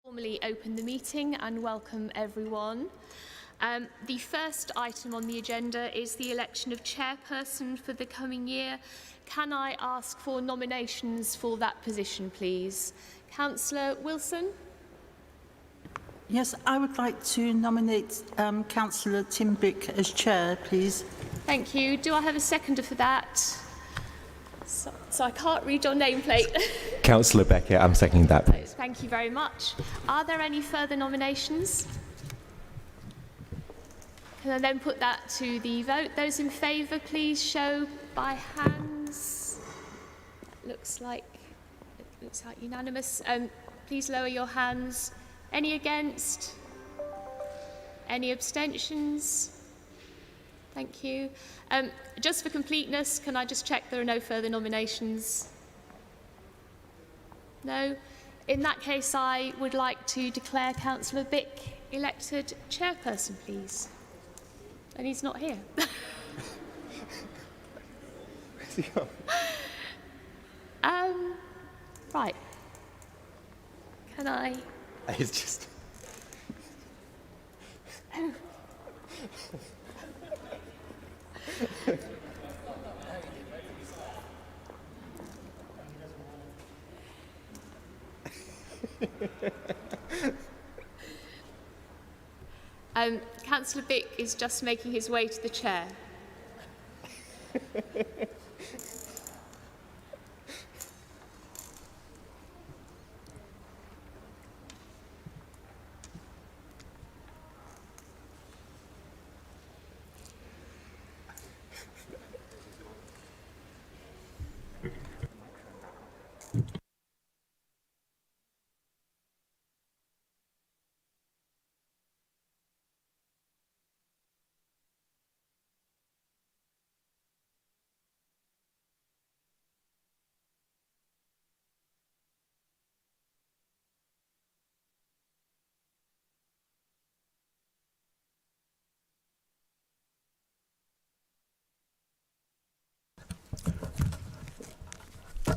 Formally open the meeting and welcome everyone. The first item on the agenda is the election of chairperson for the coming year. Can I ask for nominations for that position, please? Councillor Wilson? Yes, I would like to nominate Councillor Tim Bick as chair, please. Thank you. Do I have a seconder for that? So I can't read your nameplate. Councillor Beckett, I'm seconding that. Please. Thank you very much. Are there any further nominations? Can I then put that to the vote? Those in favour, please show by hands. Looks like unanimous. Please lower your hands. Any against? Any abstentions? Thank you. Just for completeness, can I just check there are no further nominations? No? In that case, I would like to declare Councillor Bick elected chairperson, please. And he's not here. Where's he gone? Right. Can I? He's just... Councillor Bick is just making his way to the chair.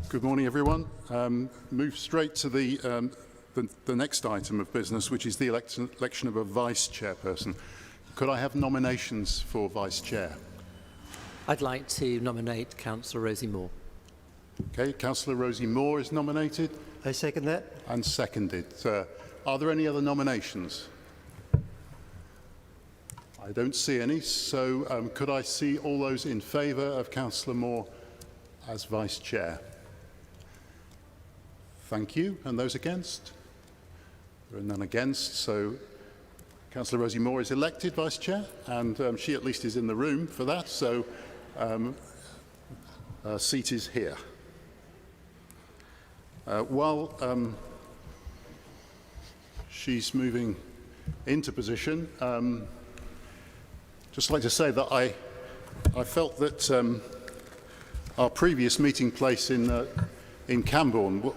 Good morning, everyone. Move straight to the next item of business, which is the election of a vice chairperson. Could I have nominations for vice chair? I'd like to nominate Councillor Rosie Moore. Okay, Councillor Rosie Moore is nominated. I second that. And seconded. Are there any other nominations? I don't see any, so could I see all those in favour of Councillor Moore as vice chair? Thank you. And those against? There are none against, so Councillor Rosie Moore is elected vice chair, and she at least is in the room for that, so her seat is here. While she's moving into position, just like to say that I felt that our previous meeting place in Camborne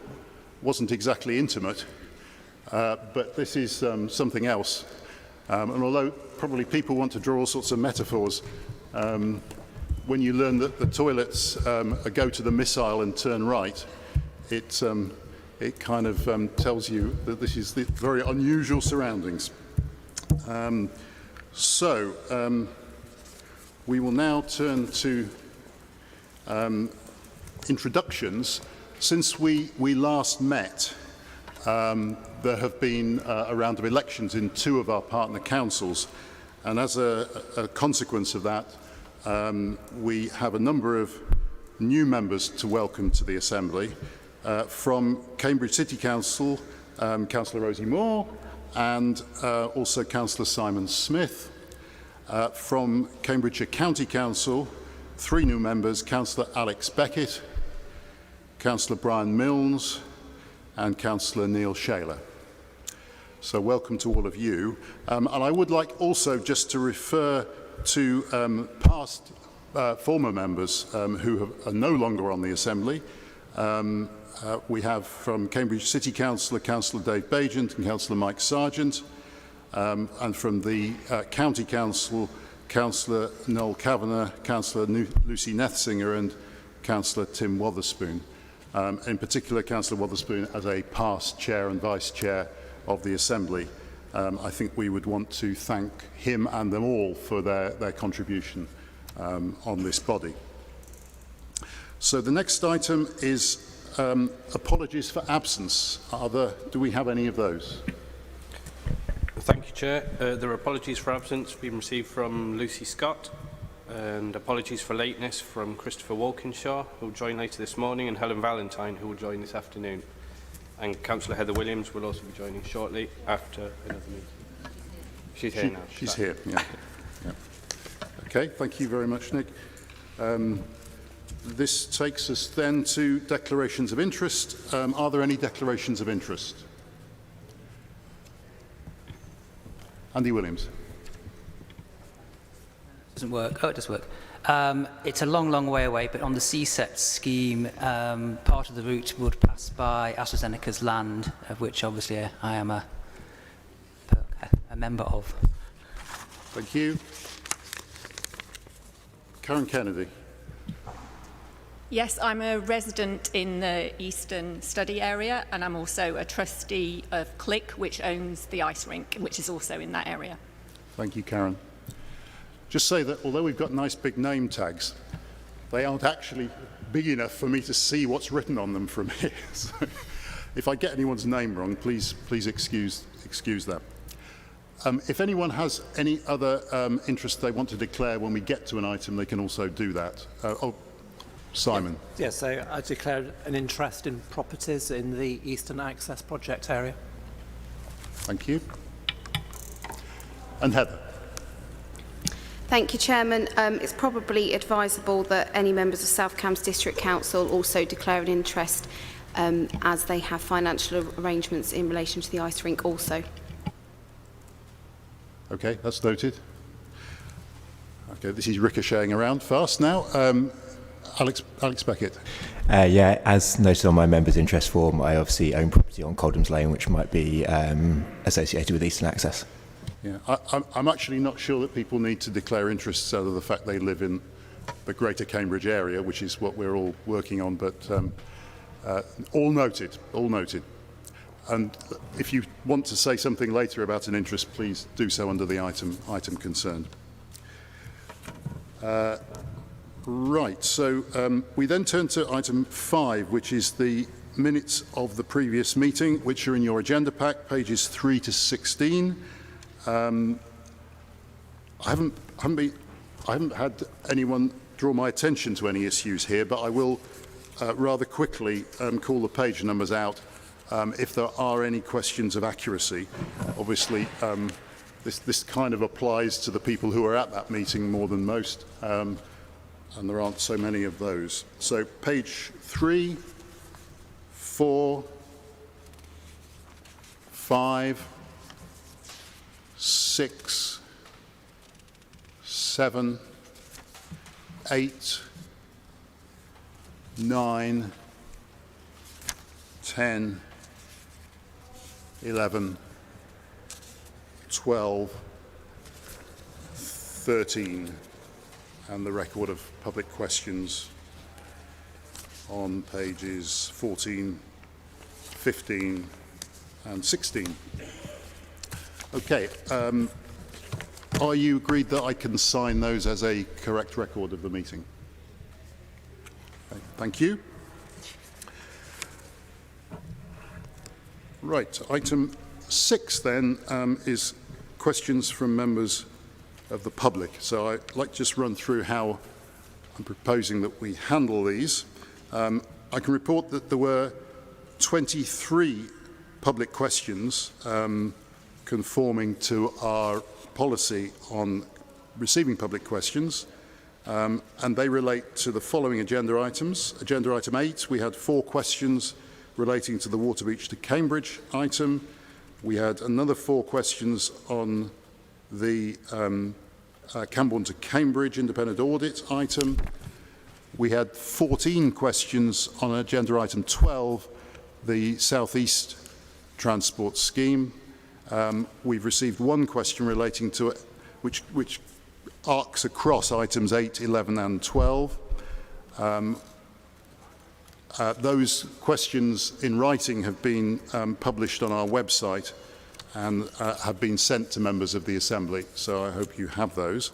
wasn't exactly intimate, but this is something else. And although probably people want to draw all sorts of metaphors, when you learn that the toilets go to the missile and turn right, it kind of tells you that this is the very unusual surroundings. We will now turn to introductions. Since we last met, there have been a round of elections in two of our partner councils, and as a consequence of that, we have a number of new members to welcome to the Assembly. From Cambridge City Council, Councillor Rosie Moore, and also Councillor Simon Smith. From Cambridgeshire County Council, three new members, Councillor Alex Beckett, Councillor Brian Milnes, and Councillor Neil Shaler. So welcome to all of you. And I would like also just to refer to past former members who are no longer on the Assembly. We have from Cambridge City Council, Councillor Dave Bagent and Councillor Mike Sargent, and from the County Council, Councillor Noel Kavanagh, Councillor Lucy Nethsinger and Councillor Tim Wotherspoon. In particular, Councillor Wotherspoon as a past chair and vice chair of the Assembly, I think we would want to thank him and them all for their contribution on this body. So the next item is apologies for absence. Do we have any of those? Thank you, Chair. There are apologies for absence being received from Lucy Scott, and apologies for lateness from Christopher Walkinshaw, who will join later this morning, and Helen Valentine, who will join this afternoon. And Councillor Heather Williams will also be joining shortly after another meeting. She's here now. She's here, yeah. Yeah. Okay, thank you very much, Nick. This takes us then to declarations of interest. Are there any declarations of interest? Andy Williams. Doesn't work. Oh, it does work. It's a long, long way away, but on the CSET scheme, part of the route would pass by AstraZeneca's land, of which obviously I am a member of. Thank you. Karen Kennedy. Yes, I'm a resident in the Eastern Study area, and I'm also a trustee of CLIC, which owns the ice rink, which is also in that area. Thank you, Karen. Just say that although we've got nice big name tags, they aren't actually big enough for me to see what's written on them from here. So if I get anyone's name wrong, please excuse that. If anyone has any other interest they want to declare when we get to an item, they can also do that. Simon. Yes, so I declare an interest in properties in the Eastern Access Project area. Thank you. And Heather. Thank you, Chairman. It's probably advisable that any members of South Cambs District Council also declare an interest as they have financial arrangements in relation to the ice rink also. Okay, that's noted. Okay, this is ricocheting around fast now. Alex Beckett. Yeah, as noted on my members' interest form, I obviously own property on Coldham's Lane, which might be associated with Eastern Access. Yeah, I'm actually not sure that people need to declare interests out of the fact they live in the Greater Cambridge area, which is what we're all working on, but all noted, all noted. And if you want to say something later about an interest, please do so under the item concerned. Right, so we then turn to item 5, which is the minutes of the previous meeting, which are in your agenda pack, pages 3 to 16. I haven't had anyone draw my attention to any issues here, but I will rather quickly call the page numbers out if there are any questions of accuracy. Obviously, this kind of applies to the people who are at that meeting more than most, and there aren't so many of those. So page 3, 4, 5, 6, 7, 8, 9, 10, 11, 12, 13, and the record of public questions on pages 14, 15, and 16. Okay, are you agreed that I can sign those as a correct record of the meeting? Okay, thank you. Right, item 6 then is questions from members of the public. So I'd like to just run through how I'm proposing that we handle these. I can report that there were 23 public questions conforming to our policy on receiving public questions, and they relate to the following agenda items. Agenda item 8, we had 4 questions relating to the Waterbeach to Cambridge item. We had another 4 questions on the Camborne to Cambridge independent audit item. We had 14 questions on agenda item 12, the South East transport scheme. We've received 1 question relating to it, which arcs across items 8, 11 and 12. Those questions in writing have been published on our website, and have been sent to members of the Assembly, so I hope you have those.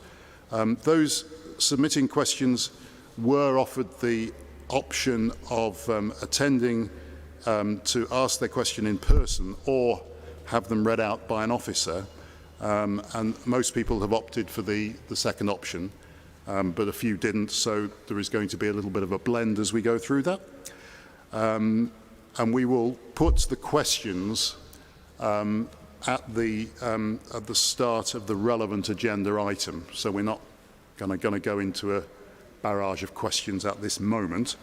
Those submitting questions were offered the option of attending to ask their question in person or have them read out by an officer, and most people have opted for the second option, but a few didn't, so there is going to be a little bit of a blend as we go through that. And we will put the questions at the start of the relevant agenda item, so we're not going to go into a barrage of questions at this moment.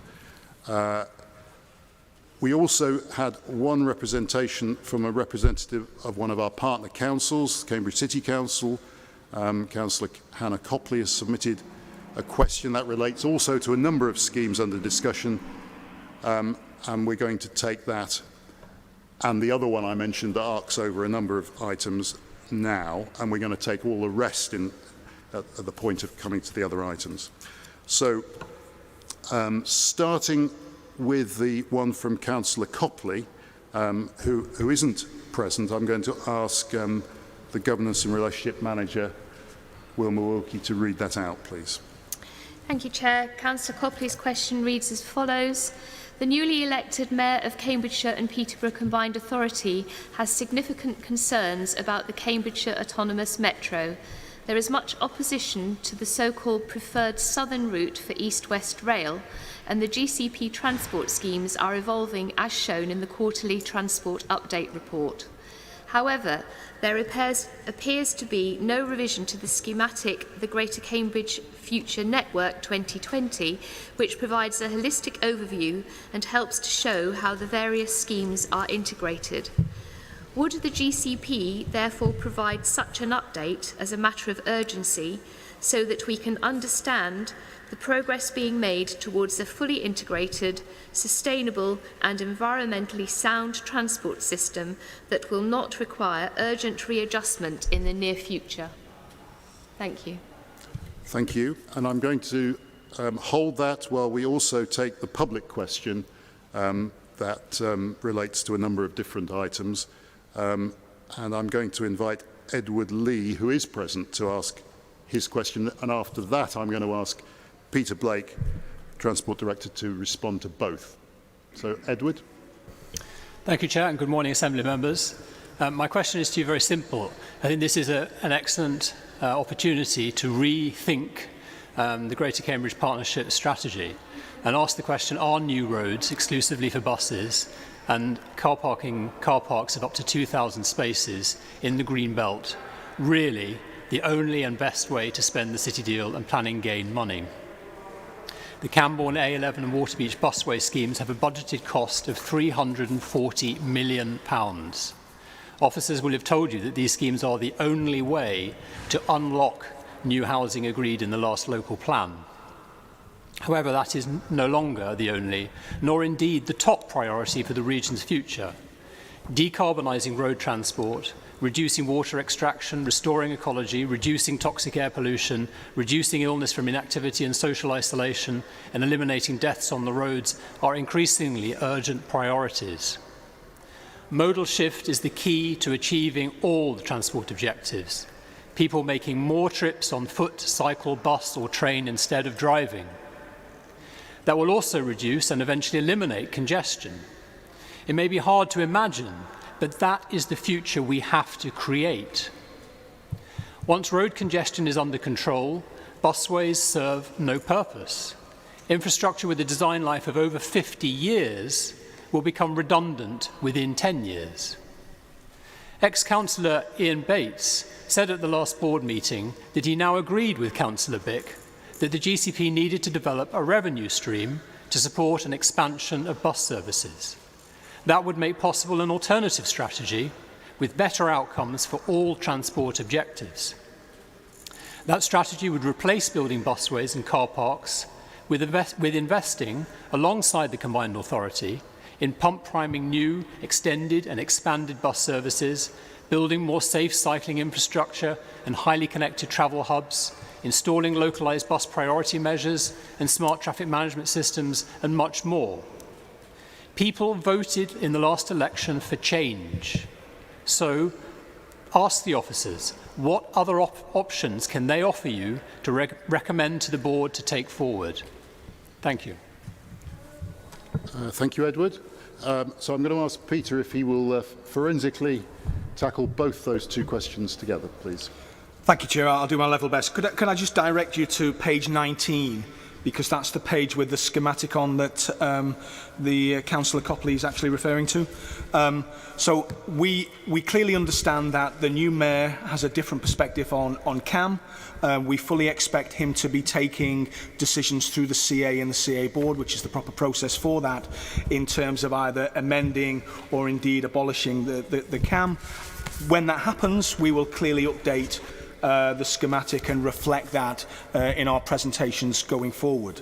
We also had one representation from a representative of one of our partner councils, Cambridge City Council. Councillor Hannah Copley has submitted a question that relates also to a number of schemes under discussion, and we're going to take that and the other one I mentioned that arcs over a number of items now, and we're going to take all the rest at the point of coming to the other items. So, starting with the one from Councillor Copley, who isn't present, I'm going to ask the Governance and Relationship Manager, Wilma Wilkie, to read that out, please. Thank you, Chair. Councillor Copley's question reads as follows. The newly elected Mayor of Cambridgeshire and Peterborough Combined Authority has significant concerns about the Cambridgeshire Autonomous Metro. There is much opposition to the so-called preferred southern route for East-West Rail, and the GCP transport schemes are evolving as shown in the quarterly transport update report. However, there appears to be no revision to the schematic The Greater Cambridge Future Network 2020, which provides a holistic overview and helps to show how the various schemes are integrated. Would the GCP therefore provide such an update as a matter of urgency so that we can understand the progress being made towards a fully integrated, sustainable and environmentally sound transport system that will not require urgent readjustment in the near future? Thank you. Thank you. And I'm going to hold that while we also take the public question that relates to a number of different items. And I'm going to invite Edward Lee, who is present, to ask his question. And after that, I'm going to ask Peter Blake, Transport Director, to respond to both. So, Edward. Thank you, Chair, and good morning, Assembly members. My question is to you very simple. I think this is an excellent opportunity to rethink the Greater Cambridge Partnership strategy and ask the question, are new roads exclusively for buses and car parks of up to 2,000 spaces in the Green Belt really the only and best way to spend the City Deal and planning gain money? The Camborne, A11 and Waterbeach busway schemes have a budgeted cost of £340 million. Officers will have told you that these schemes are the only way to unlock new housing agreed in the last local plan. However, that is no longer the only, nor indeed the top priority for the region's future. Decarbonising road transport, reducing water extraction, restoring ecology, reducing toxic air pollution, reducing illness from inactivity and social isolation, and eliminating deaths on the roads are increasingly urgent priorities. Modal shift is the key to achieving all the transport objectives. People making more trips on foot, cycle, bus or train instead of driving. That will also reduce and eventually eliminate congestion. It may be hard to imagine, but that is the future we have to create. Once road congestion is under control, busways serve no purpose. Infrastructure with a design life of over 50 years will become redundant within 10 years. Ex-Councillor Ian Bates said at the last board meeting that he now agreed with Councillor Bick that the GCP needed to develop a revenue stream to support an expansion of bus services. That would make possible an alternative strategy with better outcomes for all transport objectives. That strategy would replace building busways and car parks with investing alongside the Combined Authority in pump priming new, extended and expanded bus services, building more safe cycling infrastructure and highly connected travel hubs, installing localised bus priority measures and smart traffic management systems, and much more. People voted in the last election for change. So ask the officers what other options can they offer you to recommend to the board to take forward. Thank you. Thank you, Edward. So I'm going to ask Peter if he will forensically tackle both those two questions together, please. Thank you, Chair. I'll do my level best. Could I just direct you to page 19, because that's the page with the schematic on that the Councillor Copley is actually referring to. So we clearly understand that the new mayor has a different perspective on CAM. We fully expect him to be taking decisions through the CA and the CA board, which is the proper process for that, in terms of either amending or indeed abolishing the CAM. When that happens, we will clearly update the schematic and reflect that in our presentations going forward.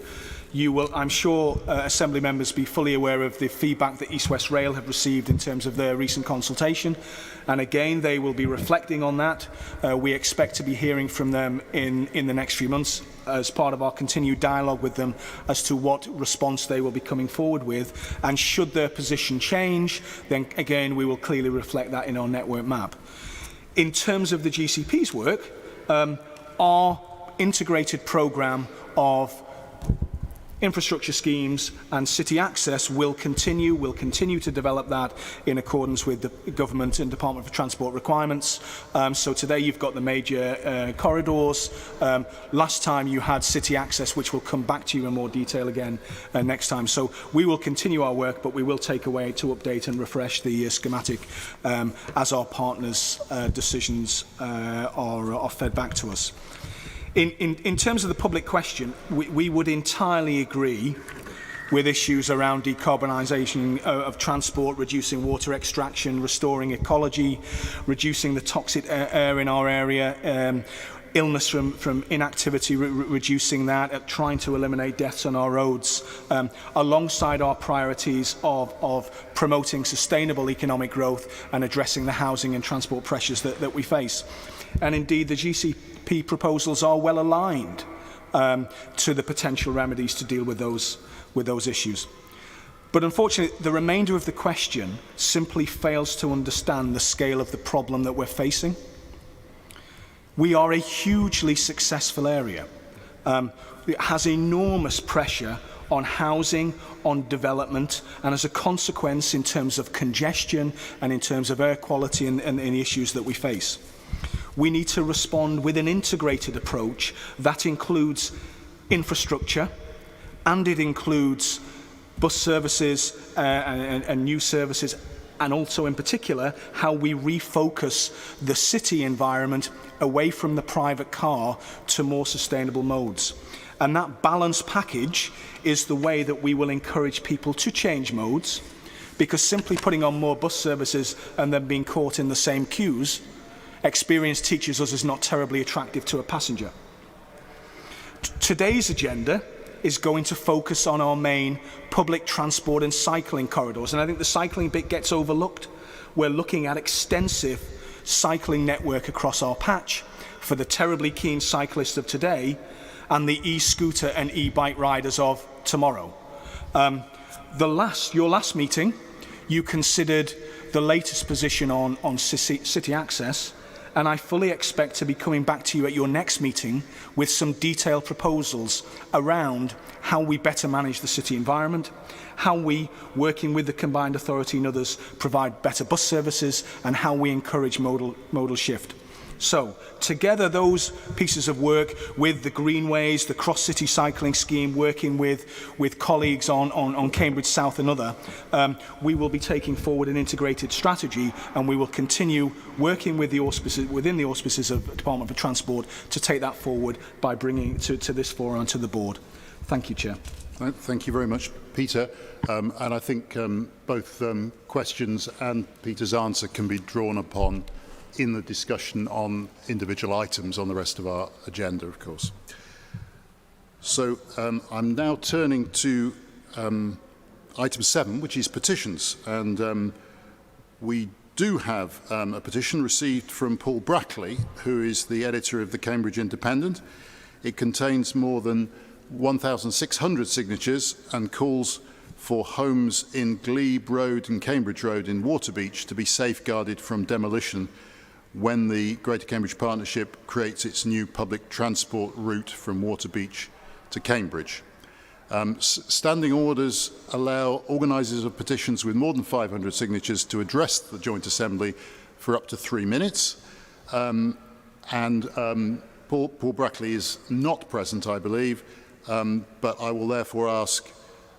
You will, I'm sure, Assembly members be fully aware of the feedback that East West Rail have received in terms of their recent consultation. And again, they will be reflecting on that. We expect to be hearing from them in the next few months as part of our continued dialogue with them as to what response they will be coming forward with. And should their position change, then again, we will clearly reflect that in our network map. In terms of the GCP's work, our integrated programme of infrastructure schemes and city access will continue. We'll continue to develop that in accordance with the Government and Department for Transport requirements. So today you've got the major corridors. Last time you had city access, which will come back to you in more detail again next time. So we will continue our work, but we will take away to update and refresh the schematic as our partners' decisions are fed back to us. In terms of the public question, we would entirely agree with issues around decarbonisation of transport, reducing water extraction, restoring ecology, reducing the toxic air in our area, illness from inactivity, reducing that, trying to eliminate deaths on our roads, alongside our priorities of promoting sustainable economic growth and addressing the housing and transport pressures that we face. And indeed, the GCP proposals are well aligned to the potential remedies to deal with those issues. But unfortunately, the remainder of the question simply fails to understand the scale of the problem that we're facing. We are a hugely successful area. It has enormous pressure on housing, on development, and as a consequence in terms of congestion and in terms of air quality and the issues that we face. We need to respond with an integrated approach that includes infrastructure, and it includes bus services and new services, and also in particular how we refocus the city environment away from the private car to more sustainable modes. And that balanced package is the way that we will encourage people to change modes, because simply putting on more bus services and then being caught in the same queues, experience teaches us is not terribly attractive to a passenger. Today's agenda is going to focus on our main public transport and cycling corridors, and I think the cycling bit gets overlooked. We're looking at extensive cycling network across our patch for the terribly keen cyclists of today and the e-scooter and e-bike riders of tomorrow. Your last meeting, you considered the latest position on city access, and I fully expect to be coming back to you at your next meeting with some detailed proposals around how we better manage the city environment, how we, working with the combined authority and others, provide better bus services, and how we encourage modal shift. So, together those pieces of work with the Greenways, the cross-city cycling scheme, working with colleagues on Cambridge South and other, we will be taking forward an integrated strategy, and we will continue working with the auspices, within the auspices of the Department for Transport to take that forward by bringing to this forum and to the board. Thank you, Chair. Thank you very much, Peter. And I think both questions and Peter's answer can be drawn upon in the discussion on individual items on the rest of our agenda, of course. So I'm now turning to item 7, which is petitions. And we do have a petition received from Paul Brackley, who is the editor of the Cambridge Independent. It contains more than 1,600 signatures and calls for homes in Glebe Road and Cambridge Road in Waterbeach to be safeguarded from demolition when the Greater Cambridge Partnership creates its new public transport route from Waterbeach to Cambridge. Standing orders allow organisers of petitions with more than 500 signatures to address the Joint Assembly for up to 3 minutes. Paul Brackley is not present, I believe, but I will therefore ask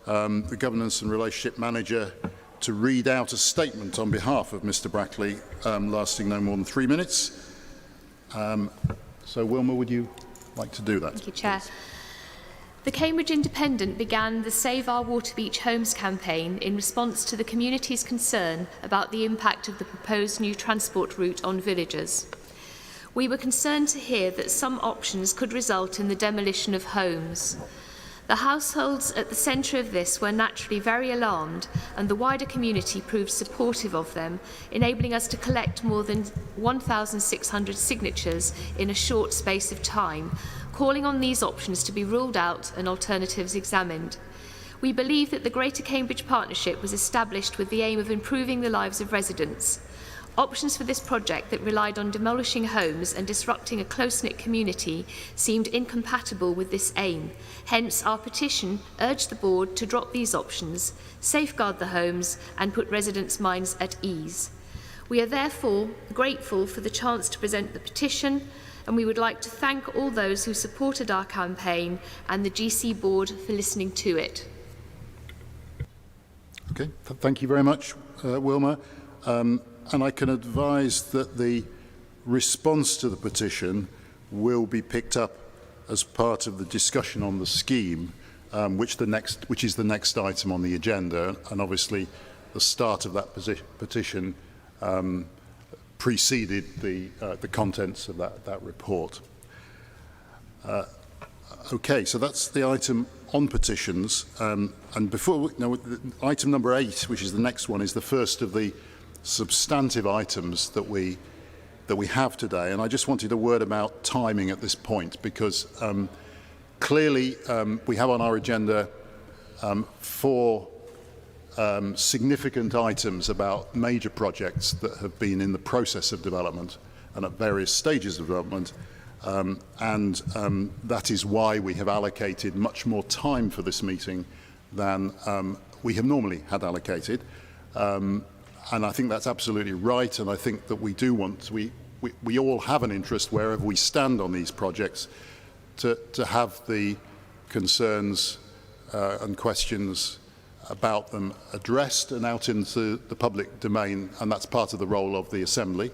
the Governance and Relationship Manager to read out a statement on behalf of Mr Brackley, lasting no more than 3 minutes. So, Wilma, would you like to do that? Thank you, Chair. The Cambridge Independent began the Save Our Waterbeach Homes campaign in response to the community's concern about the impact of the proposed new transport route on villagers. We were concerned to hear that some options could result in the demolition of homes. The households at the centre of this were naturally very alarmed, and the wider community proved supportive of them, enabling us to collect more than 1,600 signatures in a short space of time, calling on these options to be ruled out and alternatives examined. We believe that the Greater Cambridge Partnership was established with the aim of improving the lives of residents. Options for this project that relied on demolishing homes and disrupting a close-knit community seemed incompatible with this aim. Hence, our petition urged the board to drop these options, safeguard the homes, and put residents' minds at ease. We are therefore grateful for the chance to present the petition, and we would like to thank all those who supported our campaign and the GC board for listening to it. Okay, thank you very much, Wilma. And I can advise that the response to the petition will be picked up as part of the discussion on the scheme, which is the next item on the agenda, and obviously the start of that petition preceded the contents of that report. Okay, so that's the item on petitions, and before item number 8, which is the next one, is the first of the substantive items that we have today, and I just wanted a word about timing at this point, because clearly we have on our agenda 4 significant items about major projects that have been in the process of development and at various stages of development, and that is why we have allocated much more time for this meeting than we have normally had allocated. And I think that's absolutely right, and I think that we do want, we all have an interest wherever we stand on these projects to have the concerns and questions about them addressed and out into the public domain, and that's part of the role of the Assembly.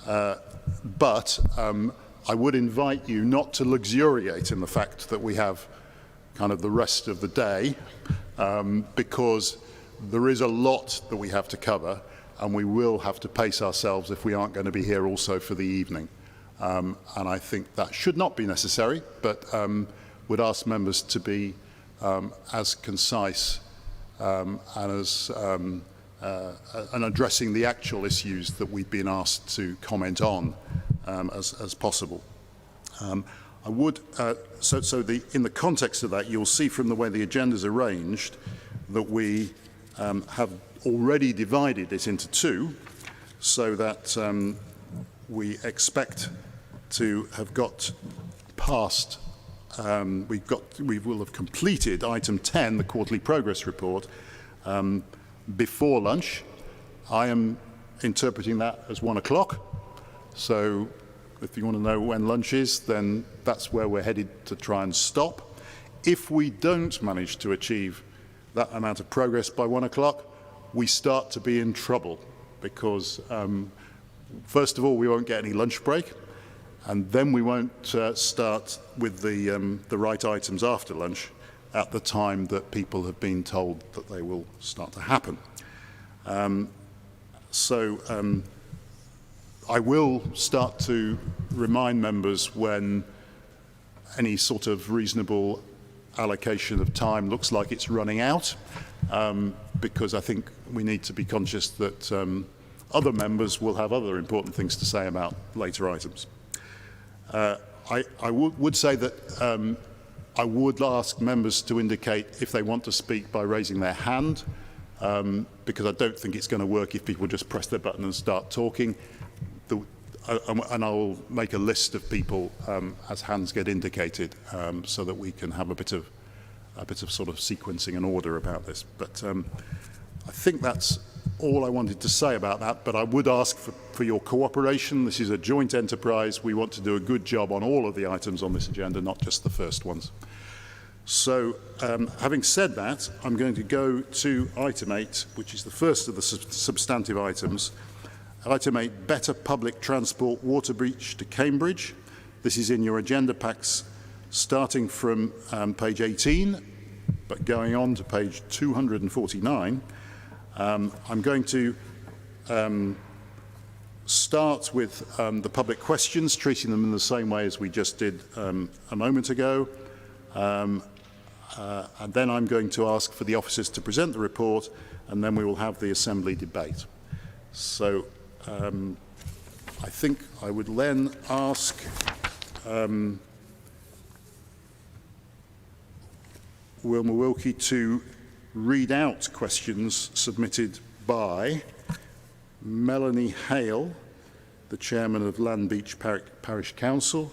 But I would invite you not to luxuriate in the fact that we have kind of the rest of the day, because there is a lot that we have to cover, and we will have to pace ourselves if we aren't going to be here also for the evening. And I think that should not be necessary, but would ask members to be as concise and addressing the actual issues that we've been asked to comment on as possible. I would, in the context of that, you'll see from the way the agenda is arranged that we have already divided it into 2, so that we expect to have got past, we will have completed item 10, the quarterly progress report, before lunch. I am interpreting that as 1 o'clock, so if you want to know when lunch is, then that's where we're headed to try and stop. If we don't manage to achieve that amount of progress by 1 o'clock, we start to be in trouble, because first of all, we won't get any lunch break, and then we won't start with the right items after lunch at the time that people have been told that they will start to happen. I will start to remind members when any sort of reasonable allocation of time looks like it's running out, because I think we need to be conscious that other members will have other important things to say about later items. I would say that I would ask members to indicate if they want to speak by raising their hand, because I don't think it's going to work if people just press their button and start talking. and I'll make a list of people as hands get indicated, so that we can have a bit of sort of sequencing and order about this. But I think that's all I wanted to say about that, but I would ask for your cooperation. This is a joint enterprise. We want to do a good job on all of the items on this agenda, not just the first ones. So, having said that, I'm going to go to item 8, which is the first of the substantive items. Item 8, better public transport water breach to Cambridge. This is in your agenda packs, starting from page 18, but going on to page 249. I'm going to start with the public questions, treating them in the same way as we just did a moment ago. And then I'm going to ask for the officers to present the report, and then we will have the Assembly debate. So I think I would then ask Wilma Wilkie to read out questions submitted by Melanie Hale, the Chairman of Land Beach Parish Council,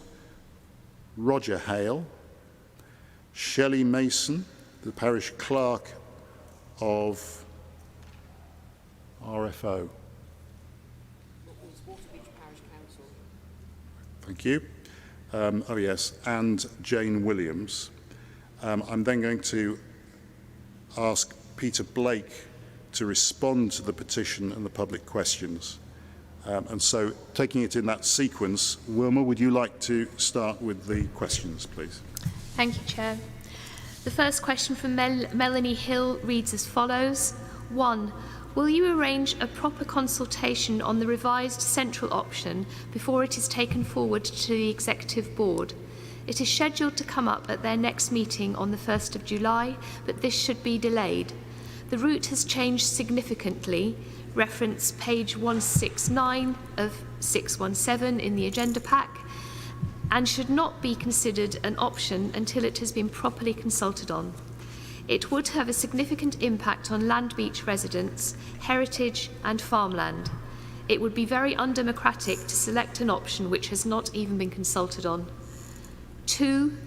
Roger Hale, Shelley Mason, the Parish Clerk of RFO. Thank you. Oh yes, and Jane Williams. I'm then going to ask Peter Blake to respond to the petition and the public questions. And so, taking it in that sequence, Wilma, would you like to start with the questions, please? Thank you, Chair. The first question from Melanie Hill reads as follows. 1. Will you arrange a proper consultation on the revised central option before it is taken forward to the Executive Board? It is scheduled to come up at their next meeting on the 1st of July, but this should be delayed. The route has changed significantly, reference page 169 of 617 in the agenda pack, and should not be considered an option until it has been properly consulted on. It would have a significant impact on Land Beach residents, heritage and farmland. It would be very undemocratic to select an option which has not even been consulted on. 2.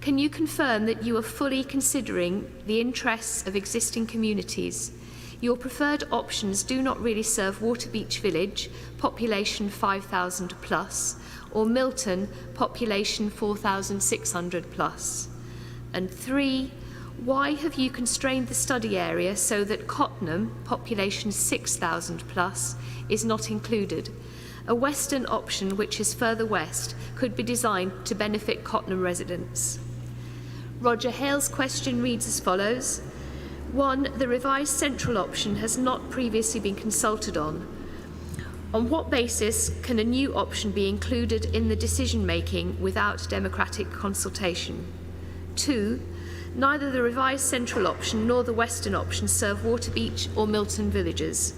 Can you confirm that you are fully considering the interests of existing communities? Your preferred options do not really serve Waterbeach Village, population 5,000 plus, or Milton, population 4,600 plus. And 3. Why have you constrained the study area so that Cottenham, population 6,000 plus, is not included? A western option, which is further west, could be designed to benefit Cottenham residents. Roger Hale's question reads as follows. 1. The revised central option has not previously been consulted on. On what basis can a new option be included in the decision-making without democratic consultation? 2. Neither the revised central option nor the western option serve Waterbeach or Milton villages.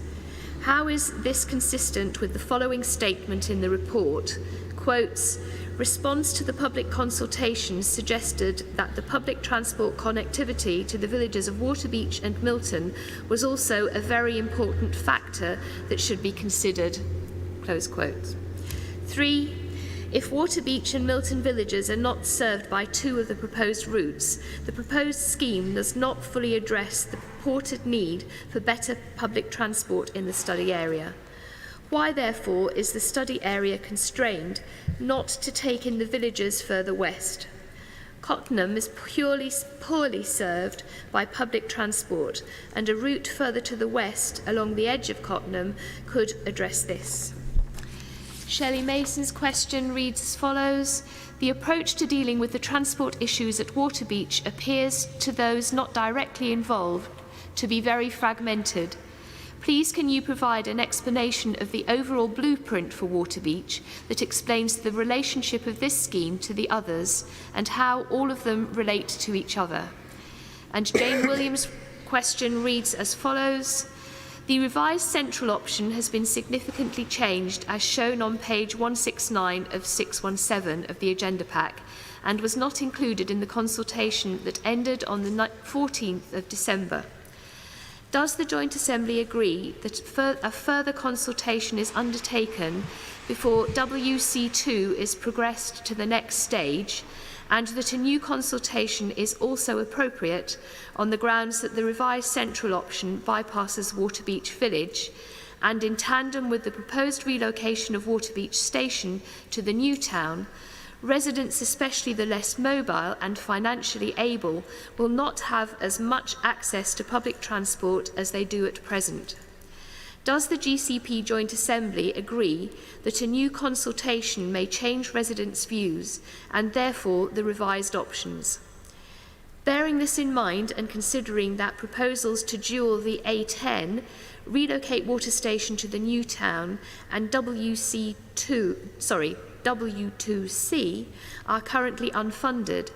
How is this consistent with the following statement in the report? Quotes, response to the public consultation suggested that the public transport connectivity to the villages of Waterbeach and Milton was also a very important factor that should be considered. Close quotes. 3. If Waterbeach and Milton villages are not served by 2 of the proposed routes, the proposed scheme does not fully address the purported need for better public transport in the study area. Why, therefore, is the study area constrained not to take in the villages further west? Cottenham is poorly served by public transport, and a route further to the west along the edge of Cottenham could address this. Shelley Mason's question reads as follows. The approach to dealing with the transport issues at Waterbeach appears to those not directly involved to be very fragmented. Please can you provide an explanation of the overall blueprint for Waterbeach that explains the relationship of this scheme to the others and how all of them relate to each other? And Jane Williams' question reads as follows. The revised central option has been significantly changed as shown on page 169 of 617 of the agenda pack and was not included in the consultation that ended on the 14th of December. Does the Joint Assembly agree that a further consultation is undertaken before WC2 is progressed to the next stage, and that a new consultation is also appropriate on the grounds that the revised central option bypasses Waterbeach Village, and in tandem with the proposed relocation of Waterbeach Station to the new town, residents, especially the less mobile and financially able, will not have as much access to public transport as they do at present. Does the GCP Joint Assembly agree that a new consultation may change residents' views and therefore the revised options? Bearing this in mind and considering that proposals to dual the A10, relocate Water Station to the new town, and W2C are currently unfunded,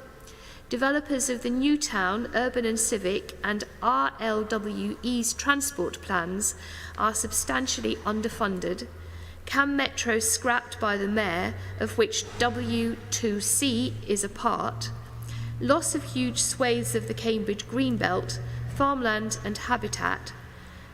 developers of the new town, urban and civic, and RLWE's transport plans are substantially underfunded, Cam Metro scrapped by the Mayor, of which W2C is a part, loss of huge swathes of the Cambridge Greenbelt, farmland and habitat.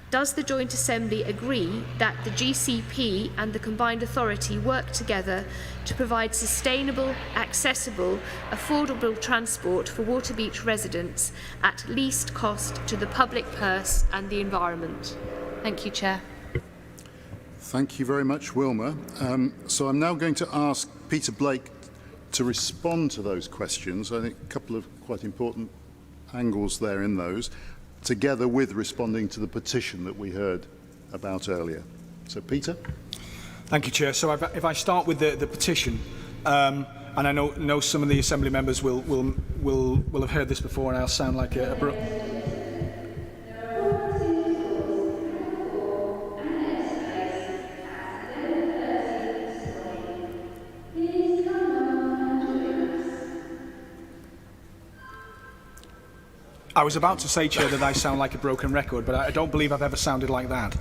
Does the Joint Assembly agree that the GCP and the Combined Authority work together to provide sustainable, accessible, affordable transport for Waterbeach residents at least cost to the public purse and the environment? Thank you, Chair. Thank you very much, Wilma. So I'm now going to ask Peter Blake to respond to those questions. I think a couple of quite important angles there in those, together with responding to the petition that we heard about earlier. So, Peter? Thank you, Chair. So if I start with the petition, and I know some of the Assembly members will have heard this before, and I'll sound like I was about to say, Chair, that I sound like a broken record, but I don't believe I've ever sounded like that.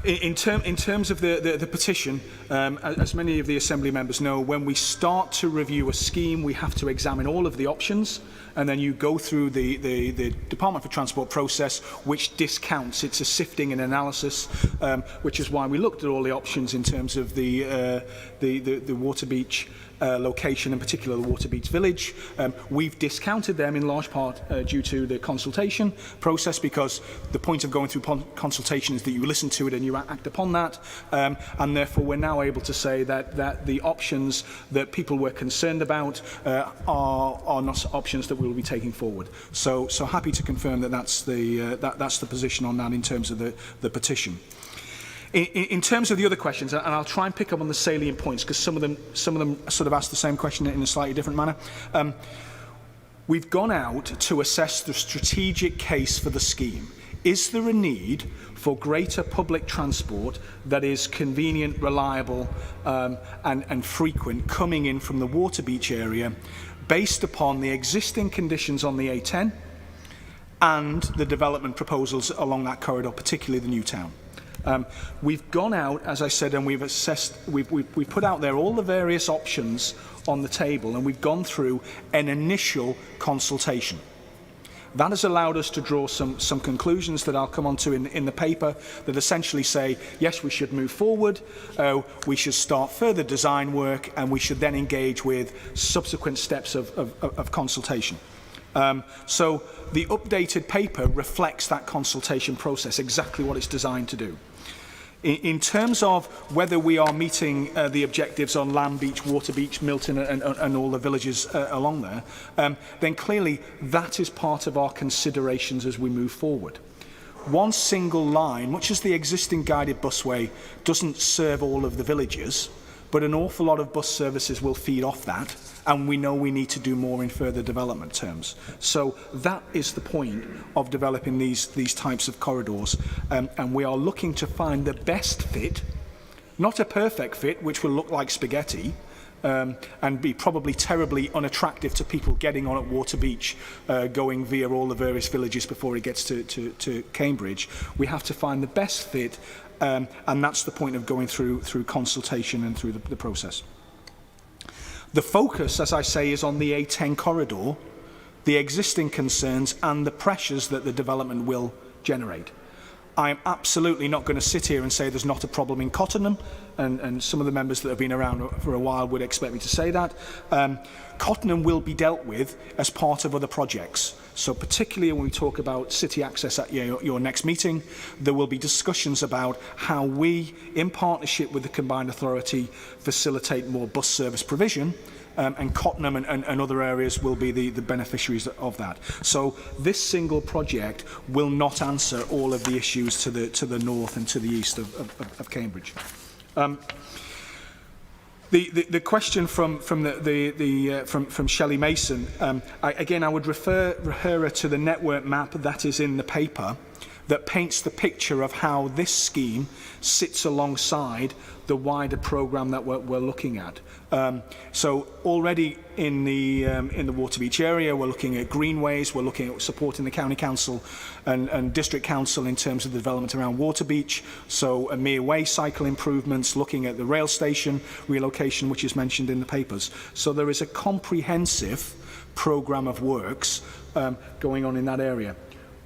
In terms of the petition, as many of the Assembly members know, when we start to review a scheme, we have to examine all of the options, and then you go through the Department for Transport process, which discounts. It's a sifting and analysis, which is why we looked at all the options in terms of the Waterbeach location, in particular the Waterbeach Village. We've discounted them in large part due to the consultation process, because the point of going through consultation is that you listen to it and you act upon that, and therefore we're now able to say that the options that people were concerned about are not options that we will be taking forward. So happy to confirm that that's the position on that in terms of the petition. In terms of the other questions, and I'll try and pick up on the salient points, because some of them sort of ask the same question in a slightly different manner. We've gone out to assess the strategic case for the scheme. Is there a need for greater public transport that is convenient, reliable, and frequent coming in from the Waterbeach area, based upon the existing conditions on the A10 and the development proposals along that corridor, particularly the new town? We've gone out, as I said, and we've assessed, we've put out there all the various options on the table, and we've gone through an initial consultation. That has allowed us to draw some conclusions that I'll come on to in the paper, that essentially say, yes, we should move forward, we should start further design work, and we should then engage with subsequent steps of consultation. So the updated paper reflects that consultation process, exactly what it's designed to do. In terms of whether we are meeting the objectives on Lamb Beach, Waterbeach, Milton and all the villages along there, then clearly that is part of our considerations as we move forward. One single line, much as the existing guided busway doesn't serve all of the villages, but an awful lot of bus services will feed off that, and we know we need to do more in further development terms. So that is the point of developing these types of corridors, and we are looking to find the best fit, not a perfect fit, which will look like spaghetti, and be probably terribly unattractive to people getting on at Waterbeach, going via all the various villages before it gets to Cambridge. We have to find the best fit, and that's the point of going through consultation and through the process. The focus, as I say, is on the A10 corridor, the existing concerns and the pressures that the development will generate. I'm absolutely not going to sit here and say there's not a problem in Cottenham, and some of the members that have been around for a while would expect me to say that. Cottenham will be dealt with as part of other projects. So particularly when we talk about city access at your next meeting, there will be discussions about how we, in partnership with the Combined Authority, facilitate more bus service provision, and Cottenham and other areas will be the beneficiaries of that. So this single project will not answer all of the issues to the north and to the east of Cambridge. The question from Shelley Mason, again, I would refer her to the network map that is in the paper that paints the picture of how this scheme sits alongside the wider programme that we're looking at. So already in the Waterbeach area, we're looking at greenways, we're looking at supporting the County Council and District Council in terms of the development around Waterbeach. So a Mere Way cycle improvements, looking at the rail station relocation, which is mentioned in the papers. So there is a comprehensive programme of works going on in that area.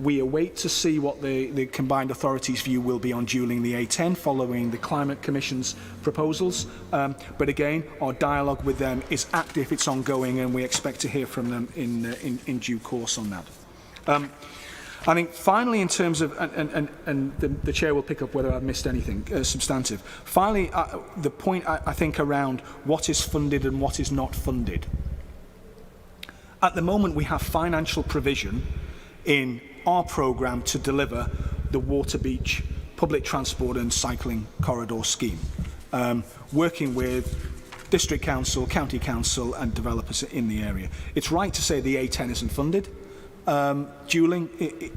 We await to see what the Combined Authorities' view will be on dualling the A10 following the Climate Commission's proposals. But again, our dialogue with them is active, it's ongoing, and we expect to hear from them in due course on that. I think finally, in terms of, and the Chair will pick up whether I've missed anything substantive. Finally, the point I think around what is funded and what is not funded. At the moment, we have financial provision in our programme to deliver the Waterbeach public transport and cycling corridor scheme, working with District Council, County Council and developers in the area. It's right to say the A10 isn't funded, dualling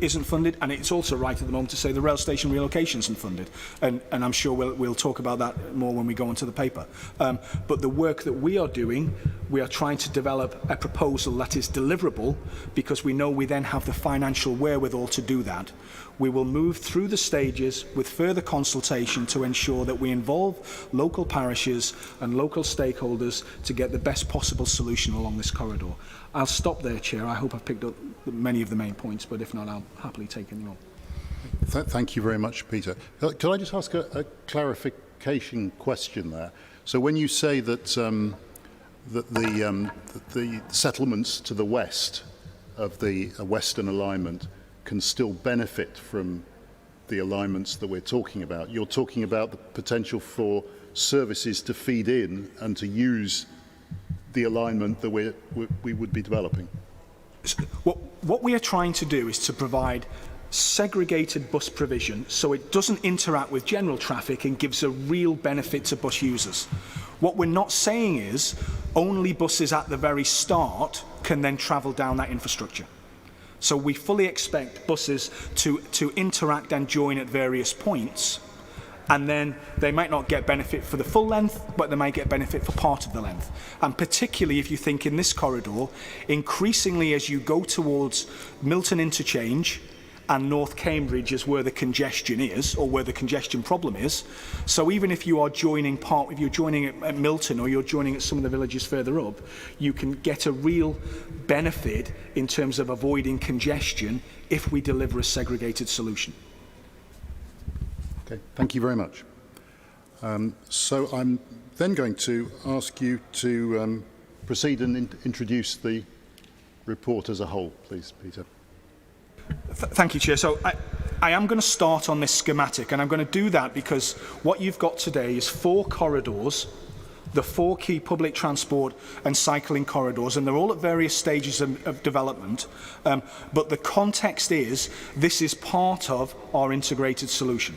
isn't funded, and it's also right at the moment to say the rail station relocation isn't funded, and I'm sure we'll talk about that more when we go into the paper. But the work that we are doing, we are trying to develop a proposal that is deliverable, because we know we then have the financial wherewithal to do that. We will move through the stages with further consultation to ensure that we involve local parishes and local stakeholders to get the best possible solution along this corridor. I'll stop there, Chair. I hope I've picked up many of the main points, but if not, I'll happily take any more. Thank you very much, Peter. Could I just ask a clarification question there? So when you say that, the settlements to the west of the western alignment can still benefit from the alignments that we're talking about, you're talking about the potential for services to feed in and to use the alignment that we would be developing? What we are trying to do is to provide segregated bus provision so it doesn't interact with general traffic and gives a real benefit to bus users. What we're not saying is only buses at the very start can then travel down that infrastructure. So we fully expect buses to interact and join at various points, and then they might not get benefit for the full length, but they might get benefit for part of the length. And particularly if you think in this corridor, increasingly as you go towards Milton Interchange and North Cambridge is where the congestion is, or where the congestion problem is. So even if you are joining if you're joining at Milton or you're joining at some of the villages further up, you can get a real benefit in terms of avoiding congestion if we deliver a segregated solution. Okay, thank you very much. So I'm then going to ask you to proceed and introduce the report as a whole, please, Peter. Thank you, Chair. So I am going to start on this schematic, and I'm going to do that because what you've got today is 4 corridors, the 4 key public transport and cycling corridors, and they're all at various stages of development. But the context is this is part of our integrated solution.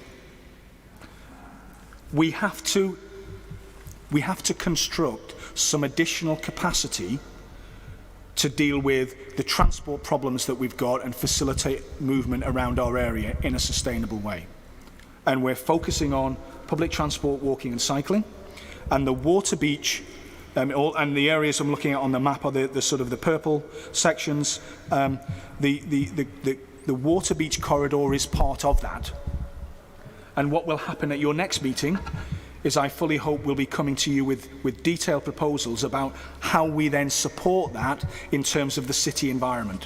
We have to construct some additional capacity to deal with the transport problems that we've got and facilitate movement around our area in a sustainable way. And we're focusing on public transport, walking and cycling, and the Waterbeach and the areas I'm looking at on the map are the sort of the purple sections. The Waterbeach corridor is part of that. And what will happen at your next meeting is I fully hope we'll be coming to you with detailed proposals about how we then support that in terms of the city environment.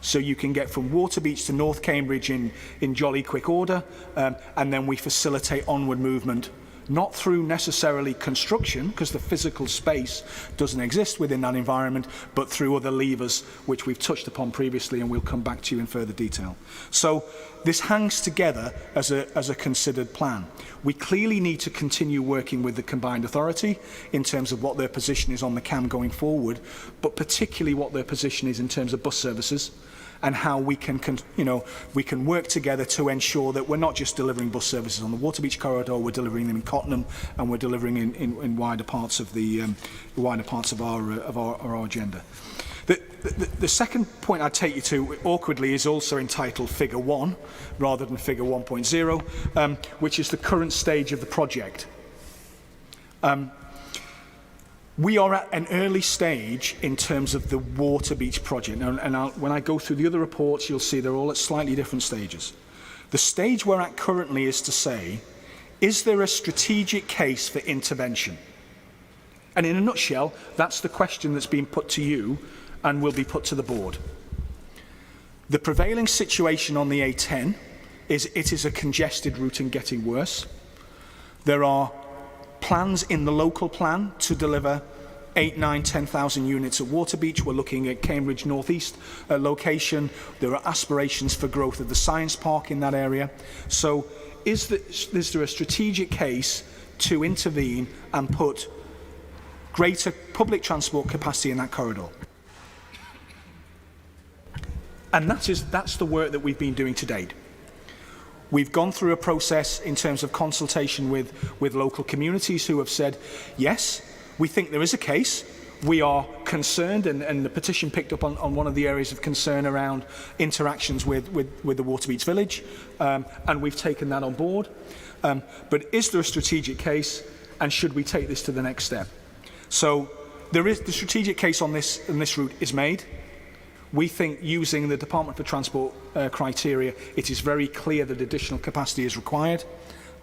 So you can get from Waterbeach to North Cambridge in jolly quick order, and then we facilitate onward movement, not through necessarily construction, because the physical space doesn't exist within that environment, but through other levers, which we've touched upon previously, and we'll come back to you in further detail. So this hangs together as a considered plan. We clearly need to continue working with the combined authority in terms of what their position is on the CAM going forward, but particularly what their position is in terms of bus services, and how we can work together to ensure that we're not just delivering bus services on the Waterbeach corridor, we're delivering them in Cottenham, and we're delivering in wider parts of our agenda. The second point I'd take you to, awkwardly, is also entitled Figure 1, rather than Figure 1.0, which is the current stage of the project. We are at an early stage in terms of the Waterbeach project. When I go through the other reports, you'll see they're all at slightly different stages. The stage we're at currently is to say, is there a strategic case for intervention? And in a nutshell, that's the question that's been put to you and will be put to the board. The prevailing situation on the A10 is it is a congested route and getting worse. There are plans in the local plan to deliver 8, 9, 10,000 units at Waterbeach. We're looking at Cambridge North East location. There are aspirations for growth of the science park in that area. So is there a strategic case to intervene and put greater public transport capacity in that corridor? And that's the work that we've been doing to date. We've gone through a process in terms of consultation with local communities who have said, yes, we think there is a case. We are concerned, and the petition picked up on one of the areas of concern around interactions with the Waterbeach village, and we've taken that on board. But is there a strategic case, and should we take this to the next step? So there is the strategic case on this route is made. We think using the Department for Transport criteria, it is very clear that additional capacity is required,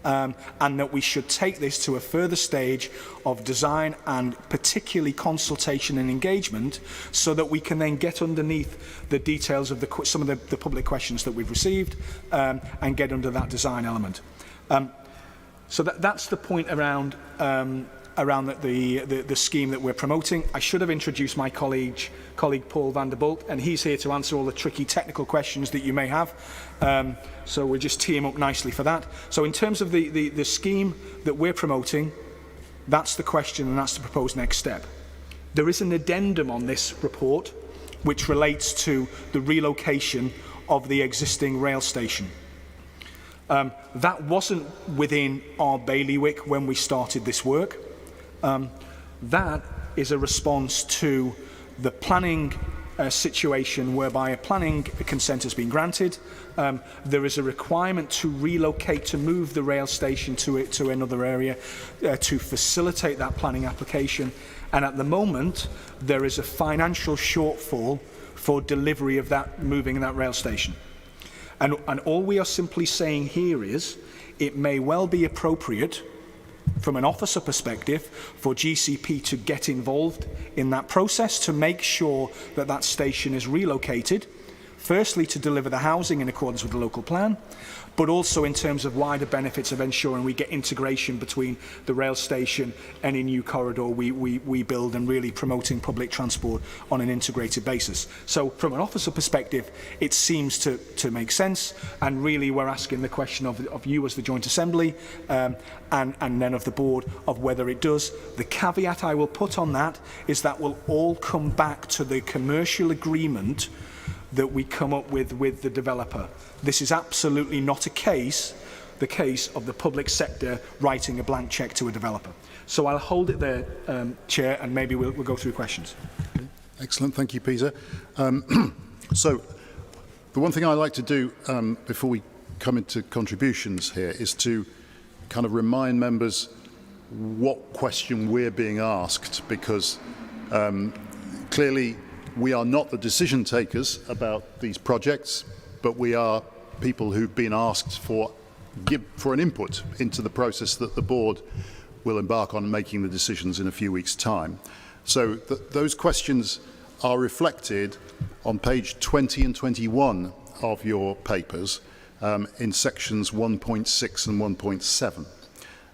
and that we should take this to a further stage of design and particularly consultation and engagement, so that we can then get underneath the details of some of the public questions that we've received, and get under that design element. So that's the point around the scheme that we're promoting. I should have introduced my colleague Paul van der Bolt, and he's here to answer all the tricky technical questions that you may have. So we'll just tee him up nicely for that. So in terms of the scheme that we're promoting, that's the question, and that's the proposed next step. There is an addendum on this report which relates to the relocation of the existing rail station. That wasn't within our bailiwick when we started this work. That is a response to the planning situation whereby a planning consent has been granted. There is a requirement to relocate, to move the rail station to another area to facilitate that planning application. And at the moment, there is a financial shortfall for delivery of that, moving that rail station. And all we are simply saying here is it may well be appropriate from an officer perspective for GCP to get involved in that process to make sure that that station is relocated, firstly to deliver the housing in accordance with the local plan, but also in terms of wider benefits of ensuring we get integration between the rail station, any new corridor we build, and really promoting public transport on an integrated basis. So from an officer perspective, it seems to make sense, and really we're asking the question of you as the Joint Assembly, and then of the board, of whether it does. The caveat I will put on that is that will all come back to the commercial agreement that we come up with the developer. This is absolutely not the case of the public sector writing a blank cheque to a developer. So I'll hold it there, Chair, and maybe we'll go through questions. Okay. Excellent, thank you, Peter. So the one thing I like to do before we come into contributions here is to kind of remind members what question we're being asked, because clearly we are not the decision takers about these projects, but we are people who've been asked for an input into the process that the board will embark on making the decisions in a few weeks' time. So those questions are reflected on page 20 and 21 of your papers in sections 1.6 and 1.7.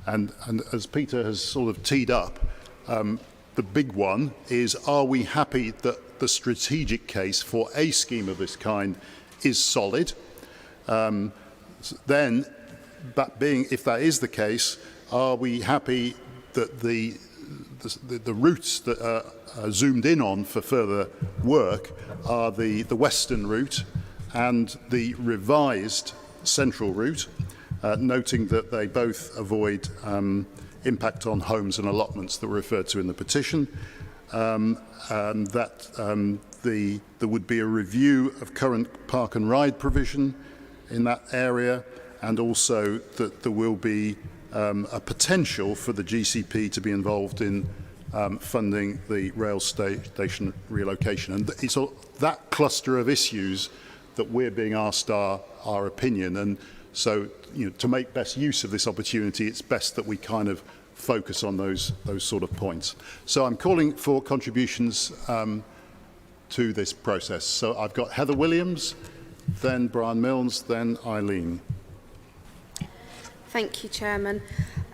And as Peter has sort of teed up, the big one is, are we happy that the strategic case for a scheme of this kind is solid? Then, that being, if that is the case, are we happy that the routes that are zoomed in on for further work are the western route and the revised central route, noting that they both avoid impact on homes and allotments that were referred to in the petition, and that there would be a review of current park and ride provision in that area, and also that there will be a potential for the GCP to be involved in funding the rail station relocation. And it's that cluster of issues that we're being asked our opinion. And so, to make best use of this opportunity, it's best that we kind of focus on those sort of points. So I'm calling for contributions to this process. So I've got Heather Williams, then Brian Milnes, then Eileen. Thank you, Chairman.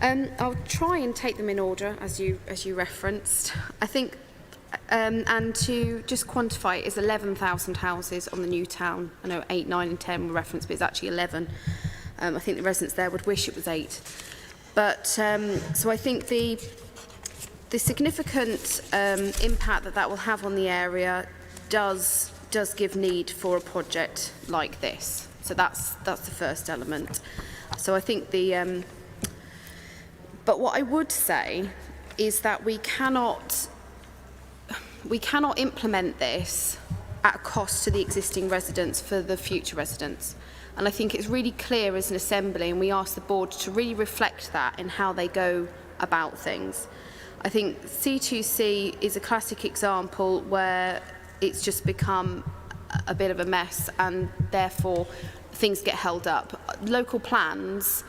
I'll try and take them in order as you referenced. I think, and to just quantify, it is 11,000 houses on the new town. I know 8, 9 and 10 were referenced, but it's actually 11. I think the residents there would wish it was 8. But so I think the significant impact that will have on the area does give need for a project like this. So that's the first element. So I think but what I would say is that we cannot implement this at a cost to the existing residents for the future residents. And I think it's really clear as an assembly, and we ask the board to really reflect that in how they go about things. I think C2C is a classic example where it's just become a bit of a mess, and therefore things get held up. Local plans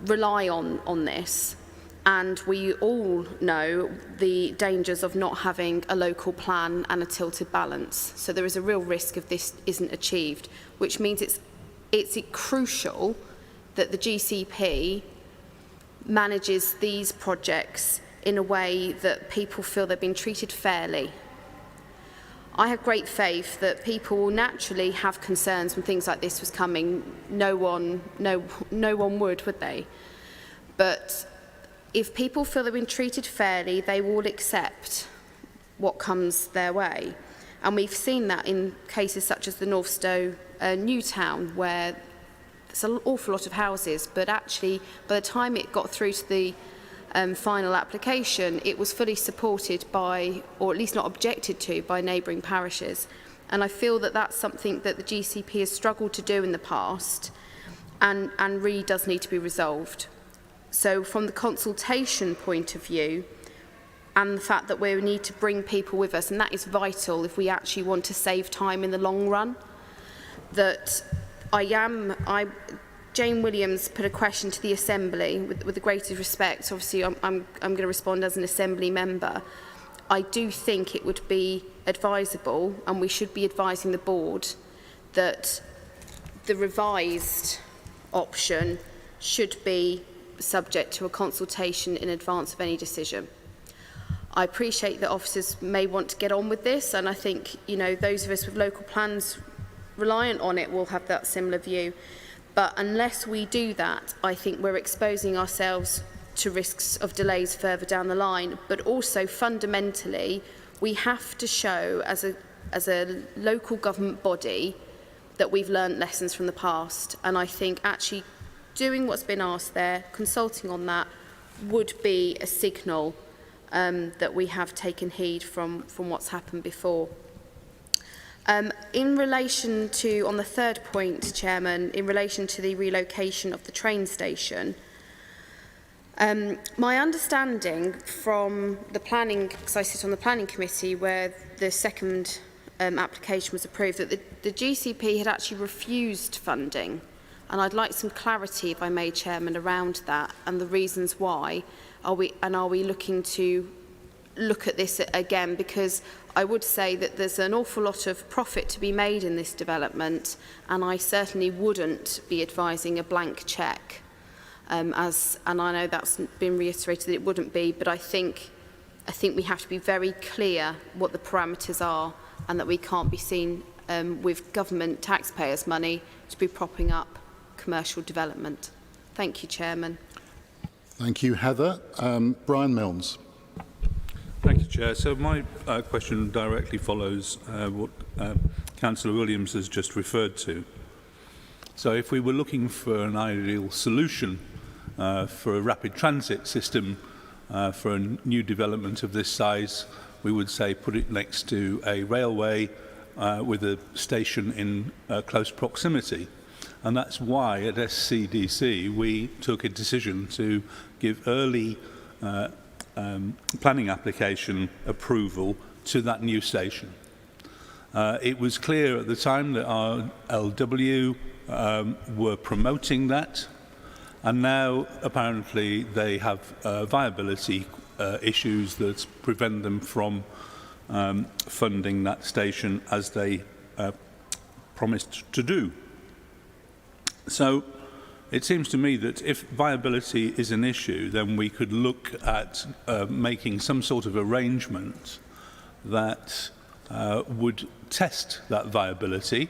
rely on this, and we all know the dangers of not having a local plan and a tilted balance. So there is a real risk if this isn't achieved, which means it's crucial that the GCP manages these projects in a way that people feel they've been treated fairly. I have great faith that people will naturally have concerns when things like this was coming. No one would they? But if people feel they've been treated fairly, they will accept what comes their way. And we've seen that in cases such as the North Stowe new town, where there's an awful lot of houses, but actually by the time it got through to the final application, it was fully supported by, or at least not objected to, by neighbouring parishes. And I feel that that's something that the GCP has struggled to do in the past, and really does need to be resolved. So from the consultation point of view, and the fact that we need to bring people with us, and that is vital if we actually want to save time in the long run, that Jane Williams put a question to the Assembly with the greatest respect. Obviously, I'm going to respond as an Assembly member. I do think it would be advisable, and we should be advising the board, that the revised option should be subject to a consultation in advance of any decision. I appreciate that officers may want to get on with this, and I think, those of us with local plans reliant on it will have that similar view. But unless we do that, I think we're exposing ourselves to risks of delays further down the line. But also, fundamentally, we have to show as a local government body that we've learned lessons from the past. And I think actually doing what's been asked there, consulting on that, would be a signal that we have taken heed from what's happened before. In relation to, on the third point, Chairman, in relation to the relocation of the train station, my understanding from the planning, because I sit on the planning committee where the second application was approved, that the GCP had actually refused funding. And I'd like some clarity, if I may, Chairman, around that and the reasons why. Are we looking to look at this again, because I would say that there's an awful lot of profit to be made in this development, and I certainly wouldn't be advising a blank cheque. And I know that's been reiterated that it wouldn't be, but I think we have to be very clear what the parameters are, and that we can't be seen with government taxpayers' money to be propping up commercial development. Thank you, Chairman. Thank you, Heather. Brian Milnes. Thank you, Chair. So my question directly follows what Councillor Williams has just referred to. So if we were looking for an ideal solution for a rapid transit system for a new development of this size, we would say put it next to a railway with a station in close proximity. And that's why at SCDC we took a decision to give early planning application approval to that new station. It was clear at the time that our LW were promoting that, and now apparently they have viability issues that prevent them from funding that station as they promised to do. So it seems to me that if viability is an issue, then we could look at making some sort of arrangement that would test that viability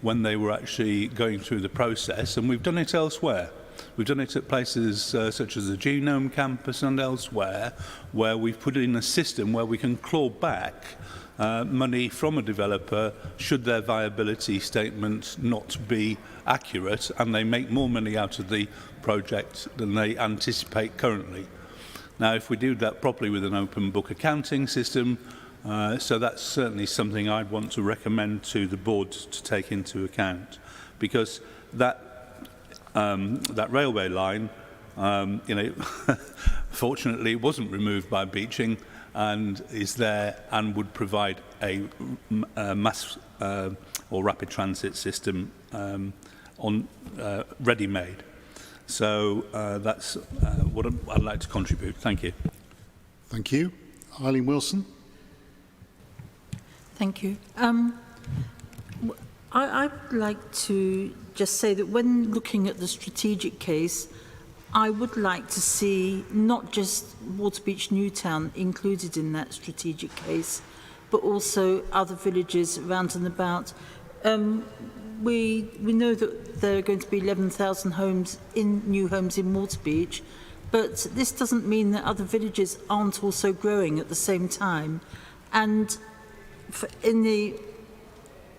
when they were actually going through the process, and we've done it elsewhere. We've done it at places such as the Genome Campus and elsewhere, where we've put in a system where we can claw back money from a developer should their viability statement not be accurate and they make more money out of the project than they anticipate currently. Now, if we do that properly with an open book accounting system, so that's certainly something I'd want to recommend to the board to take into account, because that railway line, fortunately, it wasn't removed by beaching and is there and would provide a mass or rapid transit system ready-made. So that's what I'd like to contribute. Thank you. Thank you. Eileen Wilson. Thank you. I'd like to just say that when looking at the strategic case, I would like to see not just Waterbeach Newtown included in that strategic case, but also other villages around and about. We know that there are going to be 11,000 homes new homes in Waterbeach, but this doesn't mean that other villages aren't also growing at the same time. And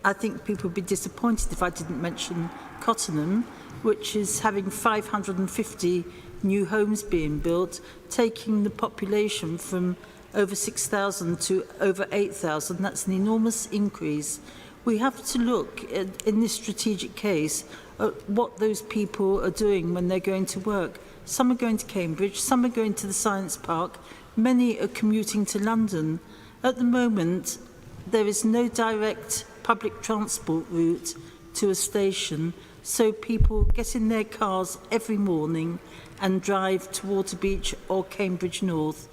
I think people would be disappointed if I didn't mention Cottenham, which is having 550 new homes being built, taking the population from over 6,000 to over 8,000. That's an enormous increase. We have to look in this strategic case at what those people are doing when they're going to work. Some are going to Cambridge, some are going to the Science Park, many are commuting to London. At the moment, there is no direct public transport route to a station, so people get in their cars every morning and drive to Waterbeach or Cambridge North.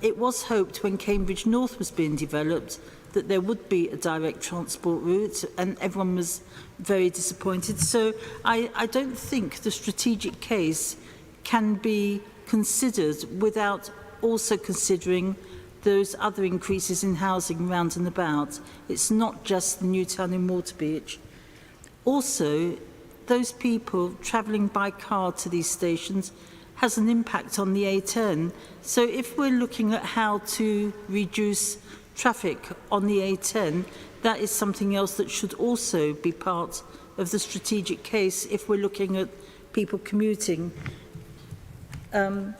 It was hoped when Cambridge North was being developed that there would be a direct transport route, and everyone was very disappointed. So I don't think the strategic case can be considered without also considering those other increases in housing round and about. It's not just the Newtown in Waterbeach. Also, those people travelling by car to these stations has an impact on the A10. So if we're looking at how to reduce traffic on the A10, that is something else that should also be part of the strategic case if we're looking at people commuting. I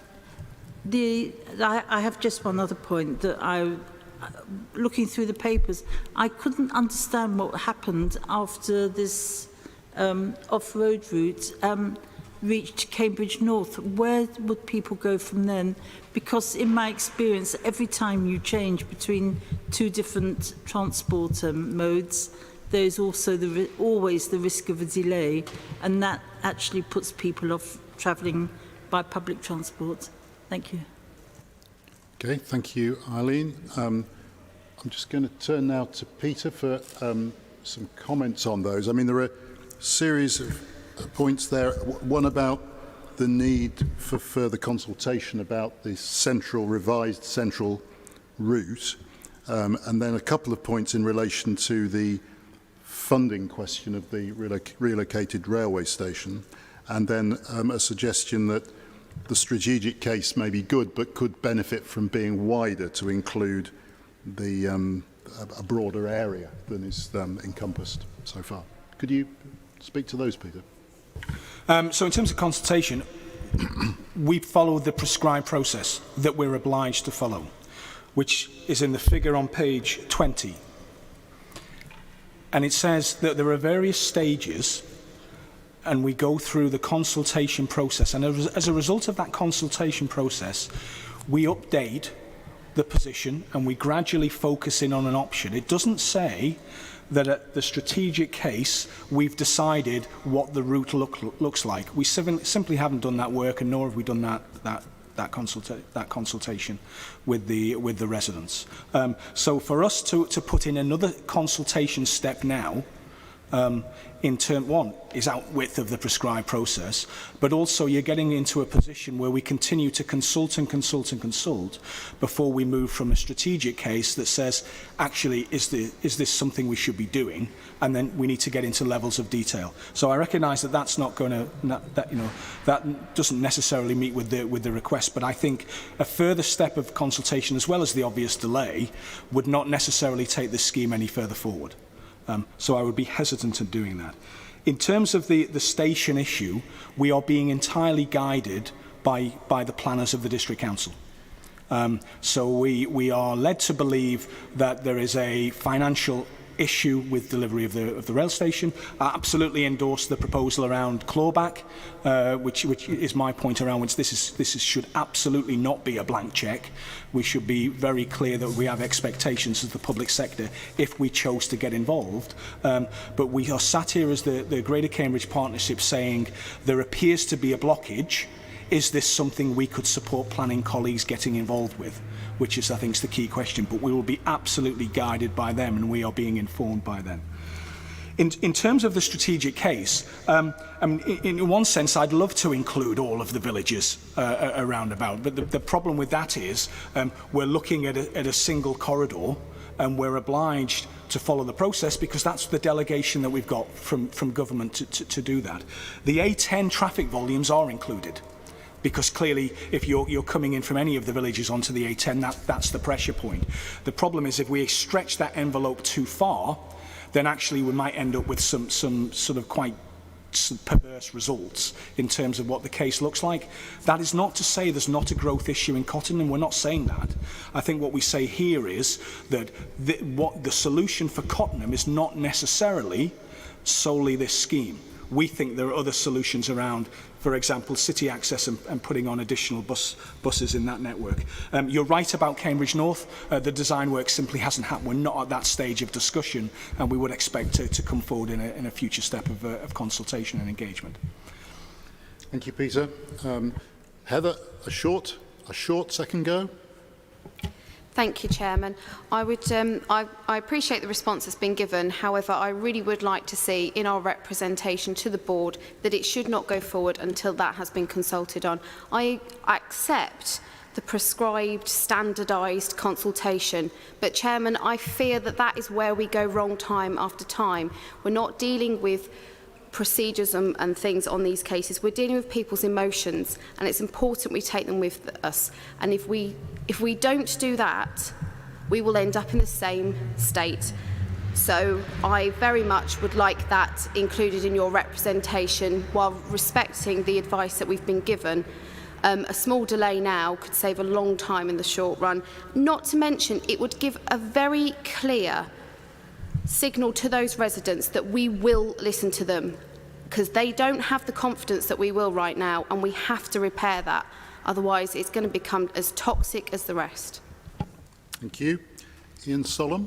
have just one other point that looking through the papers, I couldn't understand what happened after this off-road route reached Cambridge North. Where would people go from then? Because in my experience, every time you change between two different transport modes, there's also always the risk of a delay, and that actually puts people off travelling by public transport. Thank you. Okay, thank you, Eileen. I'm just going to turn now to Peter for some comments on those. I mean, there are a series of points there. One about the need for further consultation about the revised central route, and then a couple of points in relation to the funding question of the relocated railway station, and then a suggestion that the strategic case may be good but could benefit from being wider to include the a broader area than is encompassed so far. Could you speak to those, Peter? So in terms of consultation, we follow the prescribed process that we're obliged to follow, which is in the figure on page 20. And it says that there are various stages, and we go through the consultation process. And as a result of that consultation process, we update the position and we gradually focus in on an option. It doesn't say that at the strategic case we've decided what the route looks like. We simply haven't done that work, and nor have we done that consultation with the residents. So for us to put in another consultation step now, in term one, is outwith of the prescribed process, but also you're getting into a position where we continue to consult and consult and consult before we move from a strategic case that says, actually, is this something we should be doing? And then we need to get into levels of detail. So I recognise that that's not going to, that doesn't necessarily meet with the request, but I think a further step of consultation, as well as the obvious delay, would not necessarily take this scheme any further forward. So I would be hesitant in doing that. In terms of the station issue, we are being entirely guided by the planners of the District Council. So we are led to believe that there is a financial issue with delivery of the rail station. I absolutely endorse the proposal around clawback, which is my point around which this should absolutely not be a blank cheque. We should be very clear that we have expectations as the public sector if we chose to get involved. But we are sat here as the Greater Cambridge Partnership saying there appears to be a blockage. Is this something we could support planning colleagues getting involved with? Which is, I think, is the key question. But we will be absolutely guided by them, and we are being informed by them. In terms of the strategic case, I mean, in one sense, I'd love to include all of the villages around about. But the problem with that is we're looking at a single corridor, and we're obliged to follow the process because that's the delegation that we've got from government to do that. The A10 traffic volumes are included, because clearly if you're coming in from any of the villages onto the A10, that's the pressure point. The problem is if we stretch that envelope too far, then actually we might end up with some sort of quite perverse results in terms of what the case looks like. That is not to say there's not a growth issue in Cottingham, we're not saying that. I think what we say here is that the solution for Cottingham is not necessarily solely this scheme. We think there are other solutions around, for example, city access and putting on additional buses in that network. You're right about Cambridge North. The design work simply hasn't happened. We're not at that stage of discussion, and we would expect to come forward in a future step of consultation and engagement. Thank you, Peter. Heather, a short second go. Thank you, Chairman. I appreciate the response that's been given. However, I really would like to see in our representation to the board that it should not go forward until that has been consulted on. I accept the prescribed, standardised consultation, but Chairman, I fear that is where we go wrong time after time. We're not dealing with procedures and things on these cases. We're dealing with people's emotions, and it's important we take them with us. And if we don't do that, we will end up in the same state. So I very much would like that included in your representation, while respecting the advice that we've been given. A small delay now could save a long time in the short run. Not to mention, it would give a very clear signal to those residents that we will listen to them, because they don't have the confidence that we will right now, and we have to repair that. Otherwise, it's going to become as toxic as the rest. Thank you. Ian Sollum.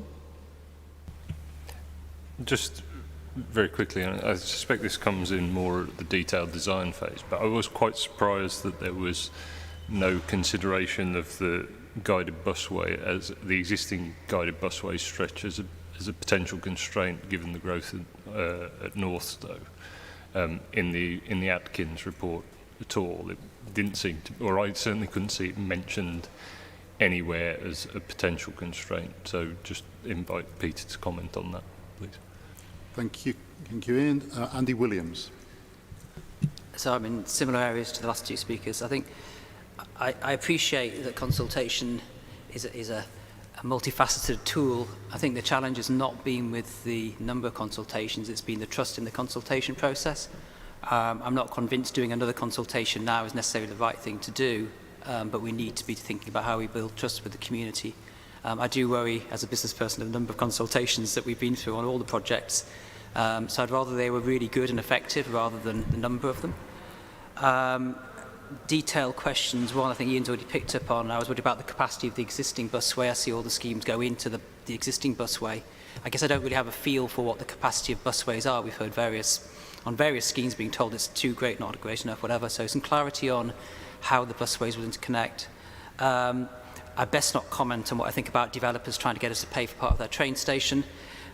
Just very quickly, and I suspect this comes in more at the detailed design phase, but I was quite surprised that there was no consideration of the guided busway as the existing guided busway stretch as a potential constraint given the growth at Northstowe in the Atkins report at all. It didn't seem to, or I certainly couldn't see it mentioned anywhere as a potential constraint. So just invite Peter to comment on that, please. Thank you, Ian. Andy Williams. So I'm in similar areas to the last two speakers. I think I appreciate that consultation is a multifaceted tool. I think the challenge has not been with the number of consultations, it's been the trust in the consultation process. I'm not convinced doing another consultation now is necessarily the right thing to do, but we need to be thinking about how we build trust with the community. I do worry as a business person of the number of consultations that we've been through on all the projects. So I'd rather they were really good and effective rather than the number of them. Detailed questions, one I think Ian's already picked up on. I was worried about the capacity of the existing busway. I see all the schemes go into the existing busway. I guess I don't really have a feel for what the capacity of busways are. We've heard on various schemes being told it's too great, not great enough, whatever. So some clarity on how the busways will interconnect. I best not comment on what I think about developers trying to get us to pay for part of their train station.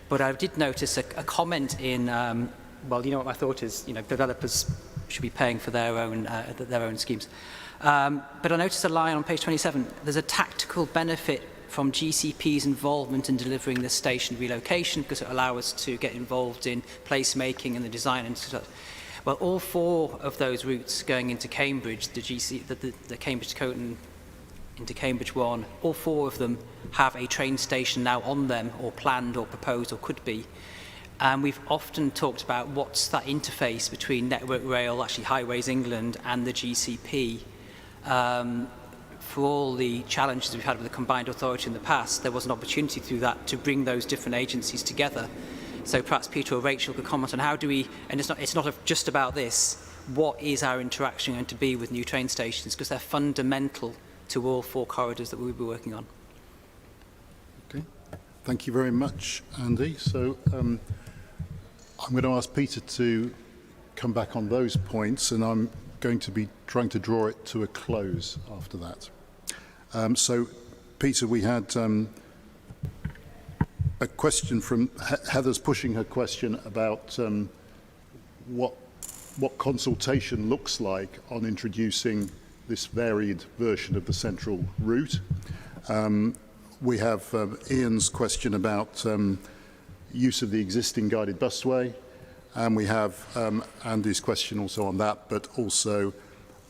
But I did notice a comment in, well, you know what my thought is, you know, developers should be paying for their own schemes. But I noticed a line on page 27. There's a tactical benefit from GCP's involvement in delivering the station relocation because it allows us to get involved in placemaking and the design and stuff. Well, all four of those routes going into Cambridge, the Cambridge to Coton into Cambridge 1, all four of them have a train station now on them, or planned or proposed or could be. And we've often talked about what's that interface between Network Rail, actually Highways England, and the GCP. For all the challenges we've had with the combined authority in the past, there was an opportunity through that to bring those different agencies together. So perhaps Peter or Rachel could comment on how do we, and it's not just about this, what is our interaction going to be with new train stations, because they're fundamental to all four corridors that we'll be working on. Okay, thank you very much, Andy. So I'm going to ask Peter to come back on those points, and I'm going to be trying to draw it to a close after that. So, Peter, we had a question from Heather's pushing her question about what consultation looks like on introducing this varied version of the central route. We have Ian's question about use of the existing guided busway, and we have Andy's question also on that, but also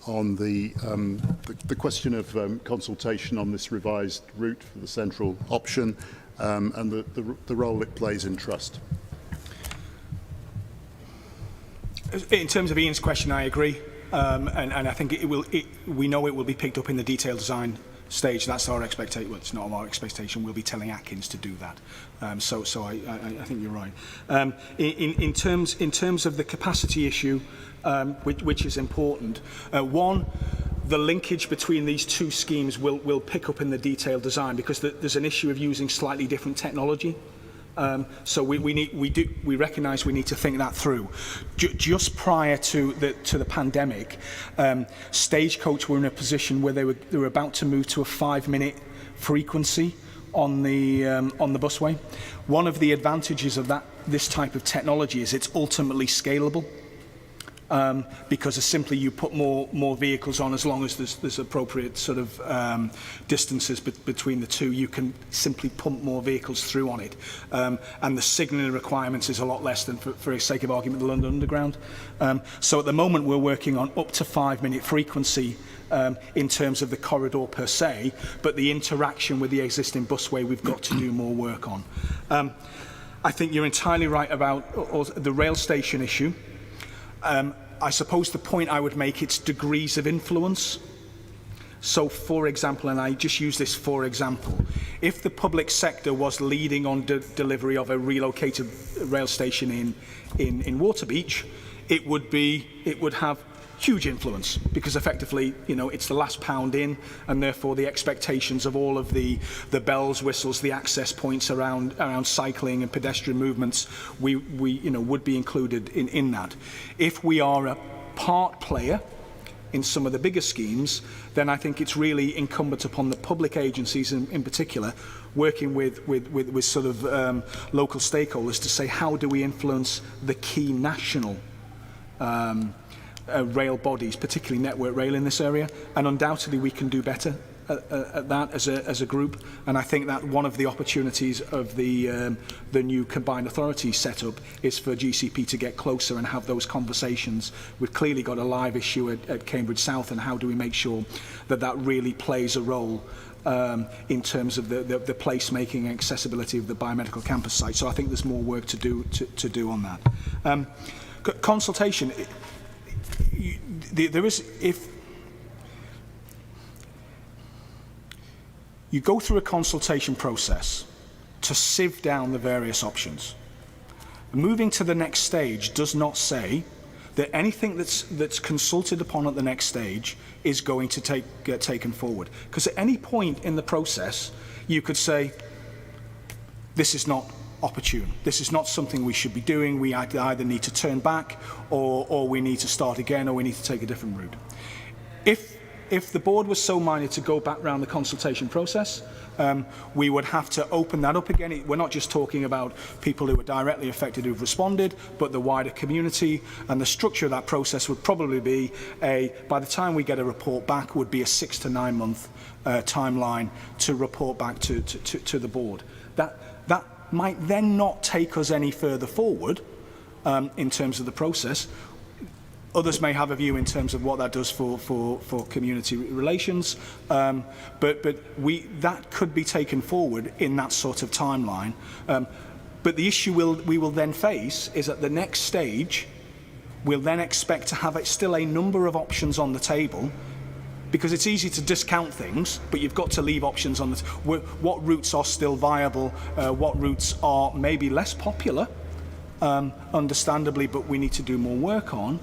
on the question of consultation on this revised route for the central option and the role it plays in trust. In terms of Ian's question, I agree, and I think we know it will be picked up in the detailed design stage. That's our expectation. Well, it's not our expectation. We'll be telling Atkins to do that. So I think you're right. In terms of the capacity issue, which is important, one, the linkage between these two schemes will pick up in the detailed design because there's an issue of using slightly different technology. So we recognise we need to think that through. Just prior to the pandemic, Stagecoach were in a position where they were about to move to a 5-minute frequency on the busway. One of the advantages of this type of technology is it's ultimately scalable. Because simply you put more vehicles on as long as there's appropriate sort of distances between the two, you can simply pump more vehicles through on it. And the signalling requirements is a lot less than, for the sake of argument, the London Underground. So at the moment we're working on up to 5-minute frequency in terms of the corridor per se, but the interaction with the existing busway we've got to do more work on. I think you're entirely right about the rail station issue. I suppose the point I would make, it's degrees of influence. So, for example, and I just use this for example, if the public sector was leading on delivery of a relocated rail station in Waterbeach, it would have huge influence because effectively, you know, it's the last pound in, and therefore the expectations of all of the bells, whistles, the access points around cycling and pedestrian movements, we would be included in that. If we are a part player in some of the bigger schemes, then I think it's really incumbent upon the public agencies in particular, working with sort of local stakeholders to say, how do we influence the key national rail bodies, particularly Network Rail in this area, and undoubtedly we can do better at that as a group. And I think that one of the opportunities of the new combined authority setup is for GCP to get closer and have those conversations. We've clearly got a live issue at Cambridge South, and how do we make sure that that really plays a role in terms of the placemaking and accessibility of the biomedical campus site. So I think there's more work to do on that. Consultation. There is, if you go through a consultation process to sieve down the various options, moving to the next stage does not say that anything that's consulted upon at the next stage is going to get taken forward. Because at any point in the process, you could say, this is not opportune. This is not something we should be doing. We either need to turn back, or we need to start again, or we need to take a different route. If the board was so minded to go back round the consultation process, we would have to open that up again. We're not just talking about people who are directly affected who've responded, but the wider community. And the structure of that process would probably be by the time we get a report back, would be a 6 to 9 month timeline to report back to the board. That might then not take us any further forward in terms of the process. Others may have a view in terms of what that does for community relations, but that could be taken forward in that sort of timeline. But the issue we will then face is at the next stage, we'll then expect to have still a number of options on the table, because it's easy to discount things, but you've got to leave options on the what routes are still viable, what routes are maybe less popular, understandably, but we need to do more work on.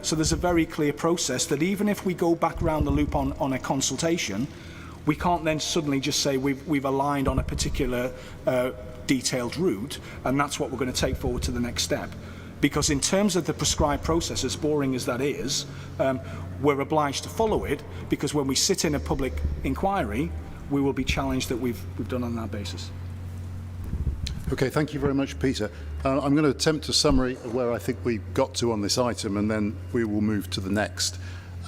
So there's a very clear process that even if we go back round the loop on a consultation, we can't then suddenly just say we've aligned on a particular detailed route, and that's what we're going to take forward to the next step. Because in terms of the prescribed process, as boring as that is, we're obliged to follow it, because when we sit in a public inquiry, we will be challenged that we've done on that basis. Okay, thank you very much, Peter. I'm going to attempt a summary of where I think we got to on this item, and then we will move to the next.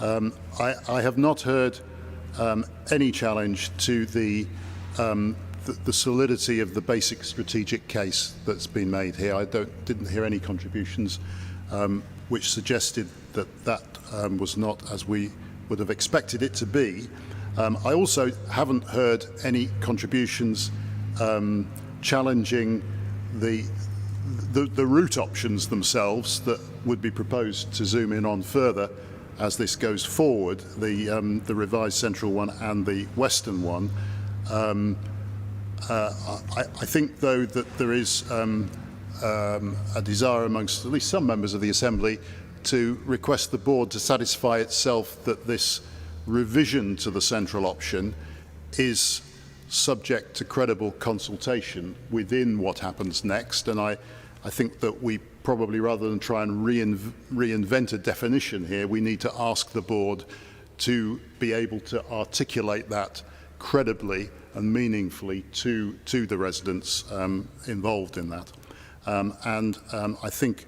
I have not heard any challenge to the solidity of the basic strategic case that's been made here. I didn't hear any contributions which suggested that was not as we would have expected it to be. I also haven't heard any contributions challenging the route options themselves that would be proposed to zoom in on further as this goes forward, the revised central one and the western one. I think, though, that there is a desire amongst at least some members of the Assembly to request the board to satisfy itself that this revision to the central option is subject to credible consultation within what happens next. And I think that we probably, rather than try and reinvent a definition here, we need to ask the board to be able to articulate that credibly and meaningfully to the residents involved in that. I think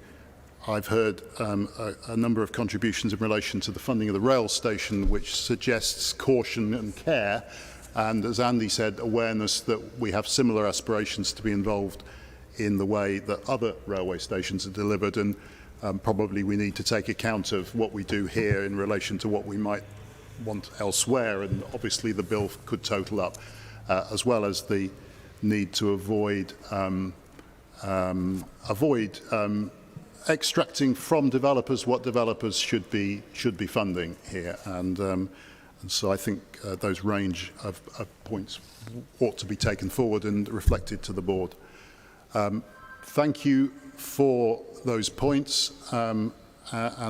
I've heard a number of contributions in relation to the funding of the rail station, which suggests caution and care, and, as Andy said, awareness that we have similar aspirations to be involved in the way that other railway stations are delivered, and probably we need to take account of what we do here in relation to what we might want elsewhere, and obviously the bill could total up, as well as the need to avoid extracting from developers what developers should be funding here, and so I think those range of points ought to be taken forward and reflected to the board. Thank you for those points and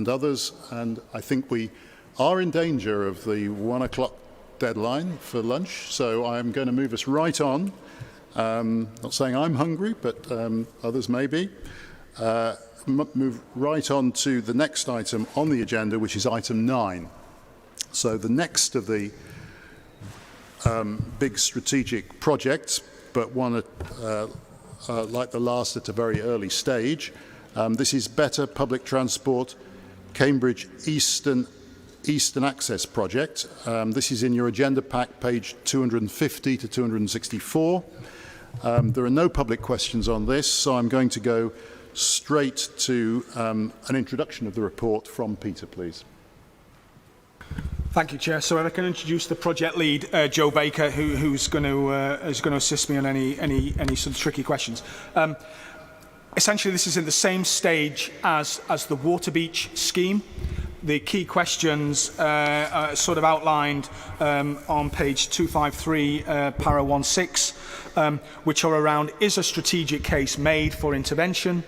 others, and I think we are in danger of the 1 o'clock deadline for lunch, so I'm going to move us right on. Not saying I'm hungry, but others may be. Move right on to the next item on the agenda, which is item 9. So the next of the big strategic projects, but one like the last at a very early stage. This is Better Public Transport Cambridge Eastern Access Project. This is in your agenda pack, page 250 to 264. There are no public questions on this, so I'm going to go straight to an introduction of the report from Peter, please. Thank you, Chair. So I can introduce the project lead, Joe Baker, who's going to assist me on any sort of tricky questions. Essentially, this is in the same stage as the Waterbeach scheme. The key questions are sort of outlined on page 253, para 16, which are around, is a strategic case made for intervention?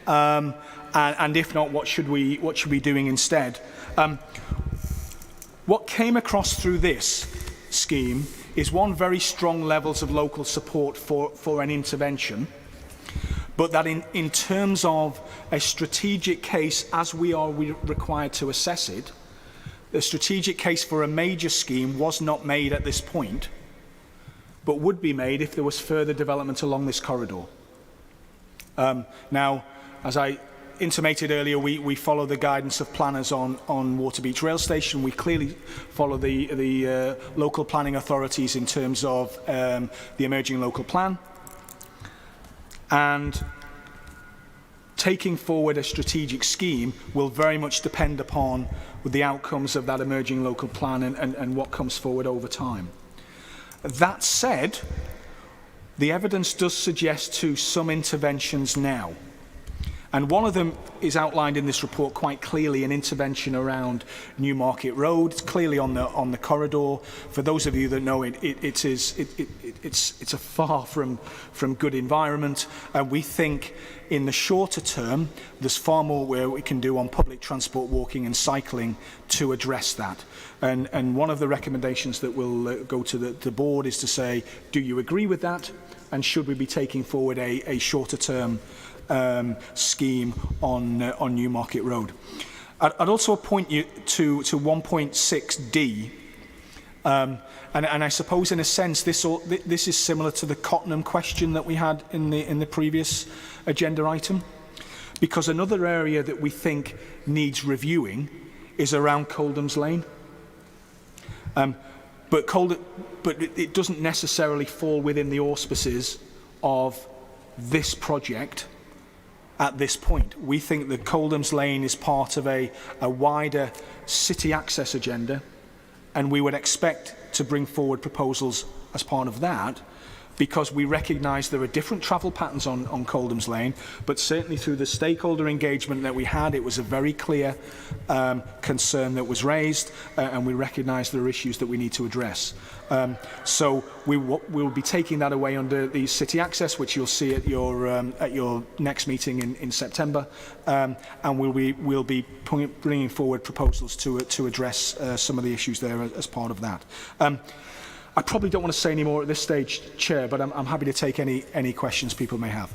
And if not, what should we be doing instead? What came across through this scheme is one, very strong levels of local support for an intervention, but that in terms of a strategic case as we are required to assess it, the strategic case for a major scheme was not made at this point, but would be made if there was further development along this corridor. Now, as I intimated earlier, we follow the guidance of planners on Waterbeach Rail Station. We clearly follow the local planning authorities in terms of the emerging local plan. And taking forward a strategic scheme will very much depend upon the outcomes of that emerging local plan and what comes forward over time. That said, the evidence does suggest to some interventions now. And one of them is outlined in this report quite clearly, an intervention around Newmarket Road. It's clearly on the corridor. For those of you that know it, it's a far from good environment. We think in the shorter term, there's far more where we can do on public transport, walking and cycling to address that. And one of the recommendations that will go to the board is to say, do you agree with that? And should we be taking forward a shorter term scheme on Newmarket Road? I'd also point you to 1.6D, and I suppose in a sense this is similar to the Cottenham question that we had in the previous agenda item, because another area that we think needs reviewing is around Coldham's Lane. But it doesn't necessarily fall within the auspices of this project. At this point, we think that Coldham's Lane is part of a wider city access agenda, and we would expect to bring forward proposals as part of that, because we recognise there are different travel patterns on Coldham's Lane, but certainly through the stakeholder engagement that we had, it was a very clear concern that was raised, and we recognise there are issues that we need to address. So we'll be taking that away under the city access, which you'll see at your next meeting in September, and we'll be bringing forward proposals to address some of the issues there as part of that. I probably don't want to say any more at this stage, Chair, but I'm happy to take any questions people may have.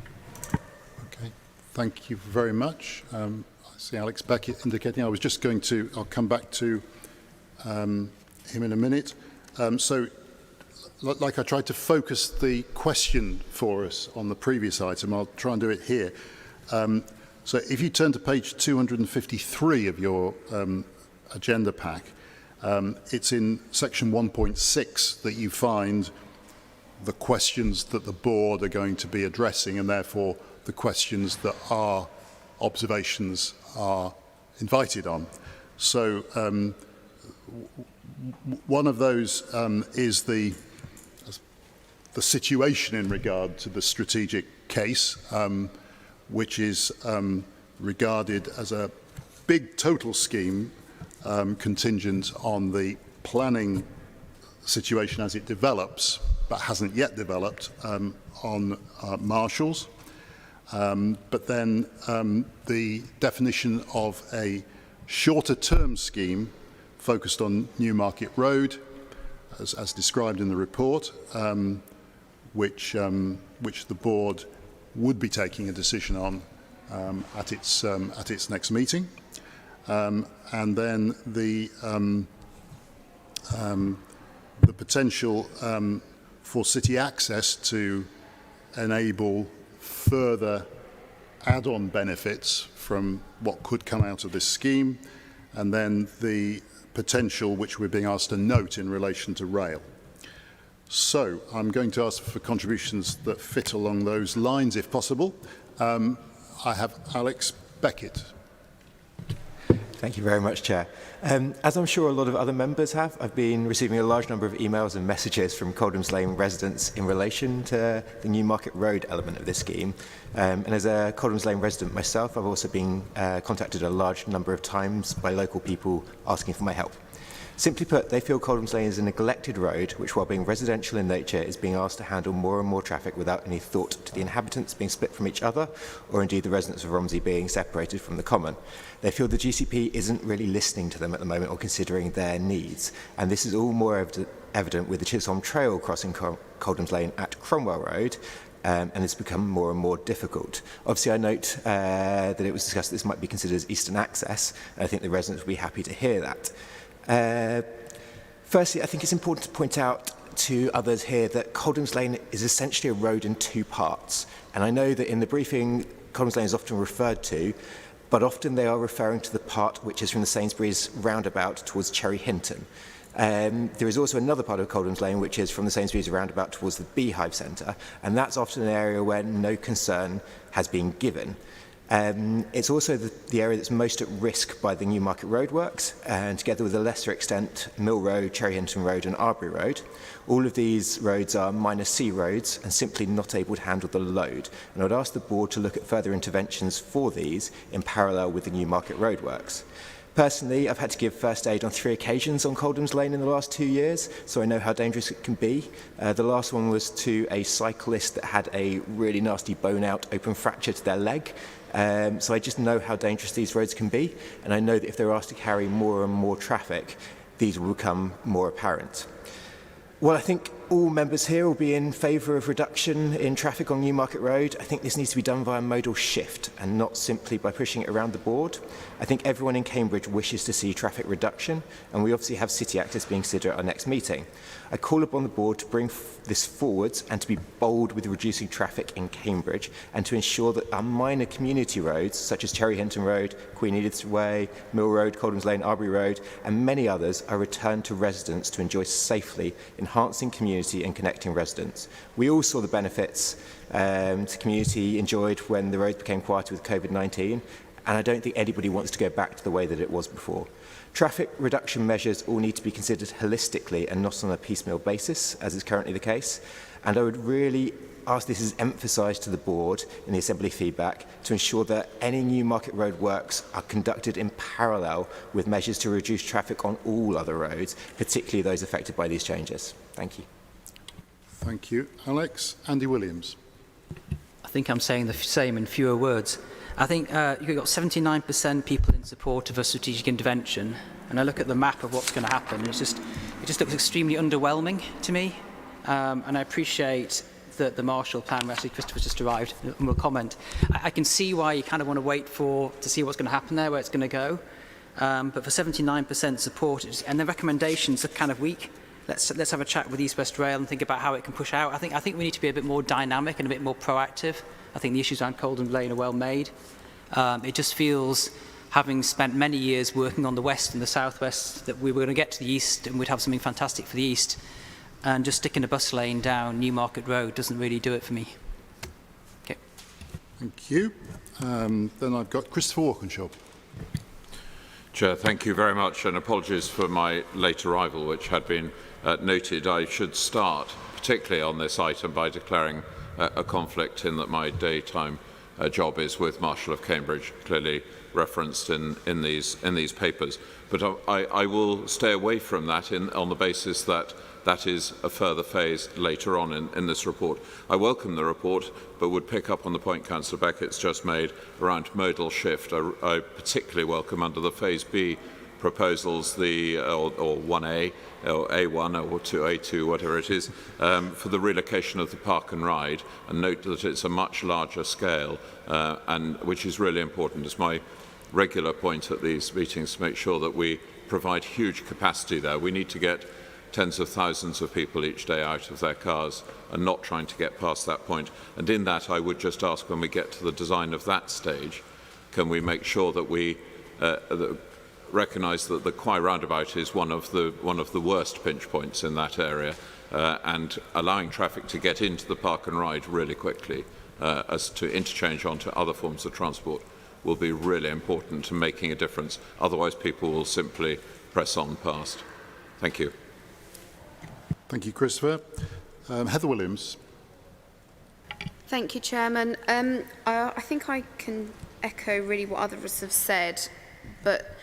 Okay, thank you very much. I see Alex Beckett indicating. I'll come back to him in a minute. So, like I tried to focus the question for us on the previous item, I'll try and do it here. So if you turn to page 253 of your agenda pack, it's in section 1.6 that you find the questions that the board are going to be addressing, and therefore the questions that our observations are invited on. So one of those is the situation in regard to the strategic case, which is regarded as a big total scheme contingent on the planning situation as it develops, but hasn't yet developed on Marshalls. But then the definition of a shorter term scheme focused on Newmarket Road, as described in the report, which the board would be taking a decision on at its next meeting. And then the the potential for city access to enable further add-on benefits from what could come out of this scheme, and then the potential which we're being asked to note in relation to rail. So I'm going to ask for contributions that fit along those lines, if possible. I have Alex Beckett. Thank you very much, Chair. As I'm sure a lot of other members have, I've been receiving a large number of emails and messages from Coldhams Lane residents in relation to the Newmarket Road element of this scheme. And as a Coldhams Lane resident myself, I've also been contacted a large number of times by local people asking for my help. Simply put, they feel Coldhams Lane is a neglected road which, while being residential in nature, is being asked to handle more and more traffic without any thought to the inhabitants being split from each other, or indeed the residents of Romsey being separated from the common. They feel the GCP isn't really listening to them at the moment or considering their needs, and this is all more evident with the Chisholm Trail crossing Coldhams Lane at Cromwell Road, and it's become more and more difficult. Obviously, I note that it was discussed that this might be considered as Eastern Access, and I think the residents would be happy to hear that. Firstly, I think it's important to point out to others here that Coldhams Lane is essentially a road in two parts. And I know that in the briefing, Coldhams Lane is often referred to, but often they are referring to the part which is from the Sainsbury's roundabout towards Cherry Hinton. There is also another part of Coldhams Lane which is from the Sainsbury's roundabout towards the Beehive Centre, and that's often an area where no concern has been given. It's also the area that's most at risk by the Newmarket Road works, and together with a lesser extent, Mill Road, Cherry Hinton Road and Arbury Road. All of these roads are minor C roads and simply not able to handle the load. And I'd ask the board to look at further interventions for these in parallel with the Newmarket Road works. Personally, I've had to give first aid on 3 occasions on Coldhams Lane in the last 2 years, so I know how dangerous it can be. The last one was to a cyclist that had a really nasty bone-out open fracture to their leg. So I just know how dangerous these roads can be, and I know that if they're asked to carry more and more traffic, these will become more apparent. Well, I think all members here will be in favour of reduction in traffic on Newmarket Road. I think this needs to be done via modal shift and not simply by pushing it around the board. I think everyone in Cambridge wishes to see traffic reduction, and we obviously have city access being considered at our next meeting. I call upon the board to bring this forwards and to be bold with reducing traffic in Cambridge, and to ensure that our minor community roads, such as Cherry Hinton Road, Queen Edith's Way, Mill Road, Coldhams Lane, Arbury Road, and many others, are returned to residents to enjoy safely, enhancing community and connecting residents. We all saw the benefits the community enjoyed when the roads became quieter with COVID-19, and I don't think anybody wants to go back to the way that it was before. Traffic reduction measures all need to be considered holistically and not on a piecemeal basis, as is currently the case, and I would really ask this is emphasised to the board in the Assembly feedback to ensure that any Newmarket Road works are conducted in parallel with measures to reduce traffic on all other roads, particularly those affected by these changes. Thank you. Thank you, Alex. Andy Williams. I think I'm saying the same in fewer words. I think you've got 79% people in support of a strategic intervention, and I look at the map of what's going to happen, it just looks extremely underwhelming to me, and I appreciate that the Marshall Plan, where Christopher's just arrived and will comment. I can see why you kind of want to wait to see what's going to happen there, where it's going to go, but for 79% support, and the recommendations are kind of weak. Let's have a chat with East West Rail and think about how it can push out. I think we need to be a bit more dynamic and a bit more proactive. I think the issues around Coldhams Lane are well made. It just feels, having spent many years working on the west and the southwest, that we were going to get to the east and we'd have something fantastic for the east. And just sticking a bus lane down Newmarket Road doesn't really do it for me. Okay. Thank you. Then I've got Christopher Walkinshaw. Chair, thank you very much, and apologies for my late arrival, which had been noted. I should start, particularly on this item, by declaring a conflict in that my daytime job is with Marshall of Cambridge, clearly referenced in these papers. But I will stay away from that on the basis that that is a further phase later on in this report. I welcome the report, but would pick up on the point Councillor Beckett's just made around modal shift. I particularly welcome under the Phase B proposals, or 1A, or A1, or 2A2, whatever it is, for the relocation of the park and ride, and note that it's a much larger scale, and which is really important. It's my regular point at these meetings to make sure that we provide huge capacity there. We need to get tens of thousands of people each day out of their cars and not trying to get past that point. And in that, I would just ask, when we get to the design of that stage, can we make sure that we recognise that the Kwai roundabout is one of the worst pinch points in that area, and allowing traffic to get into the park and ride really quickly as to interchange onto other forms of transport will be really important to making a difference. Otherwise, people will simply press on past. Thank you. Thank you, Christopher. Heather Williams. Thank you, Chairman. I think I can echo really what others have said, but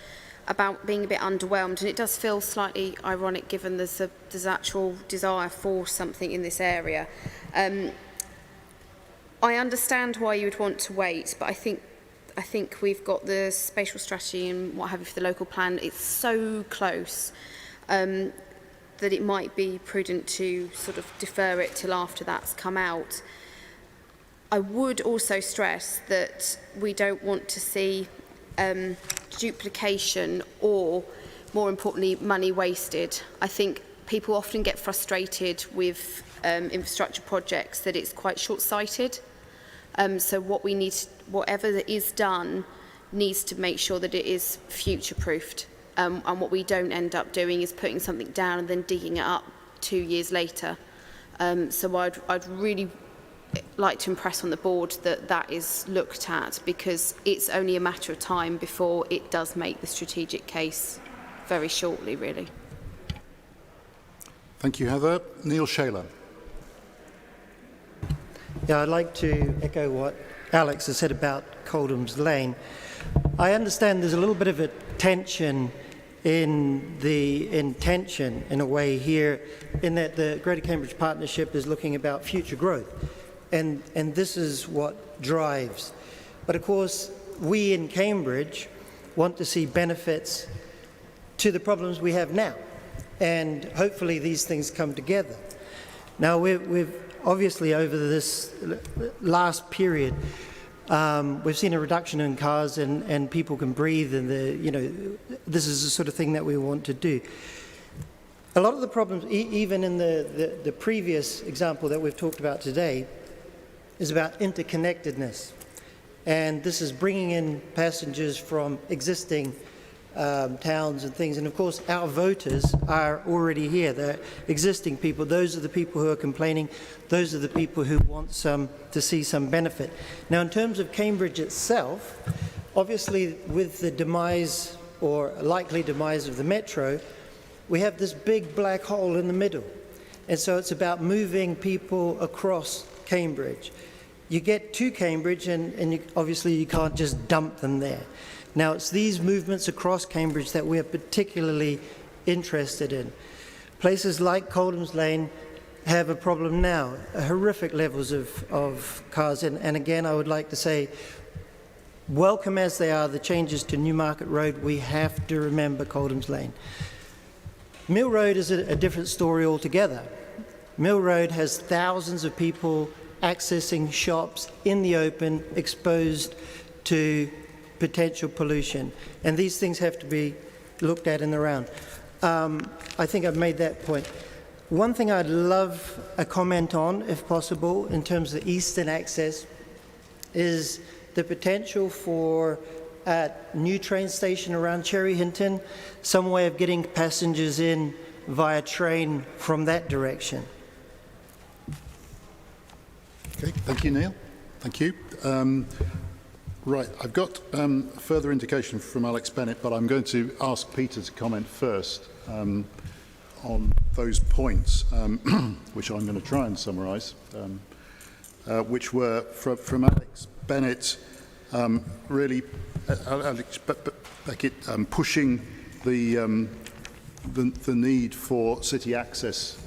about being a bit underwhelmed, and it does feel slightly ironic given there's actual desire for something in this area. I understand why you would want to wait, but I think we've got the spatial strategy and what have you for the local plan. It's so close that it might be prudent to sort of defer it till after that's come out. I would also stress that we don't want to see duplication or, more importantly, money wasted. I think people often get frustrated with infrastructure projects that it's quite short-sighted. So what we need, whatever that is done, needs to make sure that it is future-proofed. And what we don't end up doing is putting something down and then digging it up 2 years later. So I'd really like to impress on the board that that is looked at, because it's only a matter of time before it does make the strategic case very shortly, really. Thank you, Heather. Neil Shaler. Yeah, I'd like to echo what Alex has said about Coldham's Lane. I understand there's a little bit of a tension in the intention, in a way, here, in that the Greater Cambridge Partnership is looking about future growth. And this is what drives. But of course, we in Cambridge want to see benefits to the problems we have now. And hopefully these things come together. Now, we've obviously, over this last period, we've seen a reduction in cars and people can breathe, and this is the sort of thing that we want to do. A lot of the problems, even in the previous example that we've talked about today, is about interconnectedness. And this is bringing in passengers from existing towns and things. And of course, our voters are already here. They're existing people. Those are the people who are complaining. Those are the people who want to see some benefit. Now, in terms of Cambridge itself, obviously with the demise or likely demise of the metro, we have this big black hole in the middle. And so it's about moving people across Cambridge. You get to Cambridge and obviously you can't just dump them there. Now, it's these movements across Cambridge that we're particularly interested in. Places like Coldham's Lane have a problem now, horrific levels of cars. And again, I would like to say, welcome as they are, the changes to Newmarket Road, we have to remember Coldham's Lane. Mill Road is a different story altogether. Mill Road has thousands of people accessing shops in the open, exposed to potential pollution. And these things have to be looked at in the round. I think I've made that point. One thing I'd love a comment on, if possible, in terms of the eastern access, is the potential for a new train station around Cherry Hinton, some way of getting passengers in via train from that direction. Okay, thank you, Neil. Thank you. Right, I've got further indication from Alex Bennett, but I'm going to ask Peter to comment first on those points, which I'm going to try and summarise, which were from Alex Bennett, really, Alex Beckett pushing the need for city access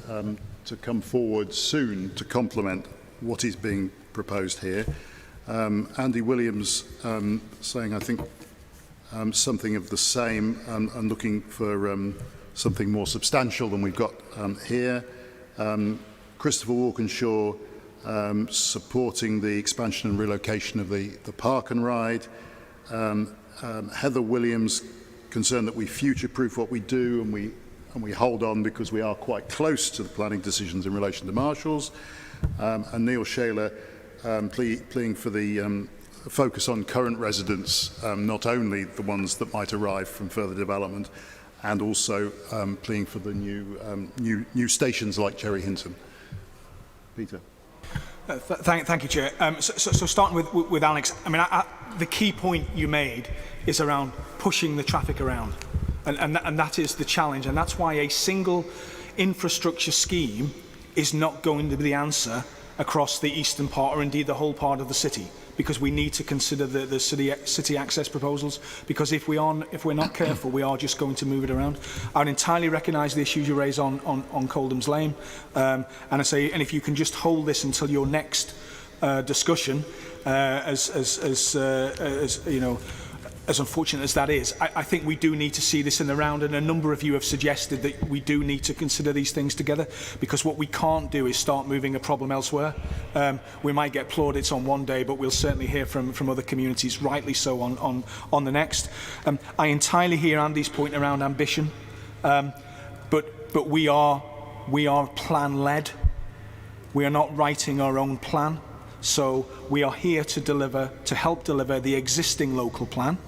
to come forward soon to complement what is being proposed here. Andy Williams saying, I think, something of the same and looking for something more substantial than we've got here. Christopher Walkinshaw supporting the expansion and relocation of the park and ride. Heather Williams concerned that we future-proof what we do and we hold on because we are quite close to the planning decisions in relation to Marshalls. And Neil Shaler pleading for the focus on current residents, not only the ones that might arrive from further development, and also pleading for the new stations like Cherry Hinton. Peter. Thank you, Chair. So starting with Alex, I mean, the key point you made is around pushing the traffic around, and that is the challenge, and that's why a single infrastructure scheme is not going to be the answer across the eastern part, or indeed the whole part of the city, because we need to consider the city access proposals, because if we're not careful, we are just going to move it around. I would entirely recognise the issues you raise on Coldham's Lane, and I say, and if you can just hold this until your next discussion, as you know, as unfortunate as that is, I think we do need to see this in the round, and a number of you have suggested that we do need to consider these things together, because what we can't do is start moving a problem elsewhere. We might get plaudits on one day, but we'll certainly hear from other communities, rightly so, on the next. I entirely hear Andy's point around ambition, but we are plan-led. We are not writing our own plan, so we are here to help deliver the existing local plan,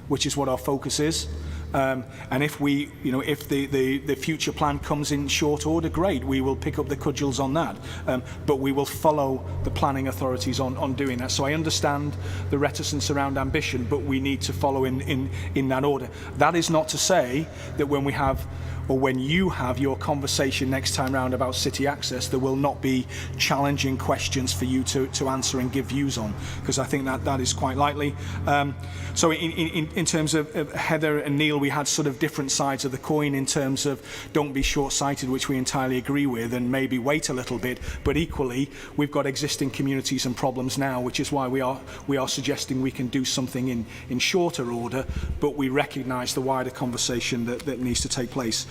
which is what our focus is. And if the future plan comes in short order, great, we will pick up the cudgels on that. But we will follow the planning authorities on doing that. So I understand the reticence around ambition, but we need to follow in that order. That is not to say that when we have, or when you have your conversation next time round about city access, there will not be challenging questions for you to answer and give views on, because I think that is quite likely. So in terms of Heather and Neil, we had sort of different sides of the coin in terms of don't be short-sighted, which we entirely agree with, and maybe wait a little bit, but equally we've got existing communities and problems now, which is why we are suggesting we can do something in shorter order, but we recognise the wider conversation that needs to take place.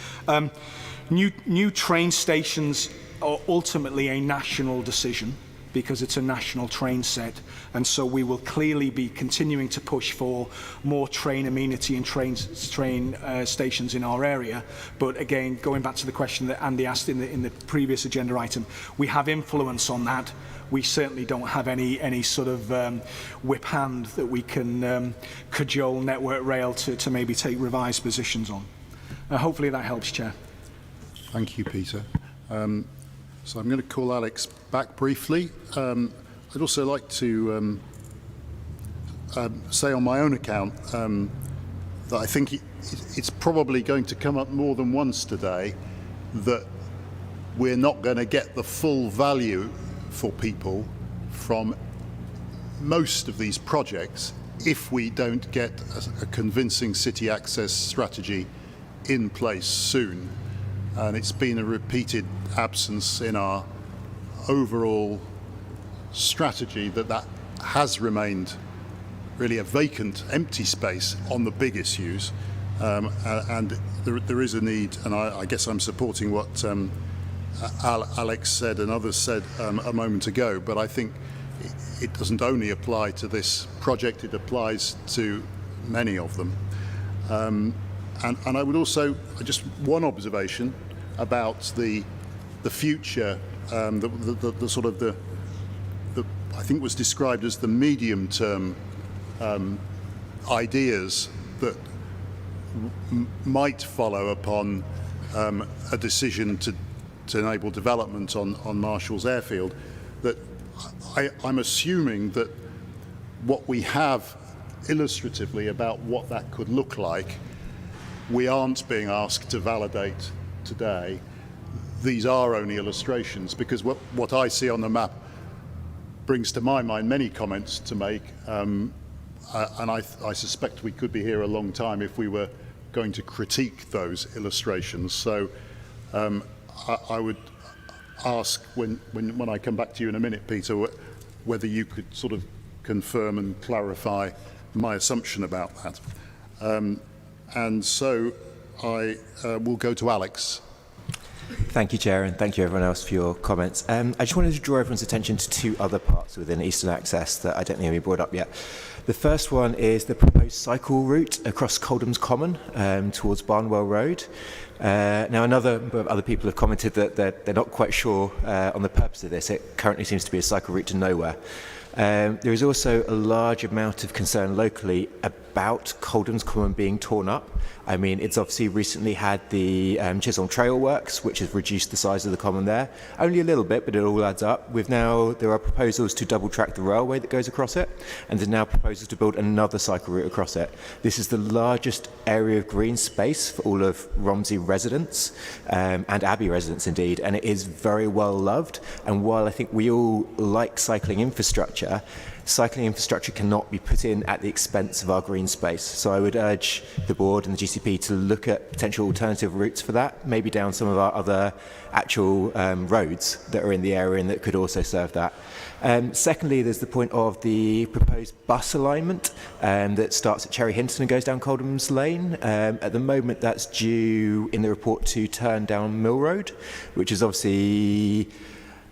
New train stations are ultimately a national decision, because it's a national train set, and so we will clearly be continuing to push for more train amenity and train stations in our area. But again, going back to the question that Andy asked in the previous agenda item, we have influence on that. We certainly don't have any sort of whip hand that we can cajole Network Rail to maybe take revised positions on. Hopefully that helps, Chair. Thank you, Peter. So I'm going to call Alex back briefly. I'd also like to say on my own account that I think it's probably going to come up more than once today that we're not going to get the full value for people from most of these projects if we don't get a convincing city access strategy in place soon. And it's been a repeated absence in our overall strategy that has remained really a vacant, empty space on the big issues. And there is a need, and I guess I'm supporting what Alex said and others said a moment ago, but I think it doesn't only apply to this project, it applies to many of them. And I would also, just one observation about the future, the sort of the I think was described as the medium-term ideas that might follow upon a decision to enable development on Marshall's Airfield. That I'm assuming that what we have illustratively about what that could look like, we aren't being asked to validate today. These are only illustrations, because what I see on the map brings to my mind many comments to make, and I suspect we could be here a long time if we were going to critique those illustrations. So I would ask when I come back to you in a minute, Peter, whether you could sort of confirm and clarify my assumption about that. And so I will go to Alex. Thank you, Chair, and thank you everyone else for your comments. I just wanted to draw everyone's attention to two other parts within Eastern Access that I don't think have been brought up yet. The first one is the proposed cycle route across Coldham's Common towards Barnwell Road. Now, a number of other people have commented that they're not quite sure on the purpose of this. It currently seems to be a cycle route to nowhere. There is also a large amount of concern locally about Coldham's Common being torn up. I mean, it's obviously recently had the Chisholm Trail Works, which has reduced the size of the common there. Only a little bit, but it all adds up. There are proposals to double track the railway that goes across it, and there are now proposals to build another cycle route across it. This is the largest area of green space for all of Romsey residents, and Abbey residents indeed, and it is very well loved. And while I think we all like cycling infrastructure cannot be put in at the expense of our green space. So I would urge the board and the GCP to look at potential alternative routes for that, maybe down some of our other actual roads that are in the area and that could also serve that. Secondly, there's the point of the proposed bus alignment that starts at Cherry Hinton and goes down Coldham's Lane. At the moment, that's due in the report to turn down Mill Road, which is obviously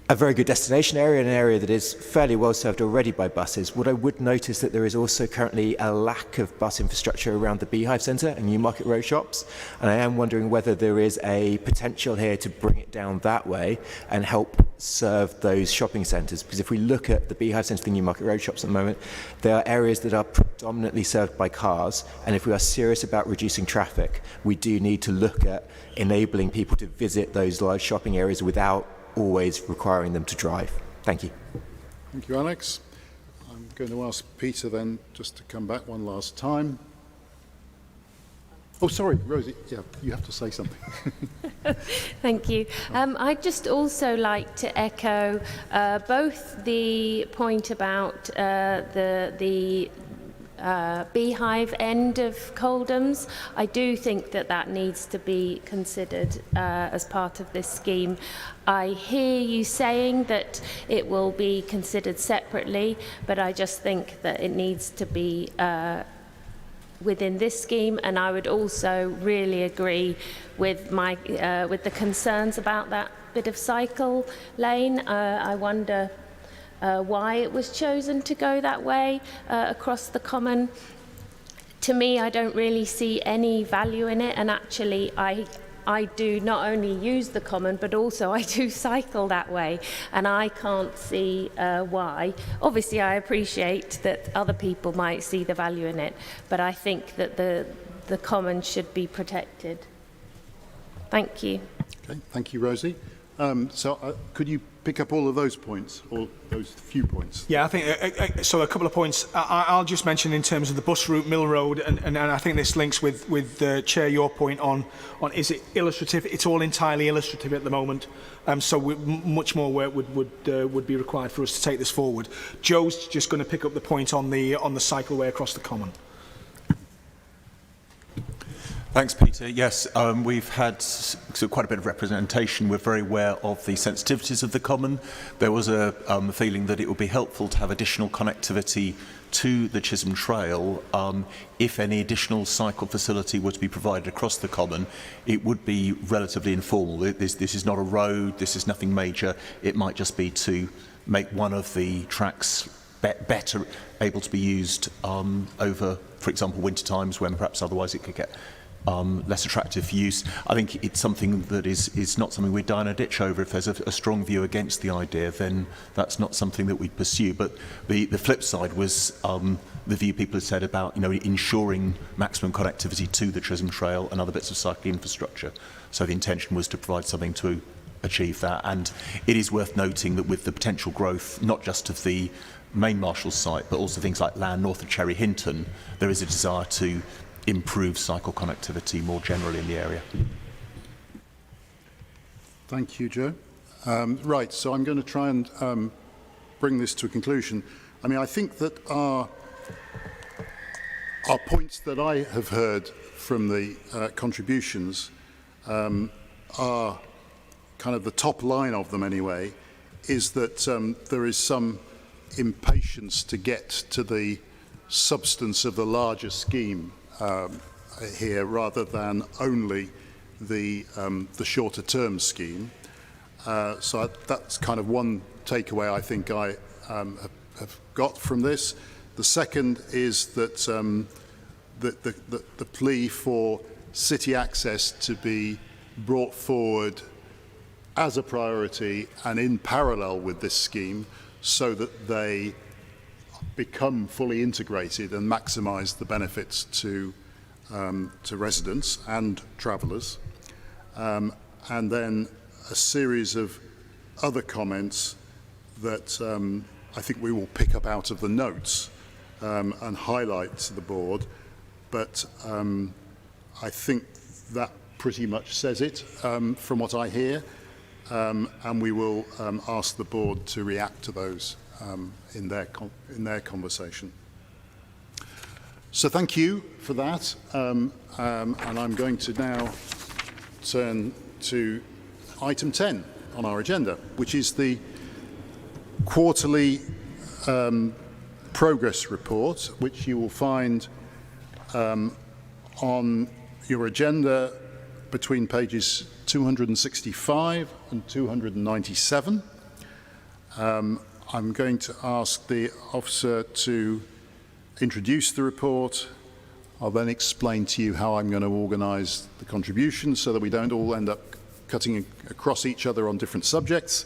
a very good destination area, an area that is fairly well served already by buses. What I would notice that there is also currently a lack of bus infrastructure around the Beehive Centre and Newmarket Road shops, and I am wondering whether there is a potential here to bring it down that way and help serve those shopping centres, because if we look at the Beehive Centre and Newmarket Road shops at the moment, there are areas that are predominantly served by cars, and if we are serious about reducing traffic, we do need to look at enabling people to visit those large shopping areas without always requiring them to drive. Thank you. Thank you, Alex. I'm going to ask Peter then just to come back one last time. Oh, sorry, Rosie. Yeah, you have to say something. Thank you. I'd just also like to echo both the point about the Beehive end of Coldham's. I do think that needs to be considered as part of this scheme. I hear you saying that it will be considered separately, but I just think that it needs to be within this scheme, and I would also really agree with with the concerns about that bit of cycle lane. I wonder why it was chosen to go that way across the common. To me, I don't really see any value in it, and actually I do not only use the common, but also I do cycle that way, and I can't see why. Obviously, I appreciate that other people might see the value in it, but I think that the common should be protected. Thank you. Okay, thank you, Rosie. Could you pick up all of those points, or those few points? Yeah, I think so. A couple of points. I'll just mention in terms of the bus route, Mill Road, and I think this links with Chair your point on is it illustrative? It's all entirely illustrative at the moment. So much more work would be required for us to take this forward. Joe's just going to pick up the point on the cycleway across the common. Thanks, Peter. Yes, we've had quite a bit of representation. We're very aware of the sensitivities of the common. There was a feeling that it would be helpful to have additional connectivity to the Chisholm Trail. If any additional cycle facility were to be provided across the common, it would be relatively informal. This is not a road, this is nothing major. It might just be to make one of the tracks better able to be used over, for example, winter times when perhaps otherwise it could get less attractive for use. I think it's something that is not something we'd die in a ditch over. If there's a strong view against the idea, then that's not something that we'd pursue. But the flip side was the view people had said about ensuring maximum connectivity to the Chisholm Trail and other bits of cycling infrastructure. So the intention was to provide something to achieve that. And it is worth noting that with the potential growth, not just of the main Marshall's site, but also things like land north of Cherry Hinton, there is a desire to improve cycle connectivity more generally in the area. Thank you, Joe. Right, so I'm going to try and bring this to a conclusion. I mean, I think that our points that I have heard from the contributions are kind of the top line of them anyway, is that there is some impatience to get to the substance of the larger scheme here, rather than only the shorter term scheme. So that's kind of one takeaway I think I have got from this. The second is that the plea for city access to be brought forward as a priority and in parallel with this scheme so that they become fully integrated and maximise the benefits to residents and travellers. And then a series of other comments that I think we will pick up out of the notes and highlight to the board, but I think that pretty much says it from what I hear, and we will ask the board to react to those in their conversation. So thank you for that, and I'm going to now turn to item 10 on our agenda, which is the quarterly progress report, which you will find on your agenda between pages 265 and 297. I'm going to ask the officer to introduce the report. I'll then explain to you how I'm going to organise the contributions so that we don't all end up cutting across each other on different subjects.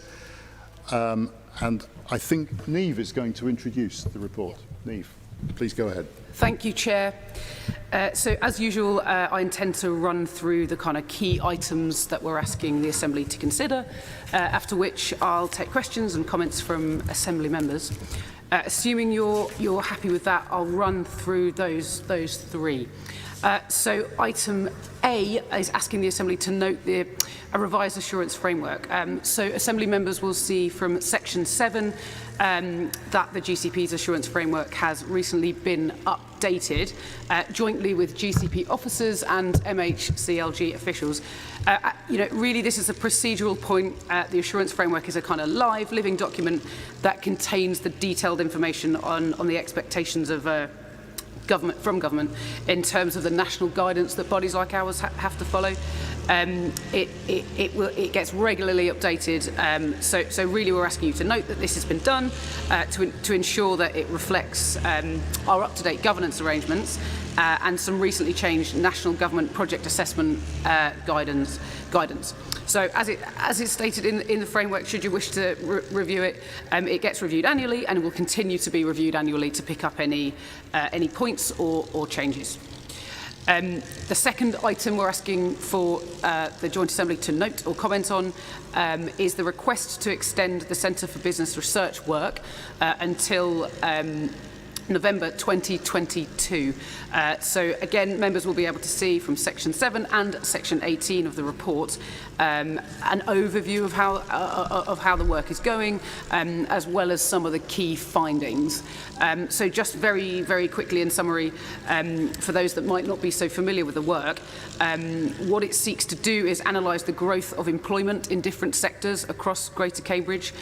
And I think Niamh is going to introduce the report. Niamh, please go ahead. Thank you, Chair. So, as usual, I intend to run through the kind of key items that we're asking the Assembly to consider, after which I'll take questions and comments from Assembly members. Assuming you're happy with that, I'll run through those three. So item A is asking the Assembly to note a revised assurance framework. So Assembly members will see from section 7 that the GCP's assurance framework has recently been updated jointly with GCP officers and MHCLG officials. Really this is a procedural point. The assurance framework is a kind of live, living document that contains the detailed information on the expectations of government in terms of the national guidance that bodies like ours have to follow. It gets regularly updated, so really we're asking you to note that this has been done to ensure that it reflects our up-to-date governance arrangements and some recently changed national government project assessment guidance. So as is stated in the framework, should you wish to review it, it gets reviewed annually and will continue to be reviewed annually to pick up any points or changes. The second item we're asking for the Joint Assembly to note or comment on is the request to extend the Centre for Business Research work until November 2022. So again, members will be able to see from section 7 and section 18 of the report an overview of how the work is going, as well as some of the key findings. So just very, very quickly in summary, for those that might not be so familiar with the work, what it seeks to do is analyse the growth of employment in different sectors across Greater Cambridge.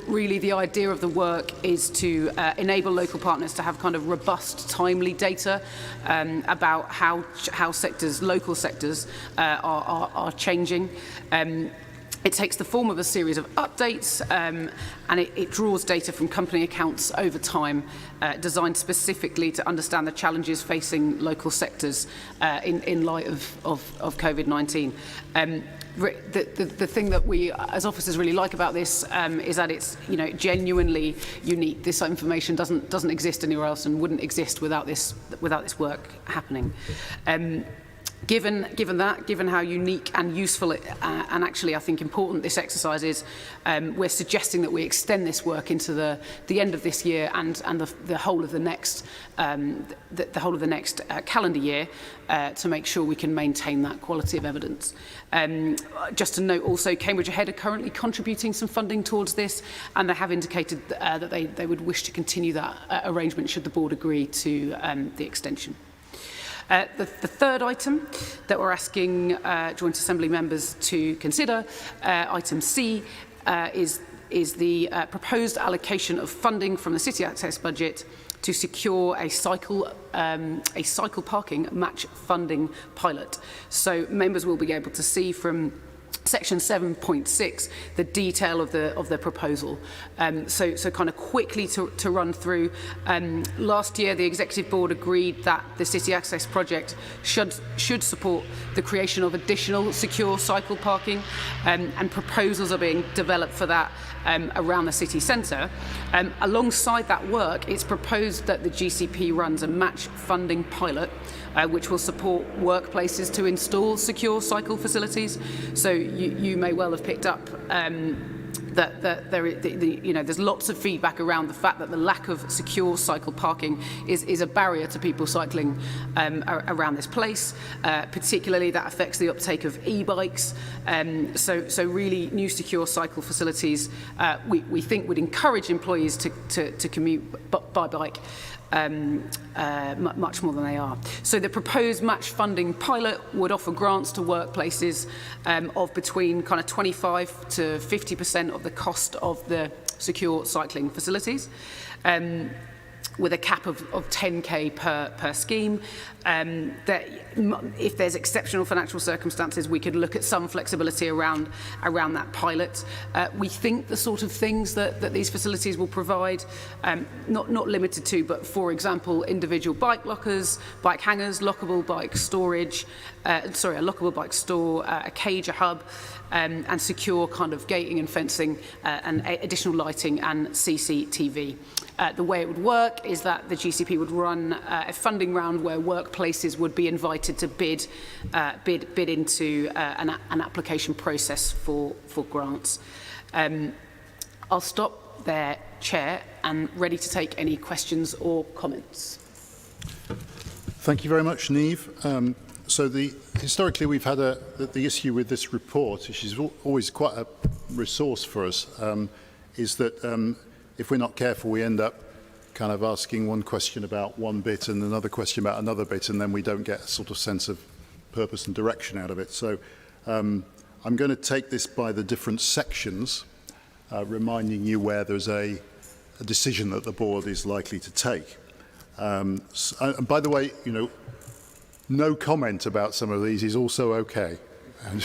Really the idea of the work is to enable local partners to have kind of robust, timely data about how local sectors are changing. It takes the form of a series of updates and it draws data from company accounts over time, designed specifically to understand the challenges facing local sectors in light of COVID-19. The thing that we as officers really like about this is that it's genuinely unique. This information doesn't exist anywhere else and wouldn't exist without this work happening. Given how unique and useful and actually I think important this exercise is, we're suggesting that we extend this work into the end of this year and the whole of the next calendar year to make sure we can maintain that quality of evidence. Just to note also, Cambridge Ahead are currently contributing some funding towards this, and they have indicated that they would wish to continue that arrangement should the board agree to the extension. The third item that we're asking Joint Assembly members to consider, item C, is is the proposed allocation of funding from the City Access budget to secure a cycle parking match funding pilot. So members will be able to see from Section 7.6, the detail of the proposal. So kind of quickly to run through, last year the Executive Board agreed that the City Access project should support the creation of additional secure cycle parking, and proposals are being developed for that around the city centre. Alongside that work, it's proposed that the GCP runs a match funding pilot which will support workplaces to install secure cycle facilities. So you may well have picked up that there's lots of feedback around the fact that the lack of secure cycle parking is a barrier to people cycling around this place. Particularly that affects the uptake of e-bikes. So really new secure cycle facilities we think would encourage employees to commute by bike much more than they are. So the proposed match funding pilot would offer grants to workplaces of between kind of 25 to 50% of the cost of the secure cycling facilities, with a cap of 10k per scheme. That if there's exceptional financial circumstances, we could look at some flexibility around that pilot. We think the sort of things that these facilities will provide, not limited to, but for example, individual bike lockers, bike hangers, lockable bike storage, a lockable bike store, a cage, a hub, and secure kind of gating and fencing, and additional lighting and CCTV. The way it would work is that the GCP would run a funding round where workplaces would be invited to bid into an application process for grants. I'll stop there, Chair, and ready to take any questions or comments. Thank you very much, Niamh. So historically we've had the issue with this report, which is always quite a resource for us, is that if we're not careful, we end up kind of asking one question about one bit and another question about another bit, and then we don't get a sort of sense of purpose and direction out of it. So I'm going to take this by the different sections, reminding you where there's a decision that the board is likely to take. And by the way, no comment about some of these is also okay. And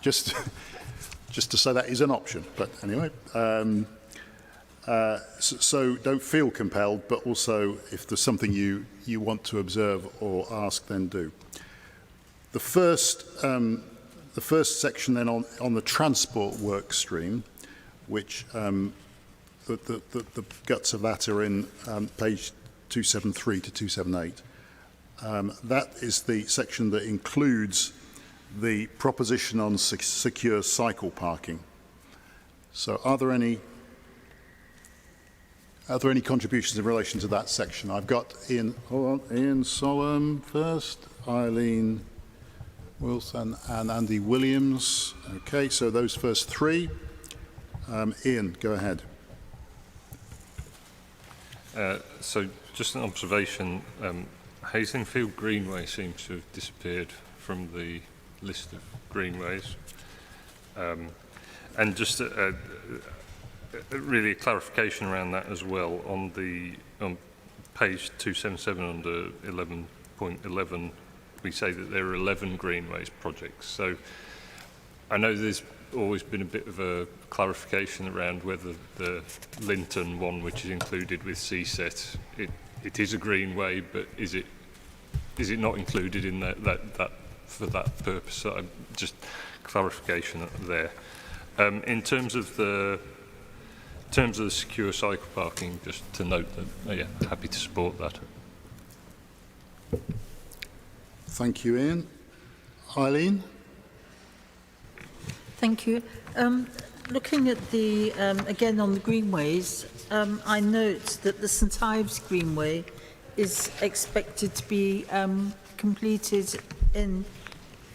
just to say that is an option. But anyway, so don't feel compelled, but also if there's something you want to observe or ask, then do. The first section then on the transport work stream, which the guts of that are in page 273 to 278. That is the section that includes the proposition on secure cycle parking. So are there any contributions in relation to that section? I've got Ian Solomon first, Eileen Wilson and Andy Williams. Okay, so those first three. Ian, go ahead. So just an observation, Hazenfield Greenway seems to have disappeared from the list of greenways. And just really a clarification around that as well. On page 277 under 11.11, we say that there are 11 greenways projects. So I know there's always been a bit of a clarification around whether the Linton one, which is included with CSET, it is a greenway, but is it not included in that for that purpose? So just clarification there. In terms of the secure cycle parking, just to note that, yeah, happy to support that. Thank you, Ian. Eileen? Thank you. Looking at the, again on the greenways, I note that the St Ives Greenway is expected to be completed in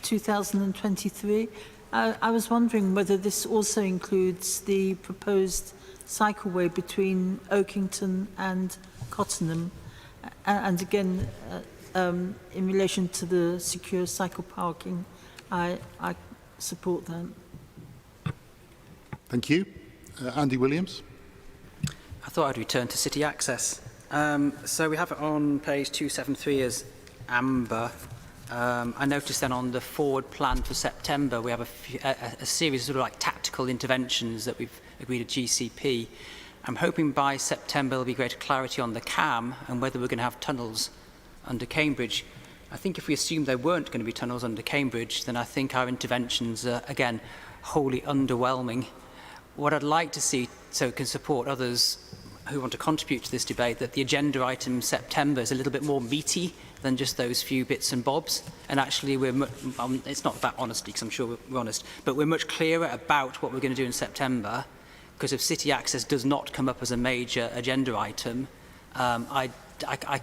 2023. I was wondering whether this also includes the proposed cycleway between Oakington and Cottenham, and again, in relation to the secure cycle parking, I support that. Thank you. Andy Williams. I thought I'd return to city access. So we have it on page 273 as amber. I noticed then on the forward plan for September, we have a series of sort of like tactical interventions that we've agreed at GCP. I'm hoping by September there'll be greater clarity on the CAM and whether we're going to have tunnels under Cambridge. I think if we assume there weren't going to be tunnels under Cambridge, then I think our interventions are, again, wholly underwhelming. What I'd like to see, so it can support others who want to contribute to this debate, that the agenda item in September is a little bit more meaty than just those few bits and bobs. And actually, it's not about honesty, because I'm sure we're honest, but we're much clearer about what we're going to do in September, because if city access does not come up as a major agenda item, I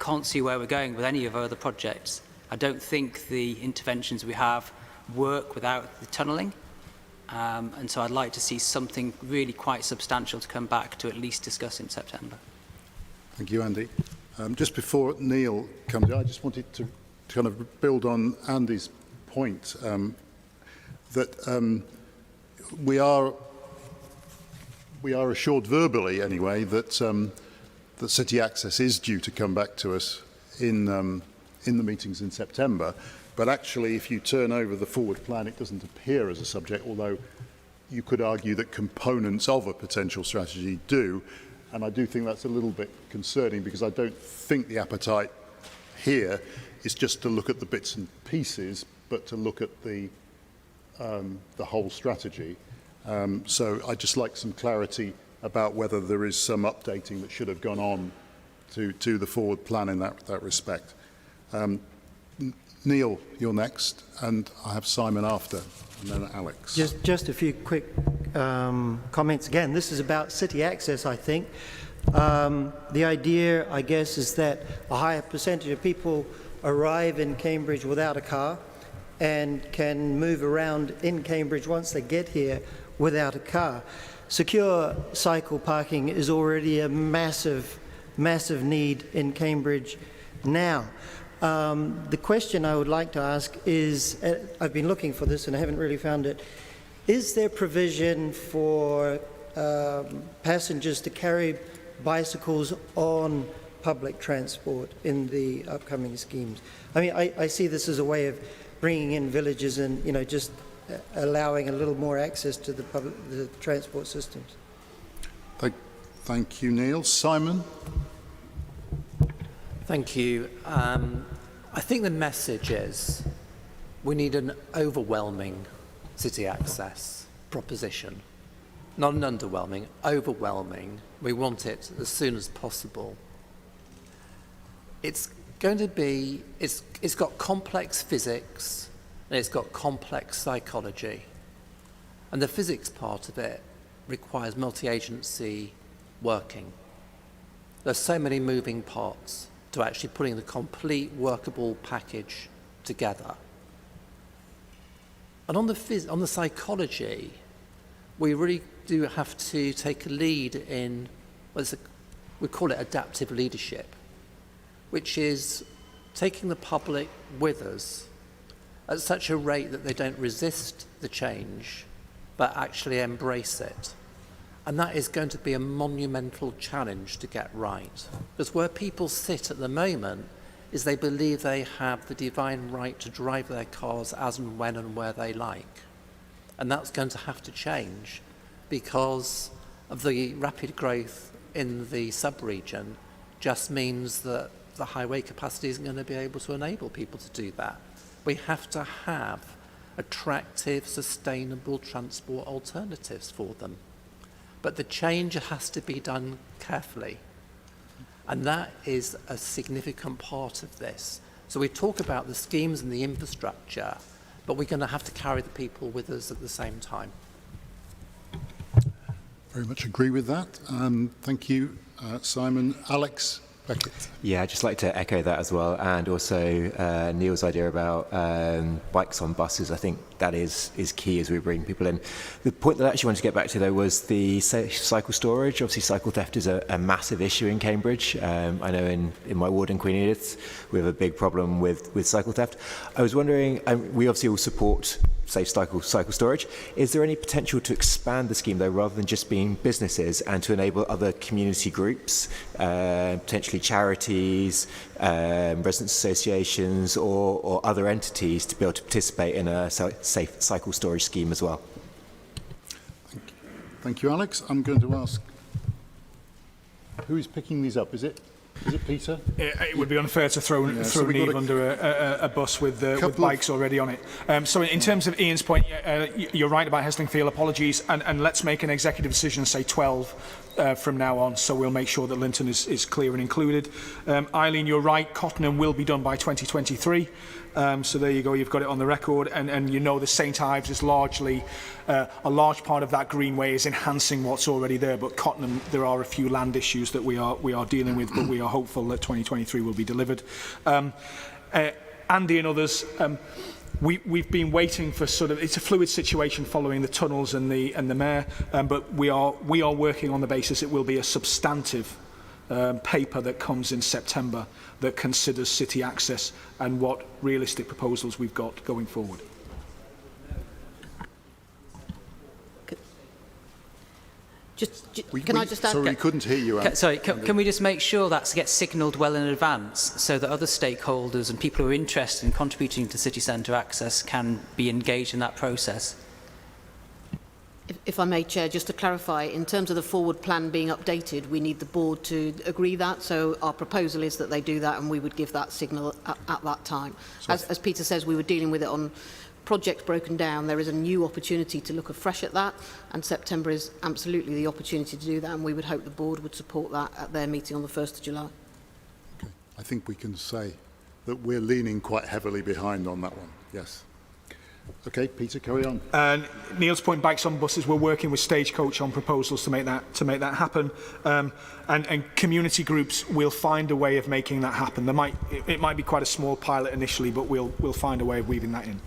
can't see where we're going with any of our other projects. I don't think the interventions we have work without the tunnelling. And so I'd like to see something really quite substantial to come back to at least discuss in September. Thank you, Andy. Just before Neil comes in, I just wanted to kind of build on Andy's point that we are assured verbally, anyway, that that city access is due to come back to us in the meetings in September. But actually, if you turn over the forward plan, it doesn't appear as a subject, although you could argue that components of a potential strategy do. And I do think that's a little bit concerning, because I don't think the appetite here is just to look at the bits and pieces, but to look at the whole strategy. So I'd just like some clarity about whether there is some updating that should have gone on to the forward plan in that respect. Neil, you're next, and I have Simon after, and then Alex. Just a few quick comments. Again, this is about city access, I think. The idea, I guess, is that a higher percentage of people arrive in Cambridge without a car and can move around in Cambridge once they get here without a car. Secure cycle parking is already a massive need in Cambridge now. The question I would like to ask is, I've been looking for this and I haven't really found it, is there provision for passengers to carry bicycles on public transport in the upcoming schemes? I mean, I see this as a way of bringing in villages and, you know, just allowing a little more access to the transport systems. Thank you, Neil. Simon? Thank you. I think the message is we need an overwhelming city access proposition. Not an underwhelming, overwhelming. We want it as soon as possible. It's going to be, it's got complex physics and it's got complex psychology. And the physics part of it requires multi-agency working. There's so many moving parts to actually putting the complete workable package together. And on the psychology, we really do have to take a lead in, we call it adaptive leadership, which is taking the public with us at such a rate that they don't resist the change, but actually embrace it. And that is going to be a monumental challenge to get right. Because where people sit at the moment is they believe they have the divine right to drive their cars as and when and where they like. And that's going to have to change because of the rapid growth in the sub-region just means that the highway capacity isn't going to be able to enable people to do that. We have to have attractive, sustainable transport alternatives for them. But the change has to be done carefully. And that is a significant part of this. So we talk about the schemes and the infrastructure, but we're going to have to carry the people with us at the same time. Very much agree with that. Thank you, Simon. Alex, Beckett. Yeah, I'd just like to echo that as well, and also Neil's idea about bikes on buses. I think that is key as we bring people in. The point that I actually wanted to get back to, though, was the cycle storage. Obviously, cycle theft is a massive issue in Cambridge. I know in my ward in Queen Edith, we have a big problem with cycle theft. I was wondering, we obviously all support safe cycle storage. Is there any potential to expand the scheme, though, rather than just being businesses, and to enable other community groups, potentially charities, residents associations, or other entities to be able to participate in a safe cycle storage scheme as well? Thank you, Alex. I'm going to ask, who is picking these up? Is it Peter? It would be unfair to throw Niamh under a bus with bikes already on it. So in terms of Ian's point, you're right about Heslingfield. Apologies, and let's make an executive decision, say 12 from now on, so we'll make sure that Linton is clear and included. Eileen, you're right, Cottenham will be done by 2023. So there you go, you've got it on the record, and you know the St Ives is largely, a large part of that greenway is enhancing what's already there, but Cottenham, there are a few land issues that we are dealing with, but we are hopeful that 2023 will be delivered. Andy and others, we've been waiting for it's a fluid situation following the tunnels and the mayor, but we are working on the basis it will be a substantive paper that comes in September that considers city access and what realistic proposals we've got going forward. Can I just add? Sorry, we couldn't hear you. Can we just make sure that gets signalled well in advance so that other stakeholders and people who are interested in contributing to city centre access can be engaged in that process? If I may, Chair, just to clarify, in terms of the forward plan being updated, we need the board to agree that. So our proposal is that they do that, and we would give that signal at that time. As Peter says, we were dealing with it on projects broken down. There is a new opportunity to look afresh at that, and September is absolutely the opportunity to do that, and we would hope the board would support that at their meeting on the 1st of July. Okay. I think we can say that we're leaning quite heavily behind on that one. Yes. Okay, Peter, carry on. Neil's point, bikes on buses. We're working with Stagecoach on proposals to make that happen, and community groups will find a way of making that happen. It might be quite a small pilot initially, but we'll find a way of weaving that in.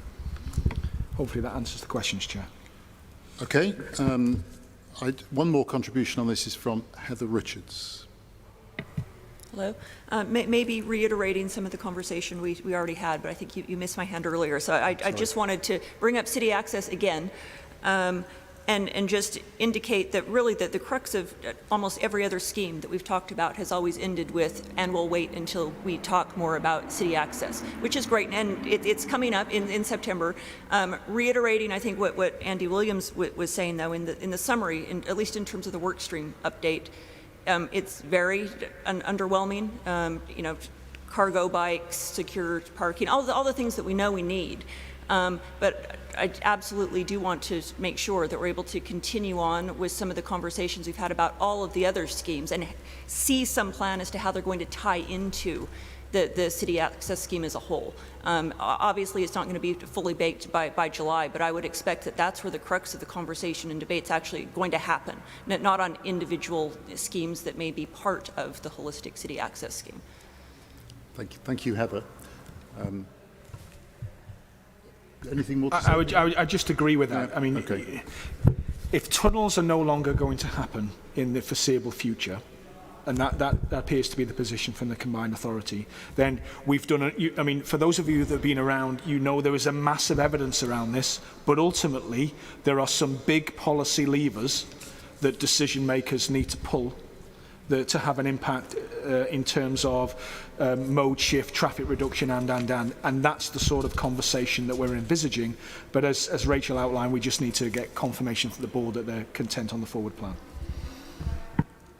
Hopefully that answers the questions, Chair. Okay. One more contribution on this is from Heather Richards. Hello. Maybe reiterating some of the conversation we already had, but I think you missed my hand earlier. So I just wanted to bring up city access again and just indicate that really that the crux of almost every other scheme that we've talked about has always ended with, and we'll wait until we talk more about city access, which is great. And it's coming up in September. Reiterating, I think, what Andy Williams was saying, though, in the summary, at least in terms of the work stream update, it's very underwhelming. Cargo bikes, secure parking, all the things that we know we need. But I absolutely do want to make sure that we're able to continue on with some of the conversations we've had about all of the other schemes and see some plan as to how they're going to tie into the city access scheme as a whole. Obviously, it's not going to be fully baked by July, but I would expect that that's where the crux of the conversation and debate's actually going to happen, not on individual schemes that may be part of the holistic city access scheme. Thank you, Heather. Anything more to say? I just agree with that. Yeah. I mean, okay. If tunnels are no longer going to happen in the foreseeable future, and that appears to be the position from the combined authority, then we've done I mean, for those of you that have been around, you know there is a massive evidence around this, but ultimately there are some big policy levers that decision makers need to pull to have an impact in terms of mode shift, traffic reduction, and that's the sort of conversation that we're envisaging. But as Rachel outlined, we just need to get confirmation from the board that they're content on the forward plan.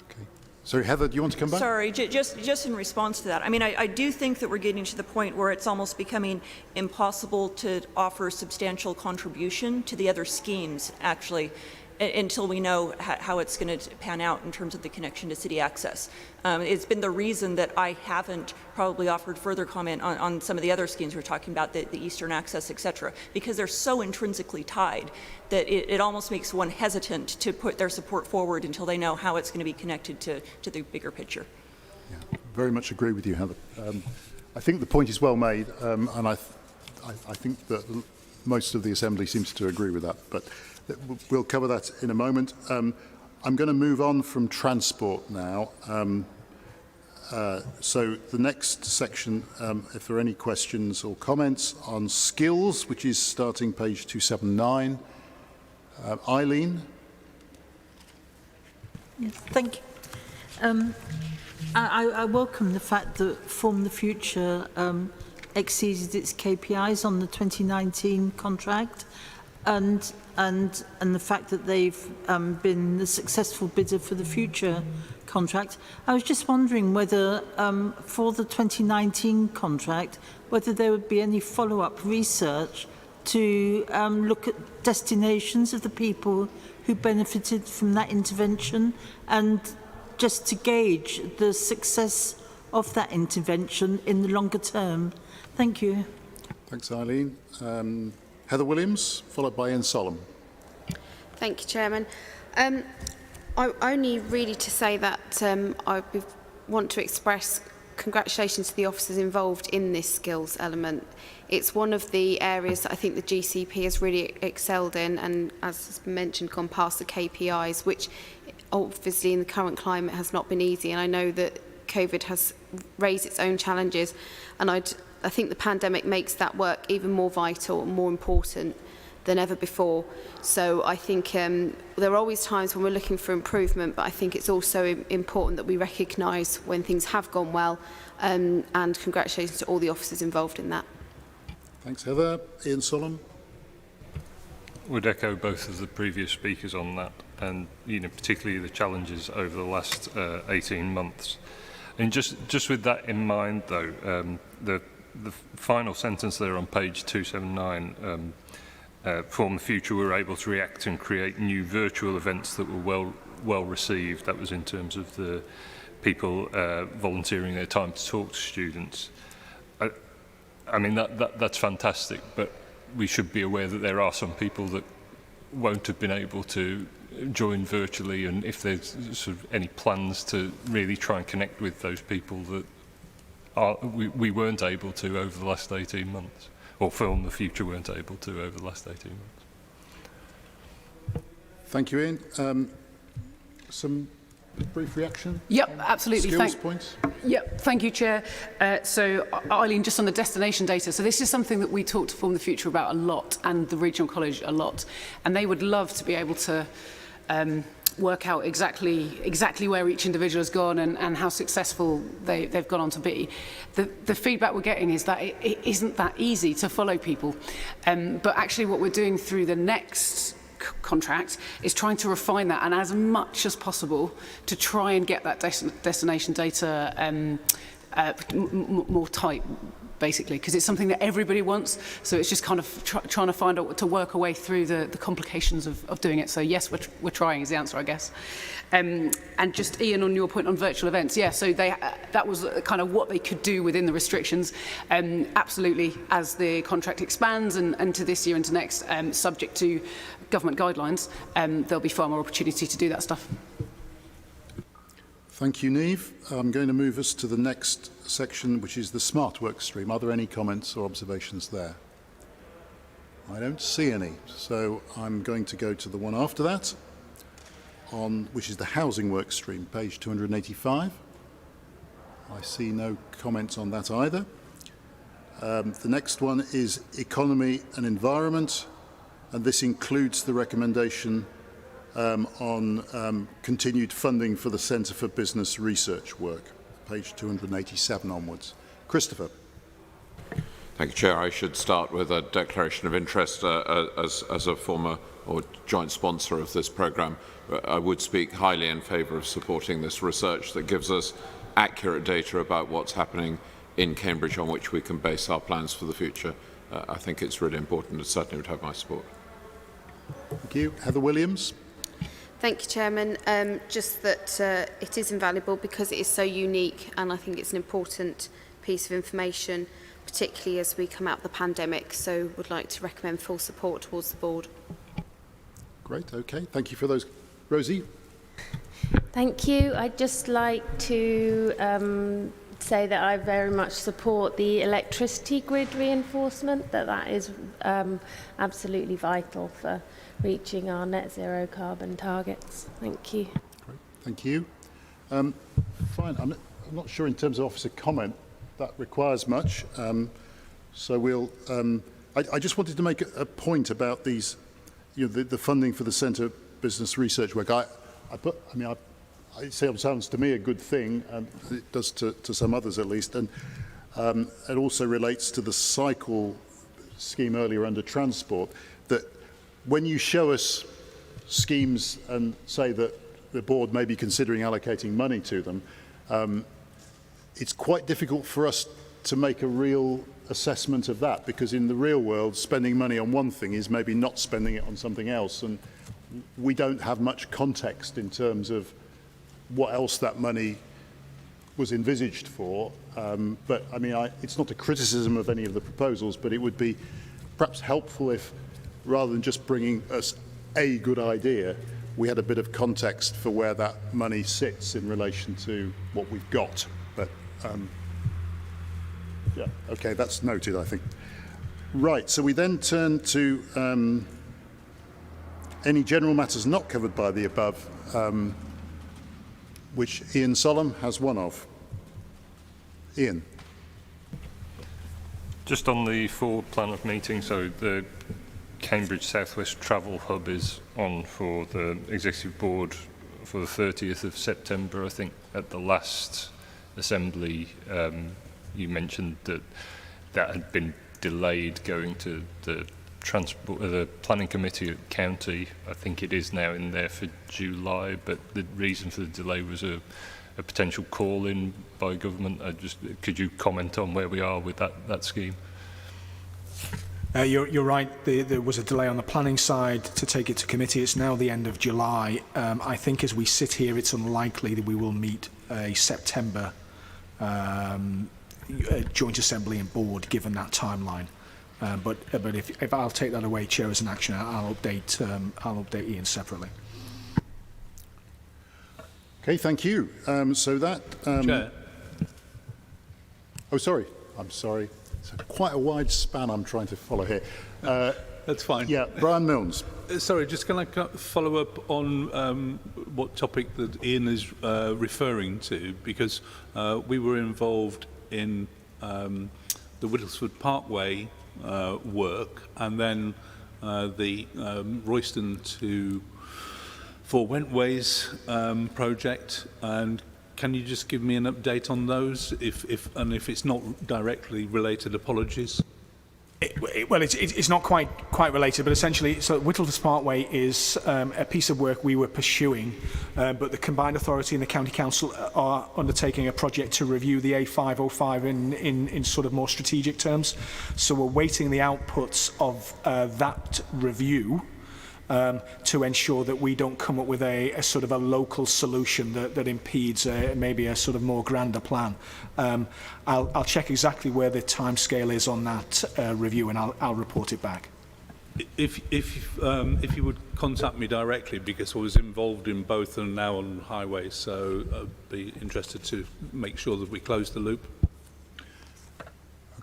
Okay. Sorry, Heather, do you want to come back? Sorry, just in response to that. I mean, I do think that we're getting to the point where it's almost becoming impossible to offer substantial contribution to the other schemes, actually, until we know how it's going to pan out in terms of the connection to city access. It's been the reason that I haven't probably offered further comment on some of the other schemes we're talking about, the Eastern Access, et cetera, because they're so intrinsically tied that it almost makes one hesitant to put their support forward until they know how it's going to be connected to the bigger picture. Yeah. very much agree with you, Heather. I think the point is well made, and I think that most of the Assembly seems to agree with that, but we'll cover that in a moment. I'm going to move on from transport now. So the next section, if there are any questions or comments on skills, which is starting page 279. Eileen? Yes, thank you. I welcome the fact that Form the Future exceeded its KPIs on the 2019 contract, and the fact that they've been the successful bidder for the future contract. I was just wondering whether for the 2019 contract, whether there would be any follow-up research to look at destinations of the people who benefited from that intervention, and just to gauge the success of that intervention in the longer term. Thank you. Thanks, Eileen. Heather Williams, followed by Ian Sollum. Thank you, Chairman. I only really to say that I want to express congratulations to the officers involved in this skills element. It's one of the areas that I think the GCP has really excelled in, and as has been mentioned, gone past the KPIs, which obviously in the current climate has not been easy. And I know that COVID has raised its own challenges, and I think the pandemic makes that work even more vital and more important than ever before. So I think there are always times when we're looking for improvement, but I think it's also important that we recognise when things have gone well, and congratulations to all the officers involved in that. Thanks, Heather. Ian Sollum. Would echo both of the previous speakers on that, and particularly the challenges over the last 18 months. And just with that in mind, though, the final sentence there on page 279. Form the Future were able to react and create new virtual events that were well received. That was in terms of the people volunteering their time to talk to students. I mean, that's fantastic, but we should be aware that there are some people that won't have been able to join virtually, and if there's sort of any plans to really try and connect with those people that we weren't able to over the last 18 months. Or Form the Future weren't able to over the last 18 months. Thank you, Ian. Some brief reaction? Yep, absolutely. Skills points? Yep, thank you, Chair. So, Eileen, just on the destination data, so this is something that we talk to Form the Future about a lot, and the Regional College a lot, and they would love to be able to work out exactly where each individual has gone and how successful they've gone on to be. The feedback we're getting is that it isn't that easy to follow people. But actually what we're doing through the next contract is trying to refine that, and as much as possible to try and get that destination data more tight, basically, because it's something that everybody wants. So it's just kind of trying to find out to work our way through the complications of doing it. So yes, we're trying is the answer, I guess. And just Ian, on your point on virtual events, yeah. So that was kind of what they could do within the restrictions. Absolutely, as the contract expands and to this year and to next, subject to government guidelines, there'll be far more opportunity to do that stuff. Thank you, Niamh. I'm going to move us to the next section, which is the smart work stream. Are there any comments or observations there? I don't see any. So I'm going to go to the one after that, which is the housing work stream, page 285. I see no comments on that either. The next one is economy and environment, and this includes the recommendation on continued funding for the Centre for Business Research work, page 287 onwards. Christopher. Thank you, Chair. I should start with a declaration of interest as a former or joint sponsor of this programme. I would speak highly in favour of supporting this research that gives us accurate data about what's happening in Cambridge on which we can base our plans for the future. I think it's really important and certainly would have my support. Thank you. Heather Williams. Thank you, Chairman. Just that it is invaluable because it is so unique, and I think it's an important piece of information, particularly as we come out of the pandemic. So would like to recommend full support towards the board. Great, okay. Thank you for those. Rosie? Thank you. I'd just like to say that I very much support the electricity grid reinforcement, that is absolutely vital for reaching our net zero carbon targets. Thank you. Thank you. Fine. I'm not sure in terms of officer comment that requires much. So we'll. I just wanted to make a point about these, the funding for the Centre Business Research work. I say it sounds to me a good thing, and it does to some others at least, and it also relates to the cycle scheme earlier under transport. That when you show us schemes and say that the board may be considering allocating money to them, it's quite difficult for us to make a real assessment of that, because in the real world, spending money on one thing is maybe not spending it on something else, and we don't have much context in terms of what else that money was envisaged for. But I mean, it's not a criticism of any of the proposals, but it would be perhaps helpful if, rather than just bringing us a good idea, we had a bit of context for where that money sits in relation to what we've got. But yeah, okay, that's noted, I think. Right, so we then turn to any general matters not covered by the above, which Ian Sollom has one of. Ian. Just on the forward plan of meetings, so the Cambridge Southwest Travel Hub is on for the Executive Board for the 30th of September. I think at the last Assembly you mentioned that had been delayed going to the Planning Committee at County. I think it is now in there for July, but the reason for the delay was a potential call-in by government. Could you comment on where we are with that scheme? You're right. There was a delay on the planning side to take it to committee. It's now the end of July. I think as we sit here, it's unlikely that we will meet a September joint assembly and board, given that timeline. But if I'll take that away, Chair, as an action, I'll update Ian separately. Okay, thank you. So that. Chair. Oh, sorry. I'm sorry. It's quite a wide span I'm trying to follow here. That's fine. Yeah, Brian Milnes. Sorry, just can I follow up on what topic that Ian is referring to? Because we were involved in the Whittlesford Parkway work, and then the Royston to Four Wentways project. And can you just give me an update on those? If it's not directly related, apologies. Well, it's not quite related, but essentially, so Whittlesford Parkway is a piece of work we were pursuing, but the Combined Authority and the County Council are undertaking a project to review the A505 in sort of more strategic terms. So we're waiting the outputs of that review to ensure that we don't come up with a sort of a local solution that impedes maybe a sort of more grander plan. I'll check exactly where the timescale is on that review, and I'll report it back. If you would contact me directly, because I was involved in both and now on highways, so I'd be interested to make sure that we close the loop.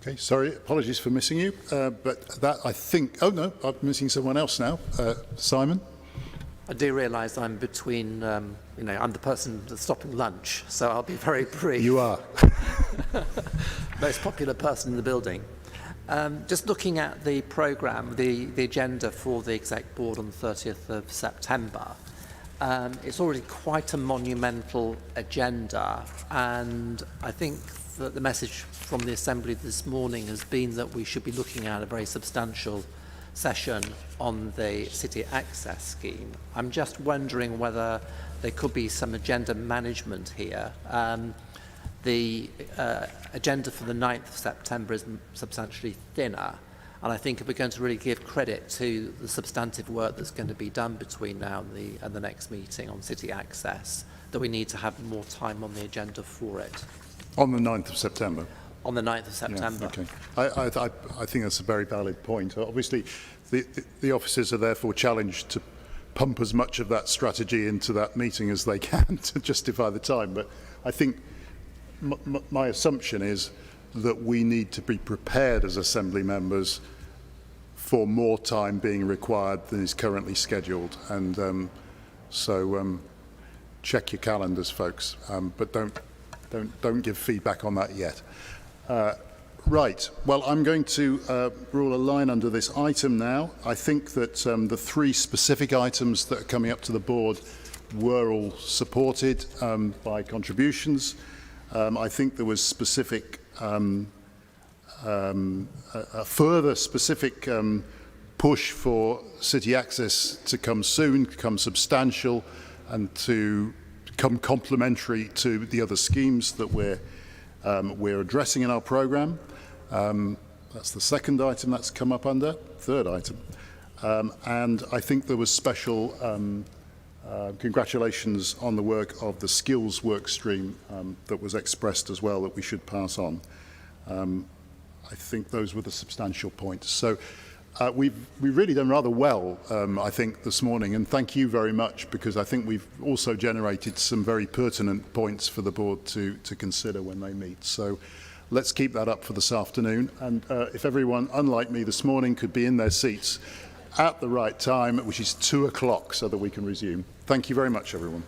Okay, sorry, apologies for missing you, but that I think, oh no, I'm missing someone else now. Simon? I do realise I'm between, I'm the person that's stopping lunch, so I'll be very brief. You are. Most popular person in the building. Just looking at the programme, the agenda for the Exec Board on the 30th of September, it's already quite a monumental agenda, and I think that the message from the Assembly this morning has been that we should be looking at a very substantial session on the city access scheme. I'm just wondering whether there could be some agenda management here. The agenda for the 9th of September is substantially thinner, and I think if we're going to really give credit to the substantive work that's going to be done between now and the next meeting on city access, that we need to have more time on the agenda for it. On the 9th of September? On the 9th of September. Yeah, okay. I think that's a very valid point. Obviously, the officers are therefore challenged to pump as much of that strategy into that meeting as they can to justify the time. But I think my assumption is that we need to be prepared as Assembly members for more time being required than is currently scheduled. And so check your calendars, folks, but don't give feedback on that yet. Right. Well, I'm going to rule a line under this item now. I think that the three specific items that are coming up to the board were all supported by contributions. I think there was specific, a further specific push for city access to come soon, to come substantial, and to come complementary to the other schemes that we're addressing in our programme. That's the second item that's come up under. Third item. And I think there was special congratulations on the work of the skills work stream that was expressed as well that we should pass on. I think those were the substantial points. So we've really done rather well, I think, this morning, and thank you very much, because I think we've also generated some very pertinent points for the board to consider when they meet. So let's keep that up for this afternoon, and if everyone, unlike me this morning, could be in their seats at the right time, which is 2 o'clock, so that we can resume. Thank you very much, everyone.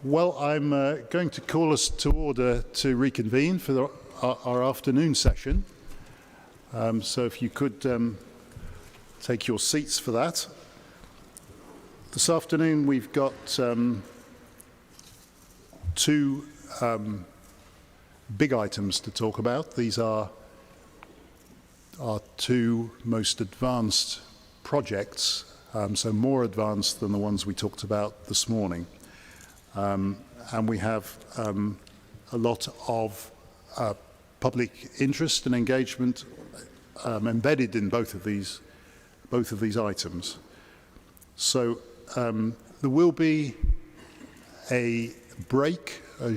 Well, I'm going to call us to order to reconvene for our afternoon session. So if you could take your seats for that. This afternoon we've got two big items to talk about. These are our two most advanced projects, so more advanced than the ones we talked about this morning. And we have a lot of public interest and engagement embedded in both of these items. So there will be a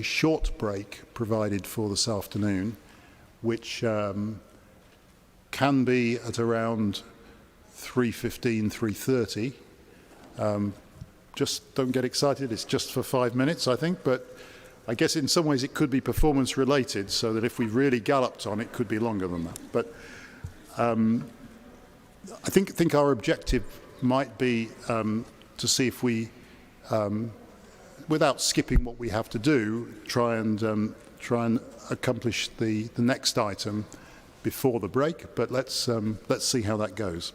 short break provided for this afternoon, which can be at around 3:15, 3:30. Just don't get excited, it's just for 5 minutes, I think, but I guess in some ways it could be performance related, so that if we really galloped on, it could be longer than that. But I think our objective might be to see if we, without skipping what we have to do, try and accomplish the next item before the break. But let's see how that goes.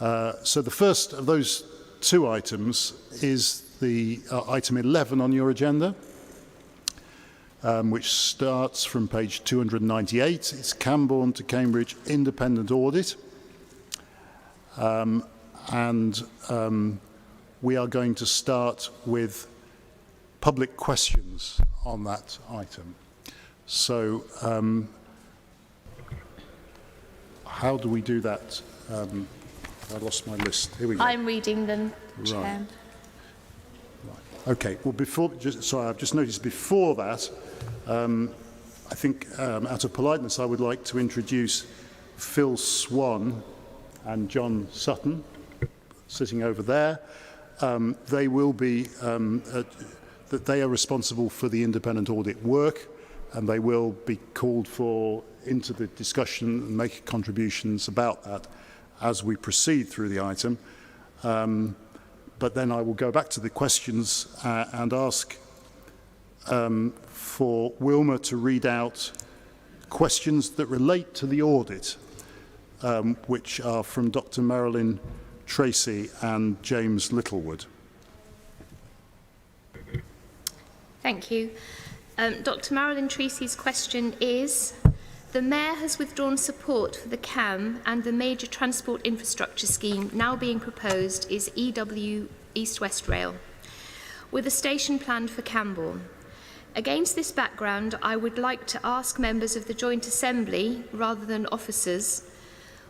So the first of those two items is the item 11 on your agenda, which starts from page 298. It's Cambourne to Cambridge independent audit. We are going to start with public questions on that item. So how do we do that? I lost my list. Here we go. I'm reading them, Chair. Right. Okay. Well, I've just noticed before that, I think out of politeness, I would like to introduce Phil Swan and John Sutton, sitting over there. They will be that they are responsible for the independent audit work, and they will be called for into the discussion and make contributions about that as we proceed through the item. But then I will go back to the questions and ask for Wilma to read out questions that relate to the audit, which are from Dr. Marilyn Tracy and James Littlewood. Thank you. Dr. Marilyn Tracy's question is: the Mayor has withdrawn support for the CAM, and the major transport infrastructure scheme now being proposed is EW East West Rail, with a station planned for Cambourne. Against this background, I would like to ask members of the Joint Assembly, rather than officers,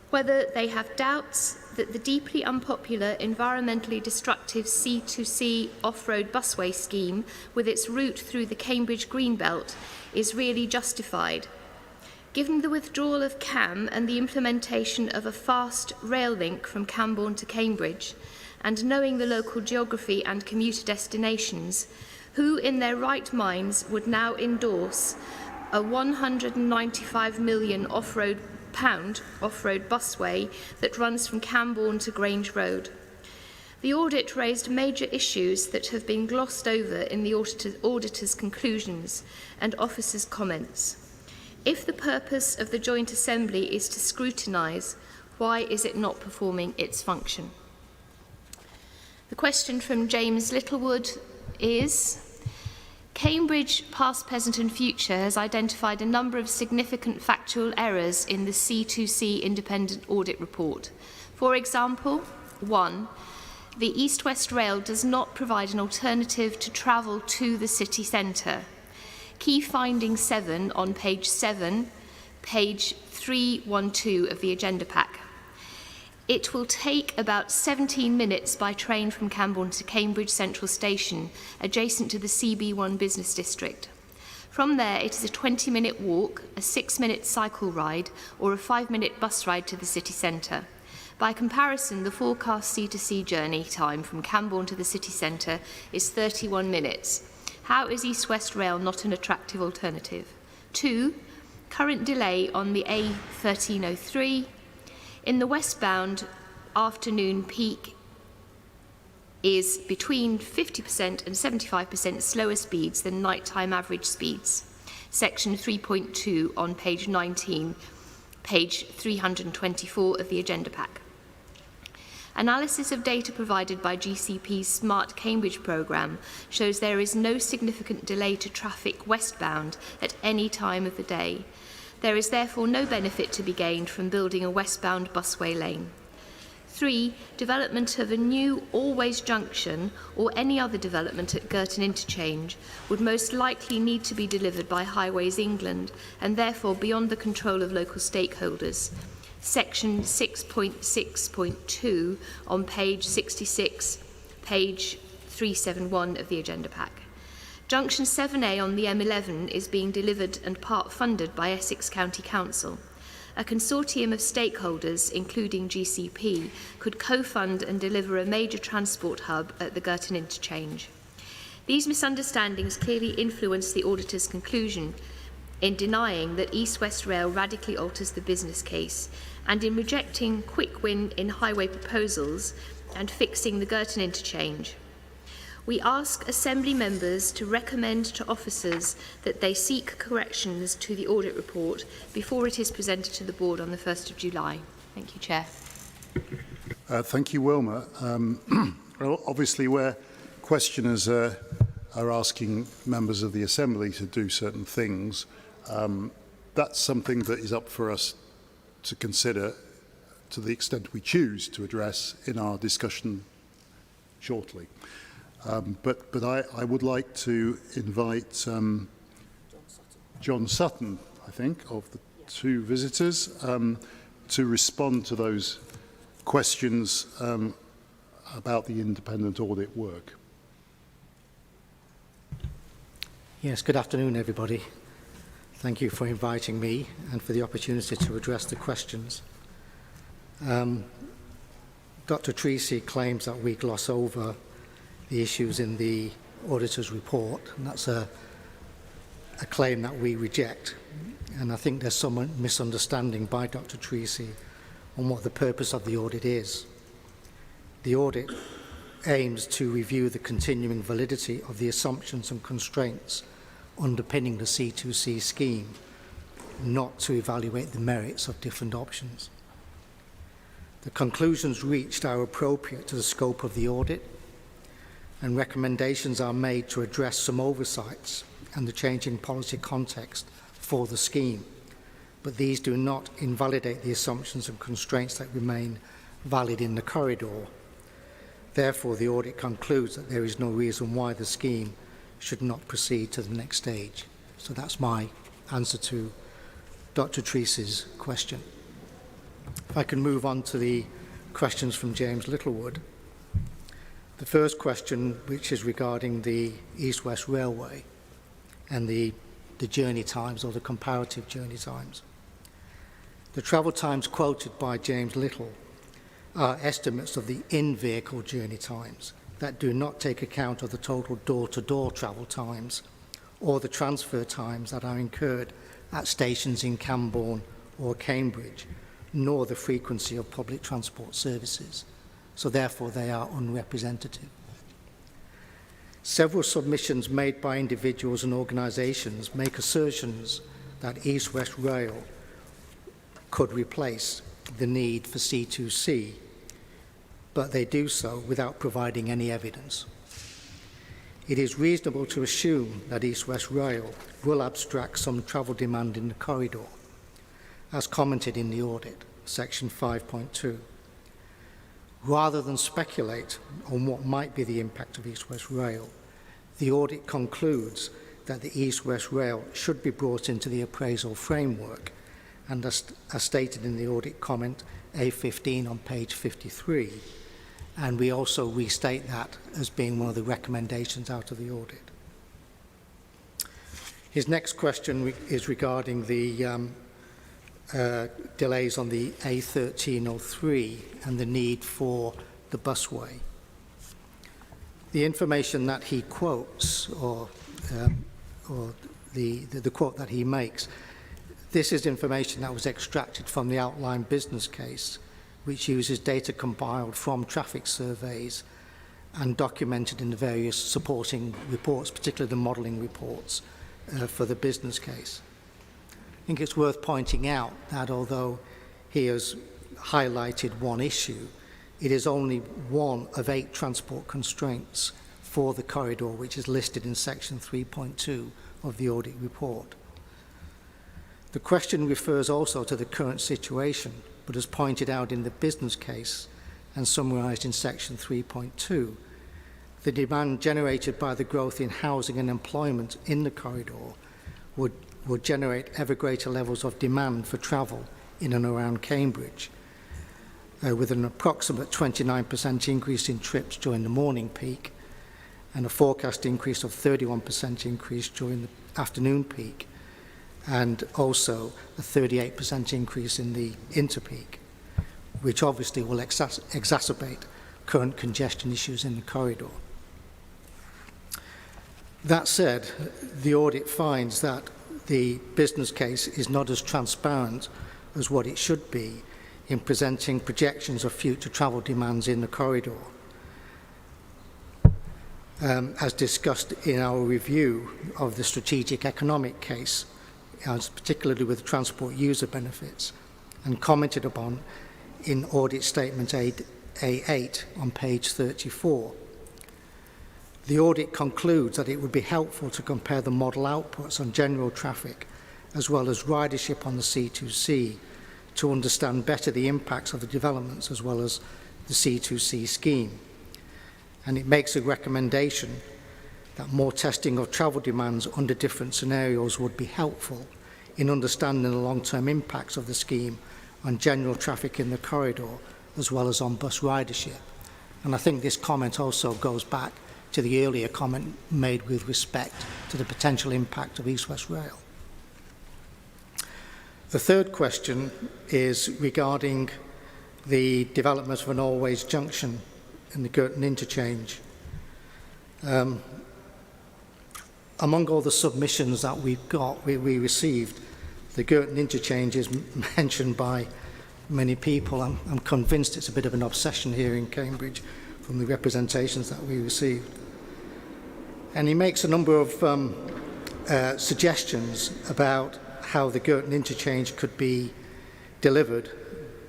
whether they have doubts that the deeply unpopular, environmentally destructive C2C off-road busway scheme, with its route through the Cambridge Greenbelt, is really justified. Given the withdrawal of CAM and the implementation of a fast rail link from Cambourne to Cambridge, and knowing the local geography and commuter destinations, who in their right minds would now endorse a £195 million off-road busway that runs from Cambourne to Grange Road? The audit raised major issues that have been glossed over in the auditor's conclusions and officers' comments. If the purpose of the Joint Assembly is to scrutinise, why is it not performing its function? The question from James Littlewood is: Cambridge, past, present and future, has identified a number of significant factual errors in the C2C independent audit report. For example, 1. The East West Rail does not provide an alternative to travel to the city centre. Key finding 7 on page 7, page 312 of the agenda pack. It will take about 17 minutes by train from Cambourne to Cambridge Central Station, adjacent to the CB1 business district. From there, it is a 20-minute walk, a 6-minute cycle ride, or a 5-minute bus ride to the city centre. By comparison, the forecast C2C journey time from Cambourne to the city centre is 31 minutes. How is East West Rail not an attractive alternative? 2. Current delay on the A1303. In the westbound afternoon peak is between 50% and 75% slower speeds than nighttime average speeds. Section 3.2 on page 19, page 324 of the agenda pack. Analysis of data provided by GCP's Smart Cambridge programme shows there is no significant delay to traffic westbound at any time of the day. There is therefore no benefit to be gained from building a westbound busway lane. 3. Development of a new Always junction or any other development at Girton Interchange would most likely need to be delivered by Highways England and therefore beyond the control of local stakeholders. Section 6.6.2 on page 66, page 371 of the agenda pack. Junction 7A on the M11 is being delivered and part funded by Essex County Council. A consortium of stakeholders, including GCP, could co-fund and deliver a major transport hub at the Girton Interchange. These misunderstandings clearly influence the auditor's conclusion in denying that East West Rail radically alters the business case and in rejecting quick win in highway proposals and fixing the Girton Interchange. We ask Assembly members to recommend to officers that they seek corrections to the audit report before it is presented to the board on the 1st of July. Thank you, Chair. Thank you, Wilma. Well, obviously, where questioners are asking members of the Assembly to do certain things, that's something that is up for us to consider to the extent we choose to address in our discussion shortly. But I would like to invite John Sutton, I think, of the two visitors, to respond to those questions about the independent audit work. Yes, good afternoon, everybody. Thank you for inviting me and for the opportunity to address the questions. Dr. Treacy claims that we gloss over the issues in the auditor's report, and that's a claim that we reject. And I think there's some misunderstanding by Dr. Treacy on what the purpose of the audit is. The audit aims to review the continuing validity of the assumptions and constraints underpinning the C2C scheme, not to evaluate the merits of different options. The conclusions reached are appropriate to the scope of the audit, and recommendations are made to address some oversights and the changing policy context for the scheme, but these do not invalidate the assumptions and constraints that remain valid in the corridor. Therefore, the audit concludes that there is no reason why the scheme should not proceed to the next stage. So that's my answer to Dr. Treacy's question. If I can move on to the questions from James Littlewood. The first question, which is regarding the East West Railway and the journey times or the comparative journey times. The travel times quoted by James Little are estimates of the in-vehicle journey times that do not take account of the total door-to-door travel times or the transfer times that are incurred at stations in Camborne or Cambridge, nor the frequency of public transport services. So therefore they are unrepresentative. Several submissions made by individuals and organisations make assertions that East West Rail could replace the need for C2C, but they do so without providing any evidence. It is reasonable to assume that East West Rail will abstract some travel demand in the corridor, as commented in the audit, section 5.2. Rather than speculate on what might be the impact of East West Rail, the audit concludes that the East West Rail should be brought into the appraisal framework, and as stated in the audit comment A15 on page 53, and we also restate that as being one of the recommendations out of the audit. His next question is regarding the delays on the A1303 and the need for the busway. The information that he quotes, or the quote that he makes, this is information that was extracted from the outline business case, which uses data compiled from traffic surveys and documented in the various supporting reports, particularly the modelling reports for the business case. I think it's worth pointing out that although he has highlighted one issue, it is only one of 8 transport constraints for the corridor, which is listed in section 3.2 of the audit report. The question refers also to the current situation, but as pointed out in the business case and summarised in section 3.2, the demand generated by the growth in housing and employment in the corridor would generate ever greater levels of demand for travel in and around Cambridge, with an approximate 29% increase in trips during the morning peak and a forecast increase of 31% increase during the afternoon peak, and also a 38% increase in the interpeak, which obviously will exacerbate current congestion issues in the corridor. That said, the audit finds that the business case is not as transparent as what it should be in presenting projections of future travel demands in the corridor. As discussed in our review of the strategic economic case, particularly with transport user benefits, and commented upon in Audit Statement A8 on page 34. The audit concludes that it would be helpful to compare the model outputs on general traffic as well as ridership on the C2C to understand better the impacts of the developments as well as the C2C scheme. And it makes a recommendation that more testing of travel demands under different scenarios would be helpful in understanding the long-term impacts of the scheme on general traffic in the corridor as well as on bus ridership. And I think this comment also goes back to the earlier comment made with respect to the potential impact of East West Rail. The third question is regarding the development of an Always Junction in the Girton Interchange. Among all the submissions that we received, the Girton Interchange is mentioned by many people. I'm convinced it's a bit of an obsession here in Cambridge from the representations that we received. And he makes a number of suggestions about how the Girton Interchange could be delivered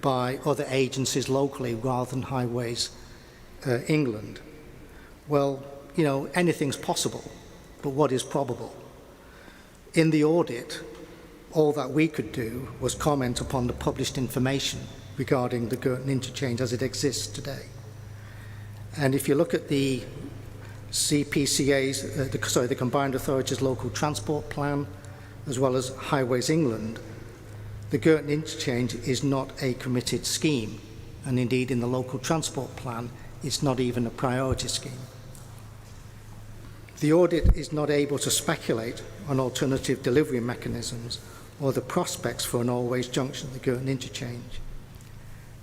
by other agencies locally rather than Highways England. Well, you know, anything's possible, but what is probable? In the audit, all that we could do was comment upon the published information regarding the Girton Interchange as it exists today. And if you look at the CPCA's, the Combined Authorities Local Transport Plan, as well as Highways England, the Girton Interchange is not a committed scheme, and indeed in the Local Transport Plan, it's not even a priority scheme. The audit is not able to speculate on alternative delivery mechanisms or the prospects for an Always Junction at the Girton Interchange.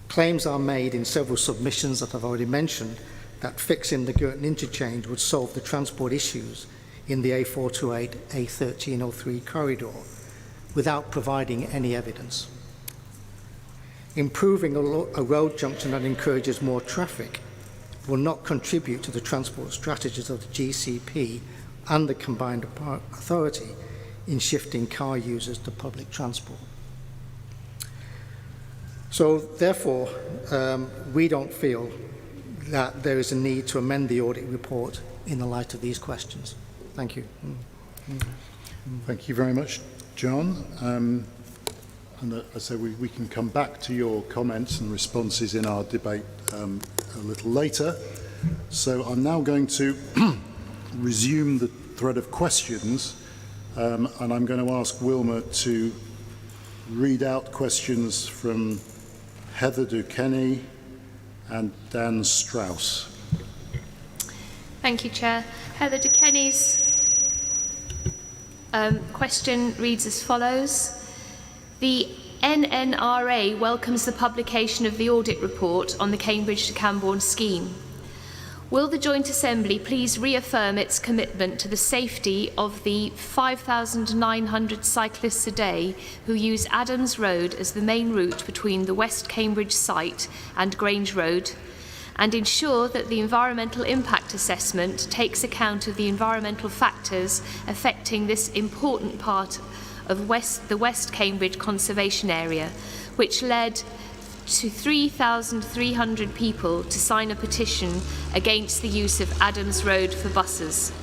Claims are made in several submissions that I've already mentioned that fixing the Girton Interchange would solve the transport issues in the A428, A1303 corridor without providing any evidence. Improving a road junction that encourages more traffic will not contribute to the transport strategies of the GCP and the Combined Authority in shifting car users to public transport. So therefore, we don't feel that there is a need to amend the audit report in the light of these questions. Thank you. Thank you very much, John. And as I say, we can come back to your comments and responses in our debate a little later. So I'm now going to resume the thread of questions, and I'm going to ask Wilma to read out questions from Heather Duquesne and Dan Strauss. Thank you, Chair. Heather Duquesne's question reads as follows. The NNRA welcomes the publication of the audit report on the Cambridge to Cambourne scheme. Will the Joint Assembly please reaffirm its commitment to the safety of the 5,900 cyclists a day who use Adams Road as the main route between the West Cambridge site and Grange Road, and ensure that the environmental impact assessment takes account of the environmental factors affecting this important part of the West Cambridge Conservation Area, which led to 3,300 people to sign a petition against the use of Adams Road for buses.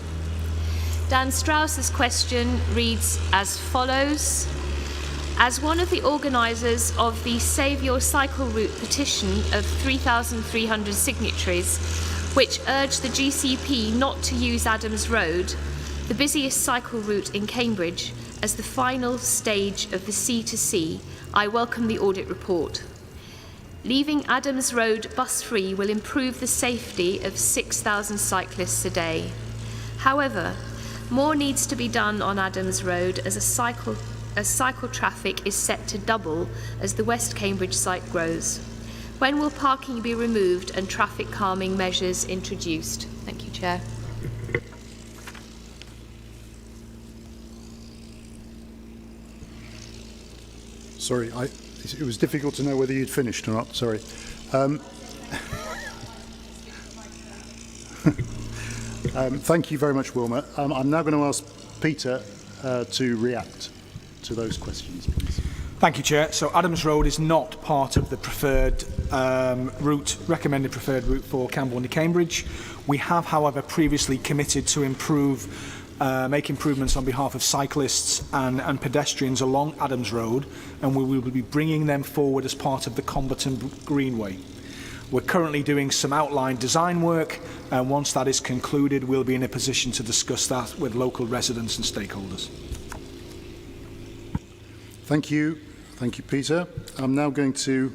Dan Strauss's question reads as follows. As one of the organisers of the Save Your Cycle Route petition of 3,300 signatories, which urged the GCP not to use Adams Road, the busiest cycle route in Cambridge, as the final stage of the C2C, I welcome the audit report. Leaving Adams Road bus-free will improve the safety of 6,000 cyclists a day. However, more needs to be done on Adams Road as cycle traffic is set to double as the West Cambridge site grows. When will parking be removed and traffic calming measures introduced? Thank you, Chair. Sorry, it was difficult to know whether you'd finished or not. Sorry. Thank you very much, Wilma. I'm now going to ask Peter to react to those questions, please. Thank you, Chair. So Adams Road is not part of the preferred route, recommended preferred route for Camborne to Cambridge. We have, however, previously committed to make improvements on behalf of cyclists and pedestrians along Adams Road, and we will be bringing them forward as part of the Comberton Greenway. We're currently doing some outline design work, and once that is concluded, we'll be in a position to discuss that with local residents and stakeholders. Thank you. Thank you, Peter. I'm now going to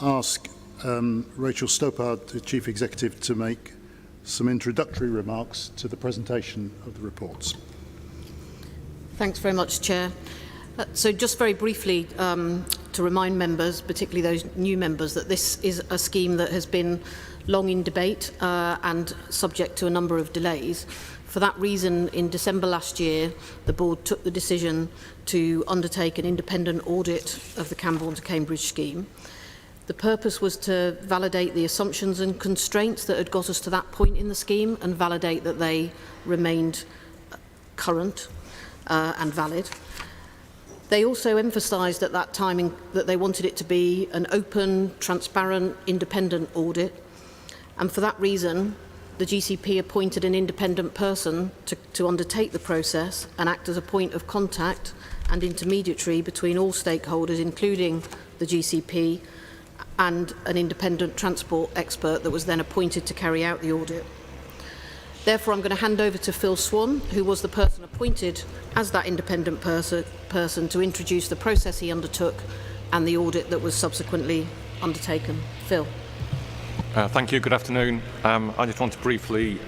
ask Rachel Stoppard, the Chief Executive, to make some introductory remarks to the presentation of the reports. Thanks very much, Chair. So just very briefly, to remind members, particularly those new members, that this is a scheme that has been long in debate and subject to a number of delays. For that reason, in December last year, the board took the decision to undertake an independent audit of the Camborne to Cambridge scheme. The purpose was to validate the assumptions and constraints that had got us to that point in the scheme and validate that they remained current and valid. They also emphasised at that time that they wanted it to be an open, transparent, independent audit. And for that reason, the GCP appointed an independent person to undertake the process and act as a point of contact and intermediary between all stakeholders, including the GCP, and an independent transport expert that was then appointed to carry out the audit. Therefore, I'm going to hand over to Phil Swan, who was the person appointed as that independent person to introduce the process he undertook and the audit that was subsequently undertaken. Phil. Thank you. Good afternoon. I just want to briefly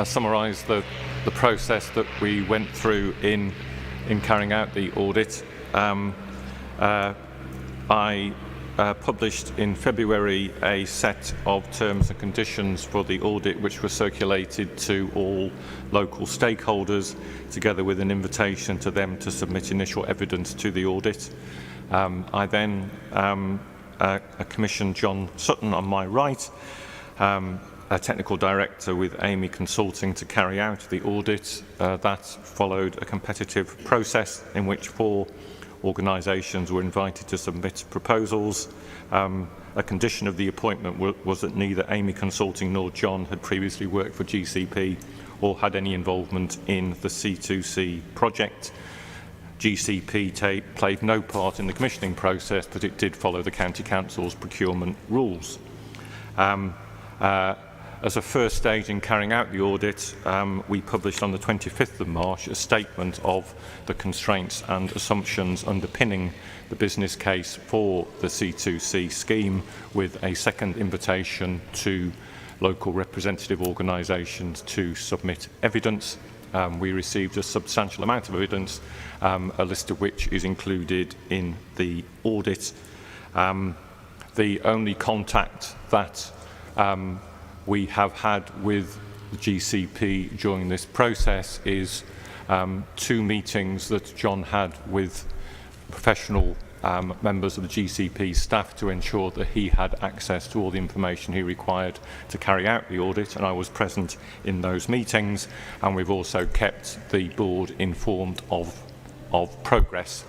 summarise the process that we went through in carrying out the audit. I published in February a set of terms and conditions for the audit, which were circulated to all local stakeholders, together with an invitation to them to submit initial evidence to the audit. I then commissioned John Sutton on my right, a technical director with Amy Consulting, to carry out the audit. That followed a competitive process in which 4 organisations were invited to submit proposals. A condition of the appointment was that neither Amy Consulting nor John had previously worked for GCP or had any involvement in the C2C project. GCP played no part in the commissioning process, but it did follow the County Council's procurement rules. As a first stage in carrying out the audit, we published on the 25th of March a statement of the constraints and assumptions underpinning the business case for the C2C scheme, with a second invitation to local representative organisations to submit evidence. We received a substantial amount of evidence, a list of which is included in the audit. The only contact that we have had with the GCP during this process is 2 meetings that John had with professional members of the GCP staff to ensure that he had access to all the information he required to carry out the audit, and I was present in those meetings, and we've also kept the board informed of progress.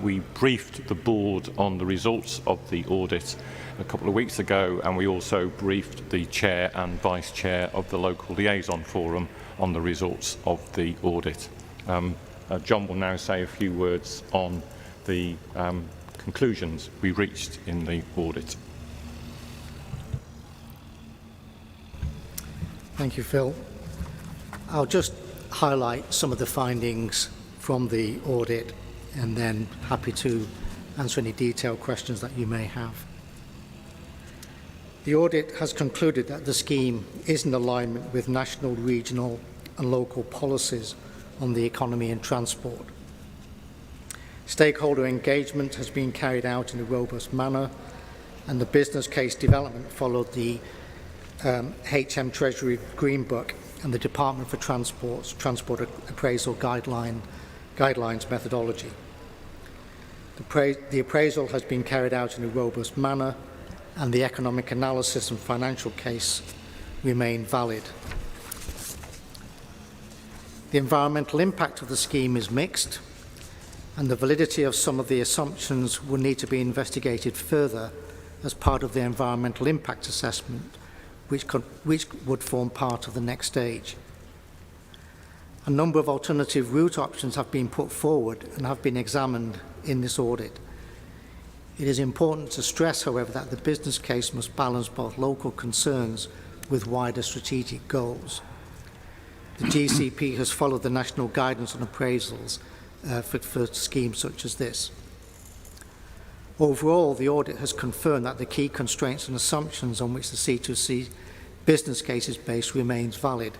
We briefed the board on the results of the audit a couple of weeks ago, and we also briefed the chair and vice chair of the local liaison forum on the results of the audit. John will now say a few words on the conclusions we reached in the audit. Thank you, Phil. I'll just highlight some of the findings from the audit and then happy to answer any detailed questions that you may have. The audit has concluded that the scheme is in alignment with national, regional and local policies on the economy and transport. Stakeholder engagement has been carried out in a robust manner, and the business case development followed the HM Treasury Green Book and the Department for Transport's Transport Appraisal Guidelines methodology. The appraisal has been carried out in a robust manner, and the economic analysis and financial case remain valid. The environmental impact of the scheme is mixed, and the validity of some of the assumptions will need to be investigated further as part of the environmental impact assessment, which would form part of the next stage. A number of alternative route options have been put forward and have been examined in this audit. It is important to stress, however, that the business case must balance both local concerns with wider strategic goals. The GCP has followed the national guidance on appraisals for schemes such as this. Overall, the audit has confirmed that the key constraints and assumptions on which the C2C business case is based remains valid.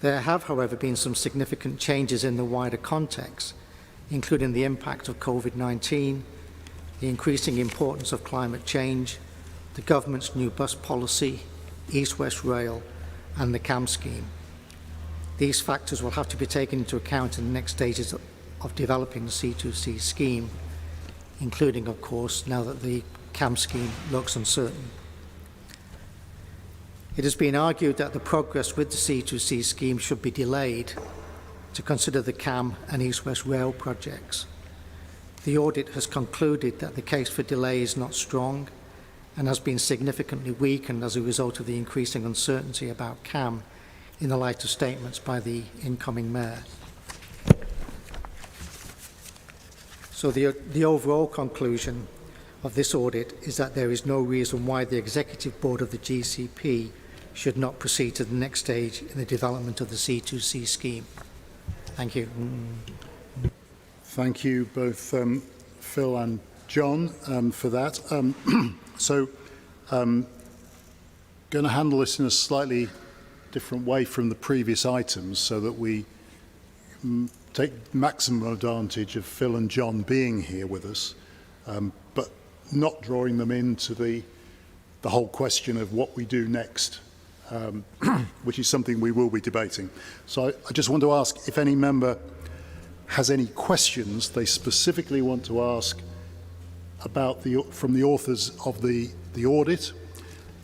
There have, however, been some significant changes in the wider context, including the impact of COVID-19, the increasing importance of climate change, the government's new bus policy, East West Rail, and the CAM scheme. These factors will have to be taken into account in the next stages of developing the C2C scheme, including, of course, now that the CAM scheme looks uncertain. It has been argued that the progress with the C2C scheme should be delayed to consider the CAM and East West Rail projects. The audit has concluded that the case for delay is not strong and has been significantly weakened as a result of the increasing uncertainty about CAM in the light of statements by the incoming mayor. So the overall conclusion of this audit is that there is no reason why the executive board of the GCP should not proceed to the next stage in the development of the C2C scheme. Thank you. Thank you both Phil and John for that. Going to handle this in a slightly different way from the previous items so that we take maximum advantage of Phil and John being here with us, but not drawing them into the whole question of what we do next, which is something we will be debating. So I just want to ask if any member has any questions they specifically want to ask about from the authors of the audit.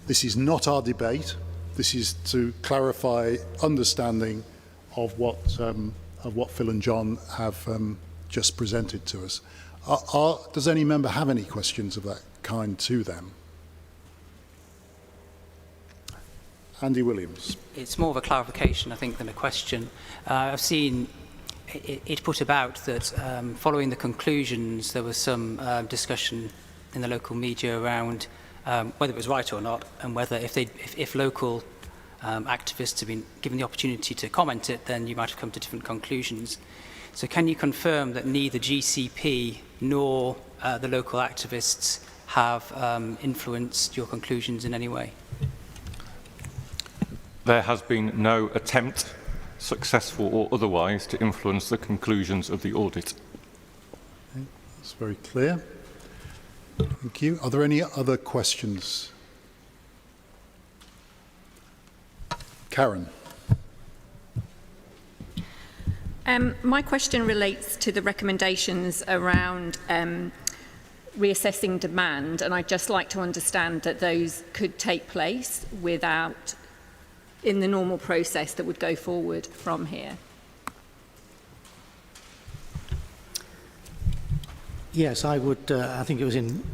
This is not our debate. This is to clarify understanding of what Phil and John have just presented to us. Does any member have any questions of that kind to them? Andy Williams. It's more of a clarification, I think, than a question. I've seen it put about that following the conclusions, there was some discussion in the local media around whether it was right or not, and whether if local activists have been given the opportunity to comment it, then you might have come to different conclusions. So can you confirm that neither GCP nor the local activists have influenced your conclusions in any way? There has been no attempt, successful or otherwise, to influence the conclusions of the audit. Okay, that's very clear. Thank you. Are there any other questions? Karen. My question relates to the recommendations around reassessing demand, and I'd just like to understand that those could take place without, in the normal process that would go forward from here. Yes, I would. I think it was in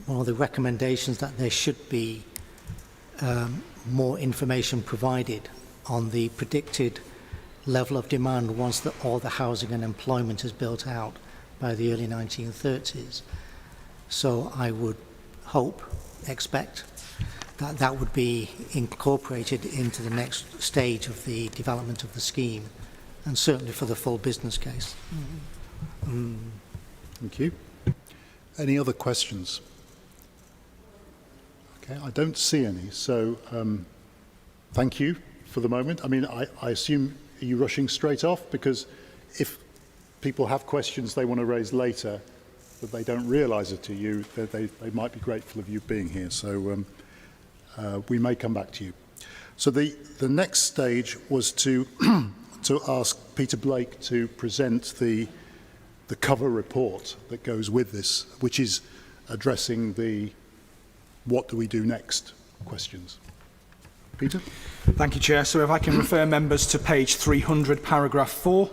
one of the recommendations that there should be more information provided on the predicted level of demand once all the housing and employment is built out by the early 1930s. So I would expect that that would be incorporated into the next stage of the development of the scheme, and certainly for the full business case. Thank you. Any other questions? Okay, I don't see any, so thank you for the moment. I mean, I assume, are you rushing straight off? Because if people have questions they want to raise later, but they don't realise it to you, they might be grateful of you being here. So we may come back to you. So the next stage was to to ask Peter Blake to present the cover report that goes with this, which is addressing the what do we do next questions. Peter? Thank you, Chair. So if I can refer members to page 300, paragraph 4.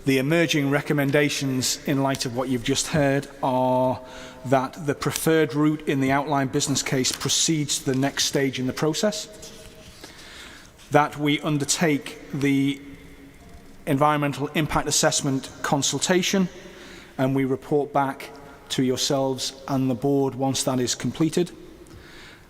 The emerging recommendations in light of what you've just heard are that the preferred route in the outline business case proceeds to the next stage in the process, that we undertake the environmental impact assessment consultation and we report back to yourselves and the board once that is completed,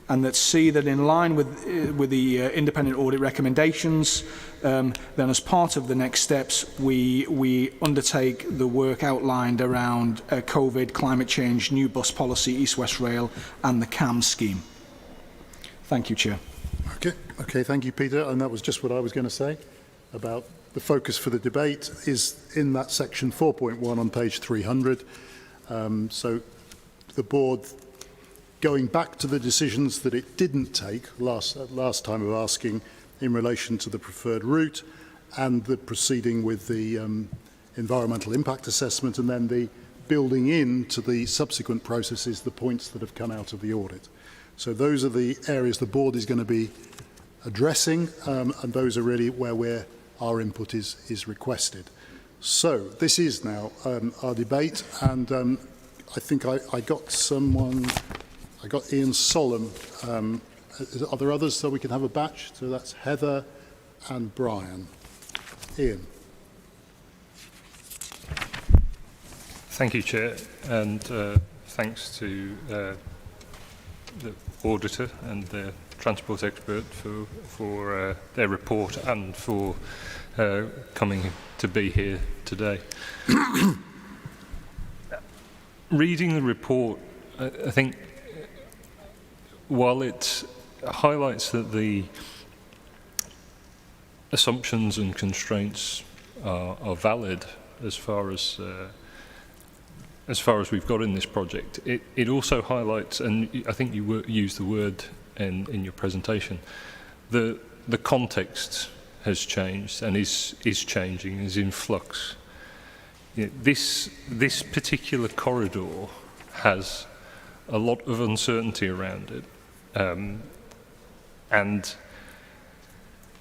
and that C, that in line with the independent audit recommendations, then as part of the next steps, we undertake the work outlined around COVID, climate change, new bus policy, East West Rail, and the CAM scheme. Thank you, Chair. Okay, thank you, Peter. And that was just what I was going to say about the focus for the debate is in that section 4.1 on page 300. So the board, going back to the decisions that it didn't take last time of asking in relation to the preferred route and the proceeding with the environmental impact assessment, and then the building into the subsequent processes the points that have come out of the audit. So those are the areas the board is going to be addressing, and those are really where our input is requested. So this is now our debate, and I think I got someone. I got Ian Solemn. Are there others so we can have a batch? So that's Heather and Brian. Ian. Thank you, Chair, and thanks to the auditor and the transport expert for their report and for coming to be here today. Reading the report, I think, while it highlights that the assumptions and constraints are valid as far as we've got in this project, it also highlights, and I think you used the word in your presentation, the context has changed and is changing, is in flux. You know, this particular corridor has a lot of uncertainty around it. And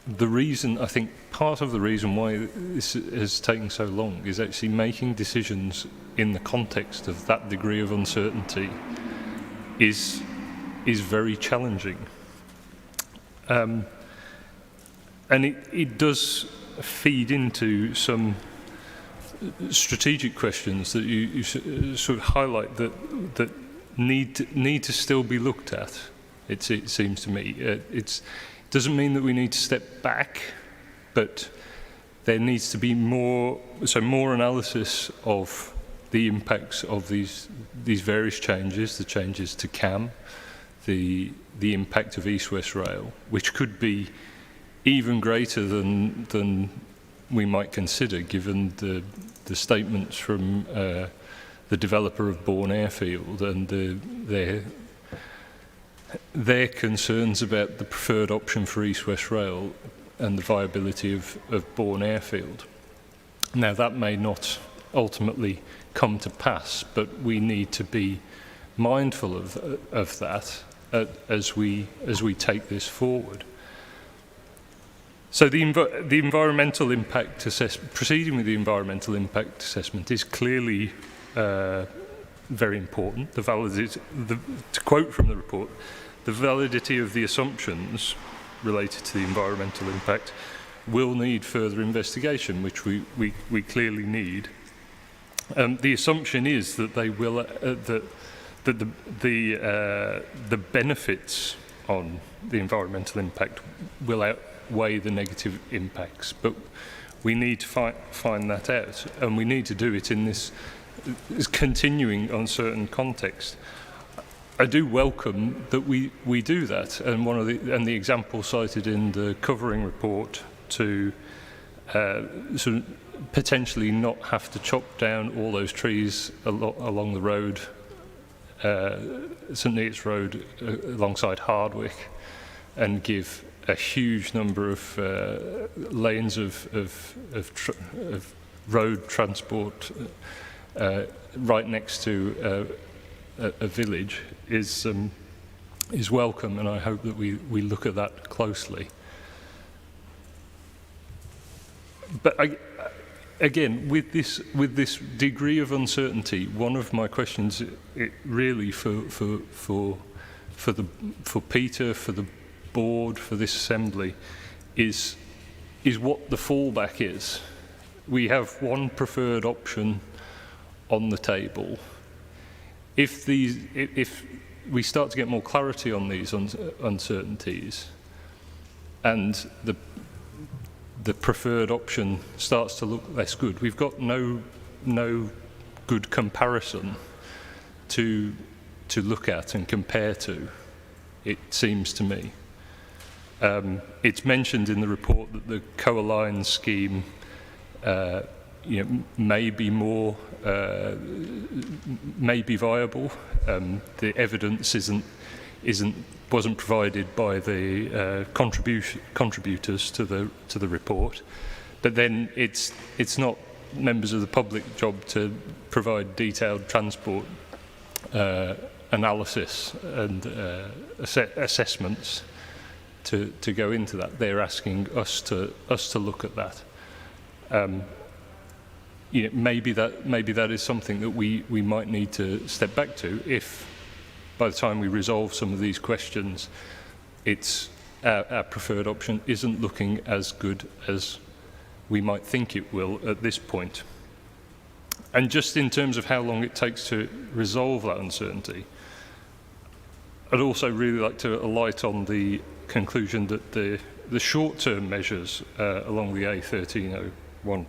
the reason, I think part of the reason why this has taken so long is actually making decisions in the context of that degree of uncertainty is very challenging. And it does feed into some strategic questions that you sort of highlight that need to still be looked at. It seems to me. It doesn't mean that we need to step back, but there needs to be more analysis of the impacts of these various changes, the changes to CAM, the impact of East West Rail, which could be even greater than we might consider, given the statements from the developer of Bourne Airfield and their concerns about the preferred option for East West Rail and the viability of Bourne Airfield. Now, that may not ultimately come to pass, but we need to be mindful of that as we take this forward. So the environmental impact assessment, proceeding with the environmental impact assessment is clearly very important. To quote from the report, the validity of the assumptions related to the environmental impact will need further investigation, which we clearly need. The assumption is that they will that the benefits on the environmental impact will outweigh the negative impacts, but we need to find that out, and we need to do it in this continuing uncertain context. I do welcome that we do that, and the example cited in the covering report to sort of potentially not have to chop down all those trees along the road, St Neots Road alongside Hardwick, and give a huge number of lanes of road transport right next to a village is welcome, and I hope that we look at that closely. But again, with this degree of uncertainty, one of my questions really for Peter, for the board, for this assembly, is what the fallback is. We have one preferred option on the table. If we start to get more clarity on these uncertainties, and the preferred option starts to look less good, we've got no good comparison to look at and compare to, it seems to me. It's mentioned in the report that the co-aligned scheme may be viable. The evidence wasn't provided by the contributors to the report, but then it's not members of the public job to provide detailed transport analysis and assessments to go into that. They're asking us to look at that. Maybe that is something that we might need to step back to if, by the time we resolve some of these questions, our preferred option isn't looking as good as we might think it will at this point. And just in terms of how long it takes to resolve that uncertainty, I'd also really like to alight on the conclusion that the short-term measures along the A1301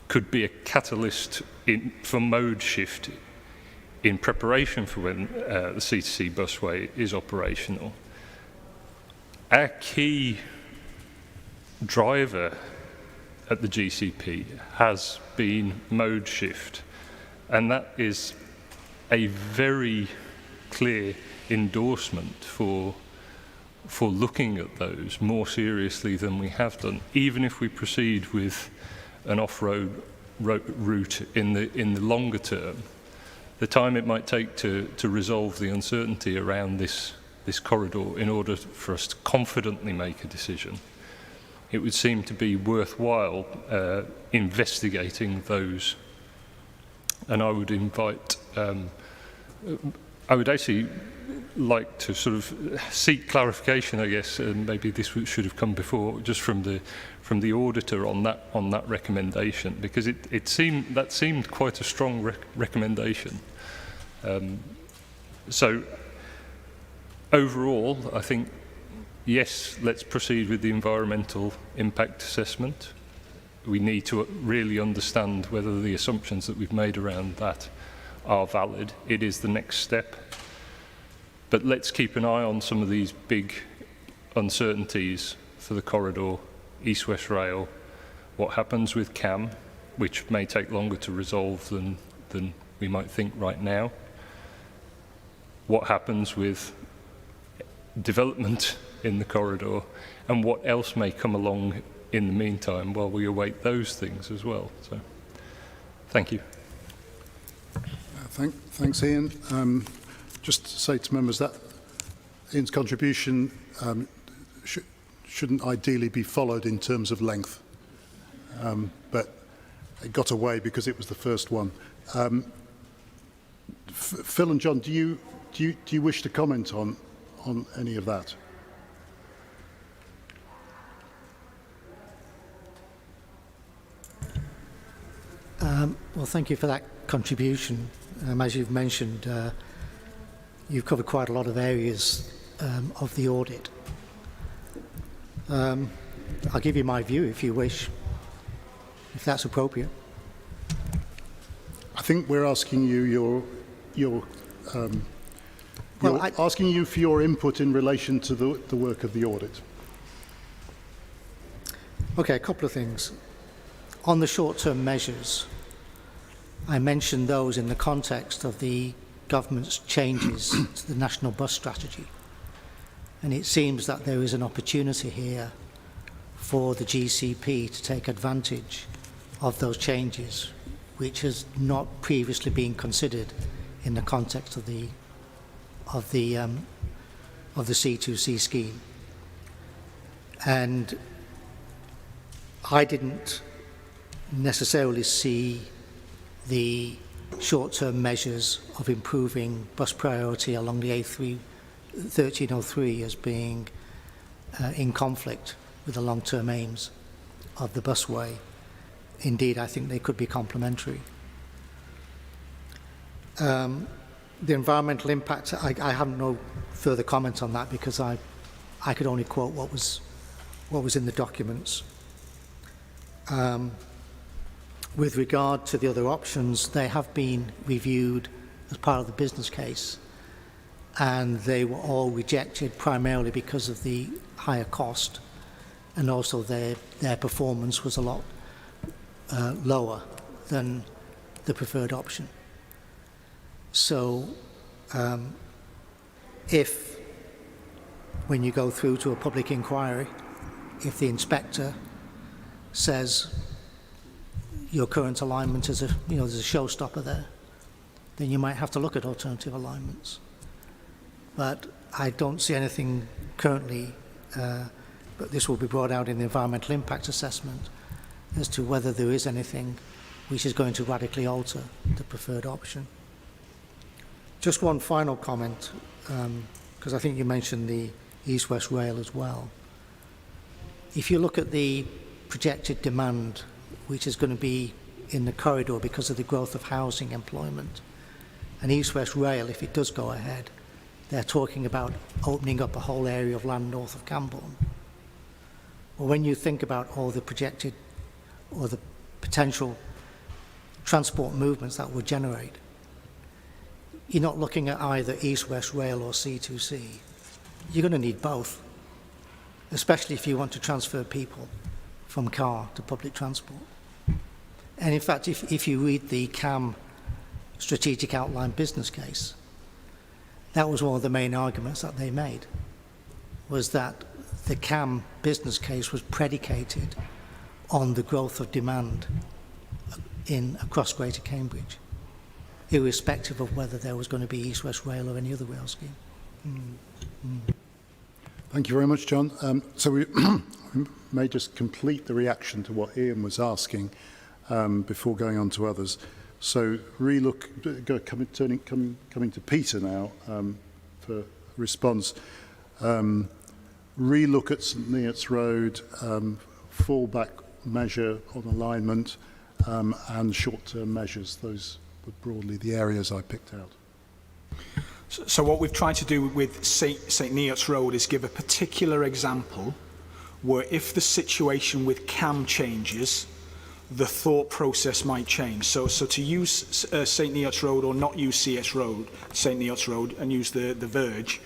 could be a catalyst for mode shift in preparation for when the C2C busway is operational. Our key driver at the GCP has been mode shift, and that is a very clear endorsement for looking at those more seriously than we have done, even if we proceed with an off-road route in the longer term. The time it might take to resolve the uncertainty around this corridor in order for us to confidently make a decision, it would seem to be worthwhile investigating those. And I would invite, I would actually like to sort of seek clarification, I guess, and maybe this should have come before, just from the auditor on that recommendation, because it seemed quite a strong recommendation. So overall, I think yes, let's proceed with the environmental impact assessment. We need to really understand whether the assumptions that we've made around that are valid. It is the next step. But let's keep an eye on some of these big uncertainties for the corridor, East-West Rail, what happens with CAM, which may take longer to resolve than we might think right now, what happens with development in the corridor, and what else may come along in the meantime while we await those things as well. So, thank you. Thanks, Ian. Just to say to members that Ian's contribution shouldn't ideally be followed in terms of length, but it got away because it was the first one. Phil and John, do you wish to comment on any of that? Well, thank you for that contribution. As you've mentioned, you've covered quite a lot of areas of the audit. I'll give you my view if you wish, if that's appropriate. I think we're asking you asking you for your input in relation to the work of the audit. Okay, a couple of things. On the short-term measures, I mentioned those in the context of the government's changes to the national bus strategy. And it seems that there is an opportunity here for the GCP to take advantage of those changes, which has not previously been considered in the context of the C2C scheme. And I didn't necessarily see the short-term measures of improving bus priority along the A3 1303 as being in conflict with the long-term aims of the busway. Indeed, I think they could be complementary. The environmental impact, I have no further comment on that because I could only quote what was in the documents. With regard to the other options, they have been reviewed as part of the business case, and they were all rejected primarily because of the higher cost, and also their performance was a lot lower than the preferred option. So if, when you go through to a public inquiry, if the inspector says your current alignment is there's a showstopper there, then you might have to look at alternative alignments. But I don't see anything currently, but this will be brought out in the environmental impact assessment as to whether there is anything which is going to radically alter the preferred option. Just one final comment, because I think you mentioned the East-West Rail as well. If you look at the projected demand which is going to be in the corridor because of the growth of housing, employment, and East-West Rail, if it does go ahead, they're talking about opening up a whole area of land north of Camborne. Well, when you think about all the projected or the potential transport movements that would generate, you're not looking at either East-West Rail or C2C. You're going to need both, especially if you want to transfer people from car to public transport. And in fact, if you read the CAM strategic outline business case, that was one of the main arguments that they made, was that the CAM business case was predicated on the growth of demand across Greater Cambridge, irrespective of whether there was going to be East-West Rail or any other rail scheme. Thank you very much, John. So we may just complete the reaction to what Ian was asking before going on to others. So coming to Peter now for response. Relook at St Neots Road, fallback measure on alignment, and short-term measures. Those were broadly the areas I picked out. So what we've tried to do with St Neots Road is give a particular example where if the situation with CAM changes, the thought process might change. So to use St Neots Road or not use St Neots Road and use the Verge,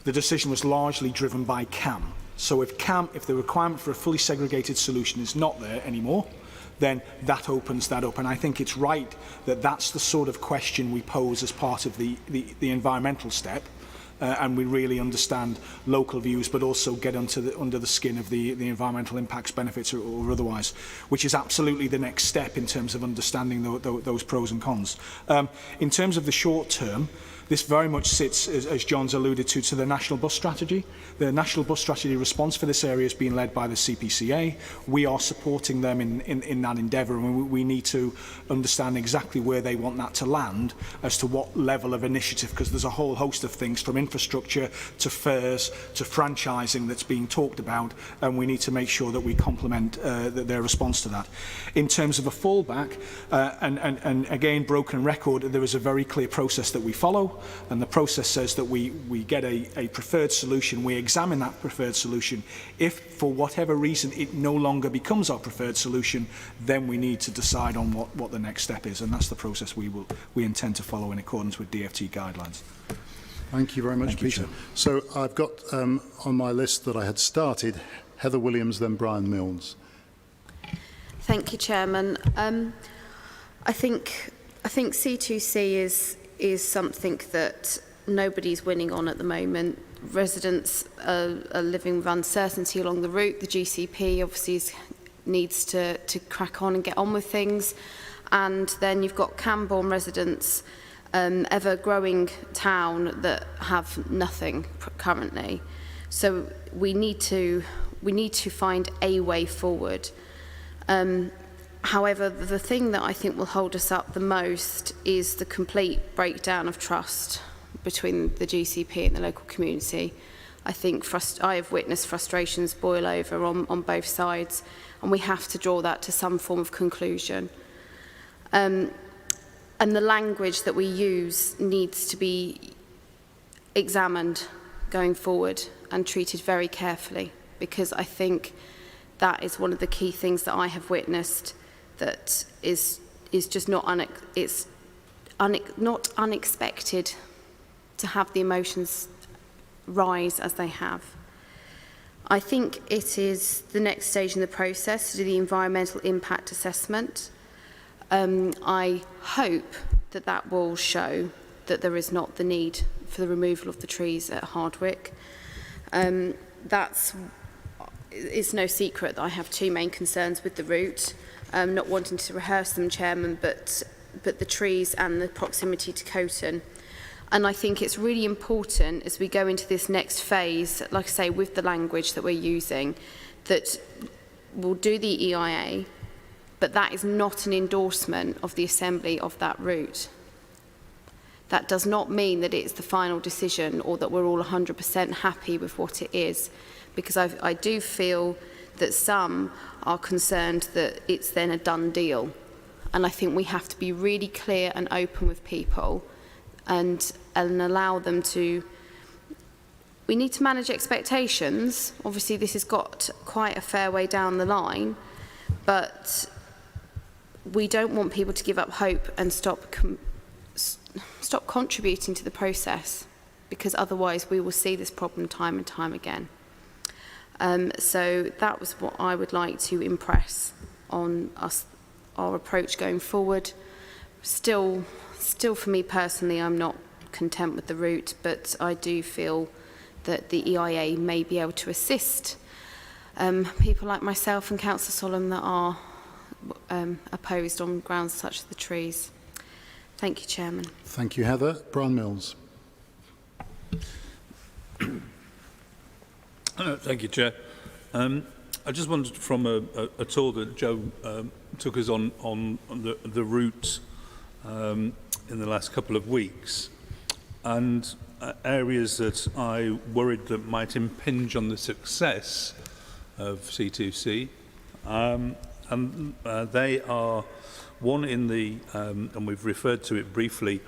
the decision was largely driven by CAM. So if the requirement for a fully segregated solution is not there anymore, then that opens that up. And I think it's right that that's the sort of question we pose as part of the environmental step, and we really understand local views, but also get under the skin of the environmental impacts, benefits, or otherwise, which is absolutely the next step in terms of understanding those pros and cons. In terms of the short term, this very much sits, as John's alluded to the National Bus Strategy. The National Bus Strategy response for this area is being led by the CPCA. We are supporting them in that endeavour, and we need to understand exactly where they want that to land as to what level of initiative, because there's a whole host of things from infrastructure to fares to franchising that's being talked about, and we need to make sure that we complement their response to that. In terms of a fallback, and again, broken record, there is a very clear process that we follow. And the process says that we get a preferred solution, we examine that preferred solution. If for whatever reason it no longer becomes our preferred solution, then we need to decide on what the next step is, and that's the process we intend to follow in accordance with DFT guidelines. Thank you very much, Peter. So I've got on my list that I had started, Heather Williams, then Brian Milnes. Thank you, Chairman. I think C2C is something that nobody's winning on at the moment. Residents are living with uncertainty along the route. The GCP obviously needs to crack on and get on with things. And then you've got Camborne residents, ever-growing town that have nothing currently. So we need to find a way forward. However, the thing that I think will hold us up the most is the complete breakdown of trust between the GCP and the local community. I think I have witnessed frustrations boil over on both sides, and we have to draw that to some form of conclusion. And the language that we use needs to be examined going forward and treated very carefully, because I think that is one of the key things that I have witnessed that is just not unexpected to have the emotions rise as they have. I think it is the next stage in the process to do the environmental impact assessment. I hope that will show that there is not the need for the removal of the trees at Hardwick. It's no secret that I have two main concerns with the route. Not wanting to rehearse them, Chairman, but the trees and the proximity to Coton. And I think it's really important as we go into this next phase, like I say, with the language that we're using, that we'll do the EIA, but that is not an endorsement of the Assembly of that route. That does not mean that it's the final decision or that we're all 100% happy with what it is, because I do feel that some are concerned that it's then a done deal. And I think we have to be really clear and open with people and allow them to... We need to manage expectations. Obviously, this has got quite a fair way down the line, but we don't want people to give up hope and stop contributing to the process, because otherwise we will see this problem time and time again. So that was what I would like to impress on our approach going forward. Still for me personally, I'm not content with the route, but I do feel that the EIA may be able to assist people like myself and Councillor Solomon that are opposed on grounds such as the trees. Thank you, Chairman. Thank you, Heather. Brian Milnes. Thank you, Chair. I just wondered from a tour that Joe took us on the route in the last couple of weeks, and areas that I worried that might impinge on the success of C2C. And they are one in the, and we've referred to it briefly,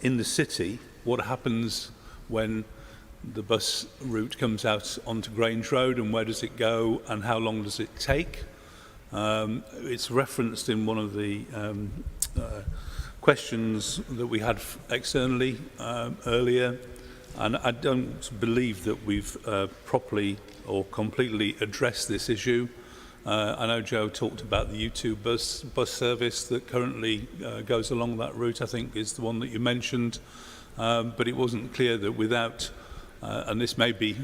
in the city, what happens when the bus route comes out onto Grange Road, and where does it go and how long does it take? It's referenced in one of the questions that we had externally earlier, and I don't believe that we've properly or completely addressed this issue. I know Joe talked about the U2 bus service that currently goes along that route, I think is the one that you mentioned. but it wasn't clear that without, and this may be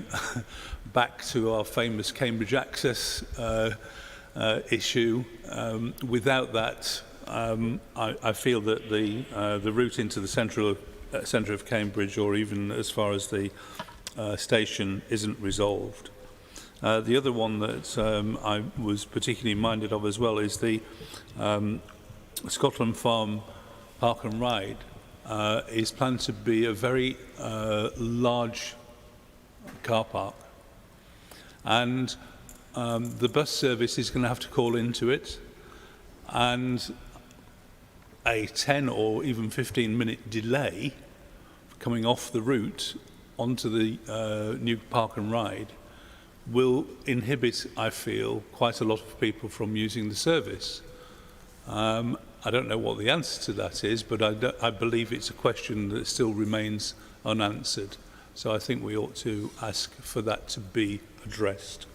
back to our famous Cambridge Access issue, without that, I feel that the route into the centre of Cambridge, or even as far as the station, isn't resolved. The other one that I was particularly minded of as well is the Scotland Farm Park and Ride is planned to be a very large car park, and the bus service is going to have to call into it, and a 10 or even 15-minute delay coming off the route onto the new Park and Ride will inhibit, I feel, quite a lot of people from using the service. I don't know what the answer to that is, but I believe it's a question that still remains unanswered. So I think we ought to ask for that to be addressed.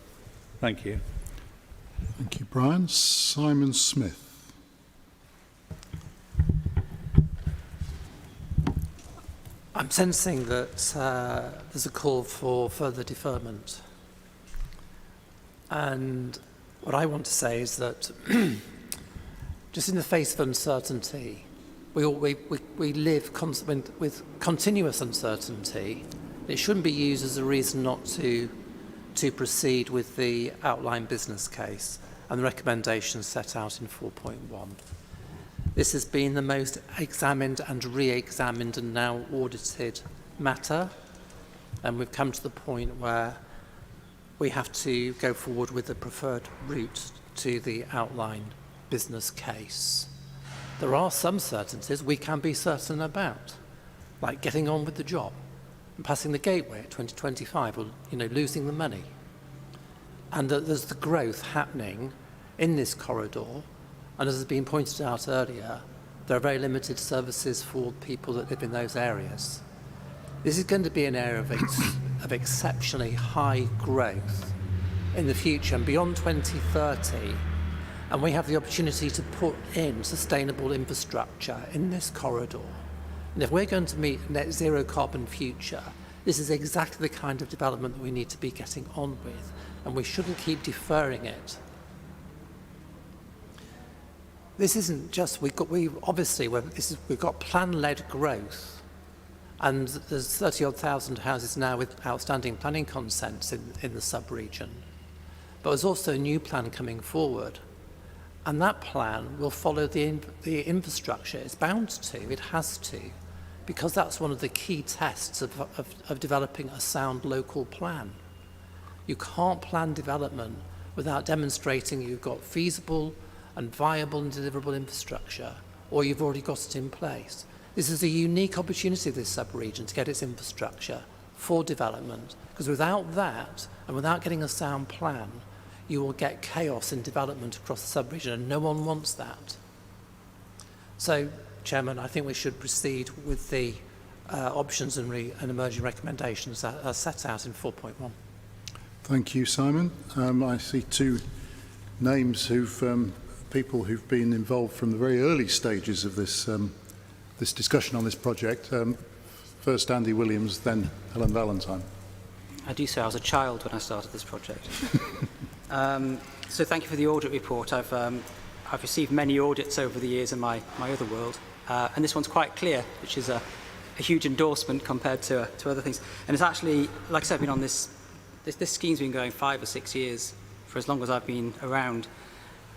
Thank you. Thank you, Brian. Simon Smith. I'm sensing that there's a call for further deferment. And what I want to say is that just in the face of uncertainty, we live with continuous uncertainty. It shouldn't be used as a reason not to proceed with the outline business case and the recommendations set out in 4.1. This has been the most examined and re-examined and now audited matter, and we've come to the point where we have to go forward with the preferred route to the outline business case. There are some certainties we can be certain about, like getting on with the job and passing the gateway at 2025, or losing the money. And that there's the growth happening in this corridor, and as has been pointed out earlier, there are very limited services for people that live in those areas. This is going to be an area of exceptionally high growth in the future and beyond 2030, and we have the opportunity to put in sustainable infrastructure in this corridor. And if we're going to meet a net zero carbon future, this is exactly the kind of development that we need to be getting on with, and we shouldn't keep deferring it. This isn't just, we've got plan-led growth, and there's 30-odd thousand houses now with outstanding planning consents in the sub-region. But there's also a new plan coming forward, and that plan will follow the infrastructure. It's bound to, it has to, because that's one of the key tests of developing a sound local plan. You can't plan development without demonstrating you've got feasible and viable and deliverable infrastructure, or you've already got it in place. This is a unique opportunity, this sub-region, to get its infrastructure for development, because without that, and without getting a sound plan, you will get chaos in development across the sub-region, and no one wants that. So, Chairman, I think we should proceed with the options and emerging recommendations that are set out in 4.1. Thank you, Simon. I see two names people who've been involved from the very early stages of this this discussion on this project. First Andy Williams, then Helen Valentine. I do say I was a child when I started this project. So thank you for the audit report. I've received many audits over the years in my other world, and this one's quite clear, which is a huge endorsement compared to other things. And it's actually, like I said, been on this scheme's been going 5 or 6 years for as long as I've been around.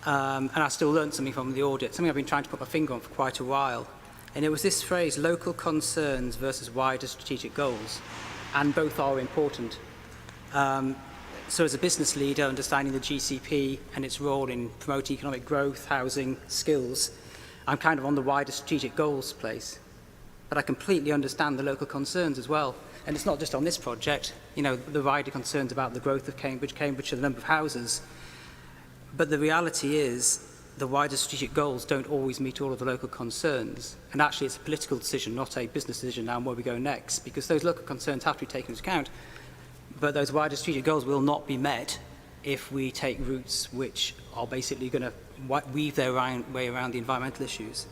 And I still learned something from the audit, something I've been trying to put my finger on for quite a while. And it was this phrase, local concerns versus wider strategic goals. And both are important. So as a business leader, understanding the GCP and its role in promoting economic growth, housing, skills, I'm kind of on the wider strategic goals place. But I completely understand the local concerns as well. And it's not just on this project, the wider concerns about the growth of Cambridge and the number of houses. But the reality is the wider strategic goals don't always meet all of the local concerns. And actually it's a political decision, not a business decision now on where we go next, because those local concerns have to be taken into account. But those wider strategic goals will not be met if we take routes which are basically going to weave their way around the environmental issues.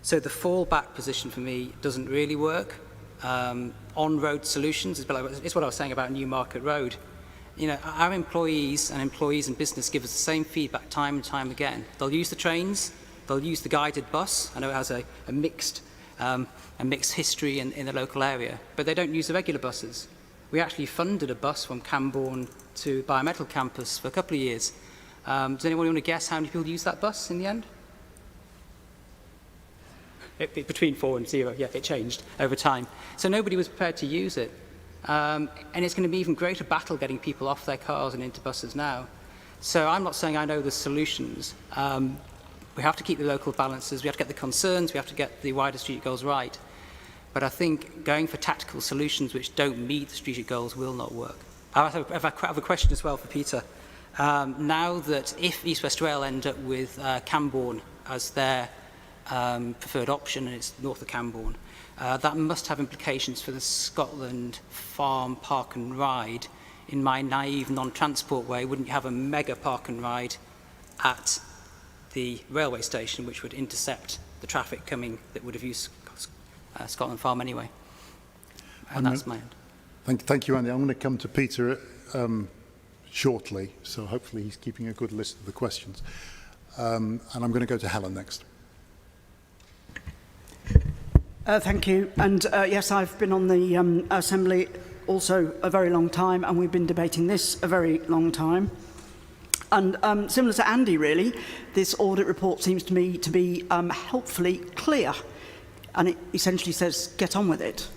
So the fallback position for me doesn't really work. on-road solutions. It's what I was saying about Newmarket Road. You know, our employees and business give us the same feedback time and time again. They'll use the trains, they'll use the guided bus. I know it has a mixed history in the local area, but they don't use the regular buses. We actually funded a bus from Camborne to Biomedical Campus for a couple of years. Does anyone want to guess how many people used that bus in the end? Between 4 and 0, yeah, it changed over time. So nobody was prepared to use it. And it's going to be even greater battle getting people off their cars and into buses now. So I'm not saying I know the solutions. We have to keep the local balances, we have to get the concerns, we have to get the wider strategic goals right. But I think going for tactical solutions which don't meet the strategic goals will not work. I have a question as well for Peter. Now that if East West Rail end up with Camborne as their preferred option, and it's north of Camborne, that must have implications for the Scotland Farm Park and Ride. In my naive non-transport way, wouldn't you have a mega park and ride at the railway station which would intercept the traffic coming that would have used Scotland Farm anyway? And that's my end. Thank you, Andy. I'm going to come to Peter shortly, so hopefully he's keeping a good list of the questions. And I'm going to go to Helen next. Thank you. And yes, I've been on the Assembly also a very long time, and we've been debating this a very long time. And similar to Andy, really, this audit report seems to me to be helpfully clear. And it essentially says, get on with it.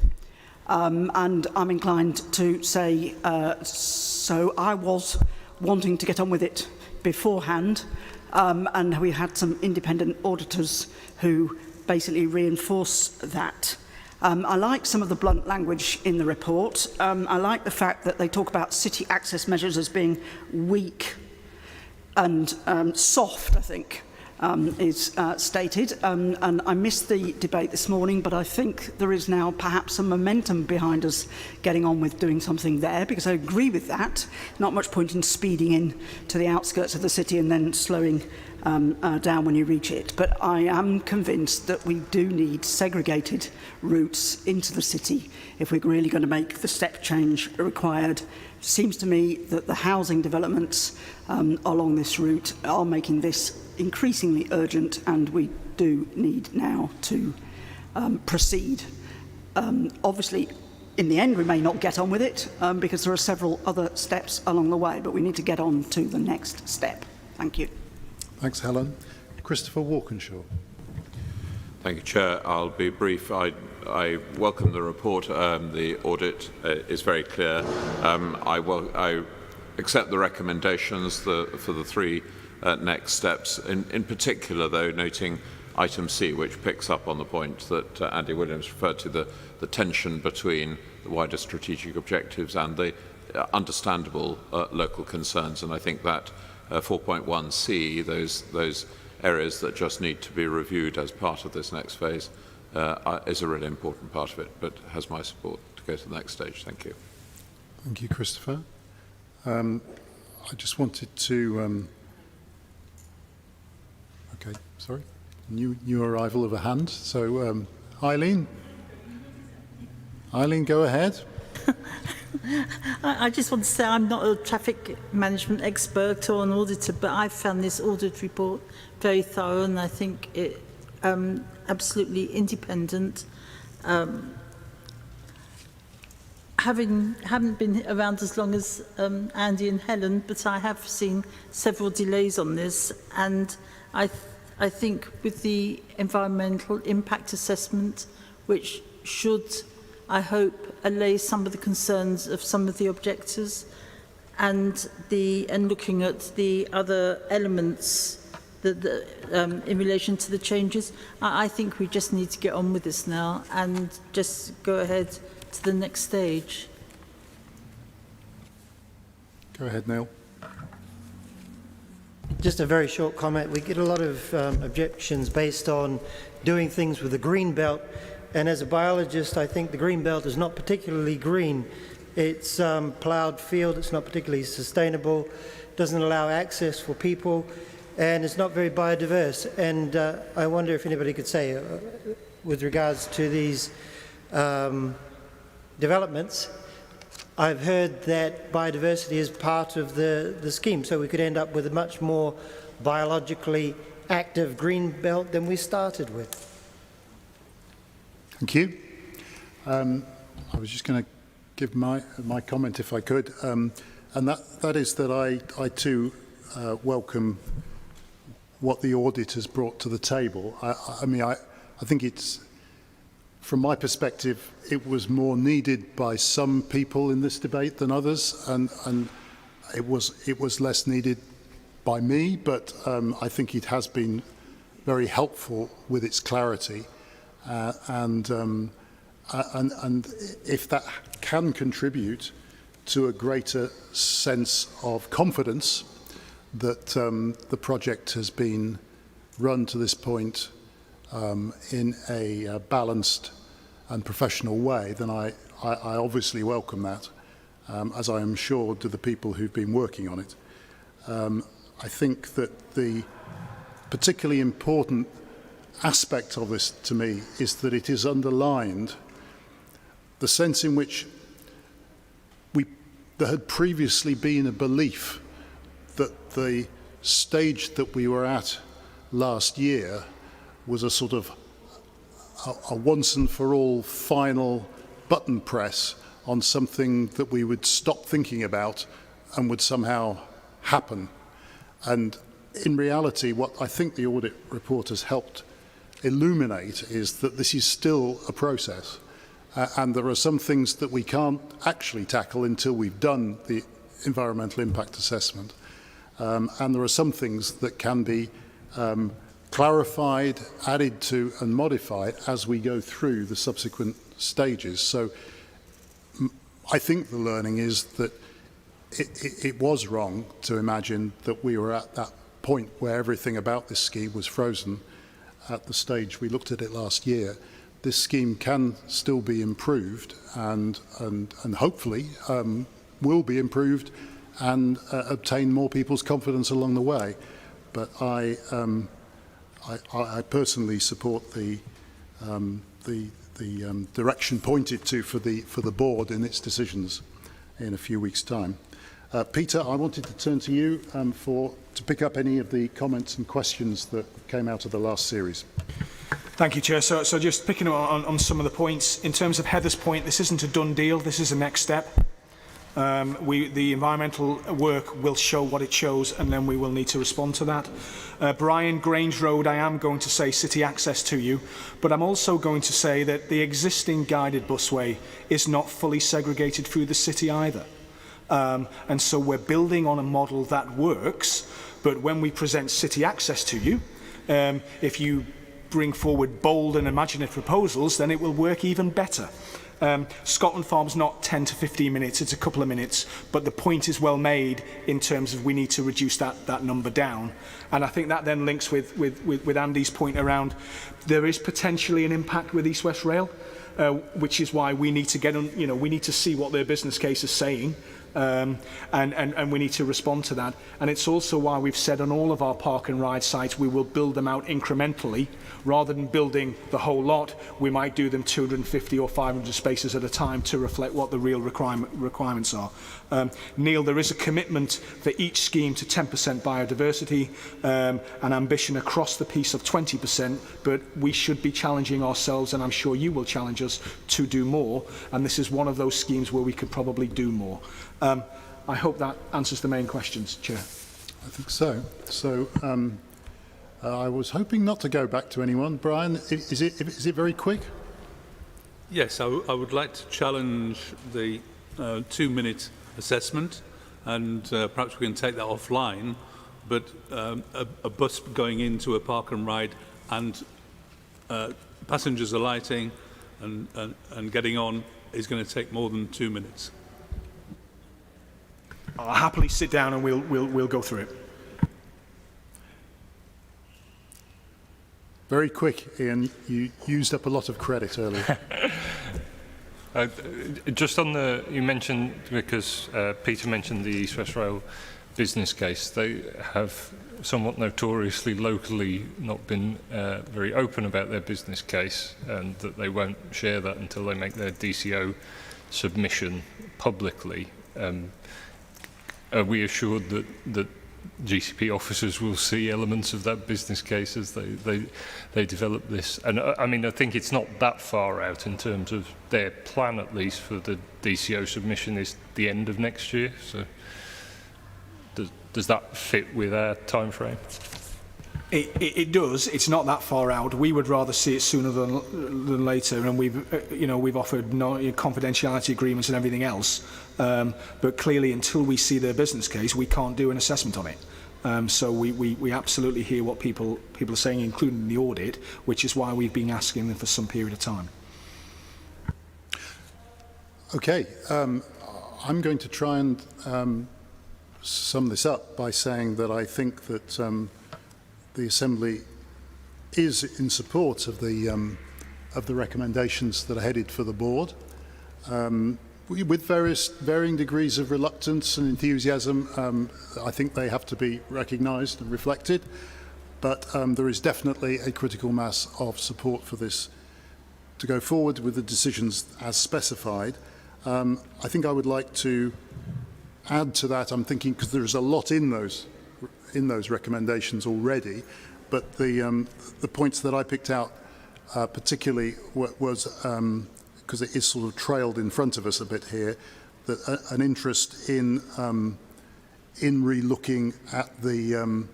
And I'm inclined to say, so I was wanting to get on with it beforehand. And we had some independent auditors who basically reinforce that. I like some of the blunt language in the report. I like the fact that they talk about city access measures as being weak and soft, I think, is stated. And I missed the debate this morning, but I think there is now perhaps some momentum behind us getting on with doing something there, because I agree with that. Not much point in speeding in to the outskirts of the city and then slowing down when you reach it. But I am convinced that we do need segregated routes into the city if we're really going to make the step change required. It seems to me that the housing developments along this route are making this increasingly urgent, and we do need now to proceed. Obviously, in the end, we may not get on with it because there are several other steps along the way, but we need to get on to the next step. Thank you. Thanks, Helen. Christopher Walkinshaw. Thank you, Chair. I'll be brief. I welcome the report. The audit is very clear. I accept the recommendations for the three next steps. In particular, though, noting item C, which picks up on the point that Andy Williams referred to, the tension between the wider strategic objectives and the understandable local concerns. And I think that 4.1C, those areas that just need to be reviewed as part of this next phase, is a really important part of it, but has my support to go to the next stage. Thank you. Thank you, Christopher. I just wanted to... okay, sorry. New arrival of a hand. So, Eileen? Eileen, go ahead. I just want to say I'm not a traffic management expert or an auditor, but I found this audit report very thorough, and I think it absolutely independent. Haven't been around as long as Andy and Helen, but I have seen several delays on this, and I think with the environmental impact assessment, which should, I hope, allay some of the concerns of some of the objectors, and looking at the other elements in relation to the changes, I think we just need to get on with this now and just go ahead to the next stage. Go ahead, Neil. Just a very short comment. We get a lot of objections based on doing things with the green belt. And as a biologist, I think the green belt is not particularly green. It's ploughed field, it's not particularly sustainable, doesn't allow access for people, and it's not very biodiverse. And I wonder if anybody could say, with regards to these developments. I've heard that biodiversity is part of the scheme, so we could end up with a much more biologically active green belt than we started with. Thank you. I was just going to give my comment if I could, and that is that I too welcome what the audit has brought to the table. I think it's, from my perspective, it was more needed by some people in this debate than others, and it was less needed by me, but I think it has been very helpful with its clarity, and if that can contribute to a greater sense of confidence that the project has been run to this point in a balanced and professional way, then I obviously welcome that, as I am sure do the people who've been working on it. I think that the particularly important aspect of this to me is that it is underlined the sense in which there had previously been a belief that the stage that we were at last year was a sort of a once and for all final button press on something that we would stop thinking about and would somehow happen. And in reality, what I think the audit report has helped illuminate is that this is still a process. And there are some things that we can't actually tackle until we've done the environmental impact assessment. And there are some things that can be clarified, added to and modified as we go through the subsequent stages. So I think the learning is that it was wrong to imagine that we were at that point where everything about this scheme was frozen at the stage we looked at it last year. This scheme can still be improved and hopefully will be improved and obtain more people's confidence along the way. But I personally support the direction pointed to for the board in its decisions in a few weeks' time. Peter, I wanted to turn to you to pick up any of the comments and questions that came out of the last series. Thank you, Chair. So just picking up on some of the points, in terms of Heather's point, this isn't a done deal, this is a next step. The environmental work will show what it shows, and then we will need to respond to that. Brian, Grange Road, I am going to say city access to you, but I'm also going to say that the existing guided busway is not fully segregated through the city either. And so we're building on a model that works, but when we present city access to you, if you bring forward bold and imaginative proposals, then it will work even better. Scotland Farm's not 10 to 15 minutes, it's a couple of minutes, but the point is well made in terms of we need to reduce that number down. And I think that then links with Andy's point around there is potentially an impact with East West Rail, which is why we need to get on, we need to see what their business case is saying. And we need to respond to that. And it's also why we've said on all of our park and ride sites we will build them out incrementally. Rather than building the whole lot, we might do them 250 or 500 spaces at a time to reflect what the real requirements are. Neil, there is a commitment for each scheme to 10% biodiversity, an ambition across the piece of 20%, but we should be challenging ourselves, and I'm sure you will challenge us to do more, and this is one of those schemes where we could probably do more. I hope that answers the main questions, Chair. I think so. So I was hoping not to go back to anyone. Brian, is it very quick? Yes, I would like to challenge the 2-minute assessment, and perhaps we can take that offline, but a bus going into a park and ride and passengers alighting and getting on is going to take more than 2 minutes. I'll happily sit down and we'll go through it. Very quick, Ian. You used up a lot of credit earlier. Just on you mentioned, because Peter mentioned the East West Rail business case, they have somewhat notoriously locally not been very open about their business case, and that they won't share that until they make their DCO submission publicly, are we assured that GCP officers will see elements of that business case as they develop this? And I mean, I think it's not that far out in terms of their plan, at least for the DCO submission, is the end of next year. So does that fit with our time frame? It does. It's not that far out. We would rather see it sooner than later, and we've offered confidentiality agreements and everything else. But clearly, until we see their business case, we can't do an assessment on it. So we absolutely hear what people are saying, including the audit, which is why we've been asking them for some period of time. Okay, I'm going to try and sum this up by saying that I think that the Assembly is in support of the recommendations that are headed for the board, with varying degrees of reluctance and enthusiasm. I think they have to be recognised and reflected, but there is definitely a critical mass of support for this to go forward with the decisions as specified. I think I would like to add to that. I'm thinking, because there is a lot in those recommendations already, but the points that I picked out particularly was, because it is sort of trailed in front of us a bit here, that an interest in re-looking at the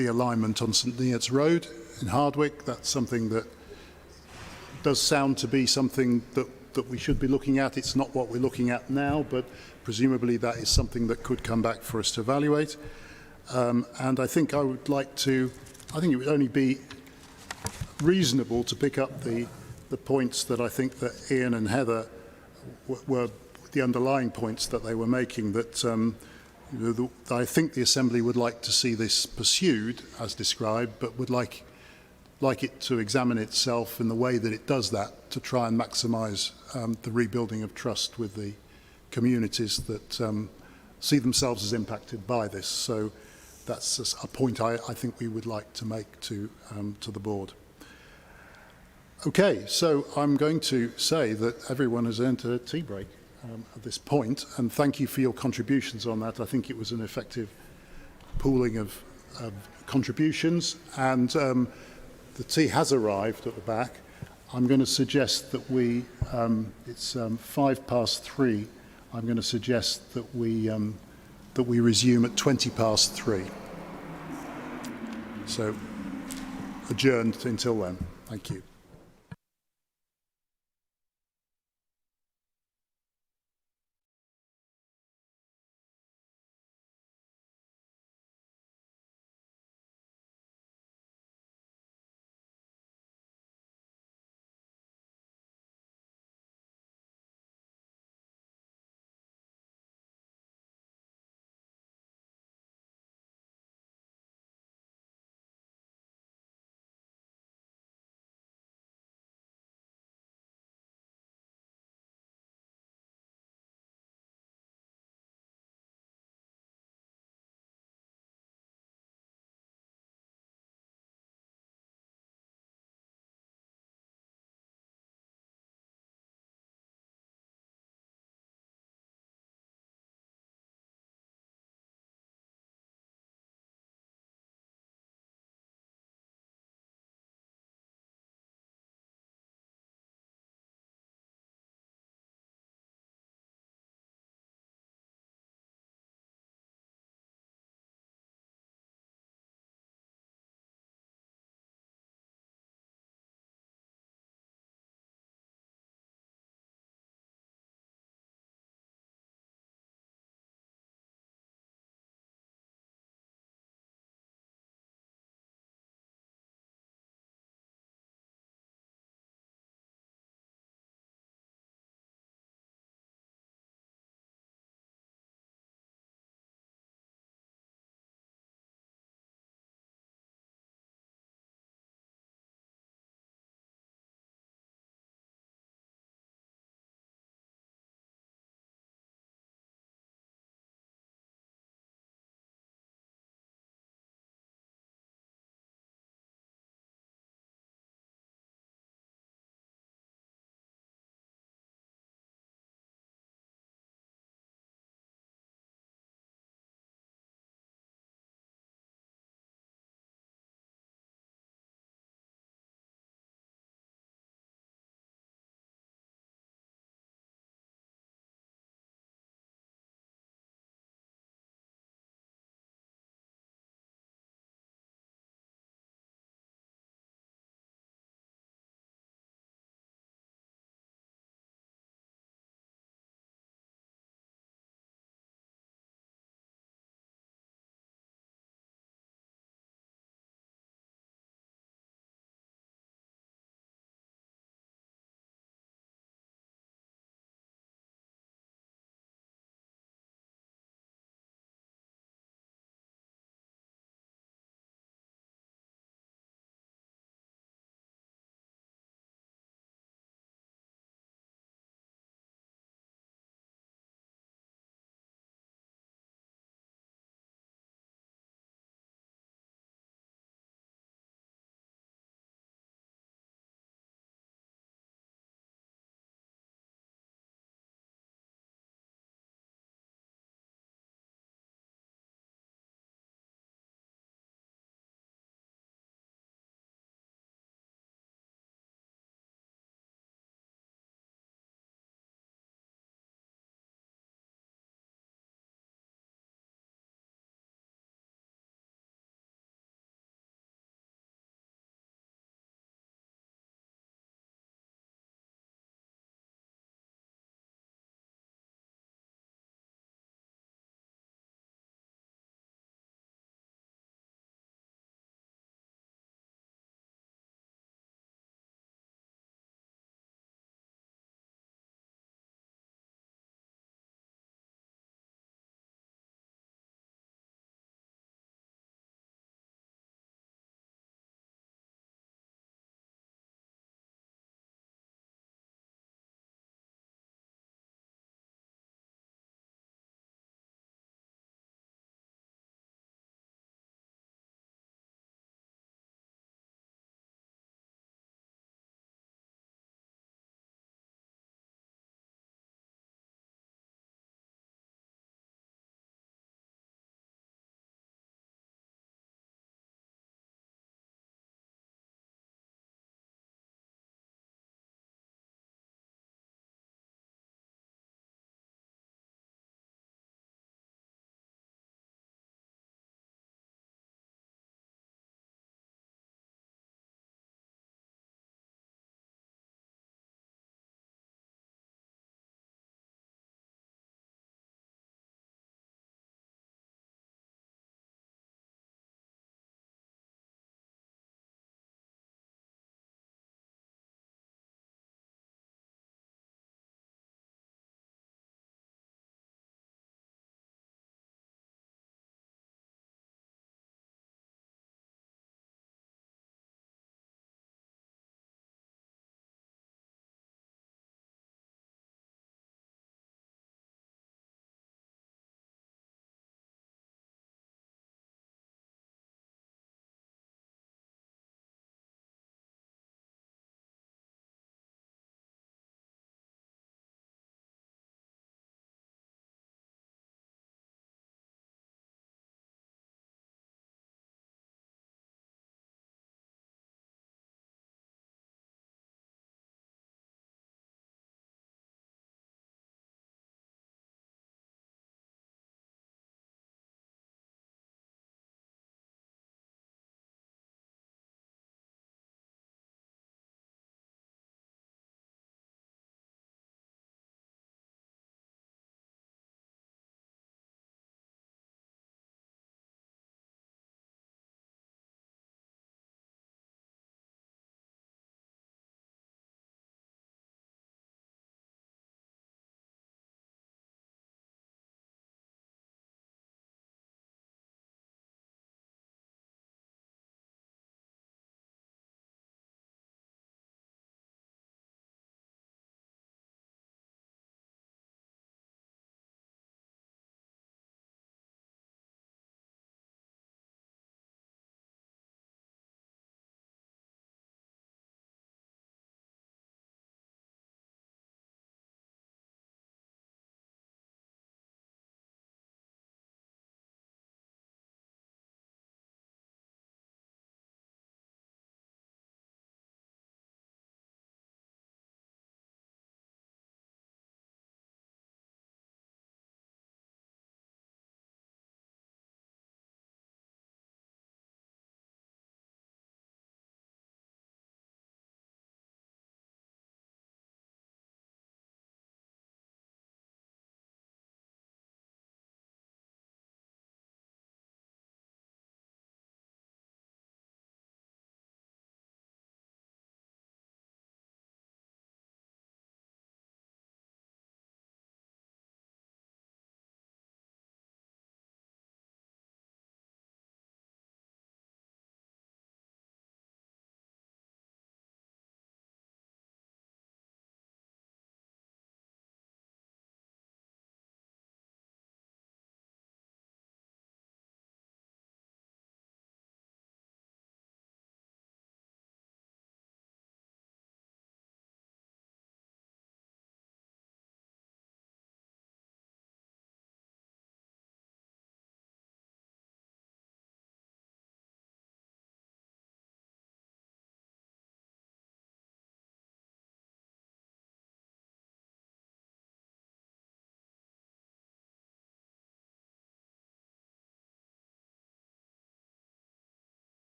alignment on St Neots Road in Hardwick. That's something that does sound to be something that we should be looking at. It's not what we're looking at now, but presumably that is something that could come back for us to evaluate. And I think I would like to, I think it would only be reasonable to pick up the points that I think that Ian and Heather were the underlying points that they were making, that I think the Assembly would like to see this pursued as described, but would like it to examine itself in the way that it does that, to try and maximise the rebuilding of trust with the communities that see themselves as impacted by this. So that's a point I think we would like to make to the board. Okay, so I'm going to say that everyone has earned a tea break at this point, and thank you for your contributions on that. I think it was an effective pooling of contributions, and the tea has arrived at the back. I'm going to suggest that it's 3:05. I'm going to suggest that we resume at 3:20. So adjourned until then. Thank you.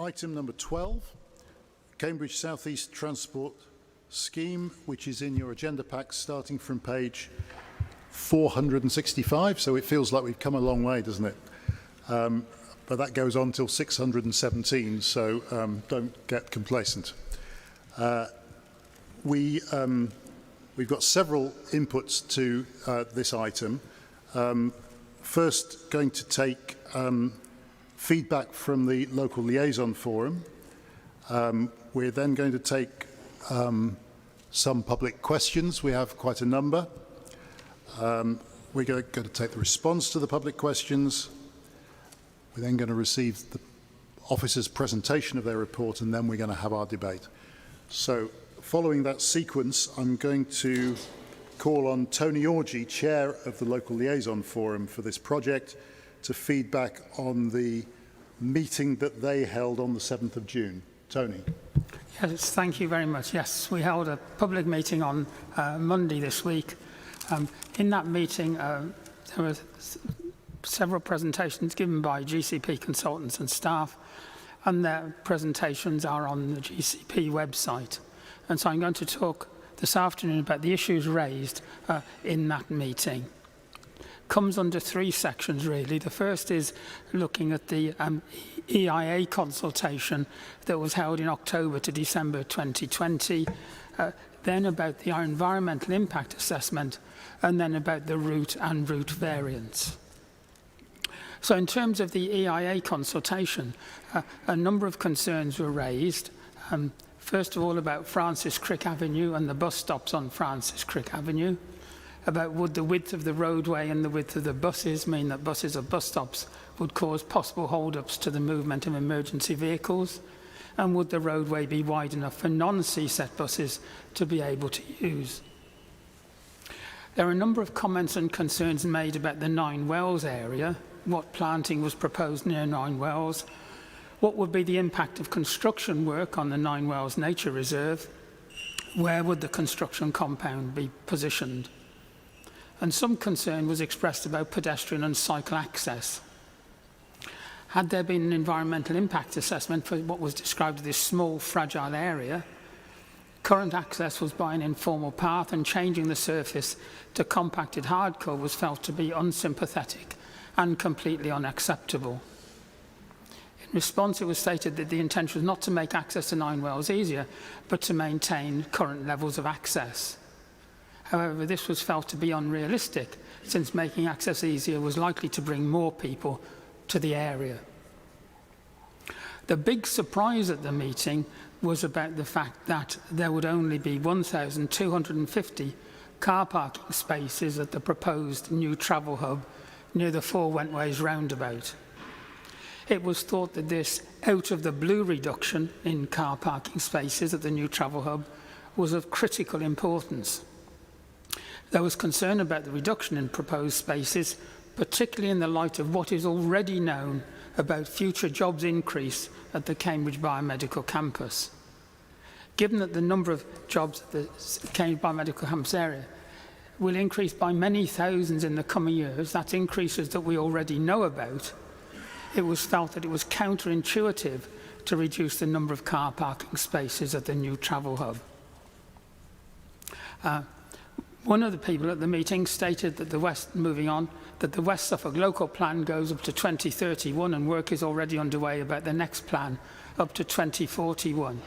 Item number 12, Cambridge South East Transport Scheme, which is in your agenda pack starting from page 465, so it feels like we've come a long way, doesn't it? But that goes on till 617, so don't get complacent. We've got several inputs to this item. First, going to take feedback from the local liaison forum. We're then going to take some public questions. We have quite a number. We're going to take the response to the public questions. We're then going to receive the officers' presentation of their report, and then we're going to have our debate. So, following that sequence, I'm going to call on Tony Orgy, Chair of the Local Liaison Forum for this project, to feedback on the meeting that they held on the 7th of June. Tony. Yes, thank you very much. Yes, we held a public meeting on Monday this week. In that meeting, there were several presentations given by GCP consultants and staff, and their presentations are on the GCP website. And so I'm going to talk this afternoon about the issues raised in that meeting. Comes under three sections, really. The first is looking at the EIA consultation that was held in October to December 2020, then about the environmental impact assessment, and then about the route and route variants. So in terms of the EIA consultation, a number of concerns were raised. First of all, about Francis Crick Avenue and the bus stops on Francis Crick Avenue. About would the width of the roadway and the width of the buses mean that buses or bus stops would cause possible hold-ups to the movement of emergency vehicles? And would the roadway be wide enough for non-CSET buses to be able to use? There are a number of comments and concerns made about the Nine Wells area. What planting was proposed near Nine Wells? What would be the impact of construction work on the Nine Wells Nature Reserve? Where would the construction compound be positioned? And some concern was expressed about pedestrian and cycle access. Had there been an environmental impact assessment for what was described as this small, fragile area, current access was by an informal path, and changing the surface to compacted hardcore was felt to be unsympathetic and completely unacceptable. In response, it was stated that the intention was not to make access to Nine Wells easier, but to maintain current levels of access. However, this was felt to be unrealistic, since making access easier was likely to bring more people to the area. The big surprise at the meeting was about the fact that there would only be 1,250 car parking spaces at the proposed new travel hub near the Four Wentways roundabout. It was thought that this out-of-the-blue reduction in car parking spaces at the new travel hub was of critical importance. There was concern about the reduction in proposed spaces, particularly in the light of what is already known about future jobs increase at the Cambridge Biomedical Campus. Given that the number of jobs at the Cambridge Biomedical Campus area will increase by many thousands in the coming years, that's increases that we already know about, it was felt that it was counterintuitive to reduce the number of car parking spaces at the new travel hub. One of the people at the meeting stated that the West Suffolk local plan goes up to 2031 and work is already underway about the next plan up to 2041,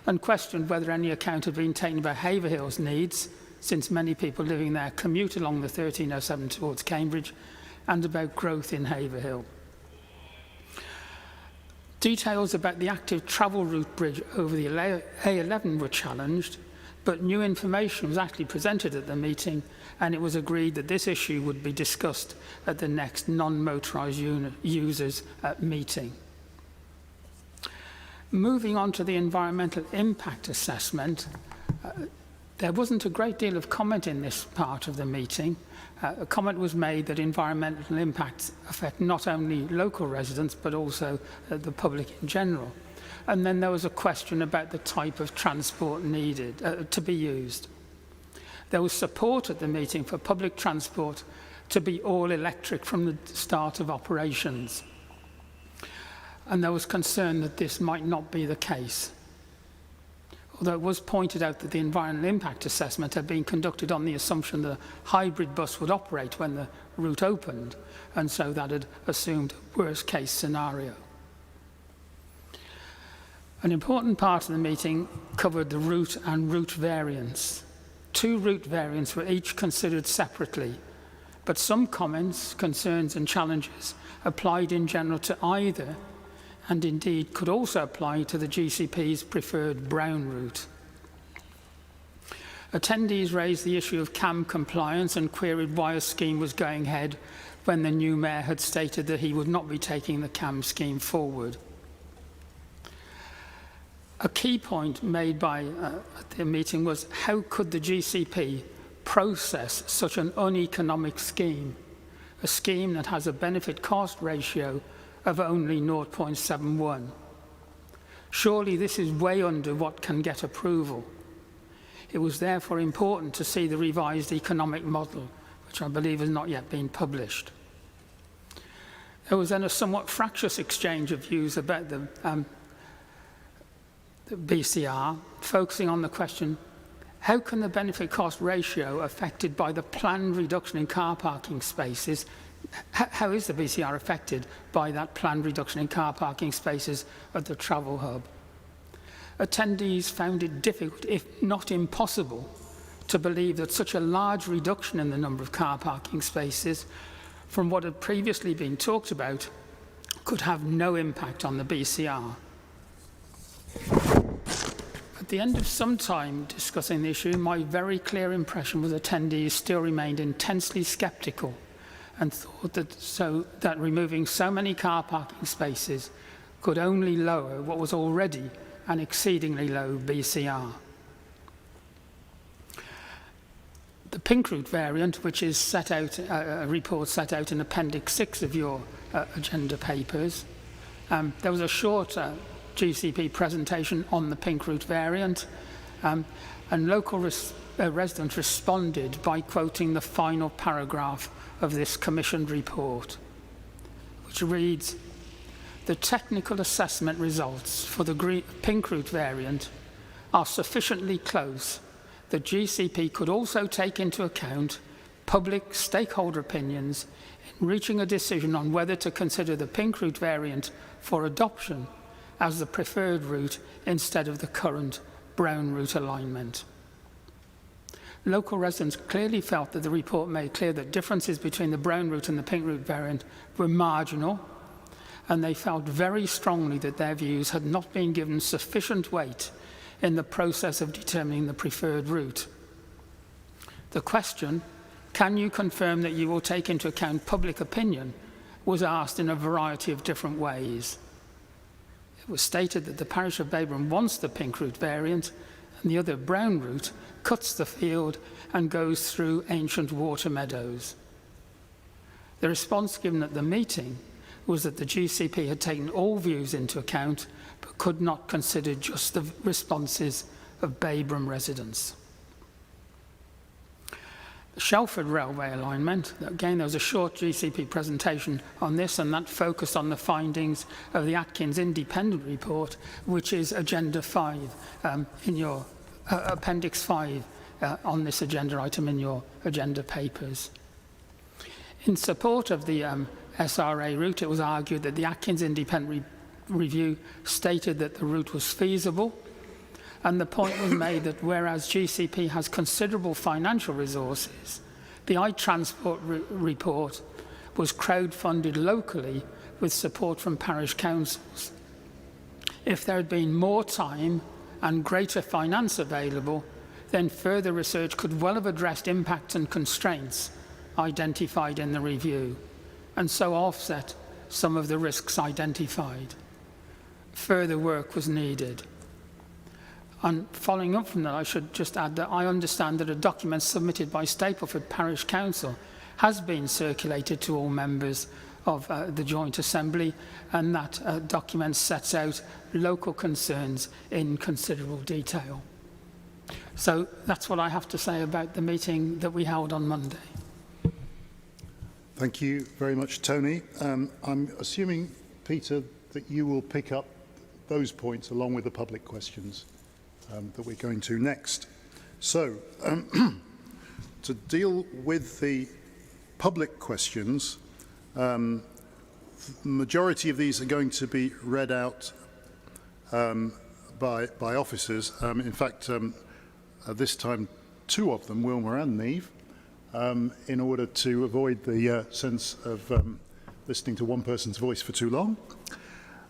and questioned whether any account had been taken about Haverhill's needs, since many people living there commute along the 1307 towards Cambridge, and about growth in Haverhill. Details about the active travel route bridge over the A11 were challenged, but new information was actually presented at the meeting, and it was agreed that this issue would be discussed at the next non-motorised users meeting. Moving on to the environmental impact assessment, there wasn't a great deal of comment in this part of the meeting. A comment was made that environmental impacts affect not only local residents but also the public in general. And then there was a question about the type of transport needed to be used. There was support at the meeting for public transport to be all electric from the start of operations. and there was concern that this might not be the case. Although it was pointed out that the environmental impact assessment had been conducted on the assumption that a hybrid bus would operate when the route opened, and so that had assumed a worst-case scenario. An important part of the meeting covered the route and route variants. 2 route variants were each considered separately, but some comments, concerns and challenges applied in general to either, and indeed could also apply to the GCP's preferred Brown route. Attendees raised the issue of CAM compliance and queried why a scheme was going ahead when the new mayor had stated that he would not be taking the CAM scheme forward. A key point made by at the meeting was how could the GCP process such an uneconomic scheme, a scheme that has a benefit-cost ratio of only 0.71. Surely this is way under what can get approval. It was therefore important to see the revised economic model, which I believe has not yet been published. There was then a somewhat fractious exchange of views about the BCR, focusing on the question, how can the benefit-cost ratio affected by the planned reduction in car parking spaces, how is the BCR affected by that planned reduction in car parking spaces at the travel hub? Attendees found it difficult, if not impossible, to believe that such a large reduction in the number of car parking spaces from what had previously been talked about could have no impact on the BCR. At the end of some time discussing the issue, my very clear impression was attendees still remained intensely sceptical and thought that removing so many car parking spaces could only lower what was already an exceedingly low BCR. The pink route variant, which is set out, a report set out in Appendix 6 of your agenda papers, there was a short GCP presentation on the pink route variant, and local residents responded by quoting the final paragraph of this commissioned report, which reads, "The technical assessment results for the pink route variant are sufficiently close that GCP could also take into account public stakeholder opinions in reaching a decision on whether to consider the pink route variant for adoption as the preferred route instead of the current brown route alignment." Local residents clearly felt that the report made clear that differences between the brown route and the pink route variant were marginal, and they felt very strongly that their views had not been given sufficient weight in the process of determining the preferred route. The question, can you confirm that you will take into account public opinion, was asked in a variety of different ways. It was stated that the parish of Babram wants the pink route variant, and the other brown route cuts the field and goes through ancient water meadows. The response given at the meeting was that the GCP had taken all views into account, but could not consider just the responses of Babram residents. The Shelford Railway alignment, again there was a short GCP presentation on this, and that focused on the findings of the Atkins Independent Report, which is Agenda 5 in your Appendix 5 on this agenda item in your agenda papers. In support of the SRA route, it was argued that the Atkins Independent Review stated that the route was feasible, and the point was made that whereas GCP has considerable financial resources, the iTransport report was crowdfunded locally with support from parish councils. If there had been more time and greater finance available, then further research could well have addressed impacts and constraints identified in the review, and so offset some of the risks identified. Further work was needed. And following up from that, I should just add that I understand that a document submitted by Stapleford Parish Council has been circulated to all members of the Joint Assembly, and that document sets out local concerns in considerable detail. So that's what I have to say about the meeting that we held on Monday. Thank you very much, Tony. I'm assuming, Peter, that you will pick up those points along with the public questions that we're going to next. So, to deal with the public questions, the majority of these are going to be read out by officers. In fact, this time 2 of them, Wilma and Neve, in order to avoid the sense of listening to one person's voice for too long.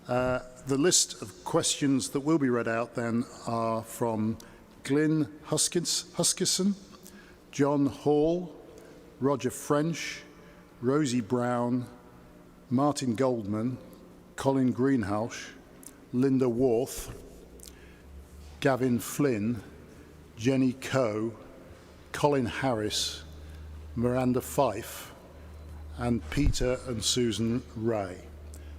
The list of questions that will be read out then are from Glyn Huskisson, John Hall, Roger French, Rosie Brown, Martin Goldman, Colin Greenhalgh, Linda Worth, Gavin Flynn, Jenny Coe, Colin Harris, Miranda Fife, and Peter and Susan Ray.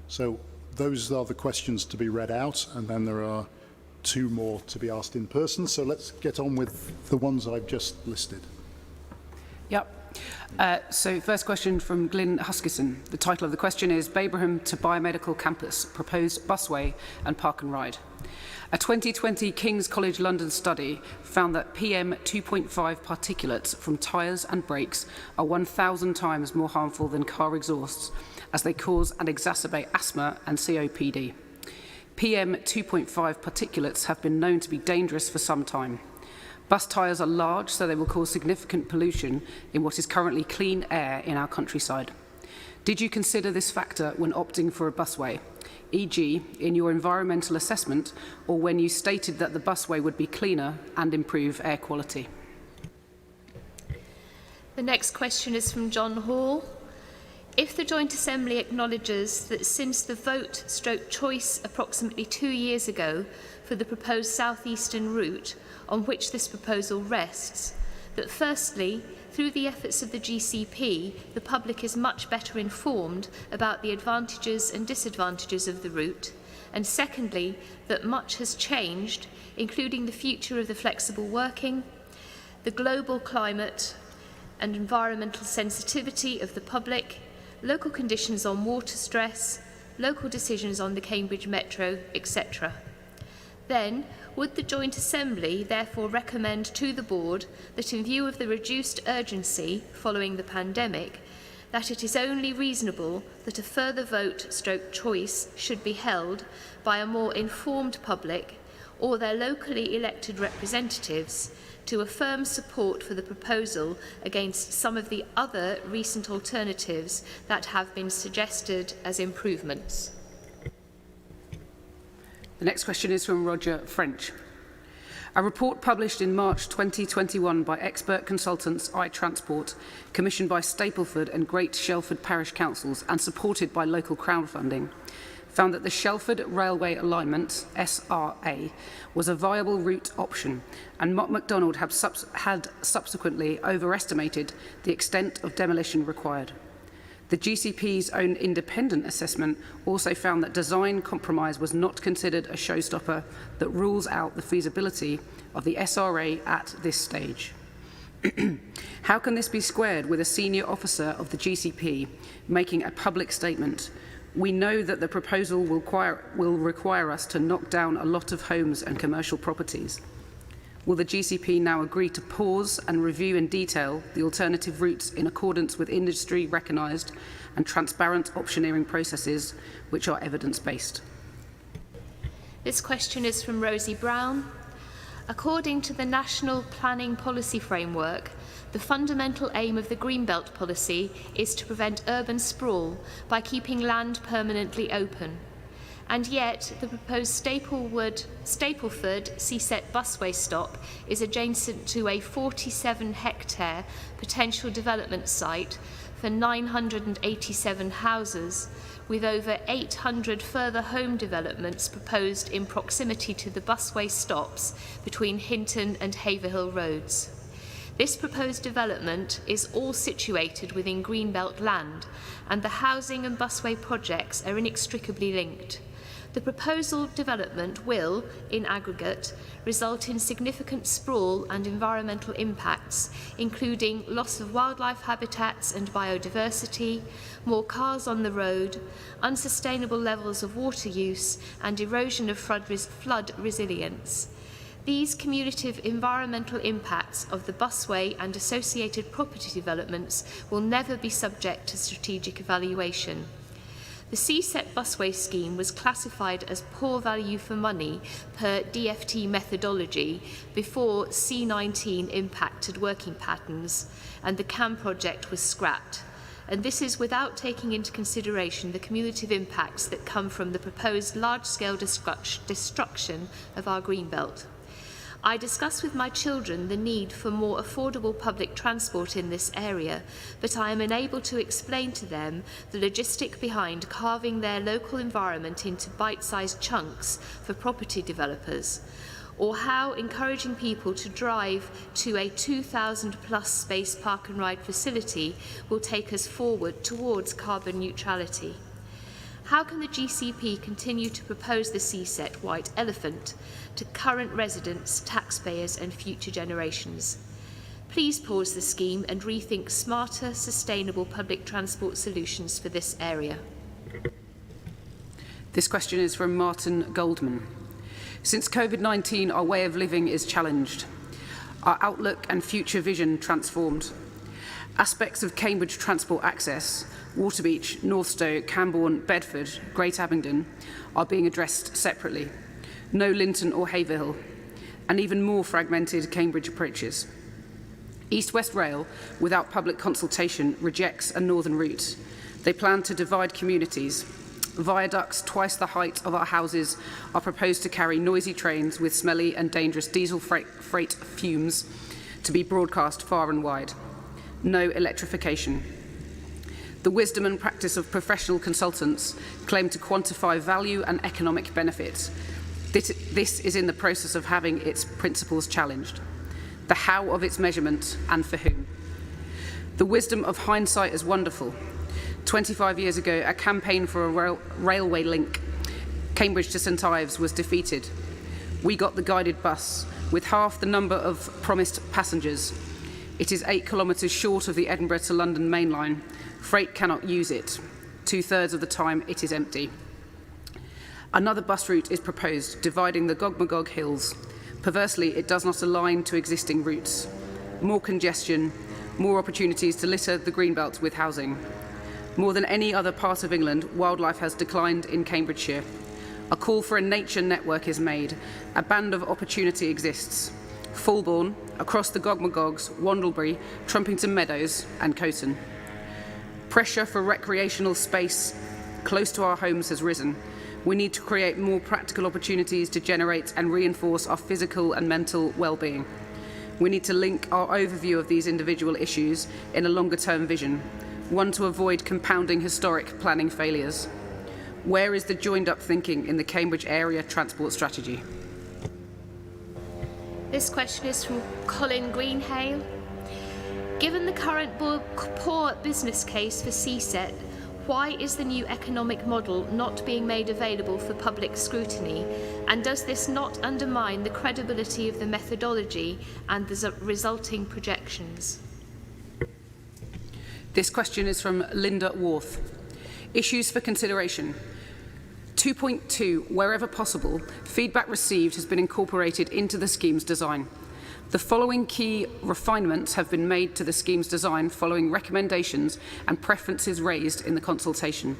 So those are the questions to be read out, and then there are 2 more to be asked in person. So let's get on with the ones I've just listed. Yep. So first question from Glyn Huskisson. The title of the question is Babraham to Biomedical Campus, Proposed Busway and Park and Ride. A 2020 King's College London study found that PM 2.5 particulates from tyres and brakes are 1,000 times more harmful than car exhausts, as they cause and exacerbate asthma and COPD. PM 2.5 particulates have been known to be dangerous for some time. Bus tyres are large, so they will cause significant pollution in what is currently clean air in our countryside. Did you consider this factor when opting for a busway, e.g. in your environmental assessment or when you stated that the busway would be cleaner and improve air quality? The next question is from John Hall. If the Joint Assembly acknowledges that since the vote/choice approximately 2 years ago for the proposed southeastern route on which this proposal rests, that firstly, through the efforts of the GCP, the public is much better informed about the advantages and disadvantages of the route, and secondly, that much has changed, including the future of the flexible working, the global climate and environmental sensitivity of the public, local conditions on water stress, local decisions on the Cambridge Metro, etc. Then, would the Joint Assembly therefore recommend to the Board that in view of the reduced urgency following the pandemic, that it is only reasonable that a further vote/choice should be held by a more informed public or their locally elected representatives to affirm support for the proposal against some of the other recent alternatives that have been suggested as improvements? The next question is from Roger French. A report published in March 2021 by expert consultants iTransport, commissioned by Stapleford and Great Shelford Parish Councils and supported by local crowdfunding, found that the Shelford Railway Alignment, SRA, was a viable route option, and Mott MacDonald had subsequently overestimated the extent of demolition required. The GCP's own independent assessment also found that design compromise was not considered a showstopper that rules out the feasibility of the SRA at this stage. How can this be squared with a senior officer of the GCP making a public statement? We know that the proposal will require us to knock down a lot of homes and commercial properties. Will the GCP now agree to pause and review in detail the alternative routes in accordance with industry recognised and transparent optioneering processes which are evidence-based? This question is from Rosie Brown. According to the National Planning Policy Framework, the fundamental aim of the Greenbelt policy is to prevent urban sprawl by keeping land permanently open. And yet, the proposed Stapleford Seaset busway stop is adjacent to a 47-hectare potential development site for 987 houses, with over 800 further home developments proposed in proximity to the busway stops between Hinton and Haverhill roads. This proposed development is all situated within Greenbelt land, and the housing and busway projects are inextricably linked. The proposal development will, in aggregate, result in significant sprawl and environmental impacts, including loss of wildlife habitats and biodiversity, more cars on the road, unsustainable levels of water use, and erosion of flood resilience. These cumulative environmental impacts of the busway and associated property developments will never be subject to strategic evaluation. The CSET busway scheme was classified as poor value for money per DFT methodology before C19 impacted working patterns and the CAM project was scrapped. And this is without taking into consideration the cumulative impacts that come from the proposed large-scale destruction of our greenbelt. I discuss with my children the need for more affordable public transport in this area, but I am unable to explain to them the logistic behind carving their local environment into bite-sized chunks for property developers, or how encouraging people to drive to a 2,000 plus space park and ride facility will take us forward towards carbon neutrality. How can the GCP continue to propose the CSET white elephant to current residents, taxpayers and future generations? Please pause the scheme and rethink smarter, sustainable public transport solutions for this area. This question is from Martin Goldman. Since COVID-19, our way of living is challenged. Our outlook and future vision transformed. Aspects of Cambridge transport access, Waterbeach, Northstowe, Cambourne, Bedford, Great Abingdon are being addressed separately. No Linton or Haverhill, and even more fragmented Cambridge approaches. East West Rail, without public consultation, rejects a northern route. They plan to divide communities. Viaducts twice the height of our houses are proposed to carry noisy trains with smelly and dangerous diesel freight fumes to be broadcast far and wide. No electrification. The wisdom and practice of professional consultants claim to quantify value and economic benefits. This is in the process of having its principles challenged. The how of its measurement and for whom. The wisdom of hindsight is wonderful. 25 years ago, a campaign for a railway link, Cambridge to St Ives, was defeated. We got the guided bus with half the number of promised passengers. It is 8 kilometres short of the Edinburgh to London main line. Freight cannot use it. 2/3 of the time it is empty. Another bus route is proposed, dividing the Gogmagog Hills. Perversely, it does not align to existing routes. More congestion, more opportunities to litter the greenbelt with housing. More than any other part of England, wildlife has declined in Cambridgeshire. A call for a nature network is made. A band of opportunity exists. Fulbourn, across the Gogmagogs, Wandlebury, Trumpington Meadows and Coton. Pressure for recreational space close to our homes has risen. We need to create more practical opportunities to generate and reinforce our physical and mental well-being. We need to link our overview of these individual issues in a longer-term vision, one to avoid compounding historic planning failures. Where is the joined-up thinking in the Cambridge area transport strategy? This question is from Colin Greenhale. Given the current poor business case for CSET, why is the new economic model not being made available for public scrutiny? And does this not undermine the credibility of the methodology and the resulting projections? This question is from Linda Worth. Issues for consideration. 2.2, wherever possible, feedback received has been incorporated into the scheme's design. The following key refinements have been made to the scheme's design following recommendations and preferences raised in the consultation.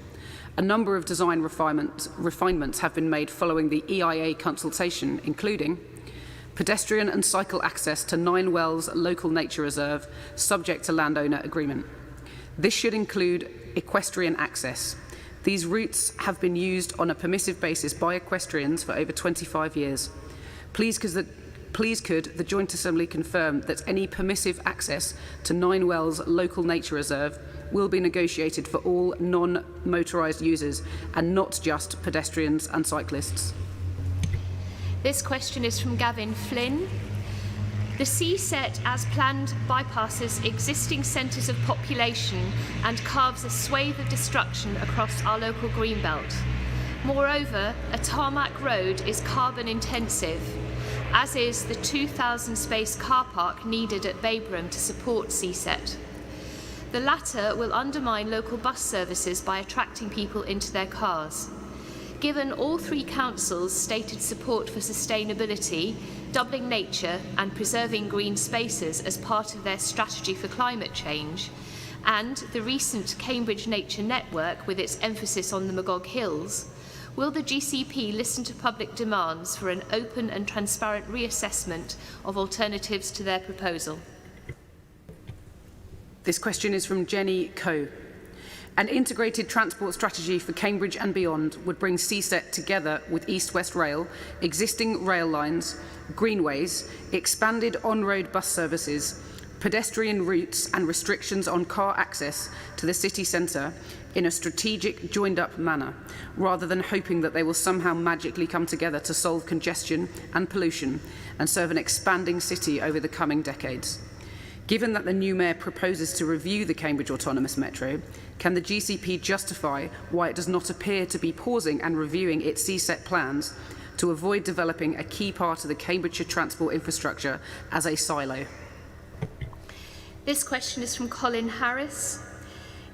A number of design refinements have been made following the EIA consultation, including pedestrian and cycle access to Nine Wells Local Nature Reserve, subject to landowner agreement. This should include equestrian access. These routes have been used on a permissive basis by equestrians for over 25 years. Please could the Joint Assembly confirm that any permissive access to Nine Wells Local Nature Reserve will be negotiated for all non-motorised users and not just pedestrians and cyclists? This question is from Gavin Flynn. The CSET as planned bypasses existing centres of population and carves a swathe of destruction across our local greenbelt. Moreover, a tarmac road is carbon intensive, as is the 2,000 space car park needed at Babraham to support CSET. The latter will undermine local bus services by attracting people into their cars. Given all three councils' stated support for sustainability, doubling nature and preserving green spaces as part of their strategy for climate change, and the recent Cambridge Nature Network with its emphasis on the Magog Hills, will the GCP listen to public demands for an open and transparent reassessment of alternatives to their proposal? This question is from Jenny Coe. An integrated transport strategy for Cambridge and beyond would bring CSET together with East West Rail, existing rail lines, greenways, expanded on-road bus services, pedestrian routes and restrictions on car access to the city centre in a strategic, joined-up manner, rather than hoping that they will somehow magically come together to solve congestion and pollution and serve an expanding city over the coming decades. Given that the new mayor proposes to review the Cambridge Autonomous Metro, can the GCP justify why it does not appear to be pausing and reviewing its CSET plans to avoid developing a key part of the Cambridgeshire transport infrastructure as a silo? This question is from Colin Harris.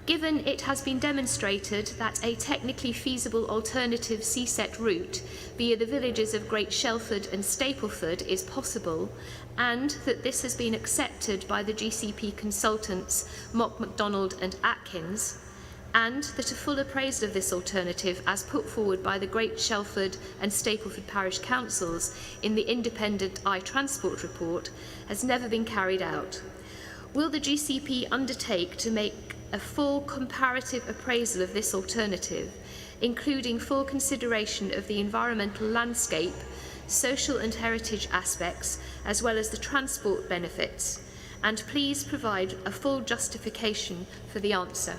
Given it has been demonstrated that a technically feasible alternative CSET route via the villages of Great Shelford and Stapleford is possible, and that this has been accepted by the GCP consultants Mock MacDonald and Atkins, and that a full appraisal of this alternative as put forward by the Great Shelford and Stapleford parish councils in the independent iTransport report has never been carried out, will the GCP undertake to make a full comparative appraisal of this alternative, including full consideration of the environmental landscape, social and heritage aspects, as well as the transport benefits, and please provide a full justification for the answer?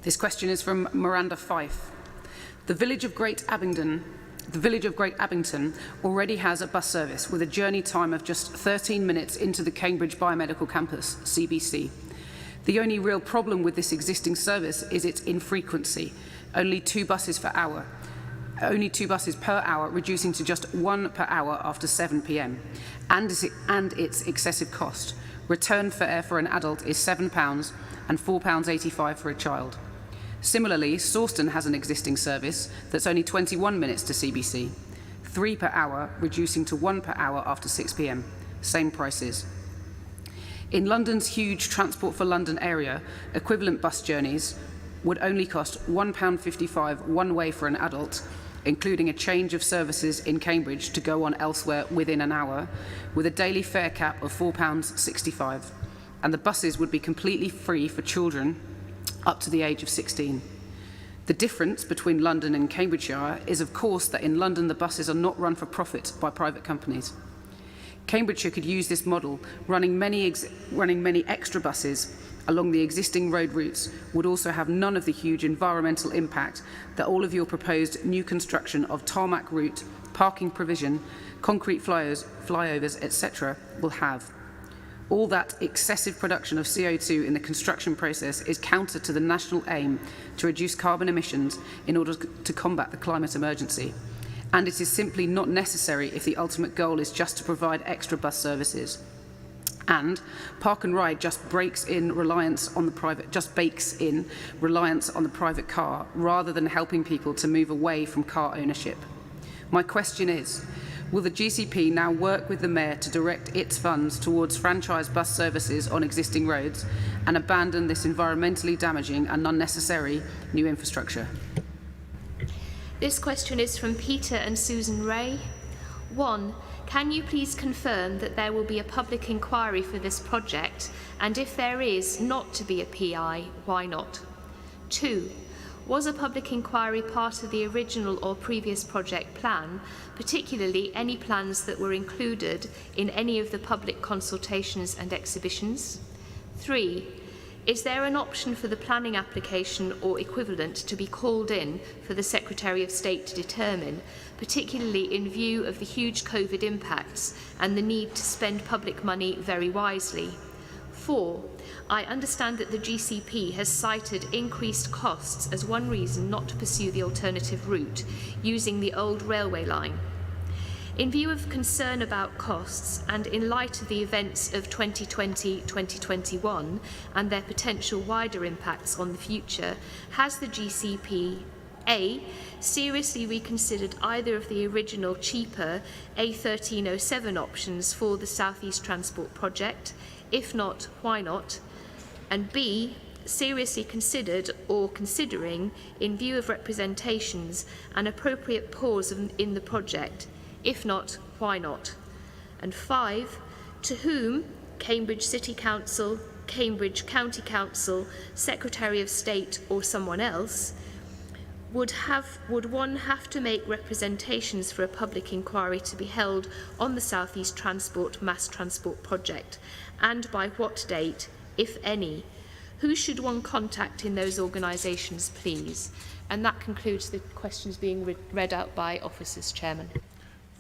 This question is from Miranda Fife. The village of Great Abingdon already has a bus service with a journey time of just 13 minutes into the Cambridge Biomedical Campus, CBC. The only real problem with this existing service is its infrequency, only 2 buses per hour, reducing to just 1 per hour after 7 p.m, and its excessive cost. Return fare for an adult is £7 and £4.85 for a child. Similarly, Sawston has an existing service that's only 21 minutes to CBC, 3 per hour, reducing to 1 per hour after 6 p.m, same prices. In London's huge Transport for London area, equivalent bus journeys would only cost £1.55 one way for an adult, including a change of services in Cambridge to go on elsewhere within an hour, with a daily fare cap of £4.65, and the buses would be completely free for children up to the age of 16. The difference between London and Cambridgeshire is, of course, that in London the buses are not run for profit by private companies. Cambridgeshire could use this model. Running many extra buses along the existing road routes would also have none of the huge environmental impact that all of your proposed new construction of tarmac route, parking provision, concrete flyovers, etc. will have. All that excessive production of CO2 in the construction process is counter to the national aim to reduce carbon emissions in order to combat the climate emergency. And it is simply not necessary if the ultimate goal is just to provide extra bus services. And Park and Ride just bakes in reliance on the private car rather than helping people to move away from car ownership. My question is, will the GCP now work with the Mayor to direct its funds towards franchise bus services on existing roads and abandon this environmentally damaging and unnecessary new infrastructure? This question is from Peter and Susan Ray. 1. Can you please confirm that there will be a public inquiry for this project, and if there is not to be a PI, why not? 2. Was a public inquiry part of the original or previous project plan, particularly any plans that were included in any of the public consultations and exhibitions? 3. Is there an option for the planning application or equivalent to be called in for the Secretary of State to determine, particularly in view of the huge COVID impacts and the need to spend public money very wisely? 4. I understand that the GCP has cited increased costs as one reason not to pursue the alternative route, using the old railway line. In view of concern about costs and in light of the events of 2020-2021 and their potential wider impacts on the future, has the GCP A, seriously reconsidered either of the original cheaper A1307 options for the South East Transport project? If not, why not? And B, seriously considered or considering, in view of representations, an appropriate pause in the project? If not, why not? And 5, to whom Cambridge City Council, Cambridge County Council, Secretary of State or someone else would one have to make representations for a public inquiry to be held on the South East Transport Mass Transport project, and by what date, if any? Who should one contact in those organisations, please? And that concludes the questions being read out by officers, Chairman.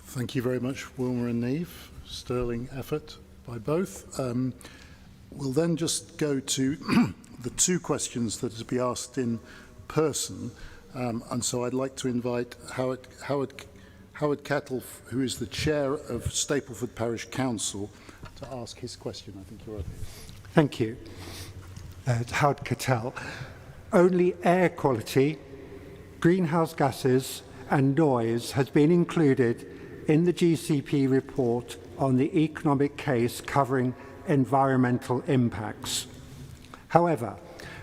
Thank you very much, Wilmer and Neve. Sterling effort by both. We'll then just go to the 2 questions that are to be asked in person. And so I'd like to invite Howard Kettle, who is the chair of Stapleford Parish Council, to ask his question. I think you're up here. Thank you. Howard Kettle. Only air quality, greenhouse gases and noise has been included in the GCP report on the economic case covering environmental impacts. However,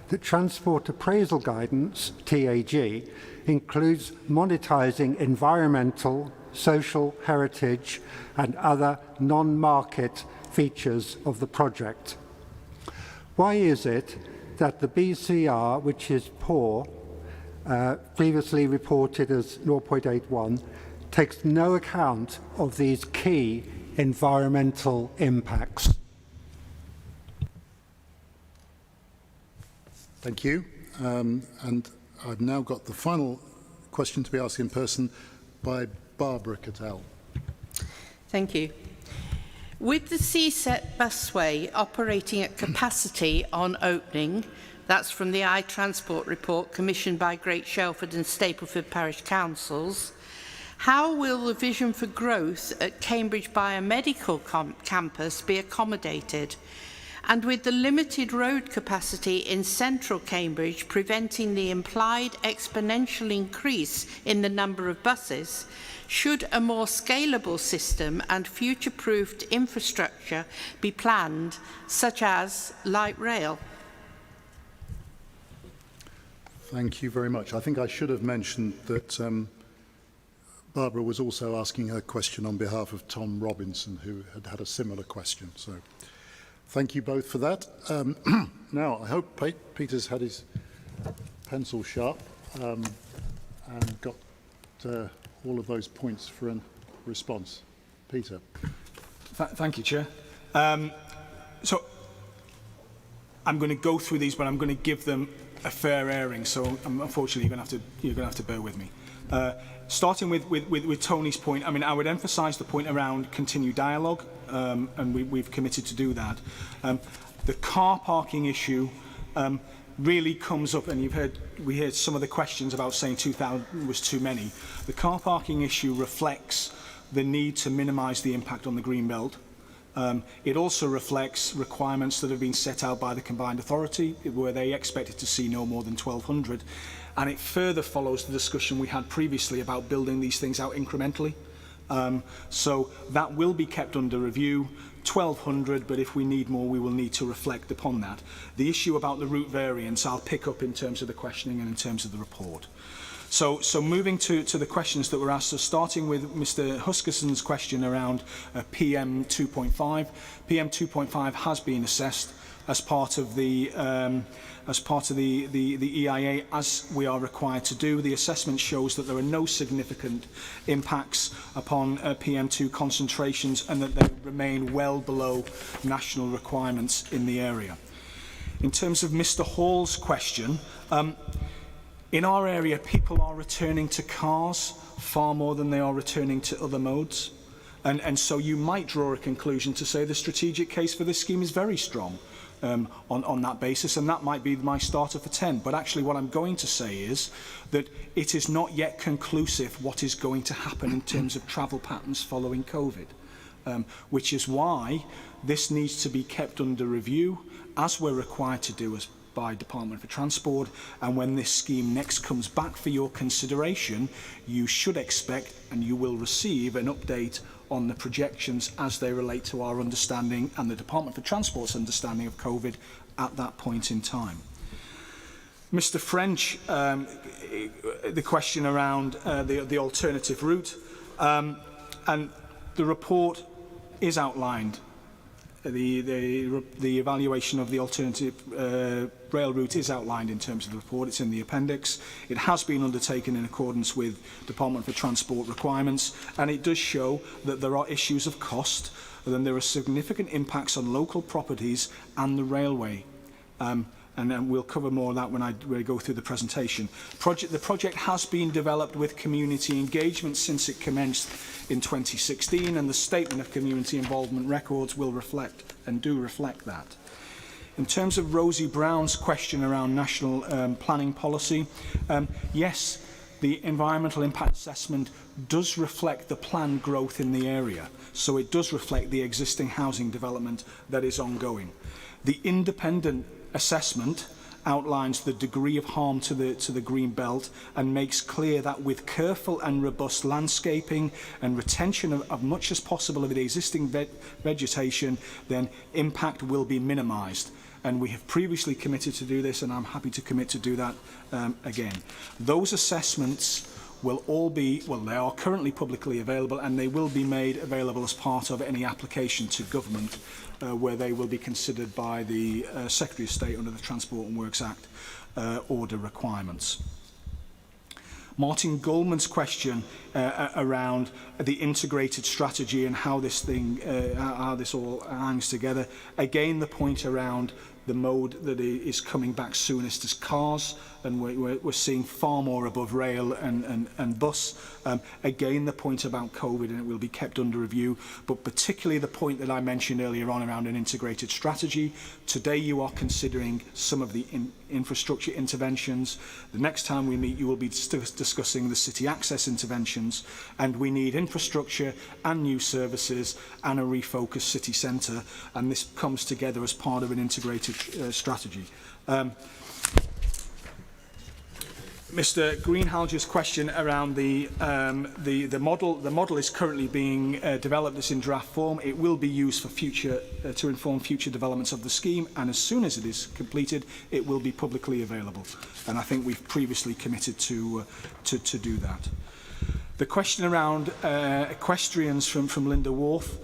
the Transport Appraisal Guidance, TAG, includes monetising environmental, social, heritage and other non-market features of the project. Why is it that the BCR, which is poor, previously reported as 0.81, takes no account of these key environmental impacts? Thank you. And I've now got the final question to be asked in person by Barbara Cattell. Thank you. With the CSET busway operating at capacity on opening, that's from the iTransport report commissioned by Great Shelford and Stapleford Parish Councils, how will the vision for growth at Cambridge Biomedical Campus be accommodated? And with the limited road capacity in central Cambridge preventing the implied exponential increase in the number of buses, should a more scalable system and future-proofed infrastructure be planned, such as light rail? Thank you very much. I think I should have mentioned that Barbara was also asking her question on behalf of Tom Robinson, who had a similar question. So thank you both for that. Now, I hope Peter's had his pencil sharp and got all of those points for a response. Peter. Thank you, Chair. So I'm going to go through these, but I'm going to give them a fair airing. So unfortunately, you're going to have to bear with me. Starting with Tony's point, I mean, I would emphasise the point around continued dialogue, and we've committed to do that. The car parking issue really comes up, and we heard some of the questions about saying 2,000 was too many. The car parking issue reflects the need to minimise the impact on the green belt. It also reflects requirements that have been set out by the Combined Authority, where they expected to see no more than 1,200. And it further follows the discussion we had previously about building these things out incrementally. So that will be kept under review, 1,200, but if we need more, we will need to reflect upon that. The issue about the route variance, I'll pick up in terms of the questioning and in terms of the report. So moving to the questions that were asked, so starting with Mr. Huskerson's question around PM 2.5. PM 2.5 has been assessed as part of the EIA, as we are required to do. The assessment shows that there are no significant impacts upon PM2 concentrations and that they remain well below national requirements in the area. In terms of Mr. Hall's question, in our area, people are returning to cars far more than they are returning to other modes. And so you might draw a conclusion to say the strategic case for this scheme is very strong. on that basis, and that might be my starter for 10. But actually what I'm going to say is that it is not yet conclusive what is going to happen in terms of travel patterns following COVID, which is why this needs to be kept under review, as we're required to do as by Department for Transport, and when this scheme next comes back for your consideration, you should expect and you will receive an update on the projections as they relate to our understanding and the Department for Transport's understanding of COVID at that point in time. Mr. French, the question around the alternative route, and the report is outlined. The evaluation of the alternative rail route is outlined in terms of the report. It's in the appendix. It has been undertaken in accordance with Department for Transport requirements, and it does show that there are issues of cost, and then there are significant impacts on local properties and the railway. And then we'll cover more of that when I go through the presentation. The project has been developed with community engagement since it commenced in 2016, and the Statement of Community Involvement records will reflect and do reflect that. In terms of Rosie Brown's question around national planning policy, yes, the environmental impact assessment does reflect the planned growth in the area, so it does reflect the existing housing development that is ongoing. The independent assessment outlines the degree of harm to the green belt and makes clear that with careful and robust landscaping and retention of much as possible of the existing vegetation, then impact will be minimised. And we have previously committed to do this, and I'm happy to commit to do that again. Those assessments will all be, well, they are currently publicly available, and they will be made available as part of any application to government where they will be considered by the Secretary of State under the Transport and Works Act order requirements. Martin Goldman's question around the integrated strategy and how this thing, how this all hangs together. Again, the point around the mode that is coming back soonest is cars, and we're seeing far more above rail and bus. Again, the point about COVID, and it will be kept under review, but particularly the point that I mentioned earlier on around an integrated strategy. Today you are considering some of the infrastructure interventions. The next time we meet, you will be discussing the city access interventions, and we need infrastructure and new services and a refocused city centre, and this comes together as part of an integrated strategy. Mr. Greenhalgh's question around the model. The model is currently being developed. It's in draft form. It will be used for future to inform future developments of the scheme, and as soon as it is completed, it will be publicly available. And I think we've previously committed to do that. The question around equestrians from Linda Worth.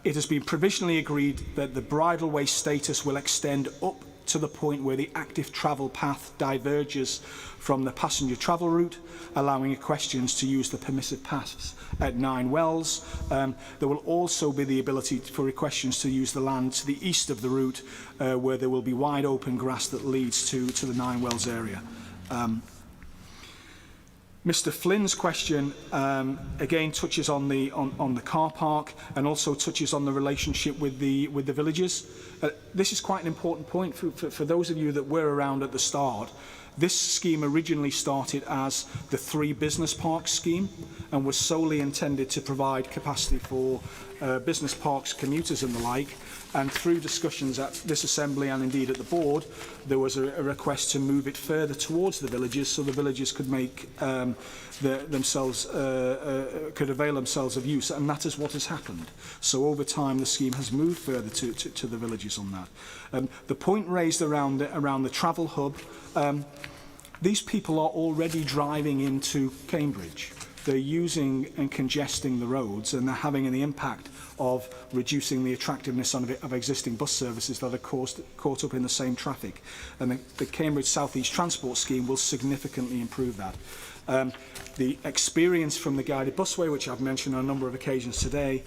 It has been provisionally agreed that the bridleway status will extend up to the point where the active travel path diverges from the passenger travel route, allowing equestrians to use the permissive paths at 9 Wells. There will also be the ability for equestrians to use the land to the east of the route, where there will be wide open grass that leads to the 9 Wells area. Mr. Flynn's question again touches on the car park and also touches on the relationship with the villages. This is quite an important point for those of you that were around at the start. This scheme originally started as the 3 business parks scheme and was solely intended to provide capacity for business parks, commuters and the like. And through discussions at this Assembly and indeed at the board, there was a request to move it further towards the villages so the villages could make could avail themselves of use, and that is what has happened. So over time the scheme has moved further to the villages on that. The point raised around the travel hub, these people are already driving into Cambridge. They're using and congesting the roads, and they're having an impact of reducing the attractiveness of existing bus services that are caught up in the same traffic. And the Cambridge South East Transport Scheme will significantly improve that. The experience from the guided busway, which I've mentioned on a number of occasions today,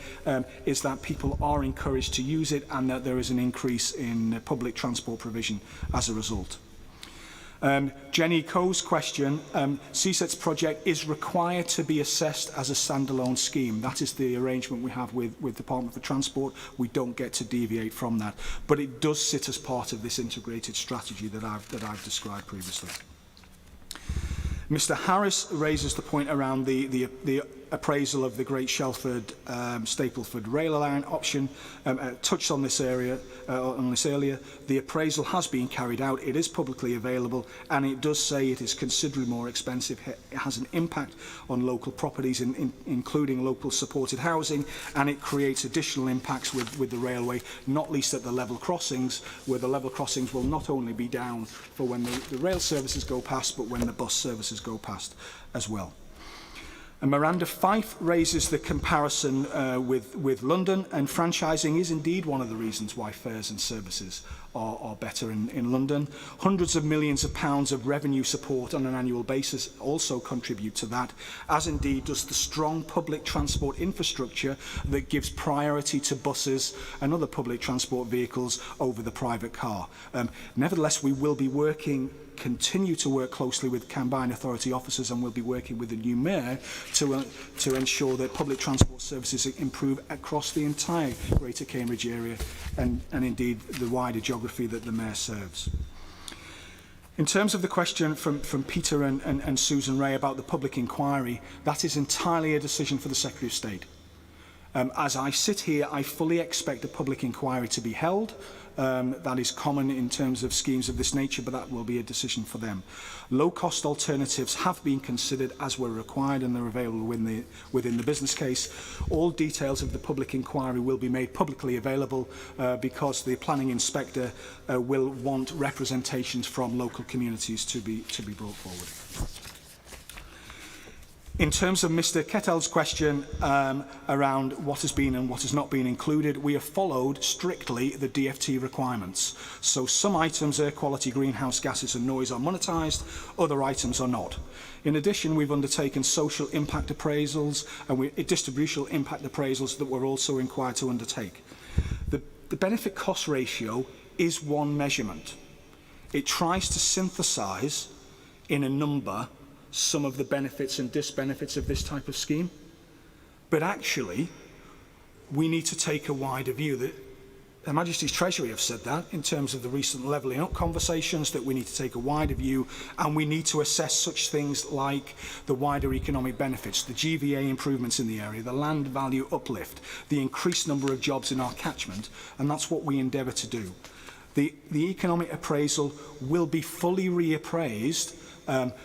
is that people are encouraged to use it and that there is an increase in public transport provision as a result. Jenny Coe's question, CSET's project is required to be assessed as a standalone scheme. That is the arrangement we have with Department for Transport. We don't get to deviate from that. But it does sit as part of this integrated strategy that I've described previously. Mr. Harris raises the point around the appraisal of the Great Shelford Stapleford rail line option. Touched on this earlier. The appraisal has been carried out. It is publicly available, and it does say it is considerably more expensive. It has an impact on local properties, including local supported housing, and it creates additional impacts with the railway, not least at the level crossings, where the level crossings will not only be down for when the rail services go past, but when the bus services go past as well. And Miranda Fife raises the comparison with London, and franchising is indeed one of the reasons why fares and services are better in London. Hundreds of millions of pounds of revenue support on an annual basis also contribute to that, as indeed does the strong public transport infrastructure that gives priority to buses and other public transport vehicles over the private car. Nevertheless, we will be continue to work closely with combined authority officers, and we'll be working with the new mayor to ensure that public transport services improve across the entire Greater Cambridge area and indeed the wider geography that the mayor serves. In terms of the question from Peter and Susan Ray about the public inquiry, that is entirely a decision for the Secretary of State. As I sit here, I fully expect a public inquiry to be held. That is common in terms of schemes of this nature, but that will be a decision for them. Low-cost alternatives have been considered as were required, and they're available within the business case. All details of the public inquiry will be made publicly available because the planning inspector will want representations from local communities to be brought forward. In terms of Mr. Kettle's question around what has been and what has not been included, we have followed strictly the DFT requirements. So some items, air quality, greenhouse gases and noise, are monetised, other items are not. In addition, we've undertaken social impact appraisals and distributional impact appraisals that we're also required to undertake. The benefit cost ratio is one measurement. It tries to synthesise in a number some of the benefits and disbenefits of this type of scheme. But actually, we need to take a wider view. That Her Majesty's Treasury have said that in terms of the recent levelling up conversations, that we need to take a wider view, and we need to assess such things like the wider economic benefits, the GVA improvements in the area, the land value uplift, the increased number of jobs in our catchment, and that's what we endeavour to do. The economic appraisal will be fully reappraised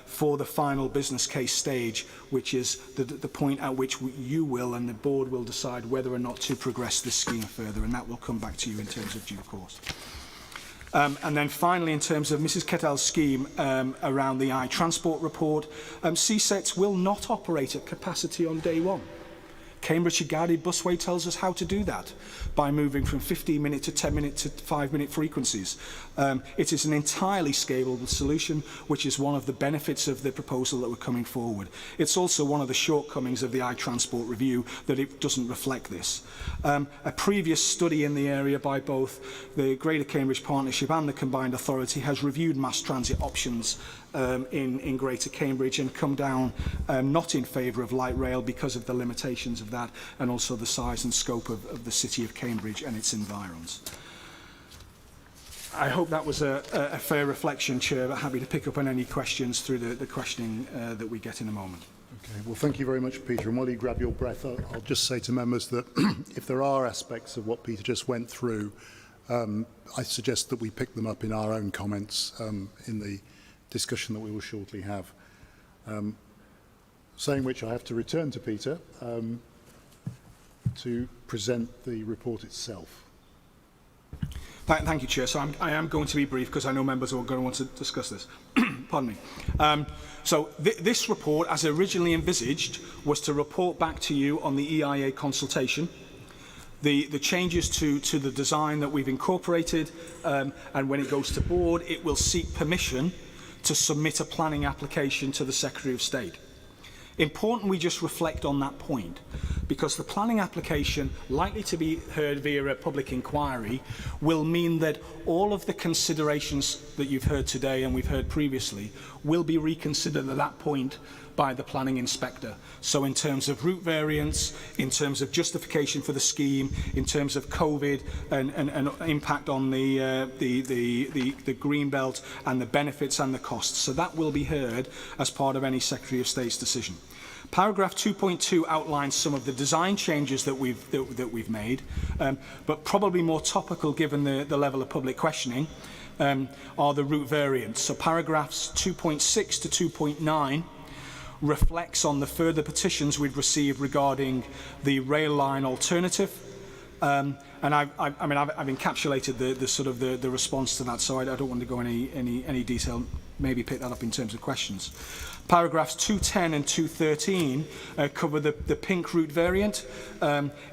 for the final business case stage, which is the point at which you will and the board will decide whether or not to progress this scheme further, and that will come back to you in terms of due course. And then finally, in terms of Mrs Kettle's scheme around the iTransport report, CSETs will not operate at capacity on day one. Cambridgeshire Guided Busway tells us how to do that by moving from 15-minute to 10-minute to 5-minute frequencies. It is an entirely scalable solution, which is one of the benefits of the proposal that we're coming forward. It's also one of the shortcomings of the iTransport review that it doesn't reflect this. A previous study in the area by both the Greater Cambridge Partnership and the Combined Authority has reviewed mass transit options in Greater Cambridge and come down not in favour of light rail because of the limitations of that and also the size and scope of the city of Cambridge and its environs. I hope that was a fair reflection, Chair, but happy to pick up on any questions through the questioning that we get in a moment. Okay, well, thank you very much, Peter. And while you grab your breath, I'll just say to members that if there are aspects of what Peter just went through, I suggest that we pick them up in our own comments in the discussion that we will shortly have. Saying which, I have to return to Peter to present the report itself. Thank you, Chair. So I am going to be brief because I know members are going to want to discuss this. Pardon me. So this report, as originally envisaged, was to report back to you on the EIA consultation, the changes to the design that we've incorporated, and when it goes to board, it will seek permission to submit a planning application to the Secretary of State. Important we just reflect on that point. because the planning application, likely to be heard via a public inquiry, will mean that all of the considerations that you've heard today and we've heard previously will be reconsidered at that point by the planning inspector. So in terms of route variance, in terms of justification for the scheme, in terms of COVID and impact on the green belt and the benefits and the costs. So that will be heard as part of any Secretary of State's decision. Paragraph 2.2 outlines some of the design changes that we've made, but probably more topical given the level of public questioning are the route variants. So paragraphs 2.6 to 2.9 reflects on the further petitions we'd received regarding the rail line alternative. And I've encapsulated the response to that, so I don't want to go any detail, maybe pick that up in terms of questions. Paragraphs 210 and 213 cover the pink route variant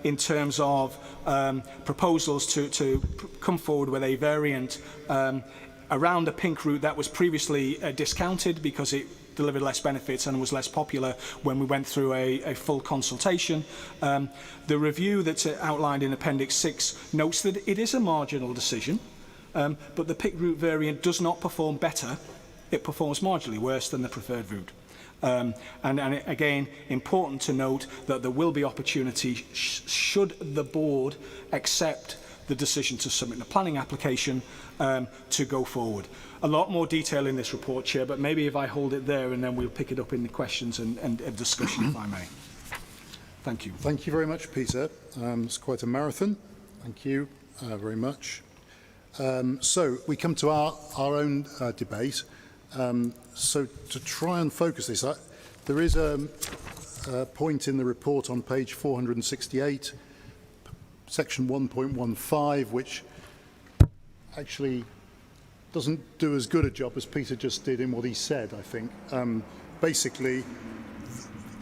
in terms of proposals to come forward with a variant around the pink route that was previously discounted because it delivered less benefits and was less popular when we went through a full consultation. The review that's outlined in Appendix 6 notes that it is a marginal decision, but the pink route variant does not perform better. It performs marginally worse than the preferred route. And again, important to note that there will be opportunity should the board accept the decision to submit a planning application to go forward. A lot more detail in this report, Chair, but maybe if I hold it there and then we'll pick it up in the questions and discussion, if I may. Thank you. Thank you very much, Peter. It's quite a marathon. Thank you very much. So we come to our own debate. So to try and focus this, there is a point in the report on page 468, section 1.15, which actually doesn't do as good a job as Peter just did in what he said, I think. Basically,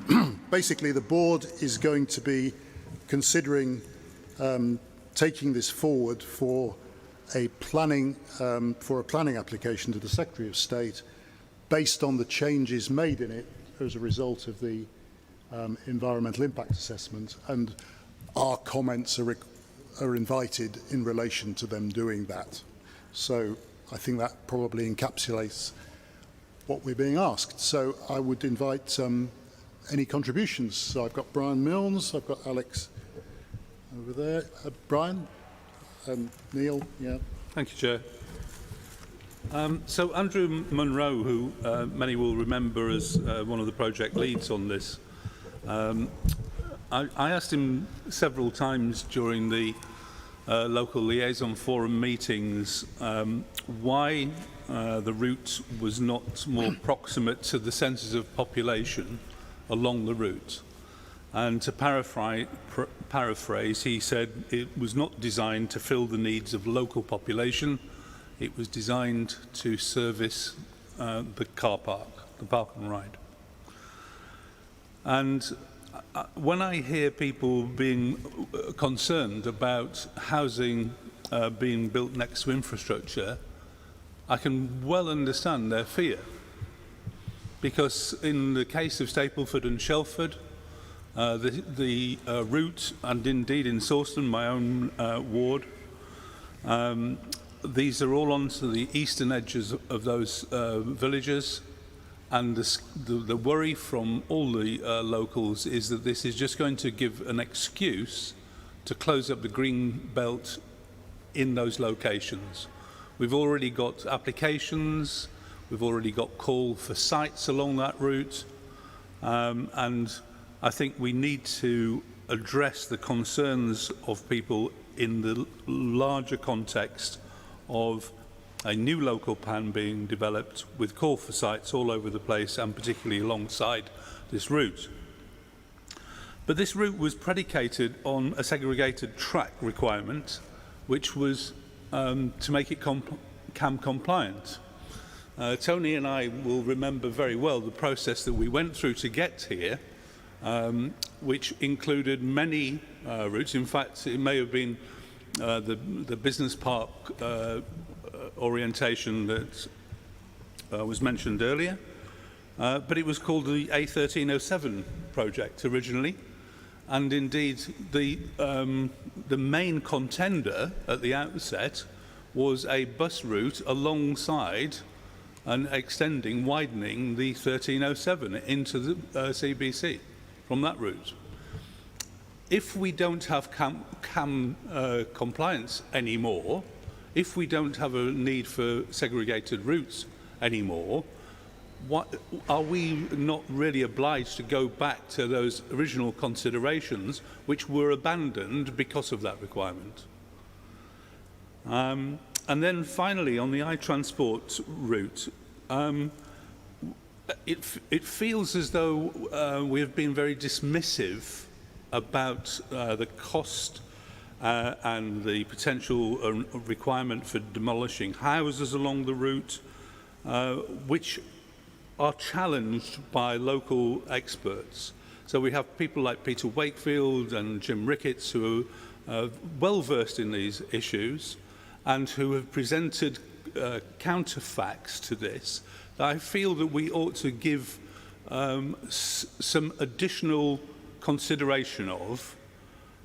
the board is going to be considering taking this forward for a planning application to the Secretary of State based on the changes made in it as a result of the environmental impact assessment, and our comments are invited in relation to them doing that. So I think that probably encapsulates what we're being asked. So I would invite any contributions. So I've got Brian Milnes, I've got Alex over there. Brian? Neil, yeah. Thank you, Chair. So Andrew Munro, who many will remember as one of the project leads on this, I asked him several times during the local liaison forum meetings why the route was not more proximate to the centres of population along the route. And to paraphrase, he said it was not designed to fill the needs of local population. It was designed to service the car park, the park and ride. And when I hear people being concerned about housing being built next to infrastructure, I can well understand their fear. Because in the case of Stapleford and Shelford, the route, and indeed in Sawston, my own ward, these are all onto the eastern edges of those villages, and the worry from all the locals is that this is just going to give an excuse to close up the green belt in those locations. We've already got applications, we've already got call for sites along that route, and I think we need to address the concerns of people in the larger context of a new local plan being developed with call for sites all over the place, and particularly alongside this route. But this route was predicated on a segregated track requirement, which was to make it CAM compliant. Tony and I will remember very well the process that we went through to get here, which included many routes. In fact, it may have been the business park orientation that was mentioned earlier, but it was called the A1307 project originally, and indeed the main contender at the outset was a bus route alongside and extending, widening the 1307 into the CBC from that route. If we don't have CAM compliance anymore, if we don't have a need for segregated routes anymore, are we not really obliged to go back to those original considerations which were abandoned because of that requirement? And then finally, on the iTransport route, it feels as though we have been very dismissive about the cost and the potential requirement for demolishing houses along the route, which are challenged by local experts. So we have people like Peter Wakefield and Jim Ricketts who are well versed in these issues and who have presented counterfacts to this that I feel that we ought to give some additional consideration of,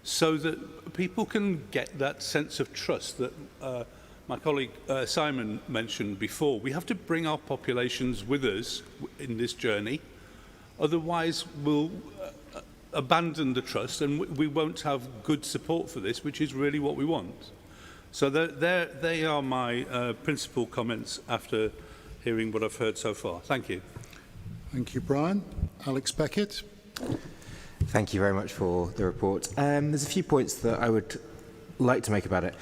so that people can get that sense of trust that my colleague Simon mentioned before. We have to bring our populations with us in this journey, otherwise we'll abandon the trust and we won't have good support for this, which is really what we want. So they are my principal comments after hearing what I've heard so far. Thank you. Thank you, Brian. Alex Beckett. Thank you very much for the report. There's a few points that I would like to make about it.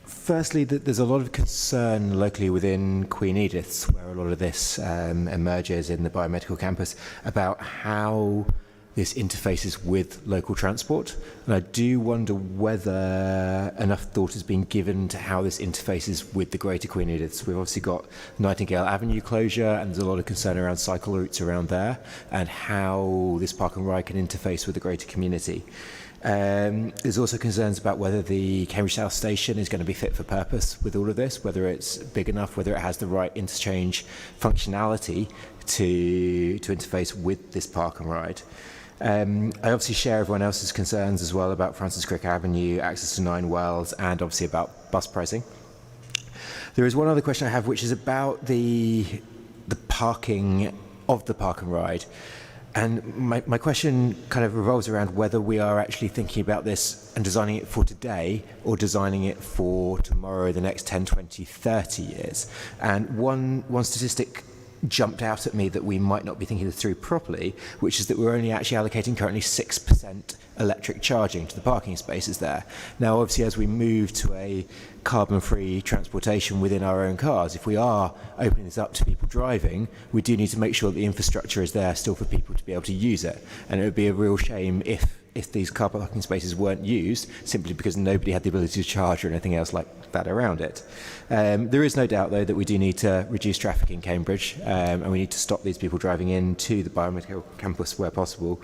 Firstly, there's a lot of concern locally within Queen Edith's, where a lot of this emerges in the biomedical campus, about how this interfaces with local transport. And I do wonder whether enough thought has been given to how this interfaces with the Greater Queen Edith's. We've obviously got Nightingale Avenue closure, and there's a lot of concern around cycle routes around there, and how this park and ride can interface with the greater community. There's also concerns about whether the Cambridge South Station is going to be fit for purpose with all of this, whether it's big enough, whether it has the right interchange functionality to interface with this park and ride. I obviously share everyone else's concerns as well about Francis Crick Avenue, access to Nine Wells, and obviously about bus pricing. There is one other question I have, which is about the parking of the park and ride. And my question kind of revolves around whether we are actually thinking about this and designing it for today or designing it for tomorrow, the next 10, 20, 30 years. And one statistic jumped out at me that we might not be thinking this through properly, which is that we're only actually allocating currently 6% electric charging to the parking spaces there. Now, obviously, as we move to a carbon-free transportation within our own cars, if we are opening this up to people driving, we do need to make sure that the infrastructure is there still for people to be able to use it. And it would be a real shame if these car parking spaces weren't used simply because nobody had the ability to charge or anything else like that around it. There is no doubt, though, that we do need to reduce traffic in Cambridge, and we need to stop these people driving into the biomedical campus where possible.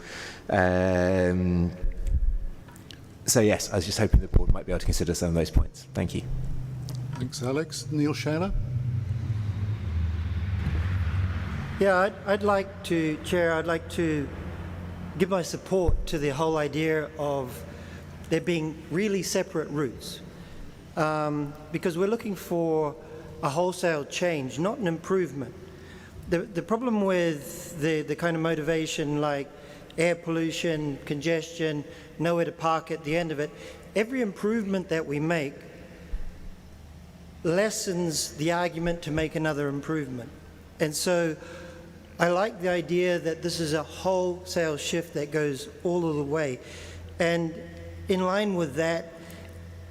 So yes, I was just hoping the board might be able to consider some of those points. Thank you. Thanks, Alex. Neil Shaler. Yeah, I'd like to, Chair, I'd like to give my support to the whole idea of there being really separate routes. Because we're looking for a wholesale change, not an improvement. The problem with the kind of motivation like air pollution, congestion, nowhere to park at the end of it, every improvement that we make lessens the argument to make another improvement. And so I like the idea that this is a wholesale shift that goes all of the way. And in line with that,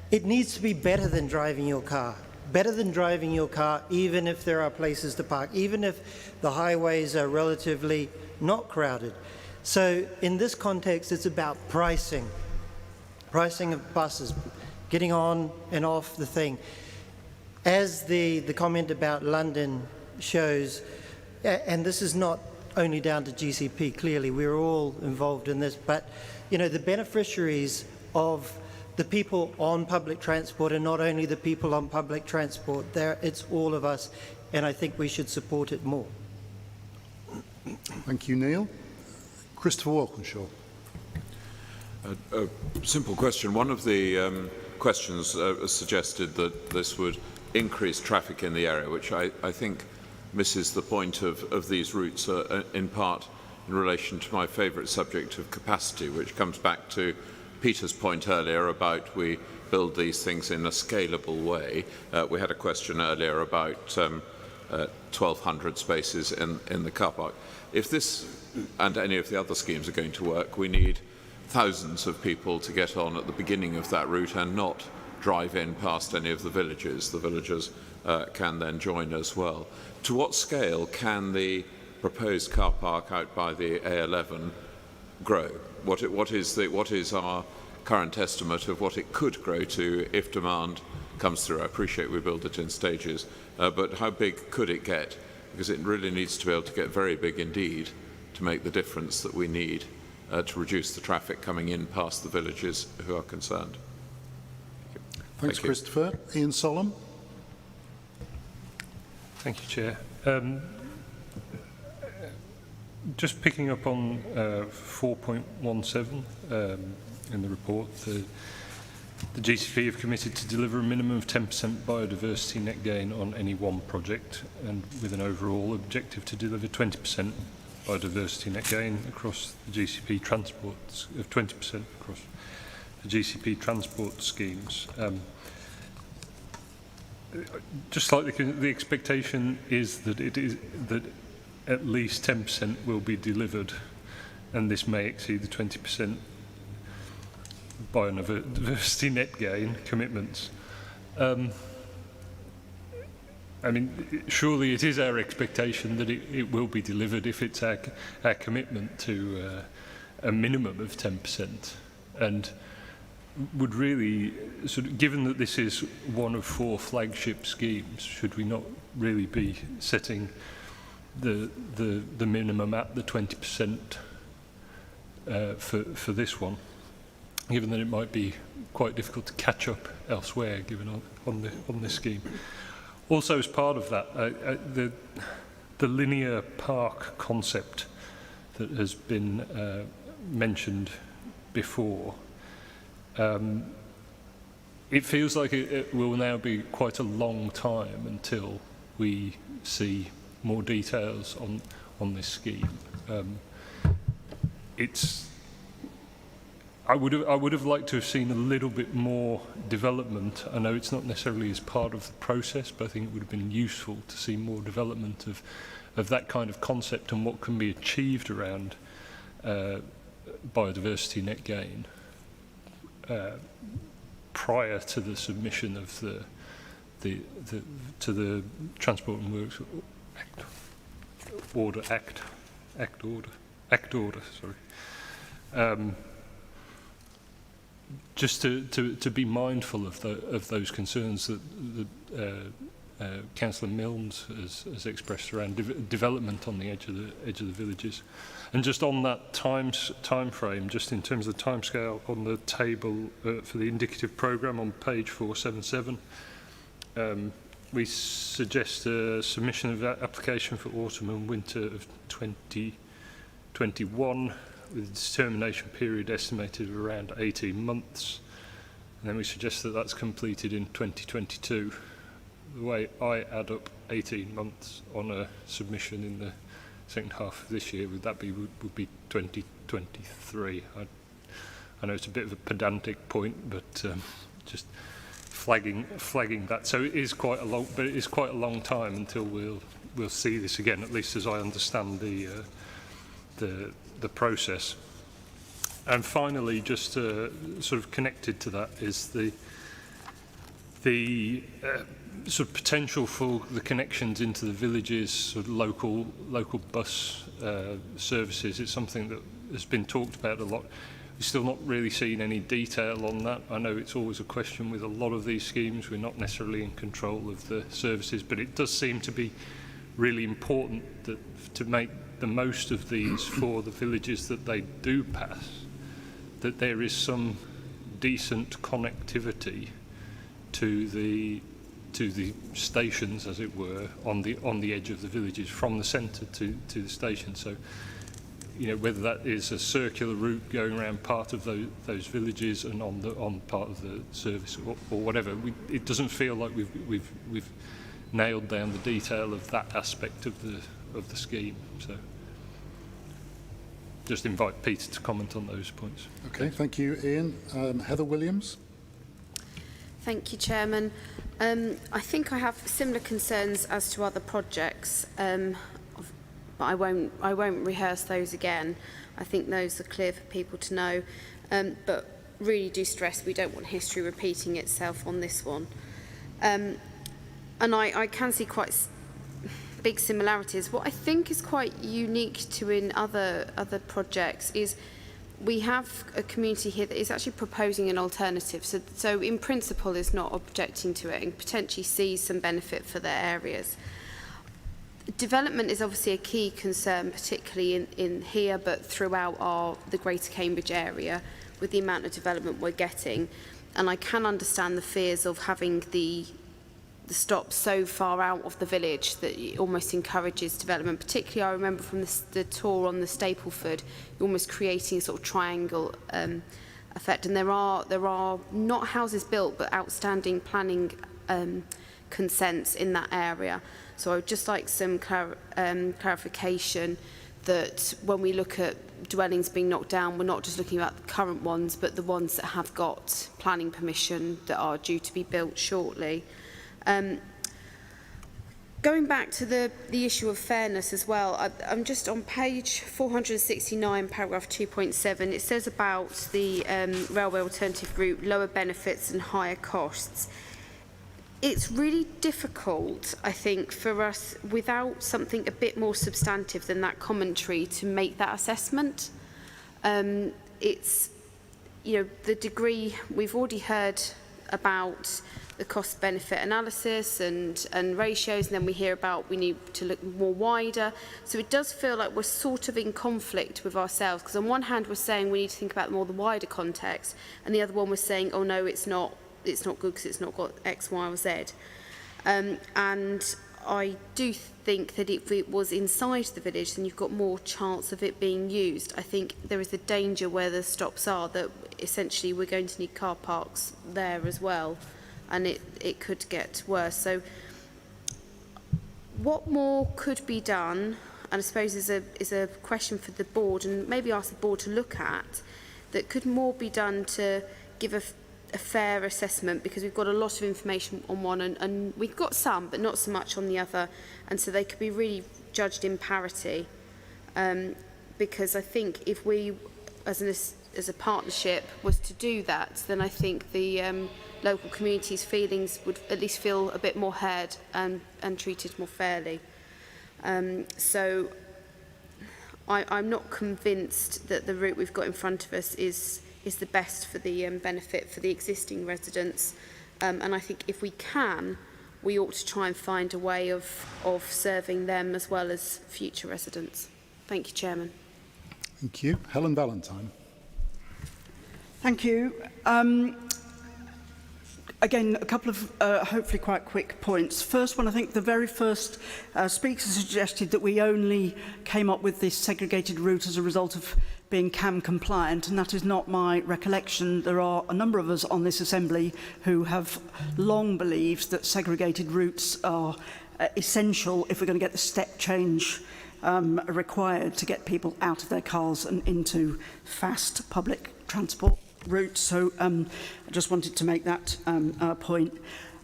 it needs to be better than driving your car. Better than driving your car, even if there are places to park, even if the highways are relatively not crowded. So in this context, it's about pricing of buses, getting on and off the thing. As the comment about London shows, and this is not only down to GCP, clearly, we're all involved in this, but you know, the beneficiaries of the people on public transport are not only the people on public transport, it's all of us, and I think we should support it more. Thank you, Neil. Christopher Walkinshaw. A simple question. One of the questions suggested that this would increase traffic in the area, which I think misses the point of these routes, in part in relation to my favourite subject of capacity, which comes back to Peter's point earlier about we build these things in a scalable way. We had a question earlier about 1,200 spaces in the car park. If this and any of the other schemes are going to work, we need thousands of people to get on at the beginning of that route and not drive in past any of the villages. The villagers can then join as well. To what scale can the proposed car park out by the A11 grow? What is our current estimate of what it could grow to if demand comes through? I appreciate we build it in stages, but how big could it get? Because it really needs to be able to get very big indeed to make the difference that we need to reduce the traffic coming in past the villages who are concerned. Thanks, Christopher. Ian Sollom. Thank you, Chair. Just picking up on 4.17 in the report, the GCP have committed to deliver a minimum of 10% biodiversity net gain on any one project, and with an overall objective to deliver 20% biodiversity net gain across the GCP transports, of 20% across the GCP transport schemes. Just like the expectation is that at least 10% will be delivered, and this may exceed the 20% biodiversity net gain commitments. I mean, surely it is our expectation that it will be delivered if it's our commitment to a minimum of 10%. And would really, sort of, given that this is one of 4 flagship schemes, should we not really be setting the minimum at the 20% for this one, given that it might be quite difficult to catch up elsewhere, given on this scheme? Also, as part of that, the linear park concept that has been mentioned before, it feels like it will now be quite a long time until we see more details on this scheme. I would have liked to have seen a little bit more development. I know it's not necessarily as part of the process, but I think it would have been useful to see more development of that kind of concept and what can be achieved around biodiversity net gain prior to the submission of to the Transport and Works Act order. Sorry. Just to be mindful of those concerns that Councillor Milnes has expressed around development on the edge of the villages, and just on that time frame, just in terms of the timescale on the table for the indicative programme on page 477, we suggest a submission of that application for autumn and winter of 2021. With a determination period estimated of around 18 months. And then we suggest that that's completed in 2022. The way I add up 18 months on a submission in the second half of this year, would be 2023. I know it's a bit of a pedantic point, but just flagging that. So it is quite a long time until we'll see this again, at least as I understand the process. And finally, just sort of connected to that, is the sort of potential for the connections into the villages, sort of local bus services. It's something that has been talked about a lot. We've still not really seen any detail on that. I know it's always a question with a lot of these schemes. We're not necessarily in control of the services, but it does seem to be really important to make the most of these for the villages that they do pass, that there is some decent connectivity to the stations, as it were, on the edge of the villages, from the centre to the station. So, you know, whether that is a circular route going around part of those villages and on part of the service or whatever. It doesn't feel like we've nailed down the detail of that aspect of the scheme. So just invite Peter to comment on those points. Okay, thank you, Ian. Heather Williams. Thank you, Chairman. I think I have similar concerns as to other projects, but I won't rehearse those again. I think those are clear for people to know, but really do stress we don't want history repeating itself on this one. And I can see quite big similarities. What I think is quite unique to in other projects is we have a community here that is actually proposing an alternative. So in principle is not objecting to it and potentially sees some benefit for their areas. Development is obviously a key concern, particularly in here, but throughout the Greater Cambridge area with the amount of development we're getting. And I can understand the fears of having the stop so far out of the village that it almost encourages development. Particularly, I remember from the tour on the Stapleford, almost creating a sort of triangle effect. And there are not houses built, but outstanding planning consents in that area. So I would just like some clarification that when we look at dwellings being knocked down, we're not just looking at the current ones, but the ones that have got planning permission that are due to be built shortly. Going back to the issue of fairness as well, I'm just on page 469, paragraph 2.7. It says about the railway alternative route, lower benefits and higher costs. It's really difficult, I think, for us, without something a bit more substantive than that commentary, to make that assessment. It's, you know, the degree, we've already heard about the cost-benefit analysis and ratios, and then we hear about we need to look more wider. So it does feel like we're sort of in conflict with ourselves, because on one hand we're saying we need to think about more the wider context, and the other one we're saying, oh no, it's not good because it's not got X, Y or Z. And I do think that if it was inside the village, then you've got more chance of it being used. I think there is a danger where the stops are that essentially we're going to need car parks there as well, and it could get worse. So what more could be done, and I suppose is a question for the board, and maybe ask the board to look at, that could more be done to give a fair assessment, because we've got a lot of information on one and we've got some but not so much on the other, and so they could be really judged in parity, because I think if we as a partnership was to do that, then I think the local community's feelings would at least feel a bit more heard and treated more fairly. So I'm not convinced that the route we've got in front of us is the best for the benefit for the existing residents, and I think if we can, we ought to try and find a way of serving them as well as future residents. Thank you, Chairman. Thank you. Helen Valentine. Thank you. Again, a couple of hopefully quite quick points. First one, I think the very first speaker suggested that we only came up with this segregated route as a result of being CAM compliant, and that is not my recollection. There are a number of us on this assembly who have long believed that segregated routes are essential if we're going to get the step change required to get people out of their cars and into fast public transport routes. So I just wanted to make that point.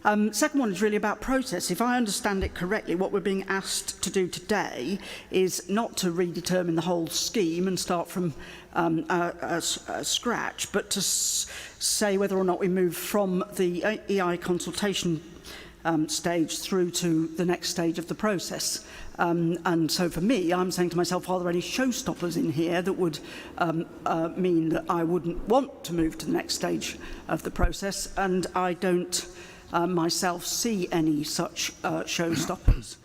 Second one is really about process. If I understand it correctly, what we're being asked to do today is not to redetermine the whole scheme and start from scratch, but to say whether or not we move from the EI consultation stage through to the next stage of the process. And so for me, I'm saying to myself, are there any showstoppers in here that would mean that I wouldn't want to move to the next stage of the process? And I don't myself see any such showstoppers.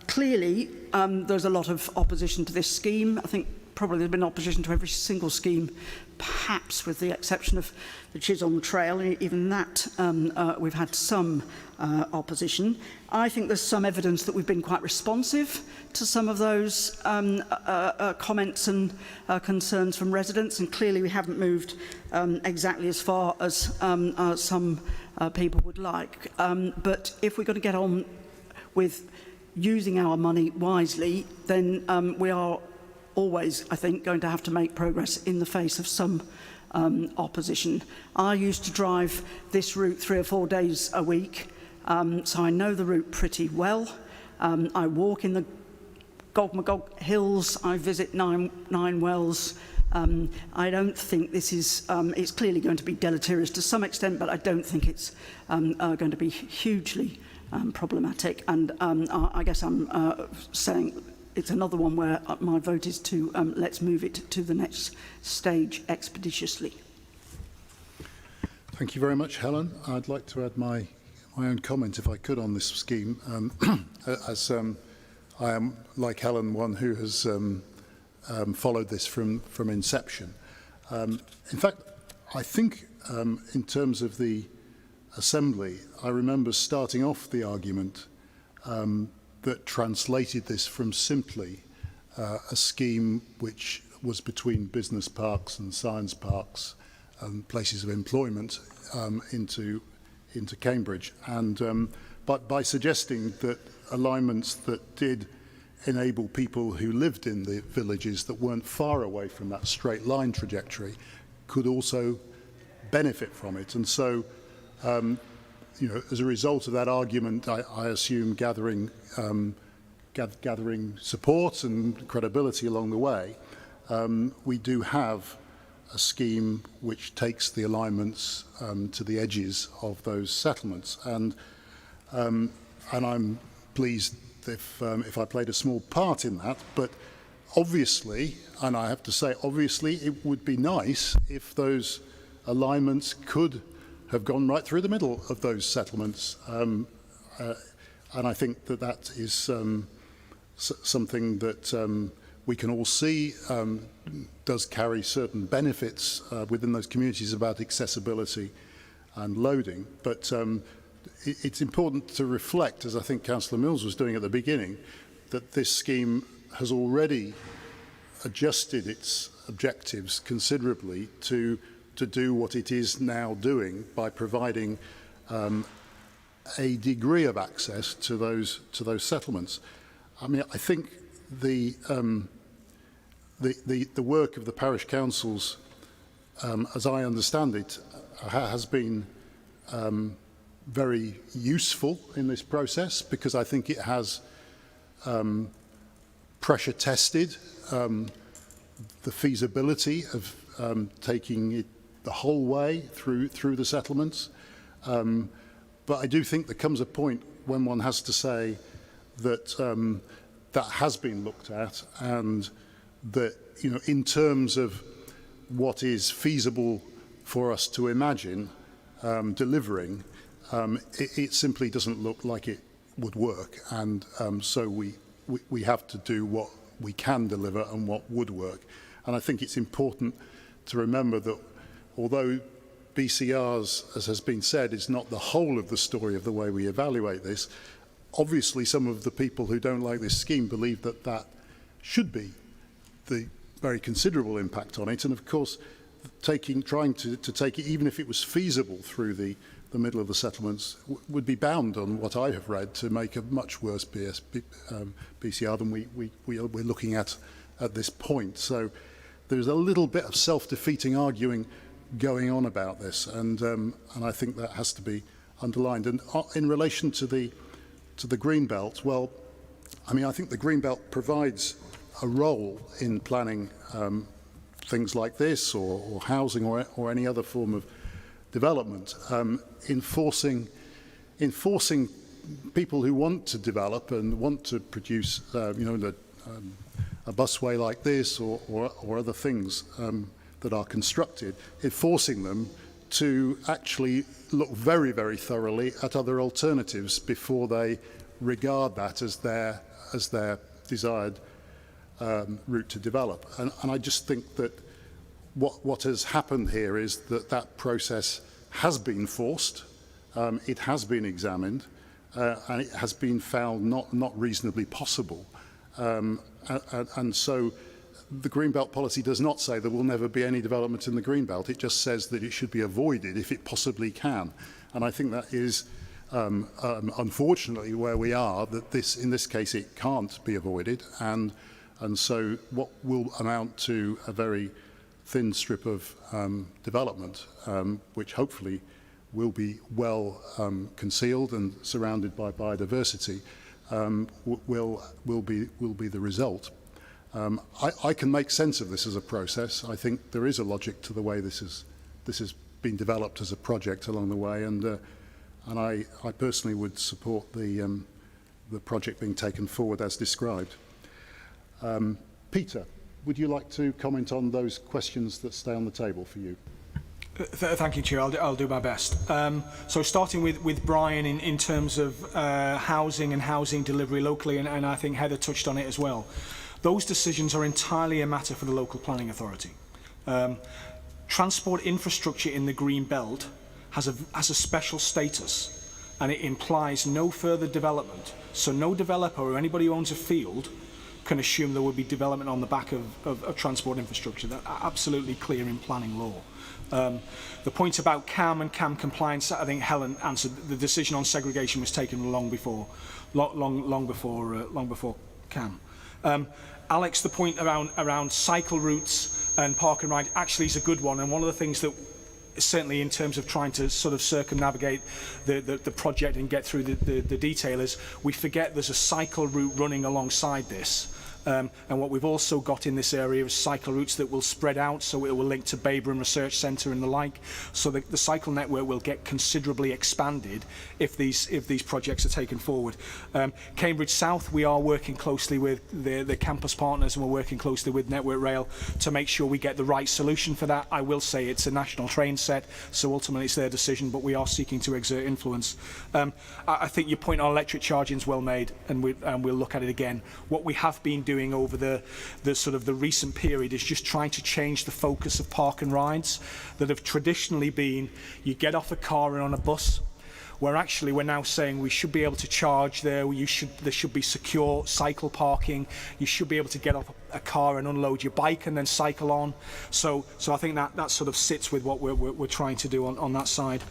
Clearly, there's a lot of opposition to this scheme. I think probably there's been opposition to every single scheme, perhaps with the exception of the Chisholm Trail. Even that, we've had some opposition. I think there's some evidence that we've been quite responsive to some of those comments and concerns from residents, and clearly we haven't moved exactly as far as some people would like. But if we're going to get on with using our money wisely, then we are always, I think, going to have to make progress in the face of some opposition. I used to drive this route 3 or 4 days a week, so I know the route pretty well. I walk in the Gogmagog Hills, I visit Nine Wells. I don't think this is, it's clearly going to be deleterious to some extent, but I don't think it's going to be hugely problematic. And I guess I'm saying it's another one where my vote is to let's move it to the next stage expeditiously. Thank you very much, Helen. I'd like to add my own comment, if I could, on this scheme, as I am, like Helen, one who has followed this from inception. In fact, I think in terms of the Assembly, I remember starting off the argument that translated this from simply a scheme which was between business parks and science parks and places of employment into Cambridge, and but by suggesting that alignments that did enable people who lived in the villages that weren't far away from that straight line trajectory could also benefit from it. And so, you know, as a result of that argument, I assume gathering support and credibility along the way, we do have a scheme which takes the alignments to the edges of those settlements, and I'm pleased if I played a small part in that. But obviously, and I have to say, obviously, it would be nice if those alignments could have gone right through the middle of those settlements, and I think that that is something that we can all see does carry certain benefits within those communities about accessibility and loading. But it's important to reflect, as I think Councillor Mills was doing at the beginning, that this scheme has already adjusted its objectives considerably to do what it is now doing by providing a degree of access to those settlements. I mean, I think the work of the parish councils, as I understand it, has been very useful in this process, because I think it has pressure tested the feasibility of taking it the whole way through the settlements. But I do think there comes a point when one has to say that that has been looked at, and that, you know, in terms of what is feasible for us to imagine delivering, it simply doesn't look like it would work, and so we have to do what we can deliver and what would work. And I think it's important to remember that although BCRs, as has been said, is not the whole of the story of the way we evaluate this, obviously some of the people who don't like this scheme believe that that should be the very considerable impact on it. And of course, trying to take it, even if it was feasible through the middle of the settlements, would be bound on what I have read to make a much worse BCR than we're looking at this point. So there's a little bit of self-defeating arguing going on about this, and I think that has to be underlined. And in relation to the green belt, well, I mean, I think the green belt provides a role in planning things like this, or housing, or any other form of development, enforcing people who want to develop and want to produce, you know, a busway like this, or other things that are constructed, enforcing them to actually look very, very thoroughly at other alternatives before they regard that as their desired route to develop. And I just think that what has happened here is that that process has been forced, it has been examined, and it has been found not reasonably possible. And so the Greenbelt policy does not say there will never be any development in the Greenbelt. It just says that it should be avoided if it possibly can. And I think that is, unfortunately, where we are, that in this case it can't be avoided. And so what will amount to a very thin strip of development, which hopefully will be well concealed and surrounded by biodiversity, will be the result. I can make sense of this as a process. I think there is a logic to the way this has been developed as a project along the way, and I personally would support the project being taken forward as described. Peter, would you like to comment on those questions that stay on the table for you? Thank you, Chair. I'll do my best. So starting with Brian in terms of housing and housing delivery locally, and I think Heather touched on it as well. Those decisions are entirely a matter for the local planning authority. Transport infrastructure in the Green Belt has a special status, and it implies no further development. So no developer or anybody who owns a field can assume there will be development on the back of transport infrastructure. That's absolutely clear in planning law. The point about CAM and CAM compliance, I think Helen answered. The decision on segregation was taken long before CAM. Alex, the point around cycle routes and park and ride actually is a good one, and one of the things that certainly in terms of trying to sort of circumnavigate the project and get through the detail is we forget there's a cycle route running alongside this. And what we've also got in this area is cycle routes that will spread out, so it will link to Baberham Research Centre and the like. So the cycle network will get considerably expanded if these projects are taken forward. Cambridge South, we are working closely with the campus partners, and we're working closely with Network Rail to make sure we get the right solution for that. I will say it's a national train set, so ultimately it's their decision, but we are seeking to exert influence. I think your point on electric charging is well made, and we'll look at it again. What we have been doing over the sort of the recent period is just trying to change the focus of park and rides that have traditionally been you get off a car and on a bus, where actually we're now saying we should be able to charge there, there should be secure cycle parking, you should be able to get off a car and unload your bike and then cycle on. So I think that sort of sits with what we're trying to do on that side.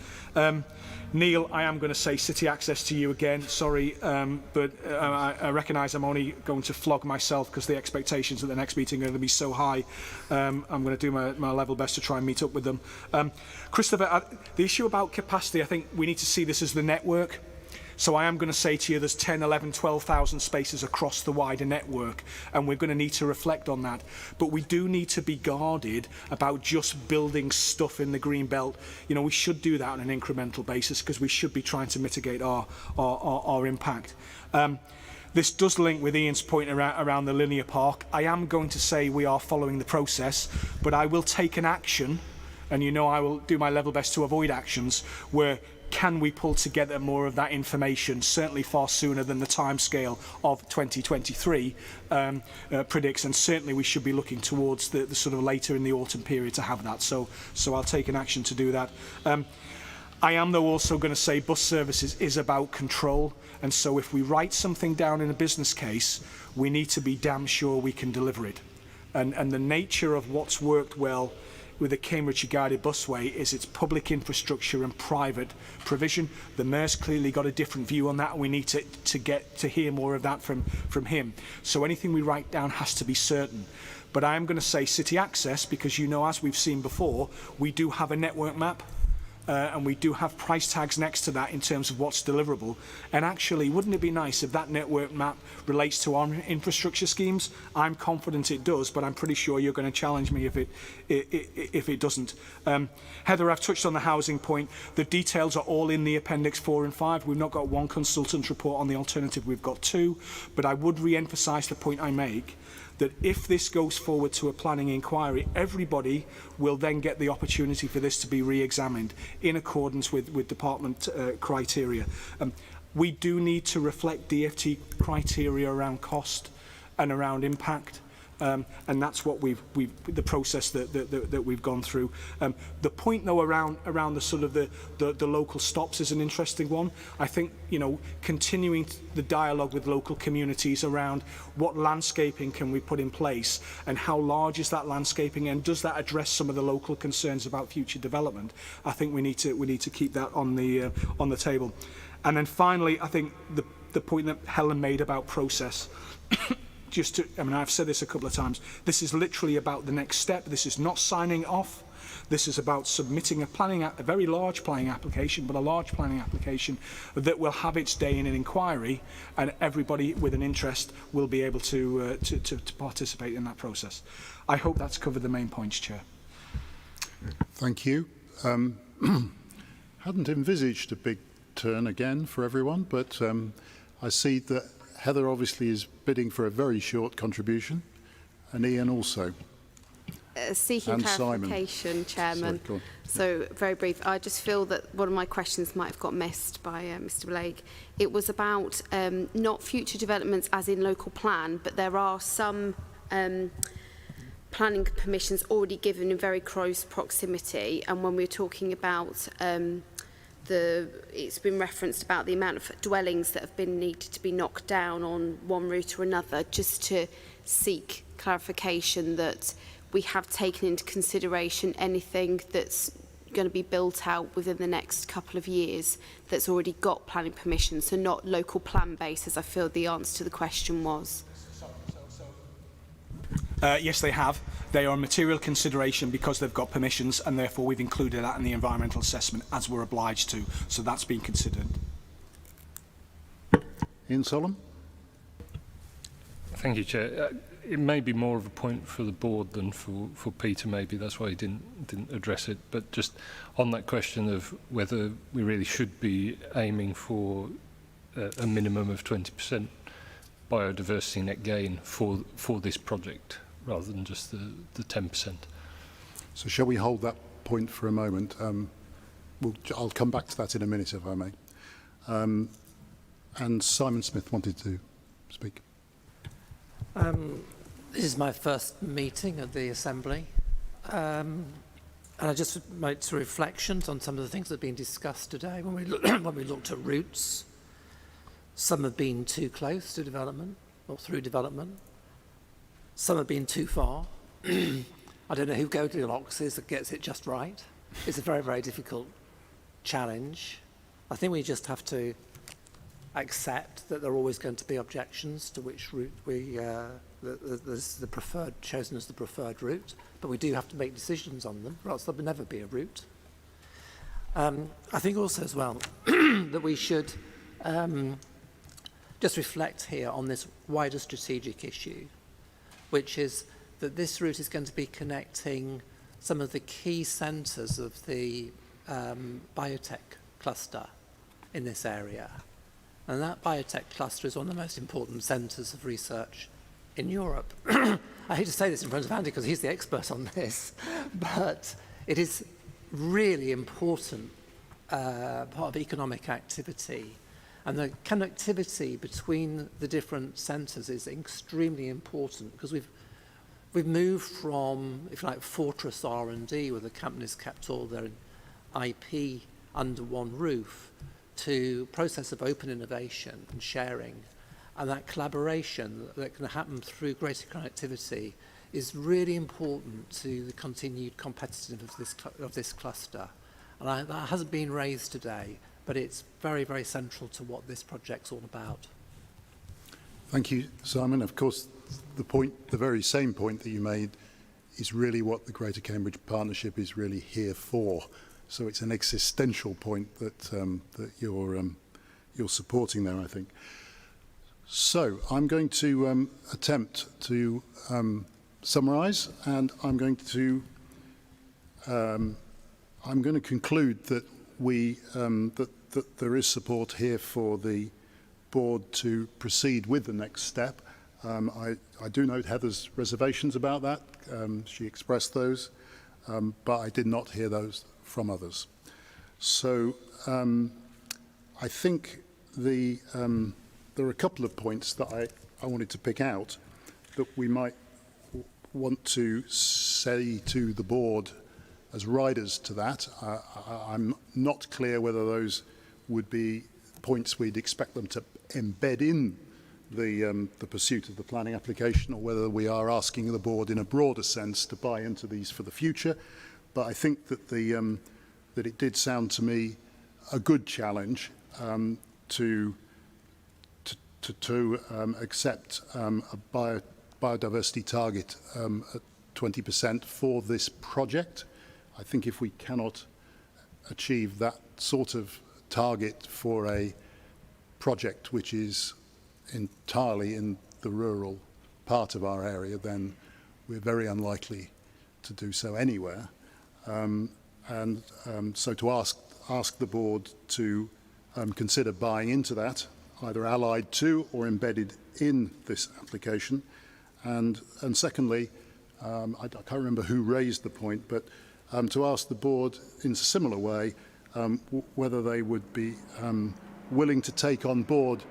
Neil, I am going to say city access to you again, sorry, but I recognise I'm only going to flog myself because the expectations at the next meeting are going to be so high. I'm going to do my level best to try and meet up with them. Christopher, the issue about capacity, I think we need to see this as the network. So I am going to say to you there's 10, 11, 12,000 spaces across the wider network, and we're going to need to reflect on that. But we do need to be guarded about just building stuff in the Green Belt. You know, we should do that on an incremental basis because we should be trying to mitigate our impact. This does link with Ian's point around the linear park. I am going to say we are following the process, but I will take an action, and you know I will do my level best to avoid actions where can we pull together more of that information, certainly far sooner than the timescale of 2023 predicts, and certainly we should be looking towards the sort of later in the autumn period to have that. So I'll take an action to do that. I am, though, also going to say bus services is about control, and so if we write something down in a business case, we need to be damn sure we can deliver it. And the nature of what's worked well with the Cambridgeshire Guided Busway is its public infrastructure and private provision. The Mayor's clearly got a different view on that, and we need to get to hear more of that from him. So anything we write down has to be certain. But I am going to say city access because, you know, as we've seen before, we do have a network map. And we do have price tags next to that in terms of what's deliverable. And actually, wouldn't it be nice if that network map relates to our infrastructure schemes? I'm confident it does, but I'm pretty sure you're going to challenge me if it doesn't. Heather, I've touched on the housing point. The details are all in the Appendix 4 and 5. We've not got one consultant report on the alternative. We've got two. But I would re-emphasise the point I make, that if this goes forward to a planning inquiry, everybody will then get the opportunity for this to be re-examined in accordance with department criteria. We do need to reflect DFT criteria around cost and around impact, and that's what the process that we've gone through. The point though around the sort of the local stops is an interesting one. I think, you know, continuing the dialogue with local communities around what landscaping can we put in place and how large is that landscaping and does that address some of the local concerns about future development. I think we need to keep that on the table. And then finally, I think the point that Helen made about process. I mean, I've said this a couple of times. This is literally about the next step. This is not signing off. This is about submitting a very large planning application, but a large planning application that will have its day in an inquiry, and everybody with an interest will be able to participate in that process. I hope that's covered the main points, Chair. Thank you. Hadn't envisaged a big turn again for everyone, but I see that Heather obviously is bidding for a very short contribution, and Ian also. Seeking and clarification, Simon. Chairman. Sorry, so very brief. I just feel that one of my questions might have got missed by Mr. Blake. It was about not future developments as in local plan, but there are some planning permissions already given in very close proximity. And when we're talking about it's been referenced about the amount of dwellings that have been needed to be knocked down on one route or another, just to seek clarification that we have taken into consideration anything that's going to be built out within the next couple of years that's already got planning permission, so not local plan based, as I feel the answer to the question was. Yes, they have. They are a material consideration because they've got permissions, and therefore we've included that in the environmental assessment as we're obliged to. So that's been considered. Ian Solomon. Thank you, Chair. It may be more of a point for the board than for Peter, maybe. That's why he didn't address it. But just on that question of whether we really should be aiming for a minimum of 20% biodiversity net gain for this project, rather than just the 10%. So shall we hold that point for a moment? I'll come back to that in a minute, if I may. And Simon Smith wanted to speak. This is my first meeting of the Assembly, and I just made some reflections on some of the things that have been discussed today. When we looked at routes, some have been too close to development or through development. Some have been too far. I don't know who Goldilocks is that gets it just right. It's a very, very difficult challenge. I think we just have to accept that there are always going to be objections to which route chosen as the preferred route, but we do have to make decisions on them, or else there will never be a route. I think also as well that we should just reflect here on this wider strategic issue, which is that this route is going to be connecting some of the key centres of the biotech cluster in this area. And that biotech cluster is one of the most important centres of research in Europe. I hate to say this in front of Andy because he's the expert on this, but it is really important part of economic activity. And the connectivity between the different centres is extremely important because we've moved from, if you like, fortress R&D, where the companies kept all their IP under one roof, to process of open innovation and sharing. And that collaboration that can happen through greater connectivity is really important to the continued competitiveness of this cluster. And that hasn't been raised today, but it's very, very central to what this project's all about. Thank you, Simon. Of course, the very same point that you made is really what the Greater Cambridge Partnership is really here for. So it's an existential point that you're supporting there, I think. So I'm going to attempt to summarise, and I'm going to conclude that that there is support here for the board to proceed with the next step. I do note Heather's reservations about that. She expressed those, but I did not hear those from others. So I think there are a couple of points that I wanted to pick out that we might want to say to the board as riders to that. I'm not clear whether those would be points we'd expect them to embed in the pursuit of the planning application, or whether we are asking the board in a broader sense to buy into these for the future. But I think that that it did sound to me a good challenge to accept a biodiversity target at 20% for this project. I think if we cannot achieve that sort of target for a project which is entirely in the rural part of our area, then we're very unlikely to do so anywhere. So to ask the board to consider buying into that, either allied to or embedded in this application. And secondly, I can't remember who raised the point, but to ask the board in a similar way whether they would be willing to take on board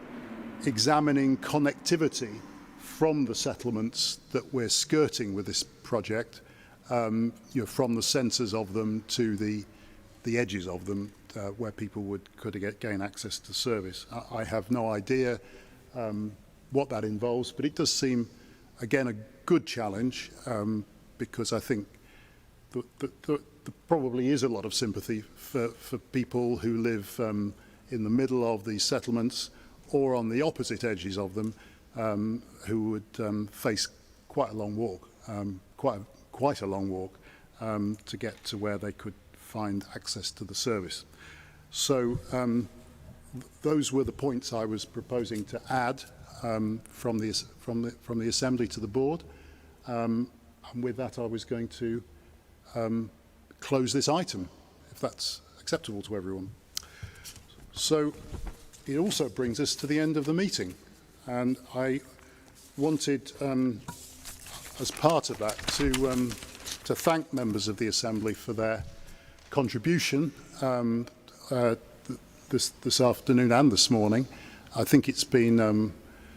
examining connectivity from the settlements that we're skirting with this project, from the centres of them to the edges of them, where people could gain access to service. I have no idea what that involves, but it does seem, again, a good challenge, because I think there probably is a lot of sympathy for people who live in the middle of these settlements or on the opposite edges of them, who would face quite a long walk, quite a long walk to get to where they could find access to the service. So those were the points I was proposing to add from the Assembly to the board. And with that, I was going to close this item, if that's acceptable to everyone. So it also brings us to the end of the meeting, and I wanted, as part of that, to thank members of the Assembly for their contribution this afternoon and this morning. I think it's been,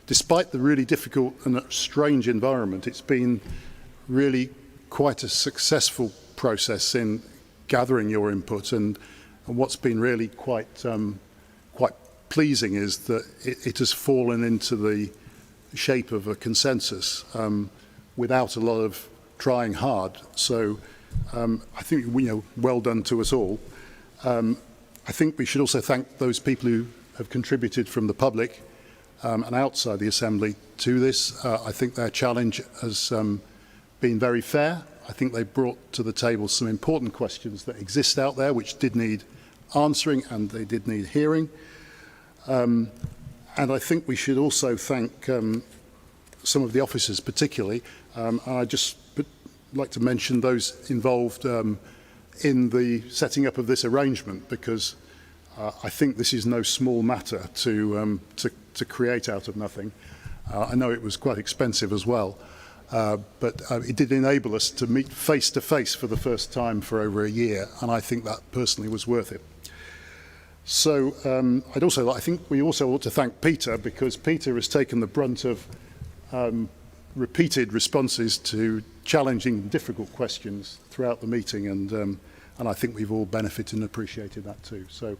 despite the really difficult and strange environment, it's been really quite a successful process in gathering your input, and what's been really quite pleasing is that it has fallen into the shape of a consensus without a lot of trying hard. So I think, well done to us all. I think we should also thank those people who have contributed from the public and outside the Assembly to this. I think their challenge has been very fair. I think they brought to the table some important questions that exist out there, which did need answering and they did need hearing. And I think we should also thank some of the officers particularly. And I just like to mention those involved in the setting up of this arrangement, because I think this is no small matter to create out of nothing. I know it was quite expensive as well, but it did enable us to meet face to face for the first time for over a year, and I think that personally was worth it. So I think we also ought to thank Peter, because Peter has taken the brunt of repeated responses to challenging, difficult questions throughout the meeting, and I think we've all benefited and appreciated that too. So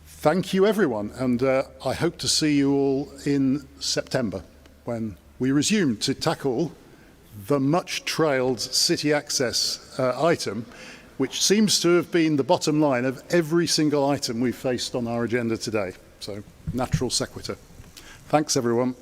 thank you, everyone, and I hope to see you all in September when we resume to tackle the much-trailed city access item, which seems to have been the bottom line of every single item we've faced on our agenda today. So, natural sequitur. Thanks, everyone.